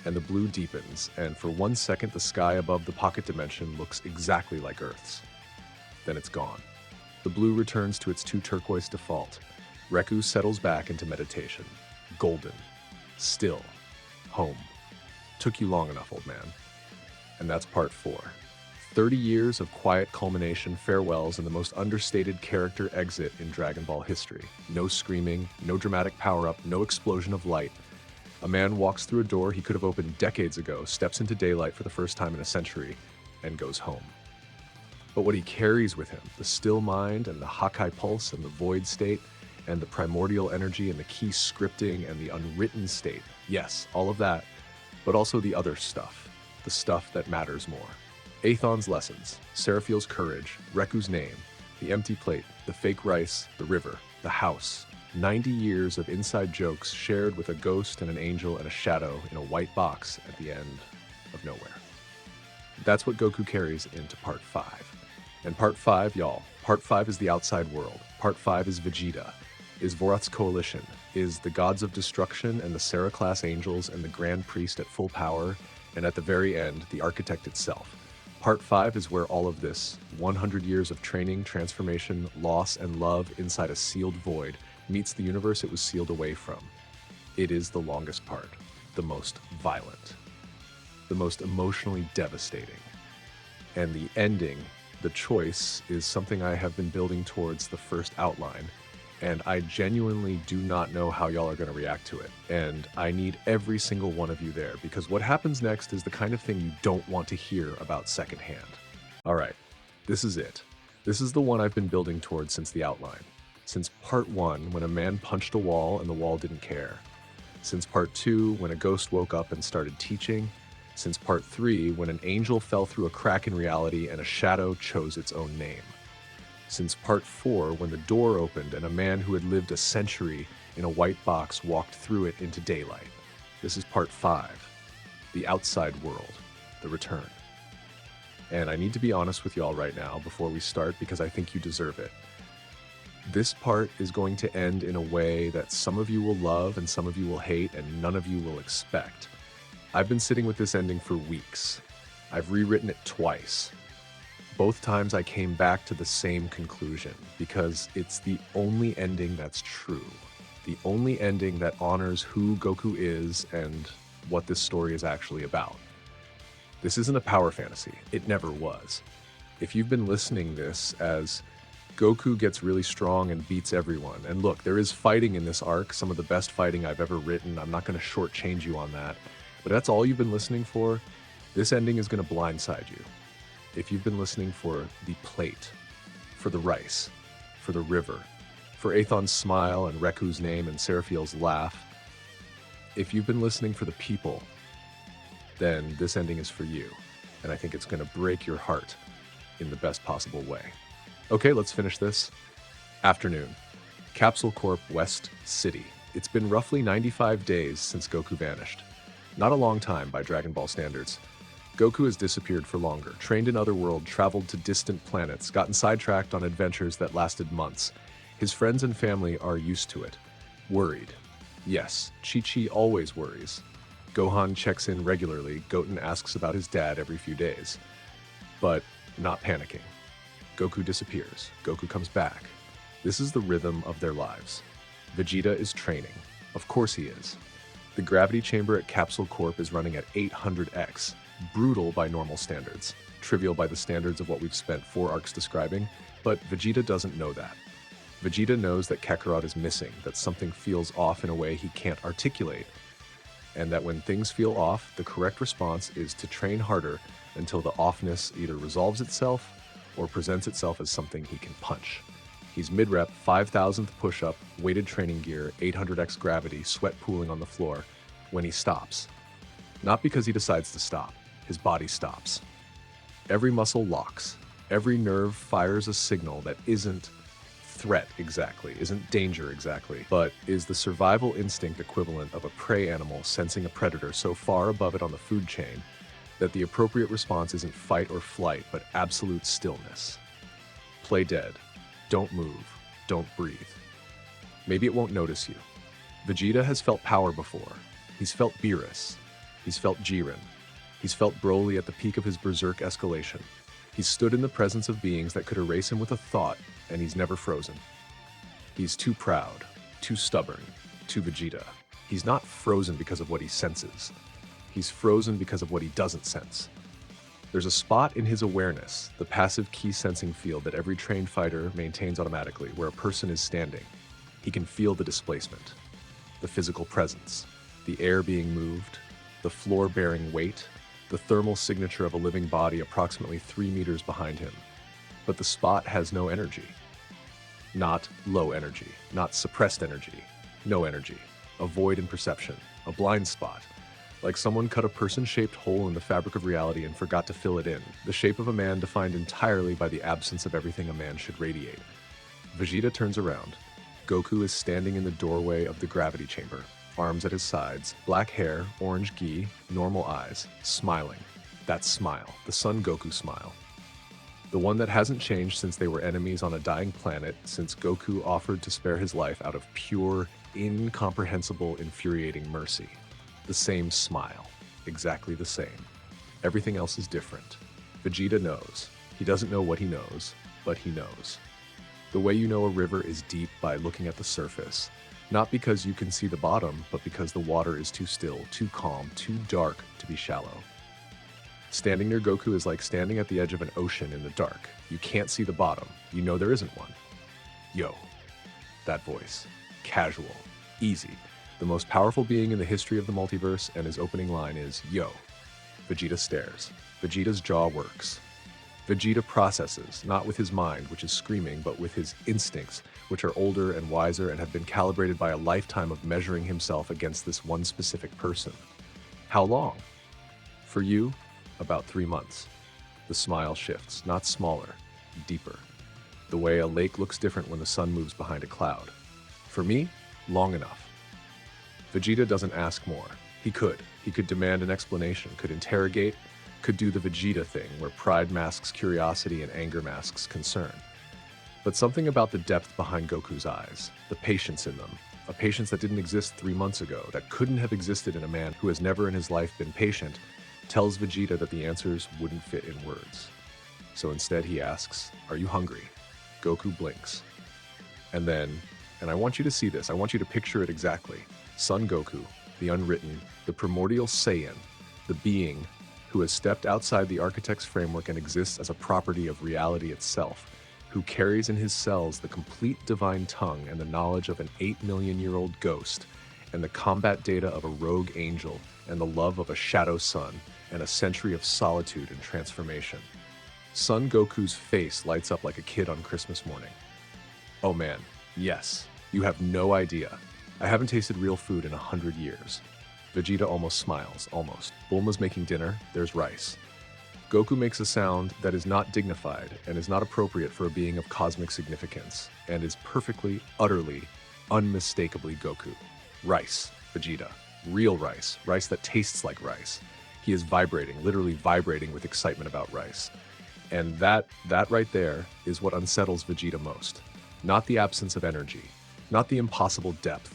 and the blue deepens, and for 1 second, the sky above the pocket dimension looks exactly like Earth's. Then it's gone. The blue returns to its 2 turquoise default. Reku settles back into meditation. Golden. Still. Home. Took you long enough, old man. And that's part 4. 30 years of quiet culmination, farewells, and the most understated character exit in Dragon Ball history. No screaming, no dramatic power-up, no explosion of light. A man walks through a door he could have opened decades ago, steps into daylight for the first time in a century, and goes home. But what he carries with him, the still mind and the Hakai pulse and the void state, and the primordial energy and the key scripting and the unwritten state, yes, all of that, but also the other stuff, the stuff that matters more. Athon's lessons, Seraphiel's courage, Reku's name, the empty plate, the fake rice, the river, the house. 90 years of inside jokes shared with a ghost and an angel and a shadow in a white box at the end of nowhere. That's what Goku carries into part 5. And part 5, y'all, part 5 is the outside world. Part 5 is Vegeta, is Vorath's coalition, is the gods of destruction and the Sarah-class angels and the Grand Priest at full power, and at the very end, the architect itself. Part 5 is where all of this, 100 years of training, transformation, loss, and love inside a sealed void, meets the universe it was sealed away from. It is the longest part, the most violent, the most emotionally devastating. And the ending, the choice, is something I have been building towards the first outline, and I genuinely do not know how y'all are going to react to it. And I need every single one of you there, because what happens next is the kind of thing you don't want to hear about secondhand. All right, this is it. This is the one I've been building towards since the outline. Since part 1, when a man punched a wall and the wall didn't care. Since part 2, when a ghost woke up and started teaching. Since part 3, when an angel fell through a crack in reality and a shadow chose its own name. Since part 4, when the door opened and a man who had lived a century in a white box walked through it into daylight. This is part 5, the outside world, the return. And I need to be honest with y'all right now before we start, because I think you deserve it. This part is going to end in a way that some of you will love and some of you will hate and none of you will expect. I've been sitting with this ending for weeks. I've rewritten it twice. Both times I came back to the same conclusion, because it's the only ending that's true. The only ending that honors who Goku is and what this story is actually about. This isn't a power fantasy. It never was. If you've been listening this as Goku gets really strong and beats everyone, and look, there is fighting in this arc, some of the best fighting I've ever written. I'm not going to shortchange you on that. But that's all you've been listening for. This ending is going to blindside you. If you've been listening for the plate, for the rice, for the river, for Athon's smile and Reku's name and Seraphiel's laugh, if you've been listening for the people, then this ending is for you, and I think it's going to break your heart in the best possible way. Okay, let's finish this. Afternoon. Capsule Corp West City. It's been roughly 95 days since Goku vanished. Not a long time by Dragon Ball standards. Goku has disappeared for longer, trained in Otherworld, traveled to distant planets, gotten sidetracked on adventures that lasted months. His friends and family are used to it. Worried. Yes, Chi-Chi always worries. Gohan checks in regularly, Goten asks about his dad every few days. But not panicking. Goku disappears. Goku comes back. This is the rhythm of their lives. Vegeta is training. Of course he is. The gravity chamber at Capsule Corp is running at 800x. Brutal by normal standards. Trivial by the standards of what we've spent 4 arcs describing, but Vegeta doesn't know that. Vegeta knows that Kakarot is missing, that something feels off in a way he can't articulate, and that when things feel off, the correct response is to train harder until the offness either resolves itself or presents itself as something he can punch. He's mid-rep, 5,000th push-up, weighted training gear, 800x gravity, sweat pooling on the floor, when he stops. Not because he decides to stop, his body stops. Every muscle locks, every nerve fires a signal that isn't threat exactly, isn't danger exactly, but is the survival instinct equivalent of a prey animal sensing a predator so far above it on the food chain that the appropriate response isn't fight or flight, but absolute stillness. Play dead. Don't move. Don't breathe. Maybe it won't notice you. Vegeta has felt power before. He's felt Beerus. He's felt Jiren. He's felt Broly at the peak of his berserk escalation. He's stood in the presence of beings that could erase him with a thought, and he's never frozen. He's too proud, too stubborn, too Vegeta. He's not frozen because of what he senses. He's frozen because of what he doesn't sense. There's a spot in his awareness, the passive key sensing field that every trained fighter maintains automatically, where a person is standing. He can feel the displacement, the physical presence, the air being moved, the floor bearing weight, the thermal signature of a living body approximately 3 meters behind him. But the spot has no energy. Not low energy, not suppressed energy, no energy. A void in perception, a blind spot. Like someone cut a person-shaped hole in the fabric of reality and forgot to fill it in, the shape of a man defined entirely by the absence of everything a man should radiate. Vegeta turns around. Goku is standing in the doorway of the gravity chamber, arms at his sides, black hair, orange gi, normal eyes, smiling. That smile, the Son Goku smile. The one that hasn't changed since they were enemies on a dying planet, since Goku offered to spare his life out of pure, incomprehensible, infuriating mercy. The same smile. Exactly the same. Everything else is different. Vegeta knows. He doesn't know what he knows, but he knows. The way you know a river is deep by looking at the surface. Not because you can see the bottom, but because the water is too still, too calm, too dark to be shallow. Standing near Goku is like standing at the edge of an ocean in the dark. You can't see the bottom. You know there isn't one. Yo. That voice. Casual. Easy. The most powerful being in the history of the multiverse, and his opening line is, Yo. Vegeta stares. Vegeta's jaw works. Vegeta processes, not with his mind, which is screaming, but with his instincts, which are older and wiser and have been calibrated by a lifetime of measuring himself against this one specific person. How long? For you, about 3 months. The smile shifts, not smaller, deeper. The way a lake looks different when the sun moves behind a cloud. For me, long enough. Vegeta doesn't ask more. He could. He could demand an explanation, could interrogate, could do the Vegeta thing, where pride masks curiosity and anger masks concern. But something about the depth behind Goku's eyes, the patience in them, a patience that didn't exist 3 months ago, that couldn't have existed in a man who has never in his life been patient, tells Vegeta that the answers wouldn't fit in words. So instead he asks, "Are you hungry?" Goku blinks. And then, and I want you to see this, I want you to picture it exactly. Son Goku, the unwritten, the primordial Saiyan, the being who has stepped outside the architect's framework and exists as a property of reality itself, who carries in his cells the complete divine tongue and the knowledge of an 8 million-year-old ghost, and the combat data of a rogue angel, and the love of a shadow sun, and a century of solitude and transformation. Son Goku's face lights up like a kid on Christmas morning. Oh man, yes, you have no idea. I haven't tasted real food in 100 years. Vegeta almost smiles, almost. Bulma's making dinner, there's rice. Goku makes a sound that is not dignified and is not appropriate for a being of cosmic significance, and is perfectly, utterly, unmistakably Goku. Rice, Vegeta. Real rice. Rice that tastes like rice. He is vibrating, literally vibrating with excitement about rice. And that right there is what unsettles Vegeta most. Not the absence of energy, not the impossible depth,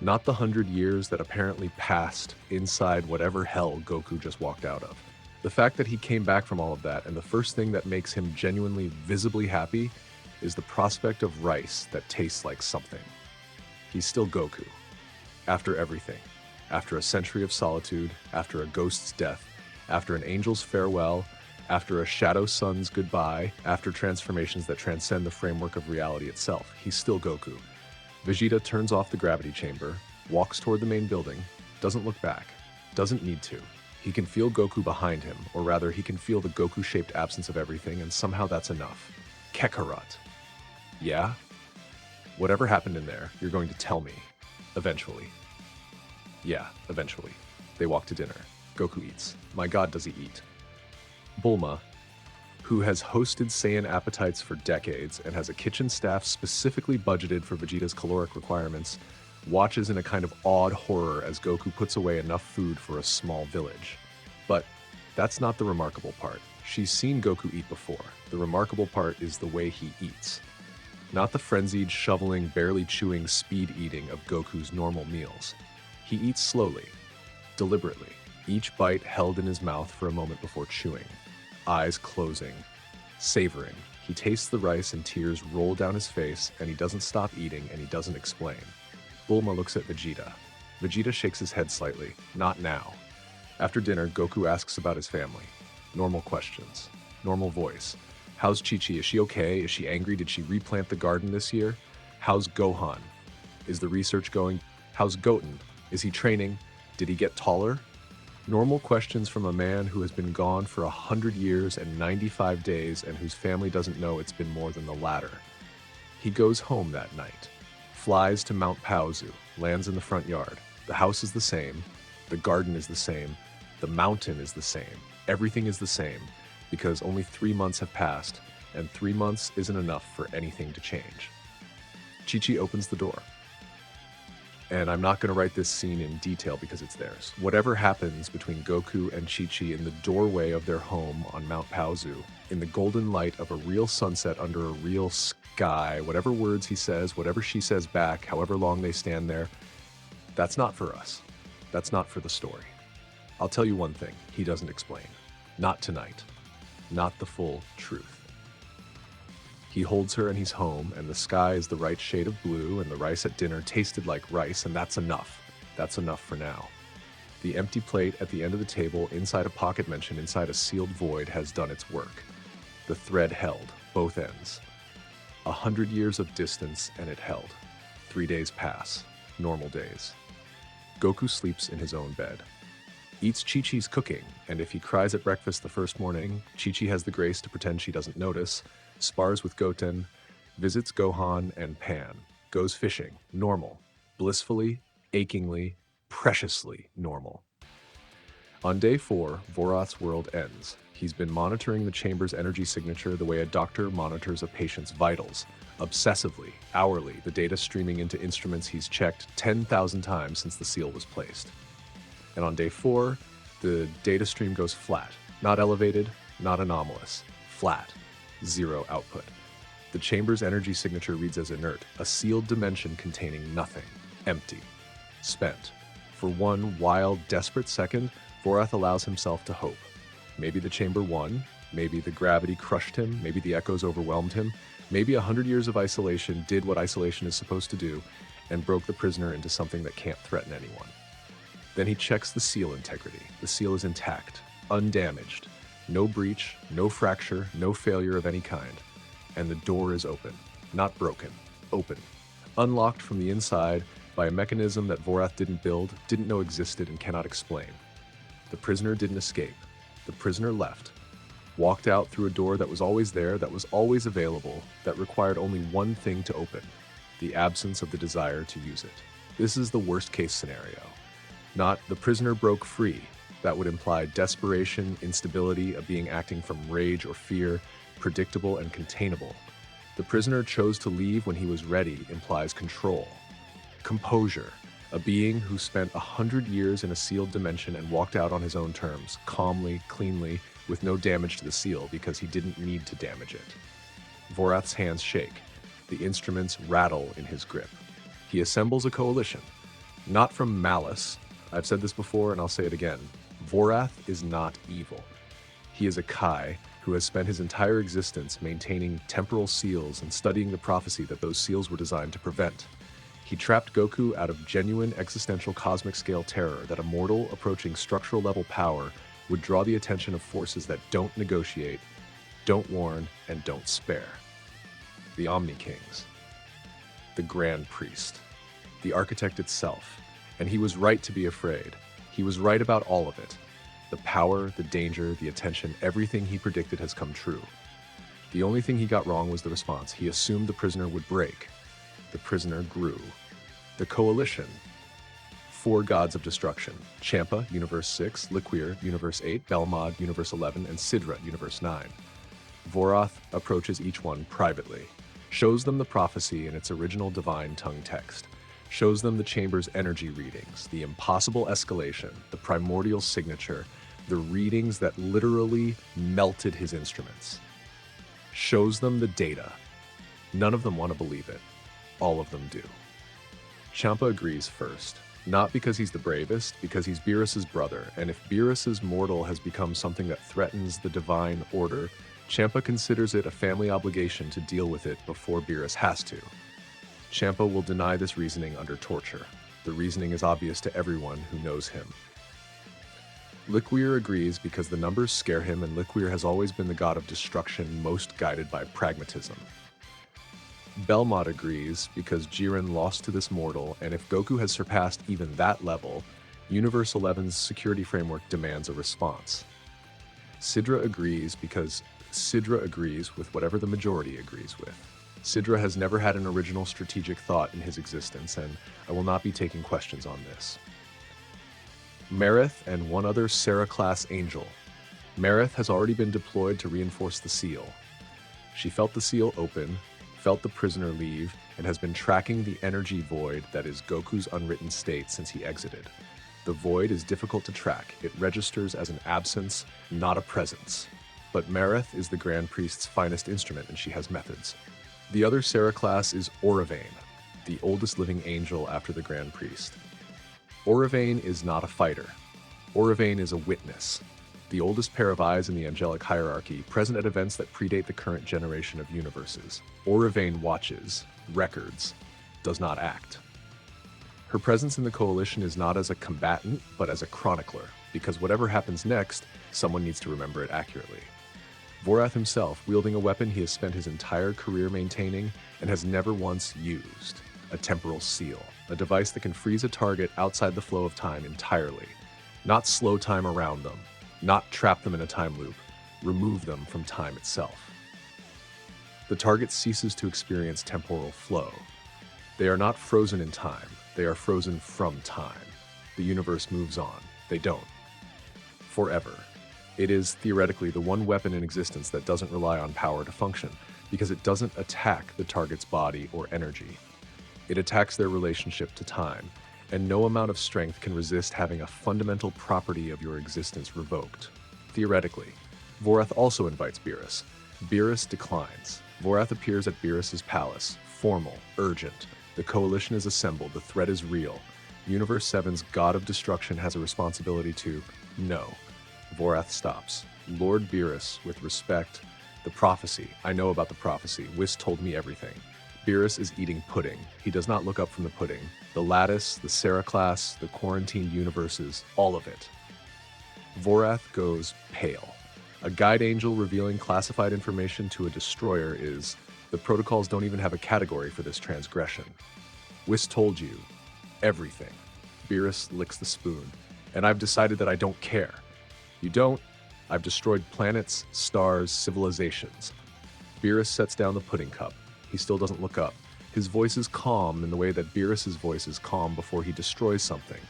not the 100 years that apparently passed inside whatever hell Goku just walked out of. The fact that he came back from all of that, and the first thing that makes him genuinely, visibly happy is the prospect of rice that tastes like something. He's still Goku. After everything. After a century of solitude, after a ghost's death, after an angel's farewell, after a shadow sun's goodbye, after transformations that transcend the framework of reality itself, he's still Goku. Vegeta turns off the gravity chamber, walks toward the main building, doesn't look back, doesn't need to. He can feel Goku behind him, or rather, he can feel the Goku-shaped absence of everything, and somehow that's enough. Kakarot. Yeah? Whatever happened in there, you're going to tell me. Eventually. Yeah, eventually. They walk to dinner. Goku eats. My god, does he eat. Bulma, who has hosted Saiyan appetites for decades and has a kitchen staff specifically budgeted for Vegeta's caloric requirements, watches in a kind of awed horror as Goku puts away enough food for a small village. But that's not the remarkable part. She's seen Goku eat before. The remarkable part is the way he eats. Not the frenzied, shoveling, barely chewing speed eating of Goku's normal meals. He eats slowly, deliberately, each bite held in his mouth for a moment before chewing, eyes closing, savoring. He tastes the rice and tears roll down his face, and he doesn't stop eating, and he doesn't explain. Bulma looks at Vegeta. Vegeta shakes his head slightly. Not now. After dinner, Goku asks about his family. Normal questions. Normal voice. How's Chi-Chi? Is she okay? Is she angry? Did she replant the garden this year? How's Gohan? Is the research going? How's Goten? Is he training? Did he get taller? Normal questions from a man who has been gone for 100 years and 95 days and whose family doesn't know it's been more than the latter. He goes home that night. Flies to Mount Paozu, lands in the front yard. The house is the same, the garden is the same, the mountain is the same, everything is the same, because only 3 months have passed, and 3 months isn't enough for anything to change. Chi-Chi opens the door. And I'm not going to write this scene in detail because it's theirs. Whatever happens between Goku and Chi-Chi in the doorway of their home on Mount Paozu, in the golden light of a real sunset under a real sky, whatever words he says, whatever she says back, however long they stand there, that's not for us. That's not for the story. I'll tell you one thing, he doesn't explain. Not tonight. Not the full truth. He holds her and he's home, and the sky is the right shade of blue, and the rice at dinner tasted like rice, and that's enough. That's enough for now. The empty plate at the end of the table, inside a pocket mention, inside a sealed void, has done its work. The thread held, both ends. 100 years of distance, and it held. 3 days pass. Normal days. Goku sleeps in his own bed. Eats Chi-Chi's cooking, and if he cries at breakfast the first morning, Chi-Chi has the grace to pretend she doesn't notice, spars with Goten, visits Gohan and Pan, goes fishing, normal, blissfully, achingly, preciously normal. On day 4, Vorath's world ends. He's been monitoring the chamber's energy signature the way a doctor monitors a patient's vitals, obsessively, hourly, the data streaming into instruments he's checked 10,000 times since the seal was placed. And on day 4, the data stream goes flat, not elevated, not anomalous, flat. 0 output. The chamber's energy signature reads as inert, a sealed dimension containing nothing, empty, spent. For one wild, desperate second, Vorath allows himself to hope. Maybe the chamber won, maybe the gravity crushed him, maybe the echoes overwhelmed him, maybe 100 years of isolation did what isolation is supposed to do and broke the prisoner into something that can't threaten anyone. Then he checks the seal integrity. The seal is intact, undamaged. No breach, no fracture, no failure of any kind. And the door is open. Not broken. Open. Unlocked from the inside by a mechanism that Vorath didn't build, didn't know existed, and cannot explain. The prisoner didn't escape. The prisoner left. walked out through a door that was always there, that was always available, that required only one thing to open: the absence of the desire to use it. This is the worst case scenario. Not the prisoner broke free. That would imply desperation, instability, a being acting from rage or fear, predictable and containable. The prisoner chose to leave when he was ready implies control. Composure, a being who spent 100 years in a sealed dimension and walked out on his own terms, calmly, cleanly, with no damage to the seal because he didn't need to damage it. Vorath's hands shake. The instruments rattle in his grip. He assembles a coalition, not from malice. I've said this before and I'll say it again. Vorath is not evil. He is a Kai who has spent his entire existence maintaining temporal seals and studying the prophecy that those seals were designed to prevent. He trapped Goku out of genuine existential cosmic scale terror that a mortal approaching structural level power would draw the attention of forces that don't negotiate, don't warn, and don't spare. The Omni Kings. The Grand Priest. The architect itself. And he was right to be afraid. He was right about all of it. The power, the danger, the attention, everything he predicted has come true. The only thing he got wrong was the response. He assumed the prisoner would break. The prisoner grew. The coalition. 4 gods of destruction: Champa, Universe 6, Liquir, Universe 8, Belmod, Universe 11, and Sidra, Universe 9. Vorath approaches each one privately, shows them the prophecy in its original divine tongue text, shows them the chamber's energy readings, the impossible escalation, the primordial signature, the readings that literally melted his instruments. Shows them the data. None of them want to believe it. All of them do. Champa agrees first. Not because he's the bravest, because he's Beerus's brother, and if Beerus's mortal has become something that threatens the divine order, Champa considers it a family obligation to deal with it before Beerus has to. Champa will deny this reasoning under torture. The reasoning is obvious to everyone who knows him. Liquir agrees because the numbers scare him, and Liquir has always been the god of destruction, most guided by pragmatism. Belmod agrees because Jiren lost to this mortal, and if Goku has surpassed even that level, Universe 11's security framework demands a response. Sidra agrees because Sidra agrees with whatever the majority agrees with. Sidra has never had an original strategic thought in his existence, and I will not be taking questions on this. Marith and one other Sarah-class angel. Marith has already been deployed to reinforce the seal. She felt the seal open, felt the prisoner leave, and has been tracking the energy void that is Goku's unwritten state since he exited. The void is difficult to track. It registers as an absence, not a presence. But Marith is the Grand Priest's finest instrument, and she has methods. The other Sarah class is Auravane, the oldest living angel after the Grand Priest. Auravane is not a fighter. Auravane is a witness. The oldest pair of eyes in the angelic hierarchy, present at events that predate the current generation of universes. Auravane watches, records, does not act. Her presence in the coalition is not as a combatant, but as a chronicler, because whatever happens next, someone needs to remember it accurately. Vorath himself, wielding a weapon he has spent his entire career maintaining and has never once used, a temporal seal, a device that can freeze a target outside the flow of time entirely, not slow time around them, not trap them in a time loop, remove them from time itself. The target ceases to experience temporal flow. They are not frozen in time, they are frozen from time. The universe moves on. They don't. Forever. It is, theoretically, the one weapon in existence that doesn't rely on power to function, because it doesn't attack the target's body or energy. It attacks their relationship to time, and no amount of strength can resist having a fundamental property of your existence revoked. Theoretically, Vorath also invites Beerus. Beerus declines. Vorath appears at Beerus's palace, formal, urgent. The coalition is assembled, the threat is real. Universe 7's god of destruction has a responsibility to no. Vorath stops. Lord Beerus, with respect, the prophecy. I know about the prophecy. Whis told me everything. Beerus is eating pudding. He does not look up from the pudding. The lattice, the Sarah class, the quarantined universes, all of it. Vorath goes pale. A guide angel revealing classified information to a destroyer is, the protocols don't even have a category for this transgression. Whis told you everything. Beerus licks the spoon. And I've decided that I don't care. You don't? I've destroyed planets, stars, civilizations. Beerus sets down the pudding cup. He still doesn't look up. His voice is calm in the way that Beerus's voice is calm before he destroys something.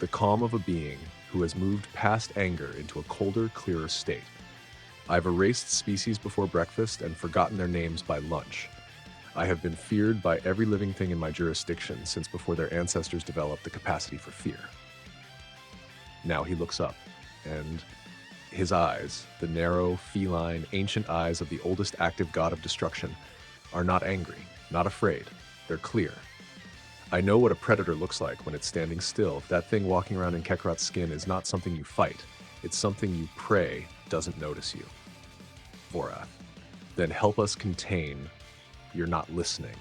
The calm of a being who has moved past anger into a colder, clearer state. I've erased species before breakfast and forgotten their names by lunch. I have been feared by every living thing in my jurisdiction since before their ancestors developed the capacity for fear. Now he looks up, and his eyes, the narrow, feline, ancient eyes of the oldest active god of destruction, are not angry, not afraid. They're clear. I know what a predator looks like when it's standing still. That thing walking around in Kakarot's skin is not something you fight. It's something you pray doesn't notice you. Vorath. Then help us contain. You're not listening.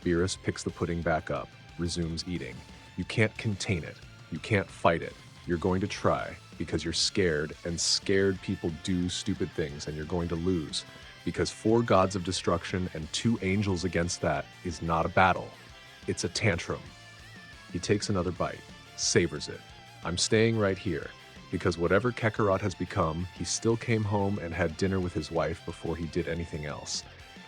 Beerus picks the pudding back up, resumes eating. You can't contain it. You can't fight it. You're going to try because you're scared, and scared people do stupid things, and you're going to lose. Because 4 gods of destruction and 2 angels against that is not a battle. It's a tantrum. He takes another bite, savors it. I'm staying right here, because whatever Kakarot has become, he still came home and had dinner with his wife before he did anything else.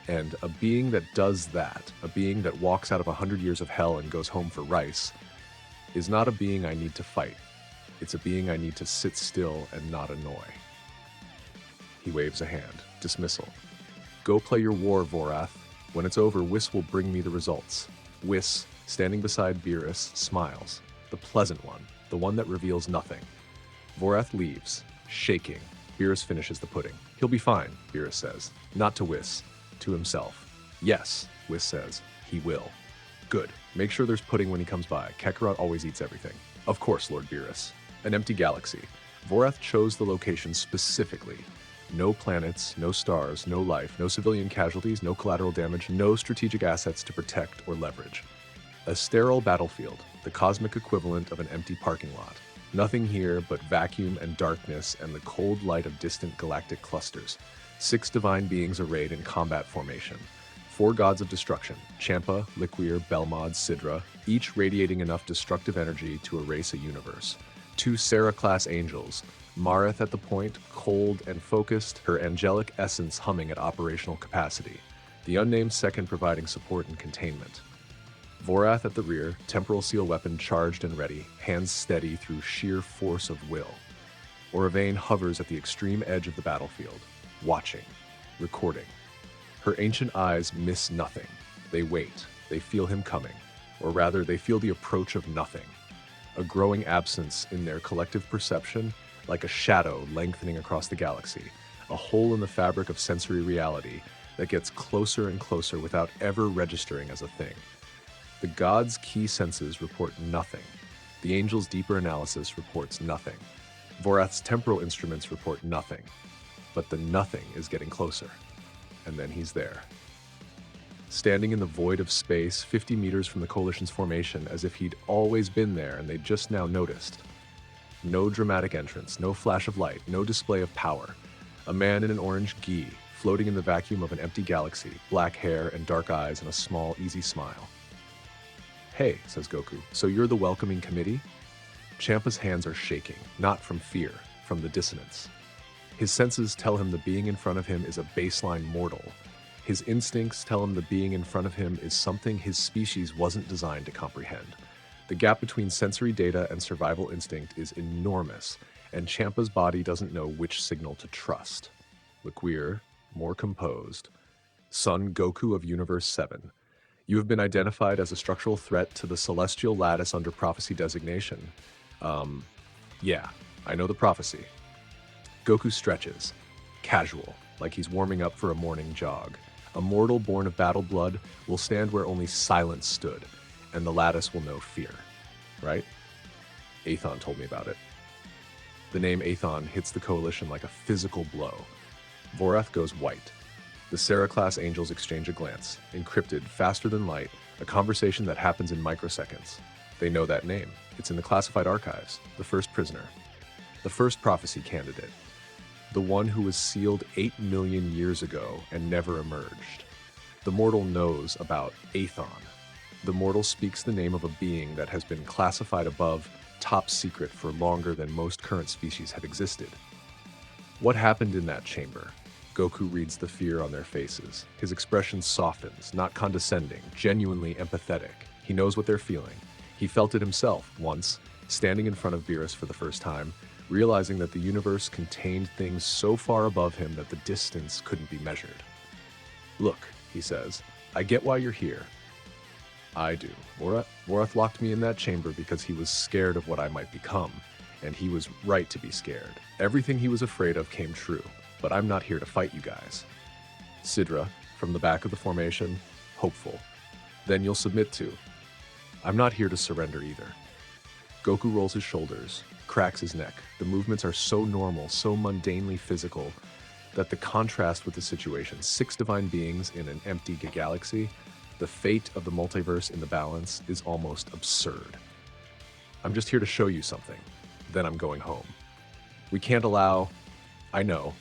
And a being that does that, a being that walks out of 100 years of hell and goes home for rice, is not a being I need to fight. It's a being I need to sit still and not annoy. He waves a hand. Dismissal. Go play your war, Vorath. When it's over, Whis will bring me the results. Whis, standing beside Beerus, smiles. The pleasant one, the one that reveals nothing. Vorath leaves, shaking. Beerus finishes the pudding. He'll be fine, Beerus says. Not to Whis, to himself. Yes, Whis says. He will. Good. Make sure there's pudding when he comes by. Kakarot always eats everything. Of course, Lord Beerus. An empty galaxy. Vorath chose the location specifically. No planets, no stars, no life, no civilian casualties, no collateral damage, no strategic assets to protect or leverage. A sterile battlefield, the cosmic equivalent of an empty parking lot. Nothing here but vacuum and darkness and the cold light of distant galactic clusters. 6 divine beings arrayed in combat formation. 4 gods of destruction, Champa, Liquir, Belmod, Sidra, each radiating enough destructive energy to erase a universe. 2 Sarah-class angels, Mareth at the point, cold and focused, her angelic essence humming at operational capacity. The unnamed second providing support and containment. Vorath at the rear, temporal seal weapon charged and ready, hands steady through sheer force of will. Oravane hovers at the extreme edge of the battlefield, watching, recording. Her ancient eyes miss nothing. They wait. They feel him coming. Or rather, they feel the approach of nothing. A growing absence in their collective perception, like a shadow lengthening across the galaxy, a hole in the fabric of sensory reality that gets closer and closer without ever registering as a thing. The gods' key senses report nothing. The angels' deeper analysis reports nothing. Vorath's temporal instruments report nothing. But the nothing is getting closer. And then he's there. Standing in the void of space, 50 meters from the Coalition's formation, as if he'd always been there and they'd just now noticed. No dramatic entrance, no flash of light, no display of power. A man in an orange gi, floating in the vacuum of an empty galaxy, black hair and dark eyes and a small, easy smile. Hey, says Goku, so you're the welcoming committee? Champa's hands are shaking, not from fear, from the dissonance. His senses tell him the being in front of him is a baseline mortal. His instincts tell him the being in front of him is something his species wasn't designed to comprehend. The gap between sensory data and survival instinct is enormous, and Champa's body doesn't know which signal to trust. Liquir, more composed. Son Goku of Universe 7. You have been identified as a structural threat to the celestial lattice under prophecy designation. Yeah, I know the prophecy. Goku stretches. Casual, like he's warming up for a morning jog. A mortal born of battle blood will stand where only silence stood, and the lattice will know fear. Right? Athon told me about it. The name Athon hits the Coalition like a physical blow. Vorath goes white. The Sarah-class angels exchange a glance, encrypted, faster than light, a conversation that happens in microseconds. They know that name. It's in the classified archives. The first prisoner. The first prophecy candidate. The one who was sealed 8 million years ago and never emerged. The mortal knows about Athon. The mortal speaks the name of a being that has been classified above top secret for longer than most current species have existed. What happened in that chamber? Goku reads the fear on their faces. His expression softens, not condescending, genuinely empathetic. He knows what they're feeling. He felt it himself once, standing in front of Beerus for the first time, realizing that the universe contained things so far above him that the distance couldn't be measured. "Look," he says, "I get why you're here. I do. Vorath locked me in that chamber because he was scared of what I might become, and he was right to be scared. Everything he was afraid of came true, but I'm not here to fight you guys." Sidra, from the back of the formation, hopeful. "Then you'll submit too." "I'm not here to surrender either." Goku rolls his shoulders, cracks his neck. The movements are so normal, so mundanely physical, that the contrast with the situation, 6 divine beings in an empty galaxy, the fate of the multiverse in the balance, is almost absurd. "I'm just here to show you something. Then I'm going home." "We can't allow..." "I know.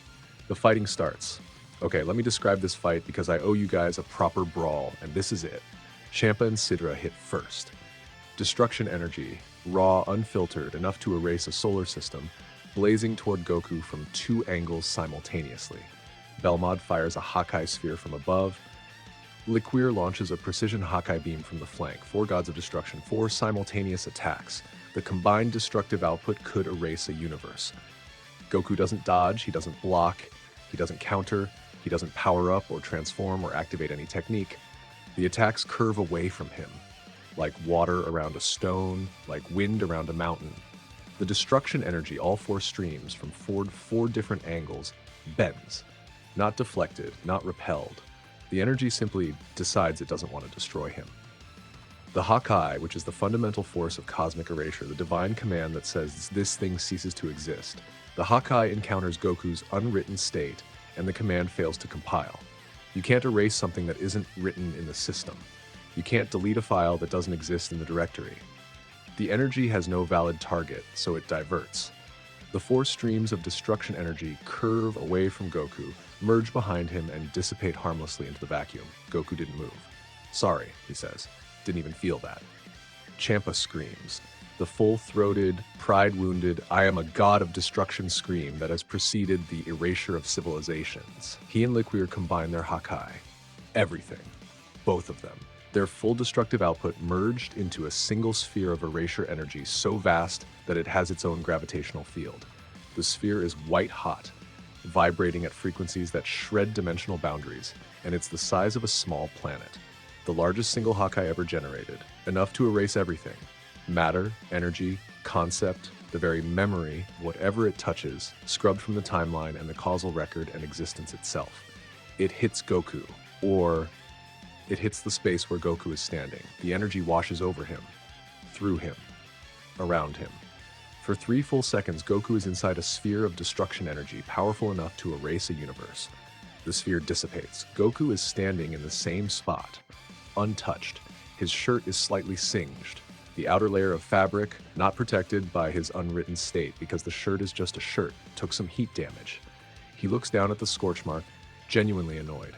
The fighting starts." "Okay, let me describe this fight because I owe you guys a proper brawl, and this is it." Champa and Sidra hit first. Destruction energy, raw, unfiltered, enough to erase a solar system, blazing toward Goku from 2 angles simultaneously. Belmod fires a Hakai sphere from above. Liquier launches a precision Hakai beam from the flank. 4 gods of destruction, 4 simultaneous attacks. The combined destructive output could erase a universe. Goku doesn't dodge, he doesn't block, he doesn't counter, he doesn't power up or transform or activate any technique. The attacks curve away from him, like water around a stone, like wind around a mountain. The destruction energy, all 4 streams from 4 different angles, bends. Not deflected, not repelled. The energy simply decides it doesn't want to destroy him. The Hakai, which is the fundamental force of cosmic erasure, the divine command that says this thing ceases to exist. The Hakai encounters Goku's unwritten state, and the command fails to compile. You can't erase something that isn't written in the system. You can't delete a file that doesn't exist in the directory. The energy has no valid target, so it diverts. The 4 streams of destruction energy curve away from Goku, merge behind him, and dissipate harmlessly into the vacuum. Goku didn't move. "Sorry," he says. "Didn't even feel that." Champa screams. The full-throated, pride-wounded, "I am a god of destruction" scream that has preceded the erasure of civilizations. He and Liquier combine their Hakai. Everything. Both of them. Their full destructive output merged into a single sphere of erasure energy so vast that it has its own gravitational field. The sphere is white-hot, vibrating at frequencies that shred dimensional boundaries, and it's the size of a small planet. The largest single Hakai ever generated, enough to erase everything. Matter, energy, concept, the very memory, whatever it touches, scrubbed from the timeline and the causal record and existence itself. It hits Goku, or it hits the space where Goku is standing. The energy washes over him, through him, around him. For 3 full seconds, Goku is inside a sphere of destruction energy, powerful enough to erase a universe. The sphere dissipates. Goku is standing in the same spot, untouched. His shirt is slightly singed. The outer layer of fabric, not protected by his unwritten state because the shirt is just a shirt, took some heat damage. He looks down at the scorch mark, genuinely annoyed.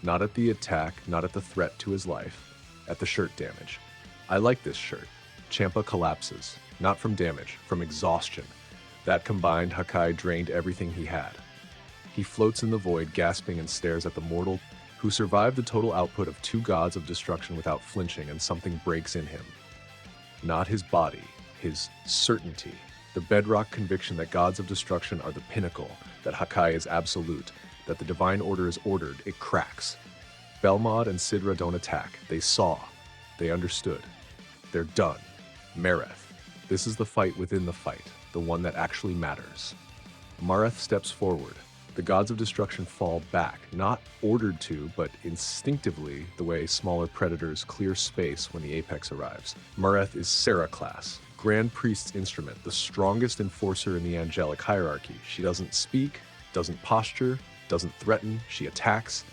Not at the attack, not at the threat to his life, at the shirt damage. "I like this shirt." Champa collapses, not from damage, from exhaustion. That combined Hakai drained everything he had. He floats in the void, gasping, and stares at the mortal who survived the total output of 2 gods of destruction without flinching, and something breaks in him. Not his body, his certainty, the bedrock conviction that gods of destruction are the pinnacle, that Hakai is absolute, that the divine order is ordered. It cracks. Belmod and Sidra don't attack. They saw. They understood. They're done. Mareth. This is the fight within the fight, the one that actually matters. Mareth steps forward. The gods of destruction fall back, not ordered to, but instinctively, the way smaller predators clear space when the apex arrives. Mareth is Sarah class, Grand Priest's instrument, the strongest enforcer in the angelic hierarchy. She doesn't speak, doesn't posture, doesn't threaten, she attacks.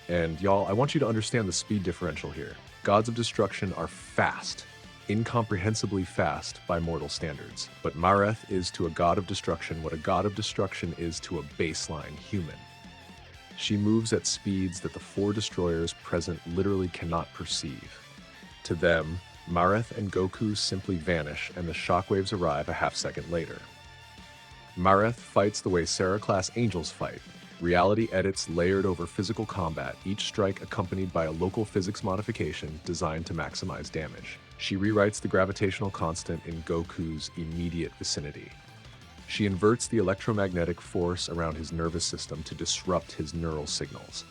And y'all, I want you to understand the speed differential here. Gods of destruction are fast, incomprehensibly fast by mortal standards. But Mareth is to a god of destruction what a god of destruction is to a baseline human. She moves at speeds that the 4 destroyers present literally cannot perceive. To them, Mareth and Goku simply vanish and the shockwaves arrive a half second later. Mareth fights the way Sarah-class angels fight. Reality edits layered over physical combat, each strike accompanied by a local physics modification designed to maximize damage. She rewrites the gravitational constant in Goku's immediate vicinity. She inverts the electromagnetic force around his nervous system to disrupt his neural signals.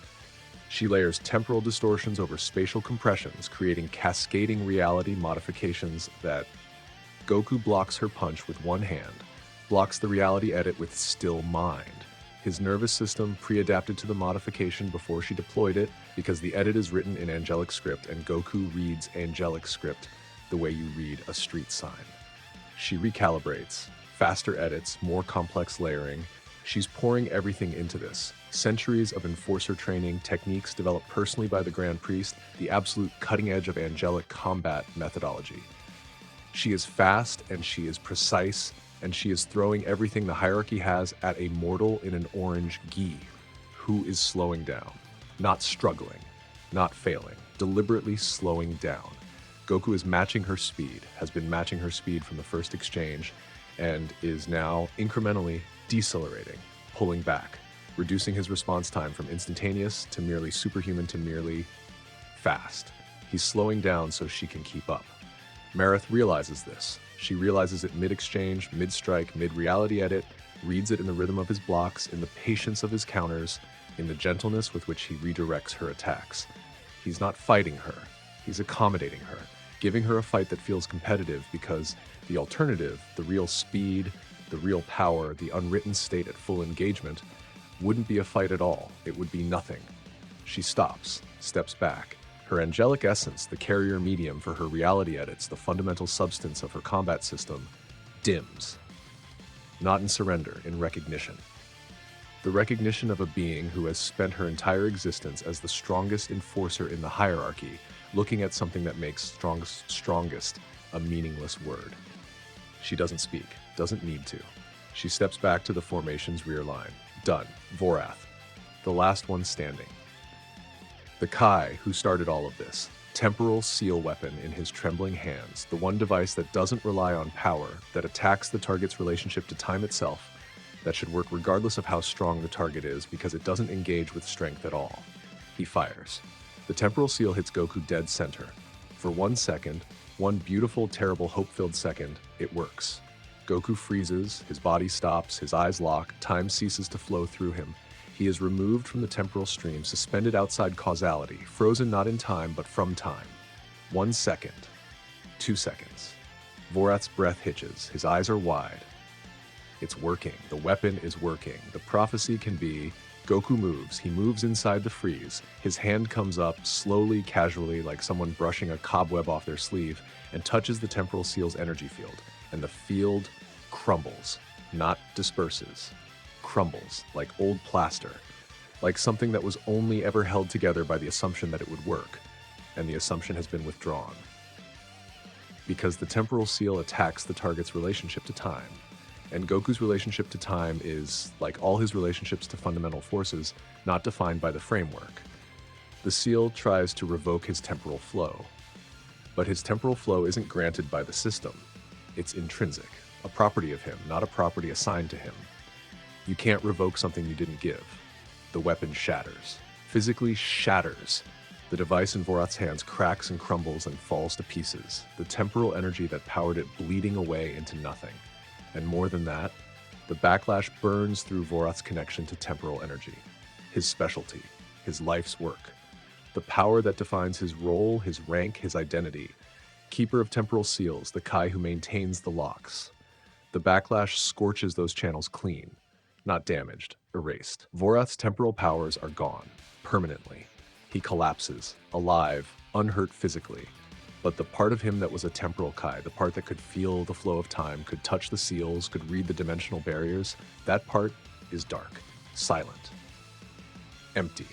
She layers temporal distortions over spatial compressions, creating cascading reality modifications that Goku blocks her punch with one hand, blocks the reality edit with still mind. His nervous system pre-adapted to the modification before she deployed it because the edit is written in angelic script and Goku reads angelic script the way you read a street sign. She recalibrates, faster edits, more complex layering. She's pouring everything into this. Centuries of enforcer training, techniques developed personally by the Grand Priest, the absolute cutting edge of angelic combat methodology. She is fast and she is precise, and she is throwing everything the hierarchy has at a mortal in an orange gi, who is slowing down, not struggling, not failing, deliberately slowing down. Goku is matching her speed, has been matching her speed from the first exchange, and is now incrementally decelerating, pulling back, reducing his response time from instantaneous to merely superhuman to merely fast. He's slowing down so she can keep up. Mareth realizes this. She realizes it mid-exchange, mid-strike, mid-reality edit, reads it in the rhythm of his blocks, in the patience of his counters, in the gentleness with which he redirects her attacks. He's not fighting her, he's accommodating her, giving her a fight that feels competitive because the alternative, the real speed, the real power, the unwritten state at full engagement, wouldn't be a fight at all. It would be nothing. She stops, steps back. Her angelic essence, the carrier medium for her reality edits, the fundamental substance of her combat system, dims. Not in surrender, in recognition. The recognition of a being who has spent her entire existence as the strongest enforcer in the hierarchy, looking at something that makes strongest a meaningless word. She doesn't speak, doesn't need to. She steps back to the formation's rear line. Done. Vorath. The last one standing. The Kai who started all of this, temporal seal weapon in his trembling hands, the one device that doesn't rely on power, that attacks the target's relationship to time itself, that should work regardless of how strong the target is because it doesn't engage with strength at all. He fires. The temporal seal hits Goku dead center. For 1 second, one beautiful, terrible, hope-filled second, it works. Goku freezes, his body stops, his eyes lock, time ceases to flow through him. He is removed from the temporal stream, suspended outside causality, frozen not in time, but from time. 1 second. 2 seconds. Vorath's breath hitches. His eyes are wide. It's working. The weapon is working. The prophecy can be, Goku moves. He moves inside the freeze. His hand comes up, slowly, casually, like someone brushing a cobweb off their sleeve, and touches the temporal seal's energy field. And the field crumbles, not disperses. Crumbles, like old plaster, like something that was only ever held together by the assumption that it would work, and the assumption has been withdrawn. Because the temporal seal attacks the target's relationship to time, and Goku's relationship to time is, like all his relationships to fundamental forces, not defined by the framework. The seal tries to revoke his temporal flow, but his temporal flow isn't granted by the system. It's intrinsic, a property of him, not a property assigned to him. You can't revoke something you didn't give. The weapon shatters, physically shatters. The device in Vorath's hands cracks and crumbles and falls to pieces, the temporal energy that powered it bleeding away into nothing. And more than that, the backlash burns through Vorath's connection to temporal energy, his specialty, his life's work, the power that defines his role, his rank, his identity. Keeper of temporal seals, the Kai who maintains the locks. The backlash scorches those channels clean. Not damaged, erased. Vorath's temporal powers are gone, permanently. He collapses, alive, unhurt physically. But the part of him that was a temporal Kai, the part that could feel the flow of time, could touch the seals, could read the dimensional barriers, that part is dark, silent, empty.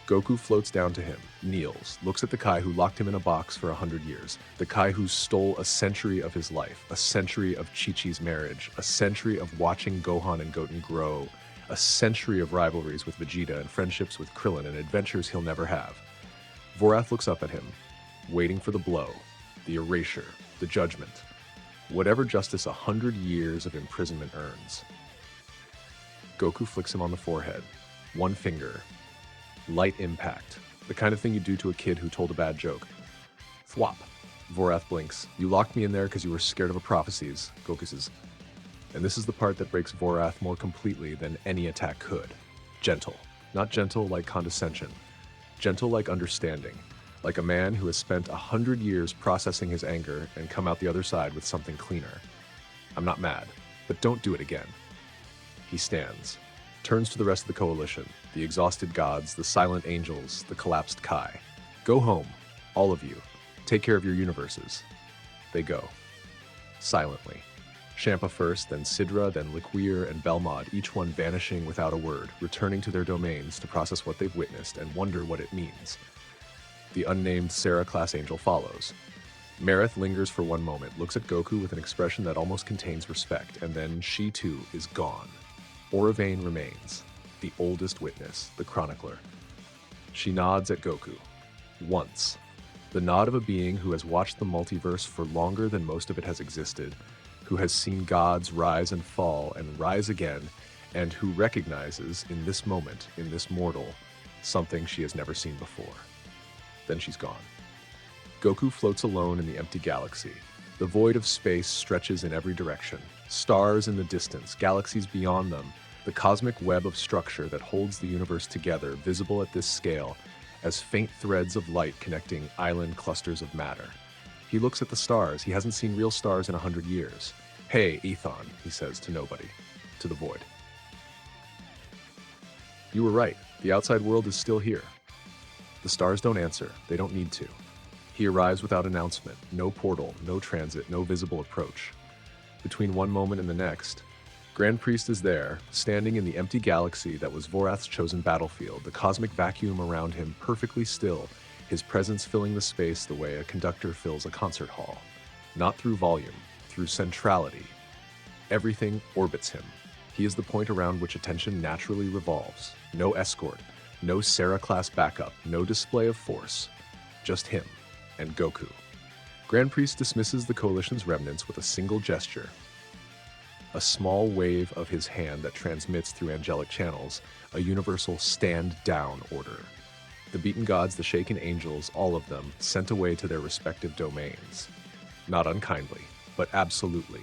Goku floats down to him, kneels, looks at the Kai who locked him in a box for 100 years, the Kai who stole a century of his life, a century of Chi-Chi's marriage, a century of watching Gohan and Goten grow, a century of rivalries with Vegeta and friendships with Krillin and adventures he'll never have. Vorath looks up at him, waiting for the blow, the erasure, the judgment, whatever justice 100 years of imprisonment earns. Goku flicks him on the forehead. One finger. Light impact. The kind of thing you do to a kid who told a bad joke. Thwop. Vorath blinks. You locked me in there because you were scared of a prophecies, Goku says. And this is the part that breaks Vorath more completely than any attack could. Gentle. Not gentle like condescension. Gentle like understanding. Like a man who has spent 100 years processing his anger and come out the other side with something cleaner. I'm not mad, but don't do it again. He stands. Turns to the rest of the coalition. The exhausted gods, the silent angels, the collapsed Kai. Go home. All of you. Take care of your universes. They go. Silently. Champa first, then Sidra, then Liquier and Belmod, each one vanishing without a word, returning to their domains to process what they've witnessed and wonder what it means. The unnamed Sarah-class angel follows. Marith lingers for one moment, looks at Goku with an expression that almost contains respect, and then she too is gone. Oravane remains, the oldest witness, the chronicler. She nods at Goku. Once. The nod of a being who has watched the multiverse for longer than most of it has existed, who has seen gods rise and fall and rise again, and who recognizes in this moment, in this mortal, something she has never seen before. Then she's gone. Goku floats alone in the empty galaxy. The void of space stretches in every direction. Stars in the distance, galaxies beyond them, the cosmic web of structure that holds the universe together, visible at this scale, as faint threads of light connecting island clusters of matter. He looks at the stars. He hasn't seen real stars in 100 years. Hey, Athon, he says to nobody, to the void. You were right. The outside world is still here. The stars don't answer. They don't need to. He arrives without announcement. No portal, no transit, no visible approach. Between one moment and the next, Grand Priest is there, standing in the empty galaxy that was Vorath's chosen battlefield, the cosmic vacuum around him perfectly still, his presence filling the space the way a conductor fills a concert hall. Not through volume, through centrality. Everything orbits him. He is the point around which attention naturally revolves. No escort, no Sarah-class backup, no display of force. Just him and Goku. Grand Priest dismisses the Coalition's remnants with a single gesture. A small wave of his hand that transmits through angelic channels, a universal stand-down order. The beaten gods, the shaken angels, all of them, sent away to their respective domains. Not unkindly, but absolutely.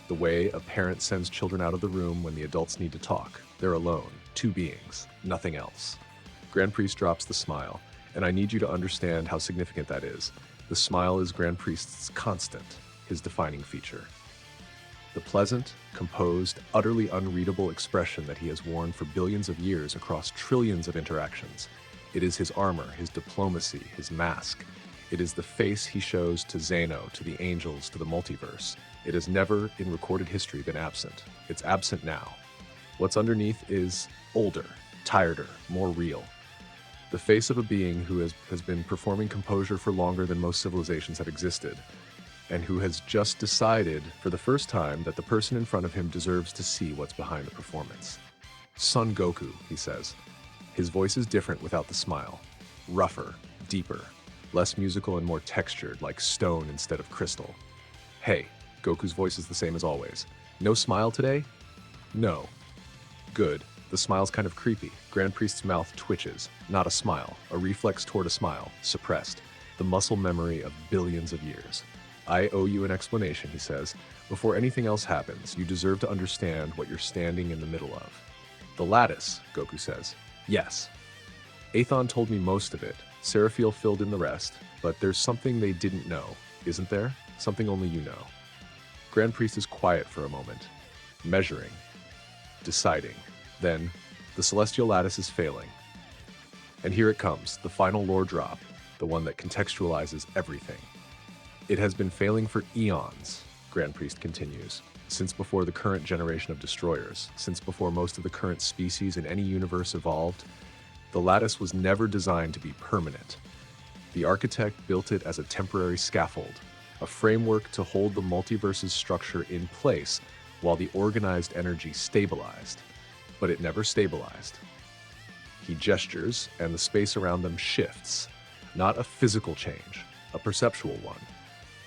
The way a parent sends children out of the room when the adults need to talk. They're alone, two beings, nothing else. Grand Priest drops the smile, and I need you to understand how significant that is. The smile is Grand Priest's constant, his defining feature. The pleasant, composed, utterly unreadable expression that he has worn for billions of years across trillions of interactions. It is his armor, his diplomacy, his mask. It is the face he shows to Zeno, to the angels, to the multiverse. It has never, in recorded history, been absent. It's absent now. What's underneath is older, tireder, more real. The face of a being who has been performing composure for longer than most civilizations have existed, and who has just decided for the first time that the person in front of him deserves to see what's behind the performance. Son Goku, he says. His voice is different without the smile. Rougher, deeper, less musical and more textured, like stone instead of crystal. Hey, Goku's voice is the same as always. No smile today? No. Good. The smile's kind of creepy. Grand Priest's mouth twitches. Not a smile. A reflex toward a smile. Suppressed. The muscle memory of billions of years. I owe you an explanation, he says. Before anything else happens, you deserve to understand what you're standing in the middle of. The lattice, Goku says. Yes. Athon told me most of it. Seraphil filled in the rest. But there's something they didn't know, isn't there? Something only you know. Grand Priest is quiet for a moment. Measuring. Deciding. Then, the celestial lattice is failing. And here it comes, the final lore drop, the one that contextualizes everything. It has been failing for eons, Grand Priest continues, since before the current generation of destroyers, since before most of the current species in any universe evolved. The lattice was never designed to be permanent. The architect built it as a temporary scaffold, a framework to hold the multiverse's structure in place while the organized energy stabilized. But it never stabilized. He gestures, and the space around them shifts. Not a physical change, a perceptual one.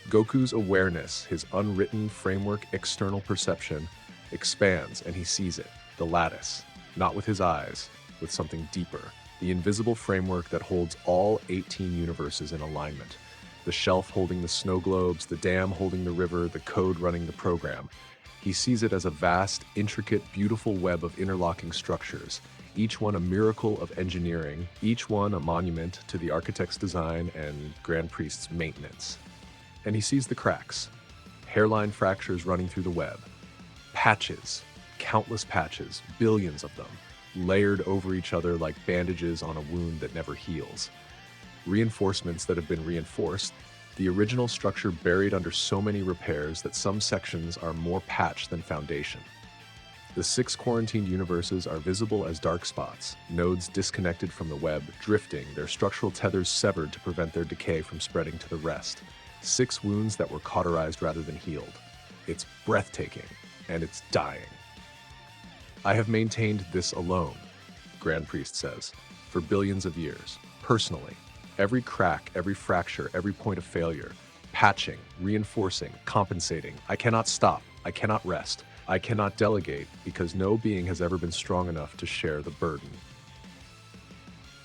Goku's awareness, his unwritten framework external perception, expands and he sees it, the lattice. not with his eyes, with something deeper, the invisible framework that holds all 18 universes in alignment. The shelf holding the snow globes, the dam holding the river, the code running the program. He sees it as a vast, intricate, beautiful web of interlocking structures, each one a miracle of engineering, each one a monument to the architect's design and Grand Priest's maintenance. And he sees the cracks, hairline fractures running through the web, patches, countless patches, billions of them, layered over each other like bandages on a wound that never heals. Reinforcements that have been reinforced, the original structure buried under so many repairs that some sections are more patch than foundation. The 6 quarantined universes are visible as dark spots, nodes disconnected from the web, drifting, their structural tethers severed to prevent their decay from spreading to the rest. 6 wounds that were cauterized rather than healed. It's breathtaking, and it's dying. I have maintained this alone, Grand Priest says, for billions of years, personally. Every crack, every fracture, every point of failure, patching, reinforcing, compensating. I cannot stop. I cannot rest. I cannot delegate because no being has ever been strong enough to share the burden.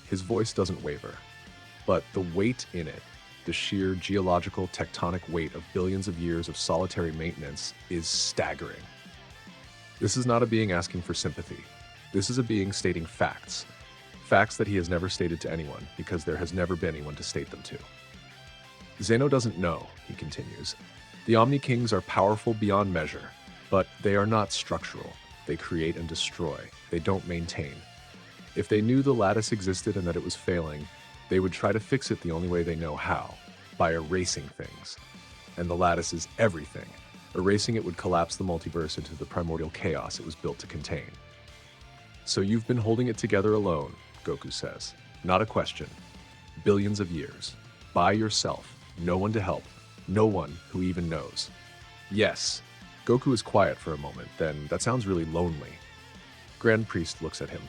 His voice doesn't waver, but the weight in it, the sheer geological tectonic weight of billions of years of solitary maintenance, is staggering. This is not a being asking for sympathy. This is a being stating facts. Facts that he has never stated to anyone, because there has never been anyone to state them to. Zeno doesn't know, he continues. The Omni Kings are powerful beyond measure, but they are not structural. They create and destroy. They don't maintain. If they knew the lattice existed and that it was failing, they would try to fix it the only way they know how, by erasing things. And the lattice is everything. Erasing it would collapse the multiverse into the primordial chaos it was built to contain. So you've been holding it together alone, Goku says. Not a question. Billions of years. By yourself. No one to help. No one who even knows. Yes. Goku is quiet for a moment, then that sounds really lonely. Grand Priest looks at him.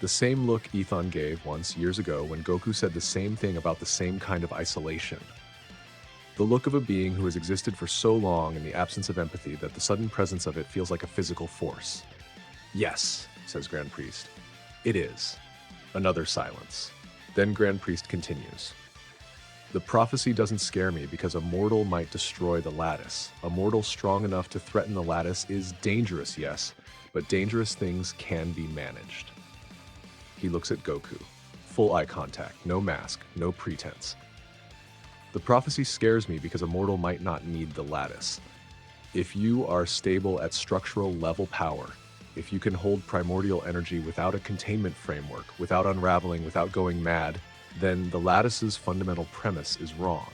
The same look Athon gave once years ago when Goku said the same thing about the same kind of isolation. The look of a being who has existed for so long in the absence of empathy that the sudden presence of it feels like a physical force. Yes, says Grand Priest. It is. Another silence. Then Grand Priest continues. The prophecy doesn't scare me because a mortal might destroy the lattice. A mortal strong enough to threaten the lattice is dangerous, yes, but dangerous things can be managed. He looks at Goku. Full eye contact, no mask, no pretense. The prophecy scares me because a mortal might not need the lattice. If you are stable at structural level power, if you can hold primordial energy without a containment framework, without unraveling, without going mad, then the lattice's fundamental premise is wrong.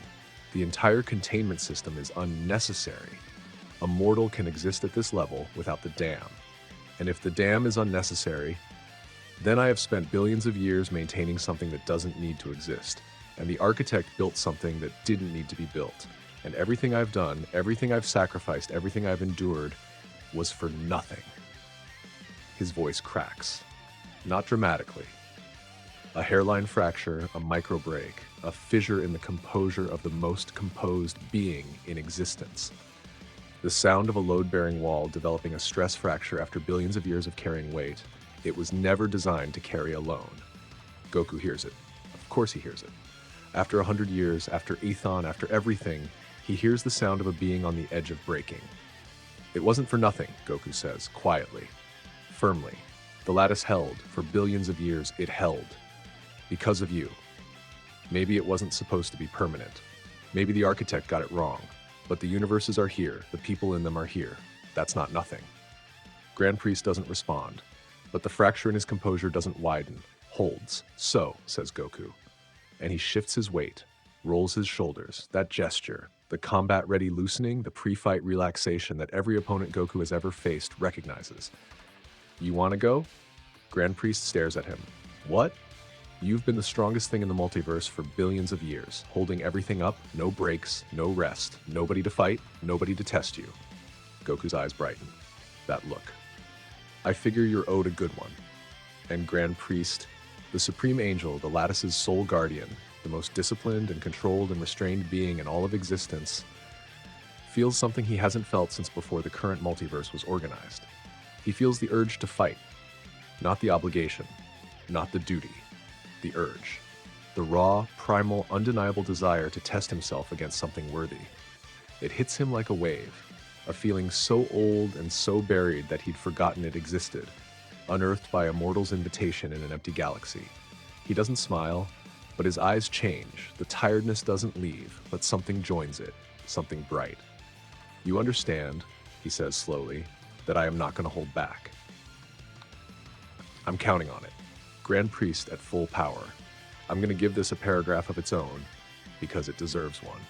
The entire containment system is unnecessary. A mortal can exist at this level without the dam. And if the dam is unnecessary, then I have spent billions of years maintaining something that doesn't need to exist. And the architect built something that didn't need to be built. And everything I've done, everything I've sacrificed, everything I've endured was for nothing. His voice cracks. Not dramatically. A hairline fracture, a micro break, a fissure in the composure of the most composed being in existence. The sound of a load-bearing wall developing a stress fracture after billions of years of carrying weight. It was never designed to carry alone. Goku hears it. Of course he hears it. After 100 years, after Athon, after everything, he hears the sound of a being on the edge of breaking. It wasn't for nothing, Goku says, quietly, firmly. The lattice held. For billions of years, it held. Because of you. Maybe it wasn't supposed to be permanent. Maybe the architect got it wrong. But the universes are here. The people in them are here. That's not nothing. Grand Priest doesn't respond. But the fracture in his composure doesn't widen. Holds. So, says Goku. And he shifts his weight, rolls his shoulders, that gesture, the combat-ready loosening, the pre-fight relaxation that every opponent Goku has ever faced recognizes. You want to go? Grand Priest stares at him. What? You've been the strongest thing in the multiverse for billions of years, holding everything up, no breaks, no rest, nobody to fight, nobody to test you. Goku's eyes brighten. That look. I figure you're owed a good one. And Grand Priest, the supreme angel, the lattice's sole guardian, the most disciplined and controlled and restrained being in all of existence, feels something he hasn't felt since before the current multiverse was organized. He feels the urge to fight. Not the obligation, not the duty, the urge. The raw, primal, undeniable desire to test himself against something worthy. It hits him like a wave, a feeling so old and so buried that he'd forgotten it existed, unearthed by a mortal's invitation in an empty galaxy. He doesn't smile, but his eyes change. The tiredness doesn't leave, but something joins it, something bright. "You understand," he says slowly, "that I am not going to hold back. I'm counting on it. Grand Priest at full power. I'm going to give this a paragraph of its own, because it deserves one.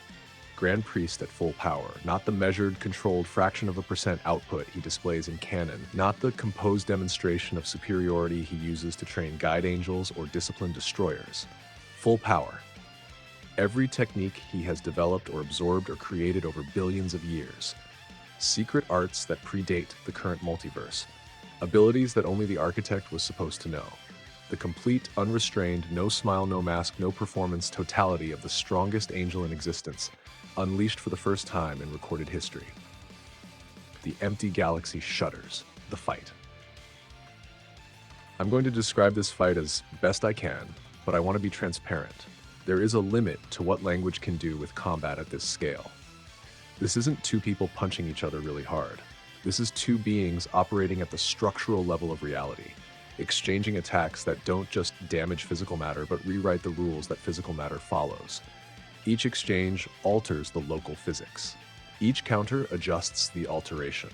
Grand Priest at full power, not the measured, controlled fraction of a percent output he displays in canon, not the composed demonstration of superiority he uses to train guide angels or discipline destroyers. Full power. Every technique he has developed or absorbed or created over billions of years. Secret arts that predate the current multiverse. Abilities that only the architect was supposed to know. The complete, unrestrained, no smile, no mask, no performance totality of the strongest angel in existence, unleashed for the first time in recorded history. The empty galaxy shudders. The fight. I'm going to describe this fight as best I can, but I want to be transparent. There is a limit to what language can do with combat at this scale. This isn't two people punching each other really hard. This is two beings operating at the structural level of reality, exchanging attacks that don't just damage physical matter but rewrite the rules that physical matter follows. Each exchange alters the local physics. Each counter adjusts the alteration.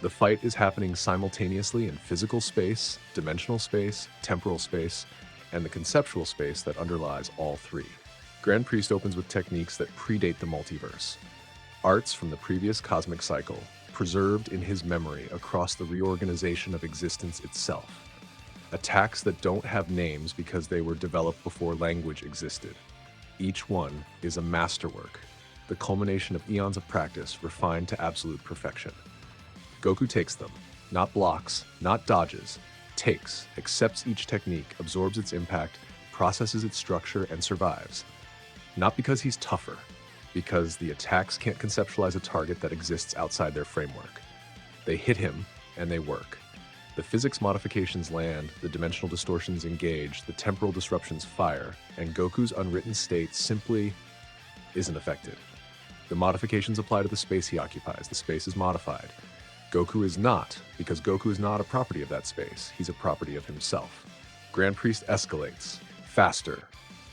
The fight is happening simultaneously in physical space, dimensional space, temporal space, and the conceptual space that underlies all three. Grand Priest opens with techniques that predate the multiverse. Arts from the previous cosmic cycle, preserved in his memory across the reorganization of existence itself. Attacks that don't have names because they were developed before language existed. Each one is a masterwork, the culmination of eons of practice refined to absolute perfection. Goku takes them, not blocks, not dodges, takes, accepts each technique, absorbs its impact, processes its structure, and survives. Not because he's tougher, because the attacks can't conceptualize a target that exists outside their framework. They hit him, and they work. The physics modifications land, the dimensional distortions engage, the temporal disruptions fire, and Goku's unwritten state simply isn't affected. The modifications apply to the space he occupies. The space is modified. Goku is not, because Goku is not a property of that space. He's a property of himself. Grand Priest escalates. Faster,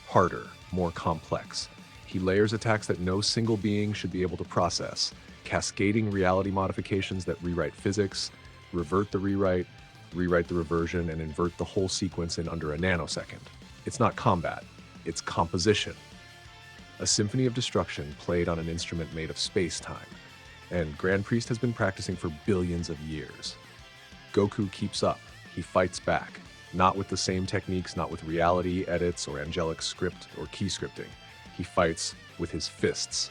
harder, more complex. He layers attacks that no single being should be able to process, cascading reality modifications that rewrite physics, revert the rewrite the reversion, and invert the whole sequence in under a nanosecond. It's not combat, it's composition. A symphony of destruction played on an instrument made of space-time, and Grand Priest has been practicing for billions of years. Goku keeps up, he fights back, not with the same techniques, not with reality edits or angelic script or key scripting. He fights with his fists,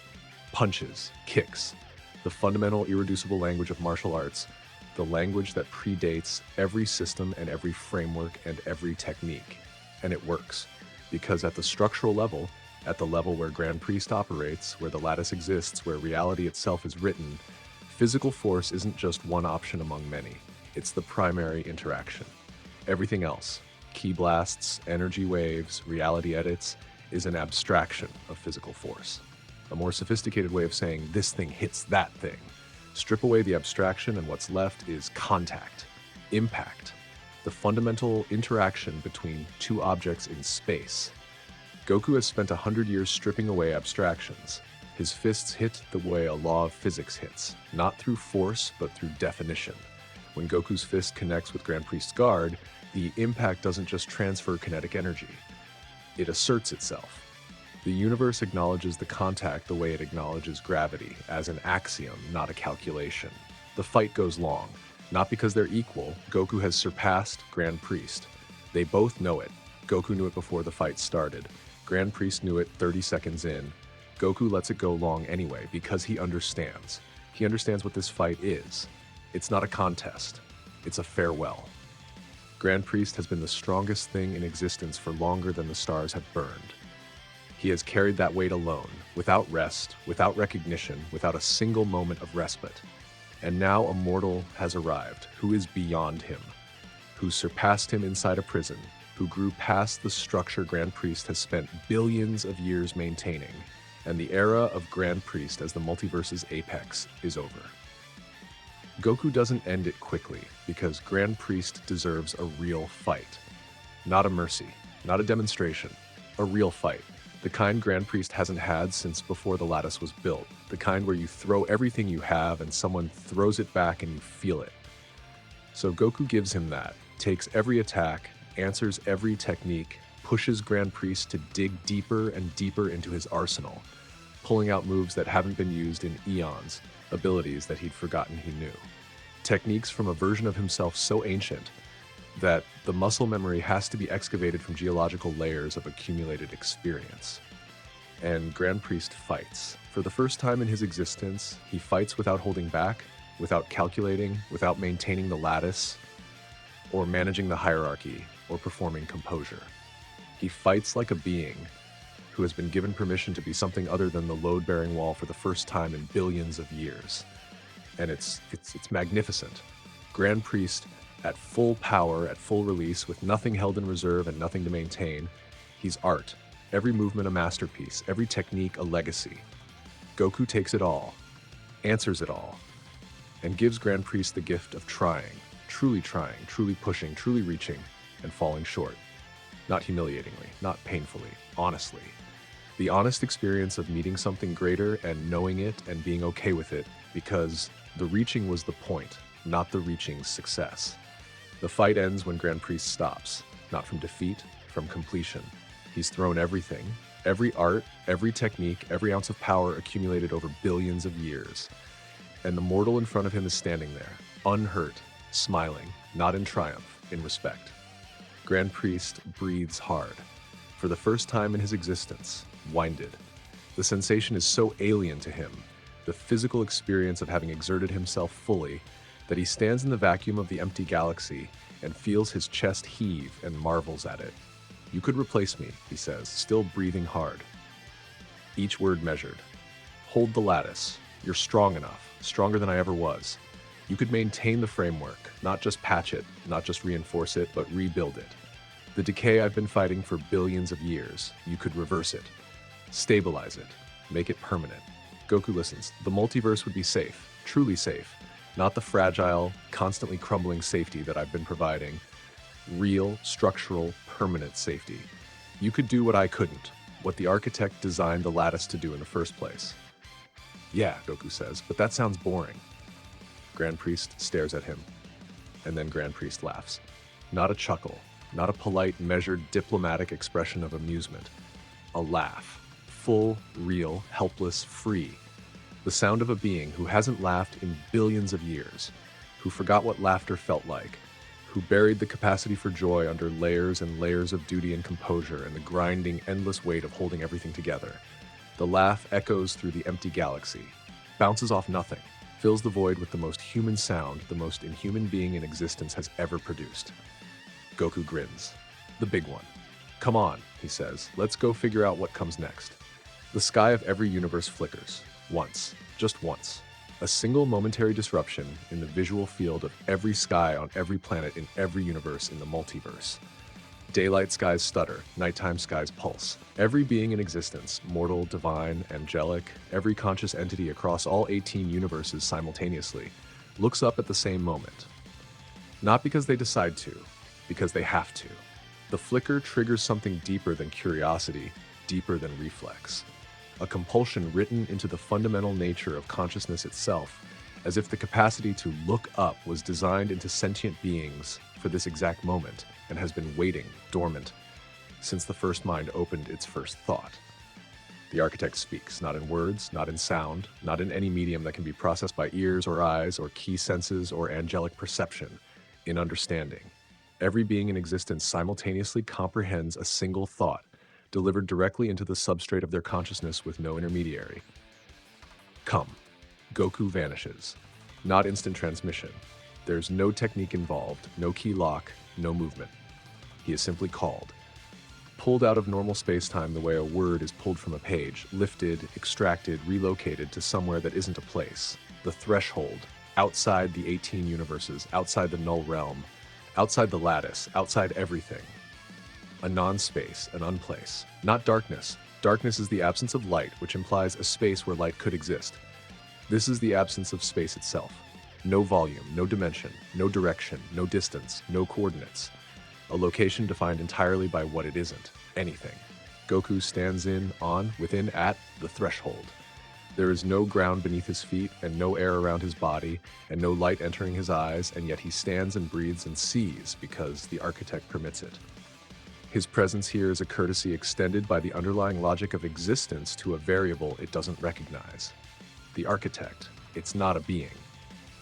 punches, kicks, the fundamental irreducible language of martial arts, the language that predates every system and every framework and every technique. And it works, because at the structural level, at the level where Grand Priest operates, where the lattice exists, where reality itself is written, physical force isn't just one option among many. It's the primary interaction. Everything else, key blasts, energy waves, reality edits, is an abstraction of physical force. A more sophisticated way of saying this thing hits that thing. Strip away the abstraction and what's left is contact, impact, the fundamental interaction between two objects in space. Goku has spent 100 years stripping away abstractions. His fists hit the way a law of physics hits, not through force, but through definition. When Goku's fist connects with Grand Priest's guard, the impact doesn't just transfer kinetic energy. It asserts itself. The universe acknowledges the contact the way it acknowledges gravity, as an axiom, not a calculation. The fight goes long, not because they're equal. Goku has surpassed Grand Priest. They both know it. Goku knew it before the fight started. Grand Priest knew it 30 seconds in. Goku lets it go long anyway, because he understands. He understands what this fight is. It's not a contest. It's a farewell. Grand Priest has been the strongest thing in existence for longer than the stars have burned. He has carried that weight alone, without rest, without recognition, without a single moment of respite. And now a mortal has arrived, who is beyond him, who surpassed him inside a prison, who grew past the structure Grand Priest has spent billions of years maintaining, and the era of Grand Priest as the multiverse's apex is over. Goku doesn't end it quickly, because Grand Priest deserves a real fight. Not a mercy, not a demonstration, a real fight. The kind Grand Priest hasn't had since before the lattice was built. The kind where you throw everything you have and someone throws it back and you feel it. So Goku gives him that, takes every attack, answers every technique, pushes Grand Priest to dig deeper and deeper into his arsenal, pulling out moves that haven't been used in eons, abilities that he'd forgotten he knew. Techniques from a version of himself so ancient that the muscle memory has to be excavated from geological layers of accumulated experience. And Grand Priest fights. For the first time in his existence, he fights without holding back, without calculating, without maintaining the lattice, or managing the hierarchy, or performing composure. He fights like a being who has been given permission to be something other than the load-bearing wall for the first time in billions of years. And it's magnificent. Grand Priest at full power, at full release, with nothing held in reserve and nothing to maintain. He's art. Every movement a masterpiece, every technique a legacy. Goku takes it all, answers it all, and gives Grand Priest the gift of trying, truly pushing, truly reaching, and falling short. Not humiliatingly, not painfully, honestly. The honest experience of meeting something greater and knowing it and being okay with it, because the reaching was the point, not the reaching's success. The fight ends when Grand Priest stops, not from defeat, from completion. He's thrown everything, every art, every technique, every ounce of power accumulated over billions of years. And the mortal in front of him is standing there, unhurt, smiling, not in triumph, in respect. Grand Priest breathes hard. For the first time in his existence, winded. The sensation is so alien to him, the physical experience of having exerted himself fully, that he stands in the vacuum of the empty galaxy and feels his chest heave and marvels at it. "You could replace me," he says, still breathing hard. Each word measured. "Hold the lattice. You're strong enough, stronger than I ever was. You could maintain the framework, not just patch it, not just reinforce it, but rebuild it. The decay I've been fighting for billions of years, you could reverse it. Stabilize it. Make it permanent." Goku listens. The multiverse would be safe, truly safe. Not the fragile, constantly crumbling safety that I've been providing. Real, structural, permanent safety. You could do what I couldn't, what the architect designed the lattice to do in the first place. "Yeah," Goku says, "but that sounds boring." Grand Priest stares at him, and then Grand Priest laughs. Not a chuckle, not a polite, measured, diplomatic expression of amusement. A laugh. Full, real, helpless, free. The sound of a being who hasn't laughed in billions of years, who forgot what laughter felt like, who buried the capacity for joy under layers and layers of duty and composure and the grinding, endless weight of holding everything together. The laugh echoes through the empty galaxy, bounces off nothing, fills the void with the most human sound the most inhuman being in existence has ever produced. Goku grins. The big one. "Come on," he says, "let's go figure out what comes next." The sky of every universe flickers. Once. Just once. A single momentary disruption in the visual field of every sky on every planet in every universe in the multiverse. Daylight skies stutter, nighttime skies pulse. Every being in existence, mortal, divine, angelic, every conscious entity across all 18 universes simultaneously, looks up at the same moment. Not because they decide to, because they have to. The flicker triggers something deeper than curiosity, deeper than reflex. A compulsion written into the fundamental nature of consciousness itself, as if the capacity to look up was designed into sentient beings for this exact moment and has been waiting, dormant, since the first mind opened its first thought. The architect speaks, not in words, not in sound, not in any medium that can be processed by ears or eyes or key senses or angelic perception, in understanding. Every being in existence simultaneously comprehends a single thought, delivered directly into the substrate of their consciousness with no intermediary. Come. Goku vanishes. Not instant transmission. There's no technique involved, no key lock, no movement. He is simply called. Pulled out of normal space-time the way a word is pulled from a page, lifted, extracted, relocated to somewhere that isn't a place. The threshold, outside the 18 universes, outside the null realm, Outside the lattice, outside everything. A non-space, an unplace. Not darkness. Darkness is the absence of light, which implies a space where light could exist. This is the absence of space itself. No volume, no dimension, no direction, no distance, no coordinates. A location defined entirely by what it isn't. Anything. Goku stands within, at the threshold. There is no ground beneath his feet, and no air around his body, and no light entering his eyes, and yet he stands and breathes and sees because the architect permits it. His presence here is a courtesy extended by the underlying logic of existence to a variable it doesn't recognize. The architect, it's not a being.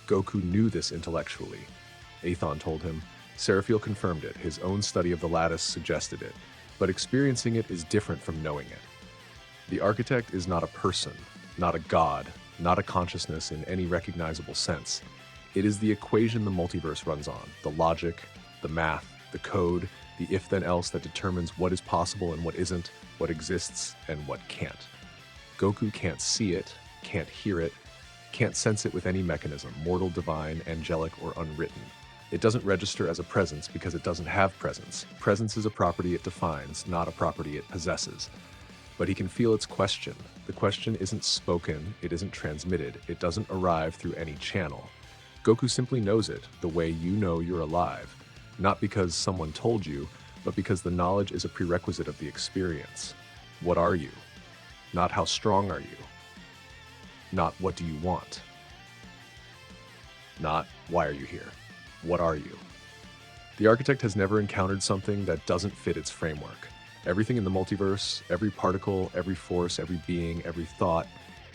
Goku knew this intellectually. Athon told him. Seraphiel confirmed it. His own study of the lattice suggested it. But experiencing it is different from knowing it. The architect is not a person, not a god, not a consciousness in any recognizable sense. It is the equation the multiverse runs on, the logic, the math, the code, the if-then-else that determines what is possible and what isn't, what exists and what can't. Goku can't see it, can't hear it, can't sense it with any mechanism, mortal, divine, angelic, or unwritten. It doesn't register as a presence because it doesn't have presence. Presence is a property it defines, not a property it possesses. But he can feel its question. The question isn't spoken, it isn't transmitted, it doesn't arrive through any channel. Goku simply knows it, the way you know you're alive. Not because someone told you, but because the knowledge is a prerequisite of the experience. What are you? Not how strong are you? Not what do you want? Not why are you here? What are you? The architect has never encountered something that doesn't fit its framework. Everything in the multiverse, every particle, every force, every being, every thought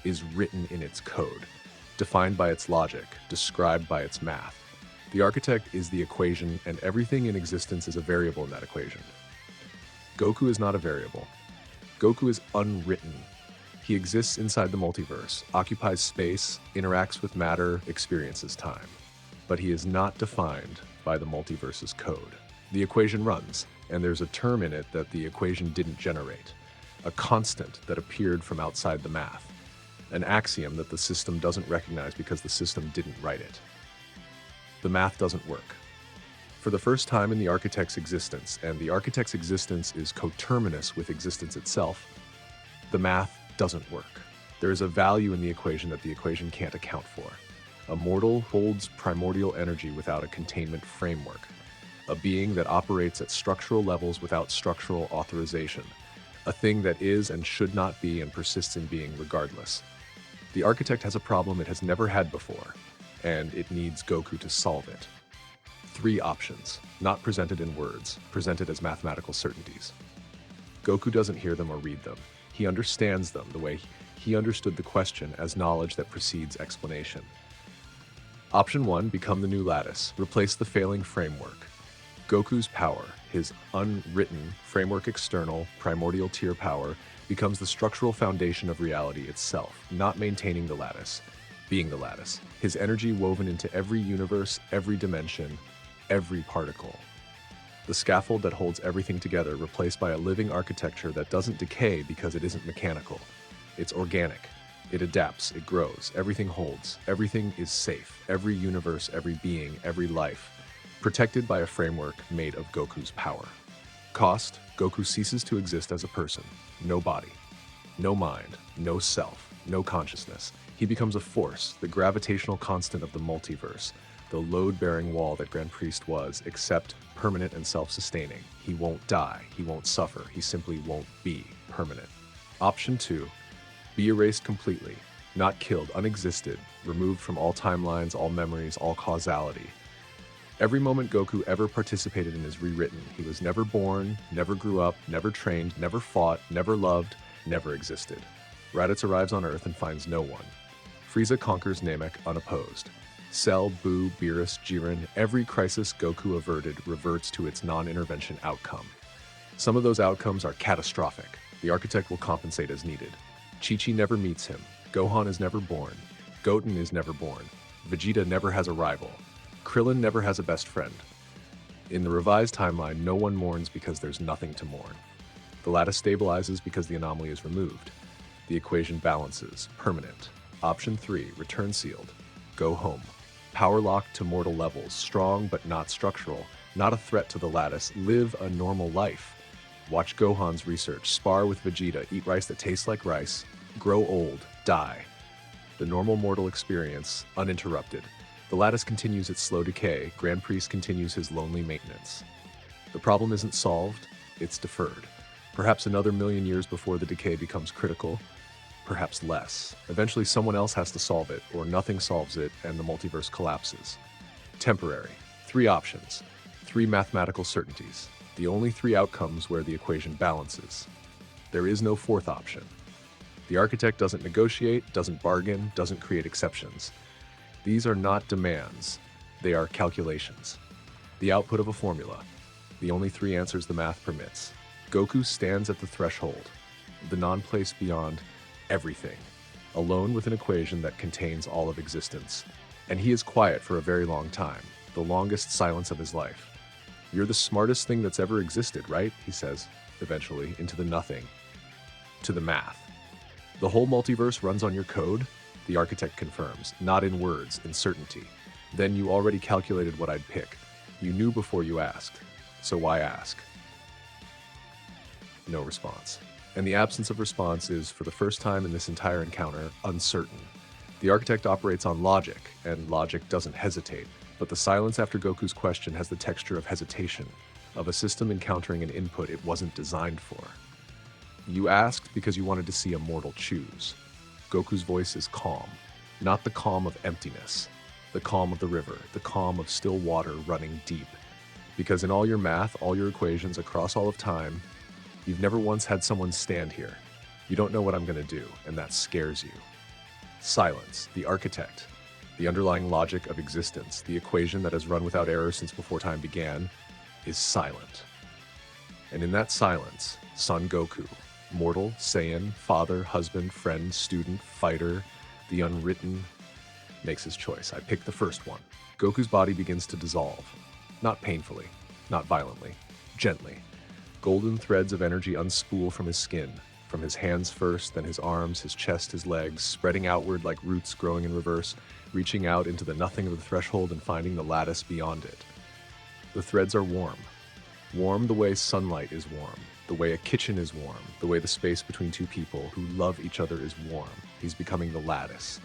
is written in its code, defined by its logic, described by its math. The architect is the equation, and everything in existence is a variable in that equation. Goku is not a variable. Goku is unwritten. He exists inside the multiverse, occupies space, interacts with matter, experiences time. But he is not defined by the multiverse's code. The equation runs, and there's a term in it that the equation didn't generate, a constant that appeared from outside the math, an axiom that the system doesn't recognize because the system didn't write it. The math doesn't work. For the first time in the architect's existence, and the architect's existence is coterminous with existence itself, the math doesn't work. There is a value in the equation that the equation can't account for. A mortal holds primordial energy without a containment framework. A being that operates at structural levels without structural authorization. A thing that is and should not be and persists in being regardless. The architect has a problem it has never had before, and it needs Goku to solve it. 3 options, not presented in words, presented as mathematical certainties. Goku doesn't hear them or read them. He understands them the way he understood the question as knowledge that precedes explanation. Option 1, become the new lattice. Replace the failing framework. Goku's power, his unwritten, framework external, primordial tier power, becomes the structural foundation of reality itself, not maintaining the lattice, being the lattice. His energy woven into every universe, every dimension, every particle. The scaffold that holds everything together, replaced by a living architecture that doesn't decay because it isn't mechanical. It's organic. It adapts, it grows, everything holds, everything is safe, every universe, every being, every life, protected by a framework made of Goku's power. Cost, Goku ceases to exist as a person, no body, no mind, no self, no consciousness. He becomes a force, the gravitational constant of the multiverse, the load-bearing wall that Grand Priest was, except permanent and self-sustaining. He won't die, he won't suffer, he simply won't be permanent. Option 2. Be erased completely, not killed, unexisted, removed from all timelines, all memories, all causality. Every moment Goku ever participated in is rewritten. He was never born, never grew up, never trained, never fought, never loved, never existed. Raditz arrives on Earth and finds no one. Frieza conquers Namek unopposed. Cell, Buu, Beerus, Jiren, every crisis Goku averted reverts to its non-intervention outcome. Some of those outcomes are catastrophic. The architect will compensate as needed. Chi-Chi never meets him. Gohan is never born. Goten is never born. Vegeta never has a rival. Krillin never has a best friend. In the revised timeline, no one mourns because there's nothing to mourn. The lattice stabilizes because the anomaly is removed. The equation balances, permanent. Option 3, return sealed. Go home. Power locked to mortal levels, strong but not structural, not a threat to the lattice. Live a normal life. Watch Gohan's research, spar with Vegeta, eat rice that tastes like rice, grow old, die. The normal mortal experience, uninterrupted. The lattice continues its slow decay, Grand Priest continues his lonely maintenance. The problem isn't solved, it's deferred. Perhaps another million years before the decay becomes critical, perhaps less. Eventually someone else has to solve it, or nothing solves it and the multiverse collapses. Temporary. 3 options. 3 mathematical certainties. The only 3 outcomes where the equation balances. There is no 4th option. The architect doesn't negotiate, doesn't bargain, doesn't create exceptions. These are not demands, they are calculations. The output of a formula. The only 3 answers the math permits. Goku stands at the threshold, the non-place beyond everything, alone with an equation that contains all of existence. And he is quiet for a very long time, the longest silence of his life. "You're the smartest thing that's ever existed, right?" he says, eventually, into the nothing, to the math. "The whole multiverse runs on your code?" The architect confirms, not in words, in certainty. "Then you already calculated what I'd pick. You knew before you asked. So why ask?" No response. And the absence of response is, for the first time in this entire encounter, uncertain. The architect operates on logic, and logic doesn't hesitate. But the silence after Goku's question has the texture of hesitation, of a system encountering an input it wasn't designed for. "You asked because you wanted to see a mortal choose." Goku's voice is calm, not the calm of emptiness, the calm of the river, the calm of still water running deep. Because in all your math, all your equations, across all of time, you've never once had someone stand here. You don't know what I'm going to do, and that scares you. Silence, the architect, the underlying logic of existence, the equation that has run without error since before time began, is silent. And in that silence, Son Goku, mortal, Saiyan, father, husband, friend, student, fighter, the unwritten, makes his choice. I pick the first one. Goku's body begins to dissolve. Not painfully, not violently, gently. Golden threads of energy unspool from his skin, from his hands first, then his arms, his chest, his legs, spreading outward like roots growing in reverse, reaching out into the nothing of the threshold and finding the lattice beyond it. The threads are warm. Warm the way sunlight is warm, the way a kitchen is warm, the way the space between 2 people who love each other is warm. He's becoming the lattice,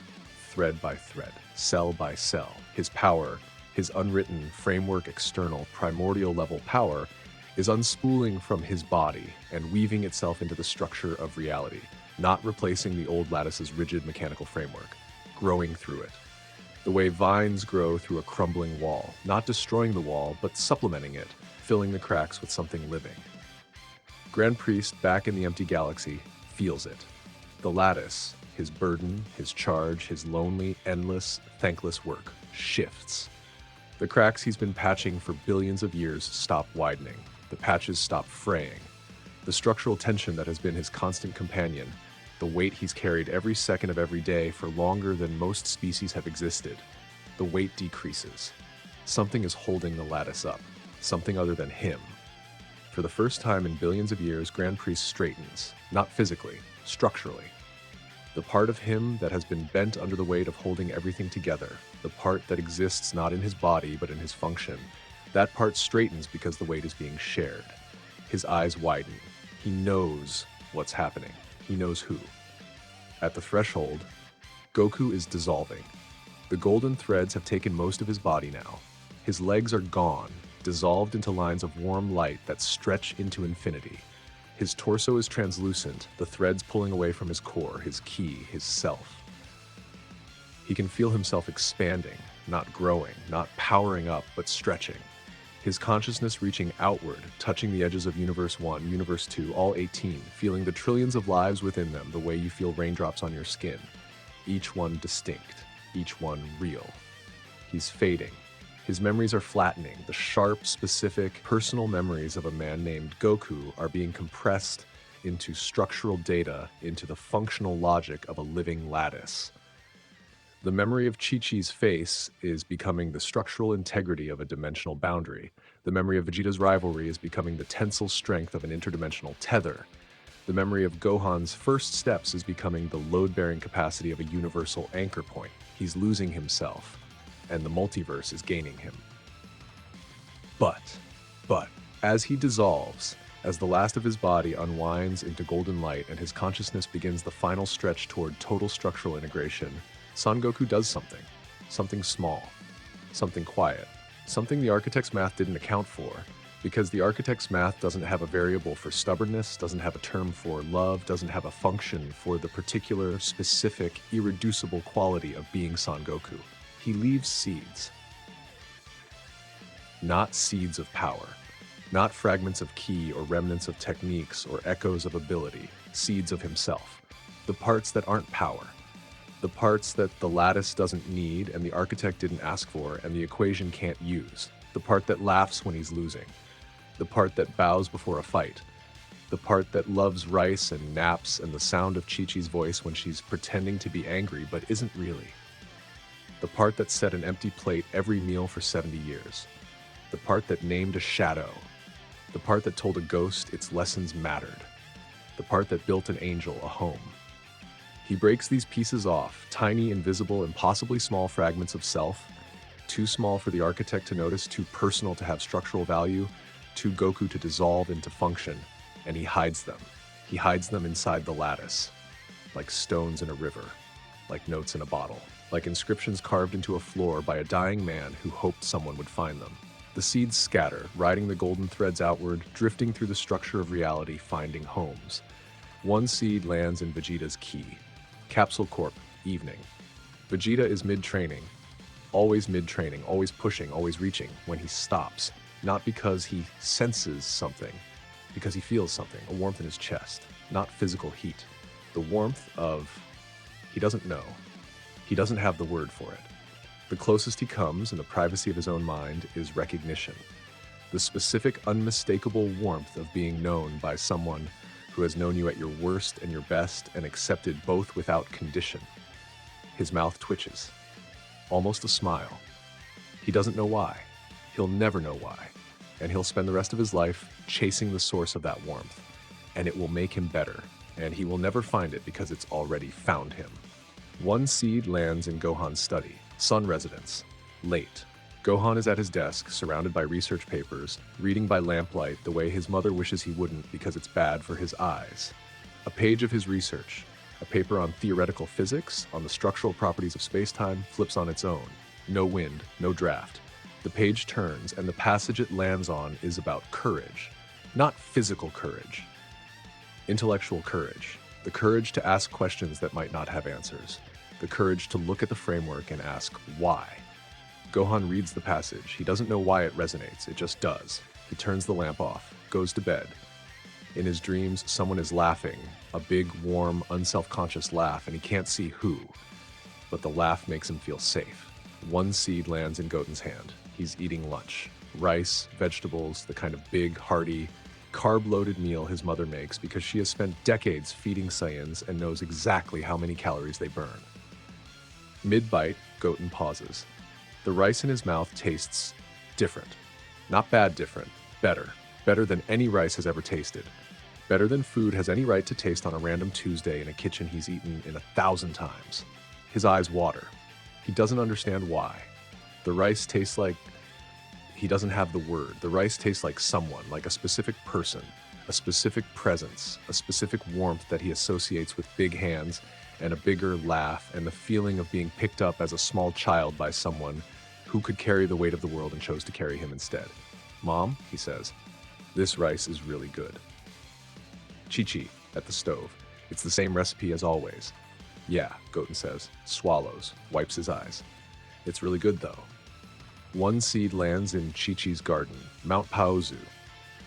thread by thread, cell by cell. His power, his unwritten, framework external, primordial level power, is unspooling from his body and weaving itself into the structure of reality, not replacing the old lattice's rigid mechanical framework, growing through it. The way vines grow through a crumbling wall, not destroying the wall, but supplementing it, filling the cracks with something living. Grand Priest, back in the empty galaxy, feels it. The lattice, his burden, his charge, his lonely, endless, thankless work, shifts. The cracks he's been patching for billions of years stop widening. The patches stop fraying. The structural tension that has been his constant companion, the weight he's carried every second of every day for longer than most species have existed, the weight decreases. Something is holding the lattice up, something other than him. For the first time in billions of years, Grand Priest straightens, not physically, structurally. The part of him that has been bent under the weight of holding everything together, the part that exists not in his body but in his function, that part straightens because the weight is being shared. His eyes widen. He knows what's happening. He knows who. At the threshold, Goku is dissolving. The golden threads have taken most of his body now. His legs are gone, dissolved into lines of warm light that stretch into infinity. His torso is translucent, the threads pulling away from his core, his ki, his self. He can feel himself expanding, not growing, not powering up, but stretching. His consciousness reaching outward, touching the edges of Universe 1, Universe 2, all 18, feeling the trillions of lives within them the way you feel raindrops on your skin. Each one distinct, each one real. He's fading. His memories are flattening. The sharp, specific, personal memories of a man named Goku are being compressed into structural data, into the functional logic of a living lattice. The memory of Chi-Chi's face is becoming the structural integrity of a dimensional boundary. The memory of Vegeta's rivalry is becoming the tensile strength of an interdimensional tether. The memory of Gohan's first steps is becoming the load-bearing capacity of a universal anchor point. He's losing himself, and the multiverse is gaining him. But, but, as he dissolves, as the last of his body unwinds into golden light and his consciousness begins the final stretch toward total structural integration, Son Goku does something. Something small. Something quiet. Something the architect's math didn't account for, because the architect's math doesn't have a variable for stubbornness, doesn't have a term for love, doesn't have a function for the particular, specific, irreducible quality of being Son Goku. He leaves seeds. Not seeds of power. Not fragments of ki or remnants of techniques or echoes of ability. Seeds of himself. The parts that aren't power. The parts that the lattice doesn't need and the architect didn't ask for and the equation can't use. The part that laughs when he's losing. The part that bows before a fight. The part that loves rice and naps and the sound of Chi-Chi's voice when she's pretending to be angry but isn't really. The part that set an empty plate every meal for 70 years. The part that named a shadow. The part that told a ghost its lessons mattered. The part that built an angel a home. He breaks these pieces off, tiny, invisible, impossibly small fragments of self, too small for the architect to notice, too personal to have structural value, too Goku to dissolve into function, and he hides them. He hides them inside the lattice, like stones in a river, like notes in a bottle, like inscriptions carved into a floor by a dying man who hoped someone would find them. The seeds scatter, riding the golden threads outward, drifting through the structure of reality, finding homes. One seed lands in Vegeta's ki. Capsule Corp, evening. Vegeta is mid-training, always pushing, always reaching, when he stops. Not because he senses something, because he feels something, a warmth in his chest, not physical heat. The warmth of, he doesn't know. He doesn't have the word for it. The closest he comes in the privacy of his own mind is recognition. The specific, unmistakable warmth of being known by someone who has known you at your worst and your best and accepted both without condition. His mouth twitches. Almost a smile. He doesn't know why. He'll never know why. And he'll spend the rest of his life chasing the source of that warmth. And it will make him better. And he will never find it because it's already found him. One seed lands in Gohan's study. Sun residence. Late. Gohan is at his desk, surrounded by research papers, reading by lamplight the way his mother wishes he wouldn't because it's bad for his eyes. A page of his research, a paper on theoretical physics, on the structural properties of space-time, flips on its own. No wind, no draft. The page turns, and the passage it lands on is about courage. Not physical courage. Intellectual courage. The courage to ask questions that might not have answers. The courage to look at the framework and ask why. Gohan reads the passage. He doesn't know why it resonates, it just does. He turns the lamp off, goes to bed. In his dreams, someone is laughing, a big, warm, unself-conscious laugh, and he can't see who. But the laugh makes him feel safe. One seed lands in Goten's hand. He's eating lunch. Rice, vegetables, the kind of big, hearty, carb-loaded meal his mother makes because she has spent decades feeding Saiyans and knows exactly how many calories they burn. Mid-bite, Goten pauses. The rice in his mouth tastes different. Not bad different, better. Better than any rice has ever tasted. Better than food has any right to taste on a random Tuesday in a kitchen he's eaten in 1,000 times. His eyes water. He doesn't understand why. The rice tastes like... He doesn't have the word. The rice tastes like someone, like a specific person, a specific presence, a specific warmth that he associates with big hands and a bigger laugh and the feeling of being picked up as a small child by someone who could carry the weight of the world and chose to carry him instead. "Mom," he says, "this rice is really good." Chi-Chi, at the stove. "It's the same recipe as always." "Yeah," Goten says, swallows, wipes his eyes. "It's really good though." One seed lands in Chi-Chi's garden, Mount Paozu.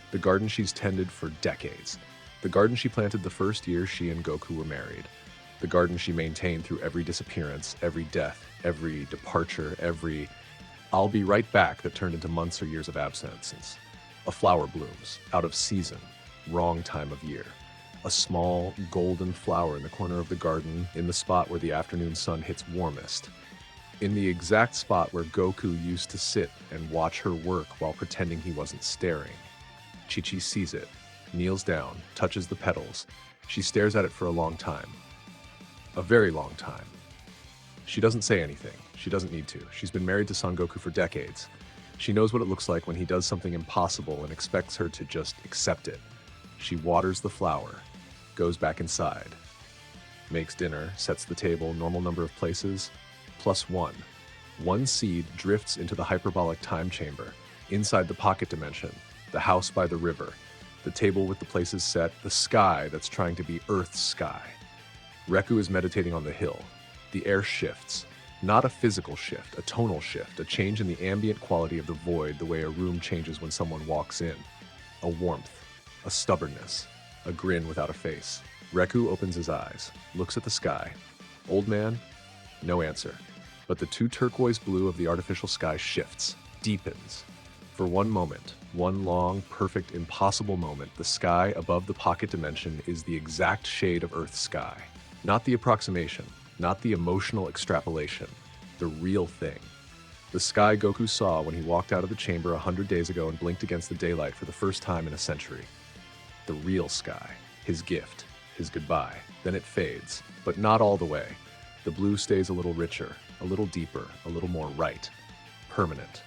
The garden she's tended for decades. The garden she planted the first year she and Goku were married. The garden she maintained through every disappearance, every death, every departure, every "I'll be right back" that turned into months or years of absence. A flower blooms, out of season, wrong time of year. A small, golden flower in the corner of the garden, in the spot where the afternoon sun hits warmest. In the exact spot where Goku used to sit and watch her work while pretending he wasn't staring. Chi-Chi sees it, kneels down, touches the petals. She stares at it for a long time. A very long time. She doesn't say anything. She doesn't need to. She's been married to Son Goku for decades. She knows what it looks like when he does something impossible and expects her to just accept it. She waters the flower, goes back inside, makes dinner, sets the table, normal number of places, +1. One seed drifts into the hyperbolic time chamber, inside the pocket dimension, the house by the river, the table with the places set, the sky that's trying to be Earth's sky. Reku is meditating on the hill. The air shifts. Not a physical shift, a tonal shift, a change in the ambient quality of the void, the way a room changes when someone walks in. A warmth, a stubbornness, a grin without a face. Reku opens his eyes, looks at the sky. Old man? No answer. But the two turquoise blue of the artificial sky shifts, deepens. For one moment, one long, perfect, impossible moment, the sky above the pocket dimension is the exact shade of Earth's sky. Not the approximation, not the emotional extrapolation, the real thing. The sky Goku saw when he walked out of the chamber 100 days ago and blinked against the daylight for the first time in a century. The real sky, his gift, his goodbye. Then it fades, but not all the way. The blue stays a little richer, a little deeper, a little more right. Permanent.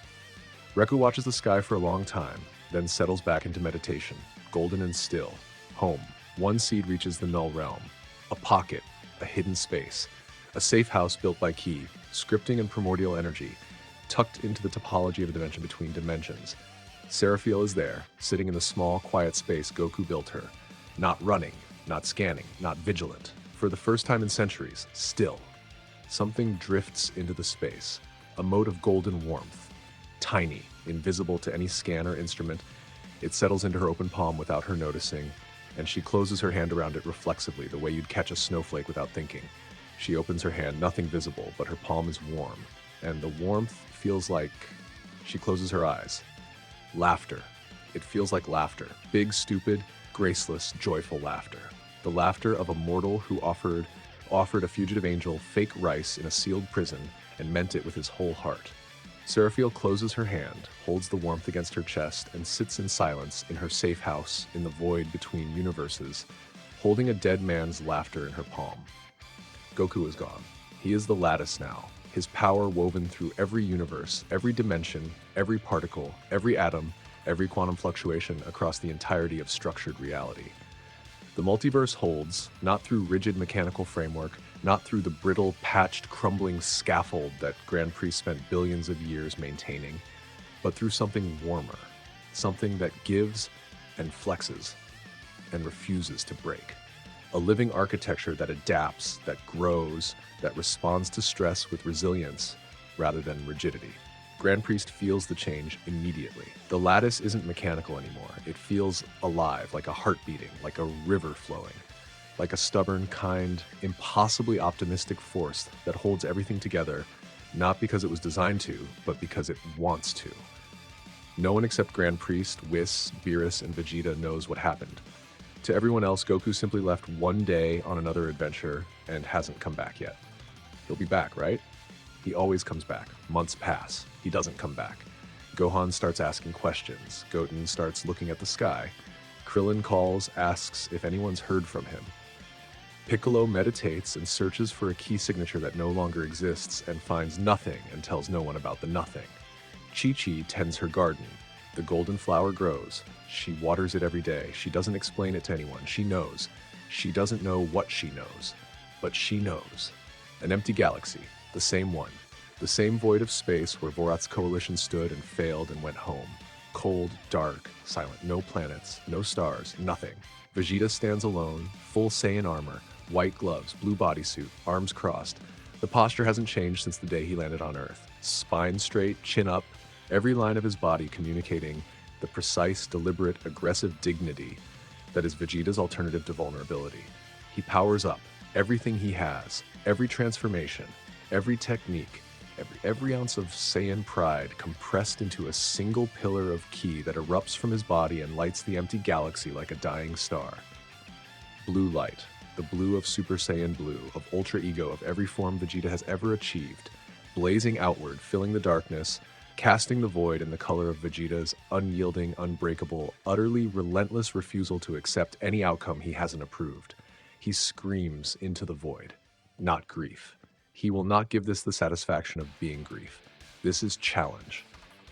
Reku watches the sky for a long time, then settles back into meditation, golden and still. Home. One seed reaches the null realm. A pocket, a hidden space, a safe house built by ki, scripting and primordial energy, tucked into the topology of a dimension between dimensions. Seraphiel is there, sitting in the small, quiet space Goku built her. Not running, not scanning, not vigilant. For the first time in centuries, still. Something drifts into the space, a mote of golden warmth. Tiny, invisible to any scan or instrument, it settles into her open palm without her noticing, and she closes her hand around it reflexively, the way you'd catch a snowflake without thinking. She opens her hand, nothing visible, but her palm is warm, and the warmth feels like... She closes her eyes. Laughter. It feels like laughter. Big, stupid, graceless, joyful laughter. The laughter of a mortal who offered a fugitive angel fake rice in a sealed prison and meant it with his whole heart. Seraphiel closes her hand, holds the warmth against her chest, and sits in silence in her safe house in the void between universes, holding a dead man's laughter in her palm. Goku is gone. He is the lattice now, his power woven through every universe, every dimension, every particle, every atom, every quantum fluctuation across the entirety of structured reality. The multiverse holds, not through rigid mechanical framework, not through the brittle, patched, crumbling scaffold that Grand Prix spent billions of years maintaining, but through something warmer, something that gives and flexes and refuses to break. A living architecture that adapts, that grows, that responds to stress with resilience rather than rigidity. Grand Priest feels the change immediately. The lattice isn't mechanical anymore. It feels alive, like a heart beating, like a river flowing, like a stubborn, kind, impossibly optimistic force that holds everything together, not because it was designed to, but because it wants to. No one except Grand Priest, Whis, Beerus, and Vegeta knows what happened. To everyone else, Goku simply left one day on another adventure and hasn't come back yet. He'll be back, right? He always comes back. Months pass. He doesn't come back. Gohan starts asking questions. Goten starts looking at the sky. Krillin calls, asks if anyone's heard from him. Piccolo meditates and searches for a key signature that no longer exists and finds nothing and tells no one about the nothing. Chi-Chi tends her garden. The golden flower grows. She waters it every day. She doesn't explain it to anyone. She knows. She doesn't know what she knows, but she knows. An empty galaxy, the same one. The same void of space where Vorath's coalition stood and failed and went home. Cold, dark, silent. No planets, no stars, nothing. Vegeta stands alone, full Saiyan armor, white gloves, blue bodysuit, arms crossed. The posture hasn't changed since the day he landed on Earth. Spine straight, chin up, every line of his body communicating the precise, deliberate, aggressive dignity that is Vegeta's alternative to vulnerability. He powers up everything he has, every transformation, every technique, every ounce of Saiyan pride compressed into a single pillar of ki that erupts from his body and lights the empty galaxy like a dying star. Blue light, the blue of Super Saiyan blue, of Ultra Ego of every form Vegeta has ever achieved, blazing outward, filling the darkness, casting the void in the color of Vegeta's unyielding, unbreakable, utterly relentless refusal to accept any outcome he hasn't approved. He screams into the void, not grief. He will not give this the satisfaction of being grief. This is challenge.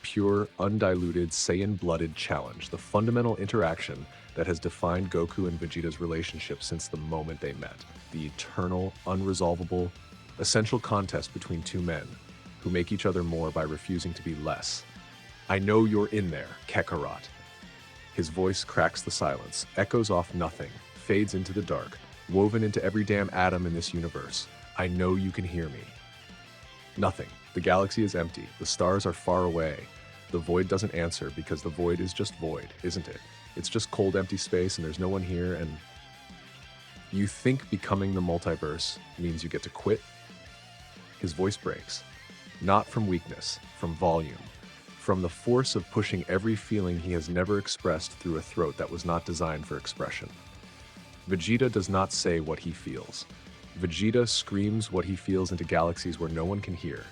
pure, undiluted, Saiyan-blooded challenge, the fundamental interaction that has defined Goku and Vegeta's relationship since the moment they met. The eternal, unresolvable, essential contest between two men who make each other more by refusing to be less. I know you're in there, Kakarot. His voice cracks the silence, echoes off nothing, fades into the dark, woven into every damn atom in this universe. I know you can hear me. Nothing. The galaxy is empty. The stars are far away. The void doesn't answer because the void is just void, isn't it? It's just cold, empty space and there's no one here and... You think becoming the multiverse means you get to quit? His voice breaks. Not from weakness, from volume. From the force of pushing every feeling he has never expressed through a throat that was not designed for expression. Vegeta does not say what he feels. Vegeta screams what he feels into galaxies where no one can hear,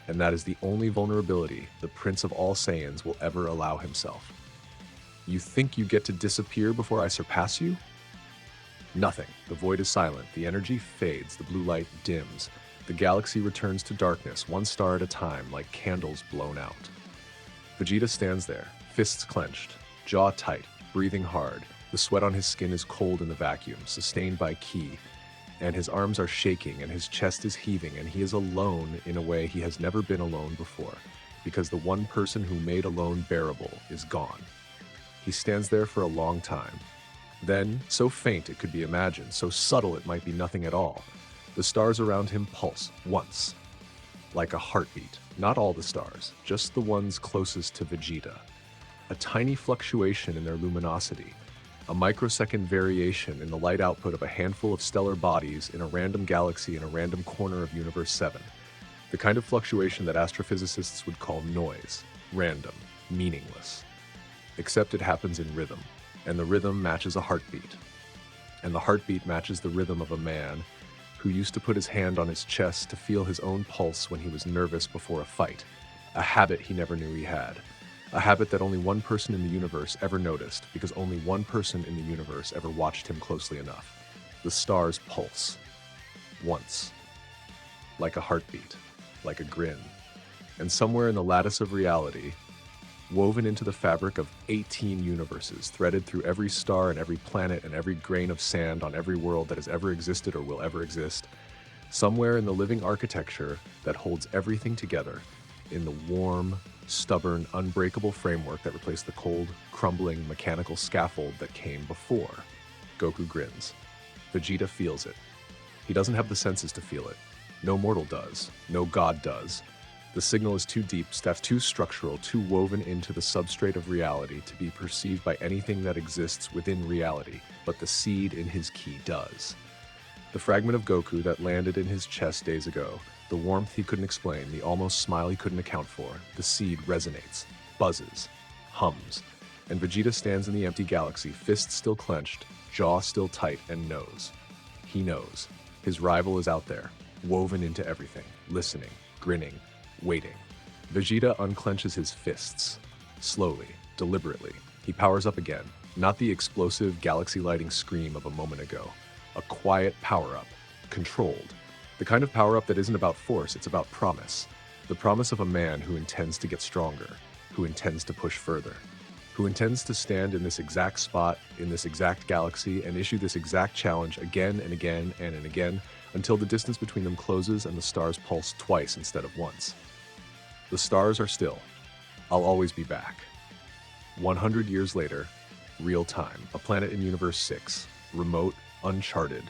and that is the only vulnerability the Prince of all Saiyans will ever allow himself. You think you get to disappear before I surpass you? Nothing. The void is silent, the energy fades, the blue light dims. The galaxy returns to darkness, one star at a time, like candles blown out. Vegeta stands there, fists clenched, jaw tight, breathing hard. The sweat on his skin is cold in the vacuum, sustained by ki, and his arms are shaking and his chest is heaving, and he is alone in a way he has never been alone before, because the one person who made alone bearable is gone. He stands there for a long time. Then, so faint it could be imagined, so subtle it might be nothing at all, the stars around him pulse once, like a heartbeat. Not all the stars, just the ones closest to Vegeta. A tiny fluctuation in their luminosity, a microsecond variation in the light output of a handful of stellar bodies in a random galaxy in a random corner of Universe 7. The kind of fluctuation that astrophysicists would call noise, random, meaningless. Except it happens in rhythm, and the rhythm matches a heartbeat. And the heartbeat matches the rhythm of a man who used to put his hand on his chest to feel his own pulse when he was nervous before a fight, a habit he never knew he had, a habit that only one person in the universe ever noticed because only one person in the universe ever watched him closely enough. The stars pulse. Once. Like a heartbeat, like a grin. And somewhere in the lattice of reality, woven into the fabric of 18 universes, threaded through every star and every planet and every grain of sand on every world that has ever existed or will ever exist, somewhere in the living architecture that holds everything together, in the warm, stubborn, unbreakable framework that replaced the cold, crumbling, mechanical scaffold that came before, Goku grins. Vegeta feels it. He doesn't have the senses to feel it. No mortal does. No god does. The signal is too deep, too structural, too woven into the substrate of reality to be perceived by anything that exists within reality, but the seed in his ki does. The fragment of Goku that landed in his chest days ago, the warmth he couldn't explain, the almost smile he couldn't account for, the seed resonates, buzzes, hums, and Vegeta stands in the empty galaxy, fists still clenched, jaw still tight, and knows. He knows. His rival is out there, woven into everything, listening, grinning, waiting. Vegeta unclenches his fists. Slowly, deliberately, he powers up again, not the explosive, galaxy-lighting scream of a moment ago. A quiet power-up, controlled. The kind of power-up that isn't about force, it's about promise. The promise of a man who intends to get stronger, who intends to push further, who intends to stand in this exact spot, in this exact galaxy, and issue this exact challenge again and again and again, until the distance between them closes and the stars pulse twice instead of once. The stars are still. I'll always be back. 100 years later, real time, a planet in Universe 6, remote, uncharted.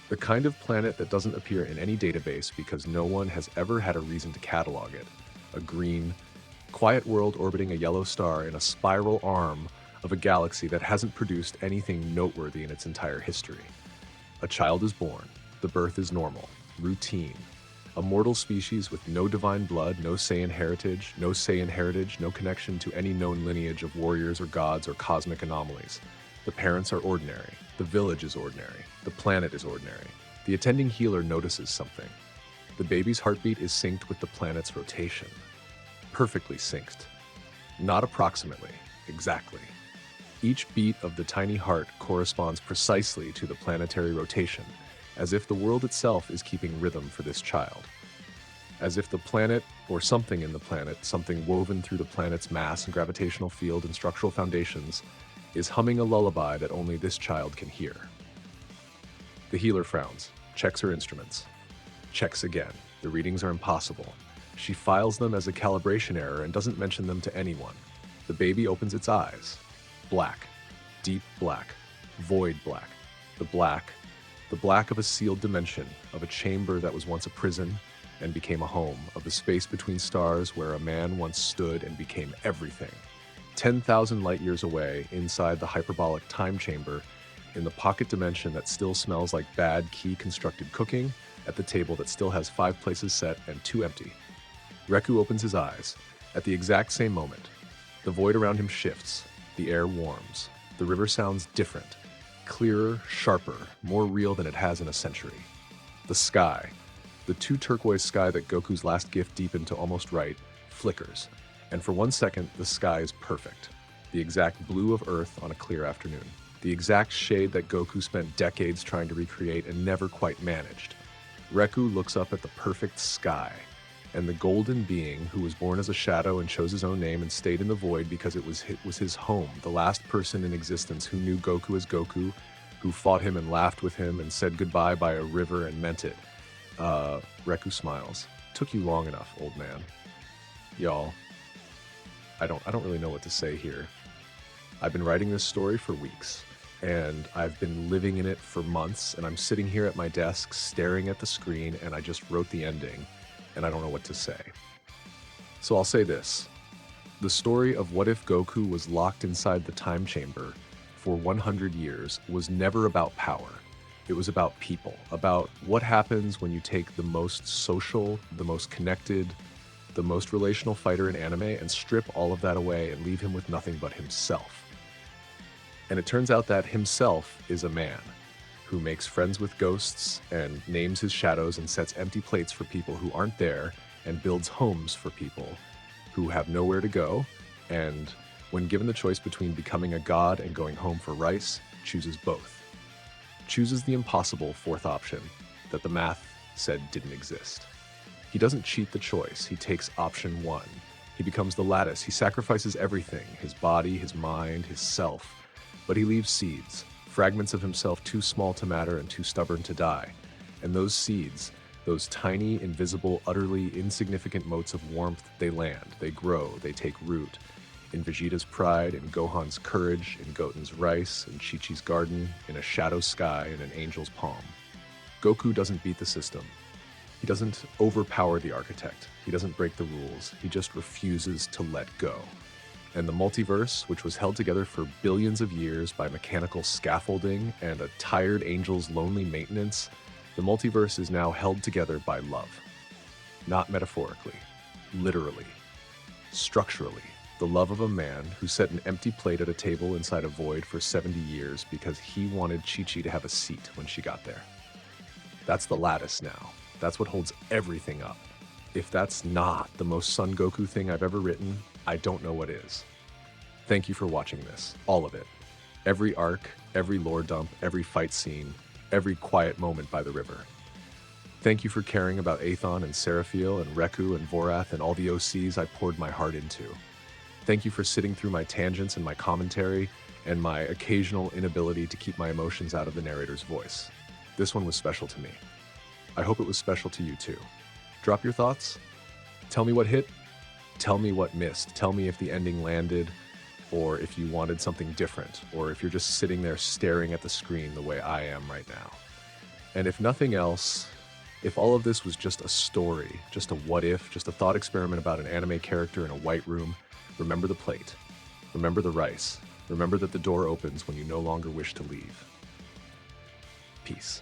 The kind of planet that doesn't appear in any database because no one has ever had a reason to catalog it. A green, quiet world orbiting a yellow star in a spiral arm of a galaxy that hasn't produced anything noteworthy in its entire history. A child is born. The birth is normal, routine. A mortal species with no divine blood, no Saiyan heritage, no connection to any known lineage of warriors or gods or cosmic anomalies. The parents are ordinary. The village is ordinary. The planet is ordinary. The attending healer notices something. The baby's heartbeat is synced with the planet's rotation. Perfectly synced. Not approximately, exactly. Each beat of the tiny heart corresponds precisely to the planetary rotation, as if the world itself is keeping rhythm for this child. as if the planet, or something in the planet, something woven through the planet's mass and gravitational field and structural foundations, is humming a lullaby that only this child can hear. The healer frowns, checks her instruments. Checks again. The readings are impossible. She files them as a calibration error and doesn't mention them to anyone. The baby opens its eyes. Black. Deep black. Void black. The black of a sealed dimension, of a chamber that was once a prison and became a home, of the space between stars where a man once stood and became everything. 10,000 light years away, inside the hyperbolic time chamber, in the pocket dimension that still smells like bad key-constructed cooking, at the table that still has 5 places set and 2 empty. Reku opens his eyes. At the exact same moment, the void around him shifts. The air warms. The river sounds different. Clearer, sharper, more real than it has in a century. The sky, the 2 turquoise sky that Goku's last gift deepened to almost right, flickers. And for 1 second, the sky is perfect. The exact blue of Earth on a clear afternoon. The exact shade that Goku spent decades trying to recreate and never quite managed. Reku looks up at the perfect sky, and the golden being who was born as a shadow and chose his own name and stayed in the void because it was his home, the last person in existence who knew Goku as Goku, who fought him and laughed with him and said goodbye by a river and meant it. Reku smiles. Took you long enough, old man. Y'all, I don't really know what to say here. I've been writing this story for weeks, and I've been living in it for months, and I'm sitting here at my desk staring at the screen, and I just wrote the ending, and I don't know what to say. So I'll say this. The story of what if Goku was locked inside the time chamber for 100 years was never about power. It was about people, about what happens when you take the most social, the most connected, the most relational fighter in anime and strip all of that away and leave him with nothing but himself. And it turns out that himself is a man who makes friends with ghosts and names his shadows and sets empty plates for people who aren't there and builds homes for people who have nowhere to go, and when given the choice between becoming a god and going home for rice, chooses both. Chooses the impossible 4th option that the math said didn't exist. He doesn't cheat the choice, he takes option 1. He becomes the lattice, he sacrifices everything, his body, his mind, his self, but he leaves seeds, fragments of himself too small to matter and too stubborn to die. And those seeds, those tiny, invisible, utterly insignificant motes of warmth, they land, they grow, they take root. In Vegeta's pride, in Gohan's courage, in Goten's rice, in Chi-Chi's garden, in a shadow sky, and an angel's palm. Goku doesn't beat the system. He doesn't overpower the architect. He doesn't break the rules. He just refuses to let go. And the multiverse, which was held together for billions of years by mechanical scaffolding and a tired angel's lonely maintenance, the multiverse is now held together by love. Not metaphorically, literally, structurally. The love of a man who set an empty plate at a table inside a void for 70 years because he wanted Chi-Chi to have a seat when she got there. That's the lattice now. That's what holds everything up. If that's not the most Son Goku thing I've ever written, I don't know what is. Thank you for watching this, all of it. Every arc, every lore dump, every fight scene, every quiet moment by the river. Thank you for caring about Athon and Seraphiel and Reku and Vorath and all the OCs I poured my heart into. Thank you for sitting through my tangents and my commentary and my occasional inability to keep my emotions out of the narrator's voice. This one was special to me. I hope it was special to you too. Drop your thoughts. Tell me what hit. Tell me what missed. Tell me if the ending landed, or if you wanted something different, or if you're just sitting there staring at the screen the way I am right now. And if nothing else, if all of this was just a story, just a what if, just a thought experiment about an anime character in a white room, remember the plate. Remember the rice. Remember that the door opens when you no longer wish to leave. Peace.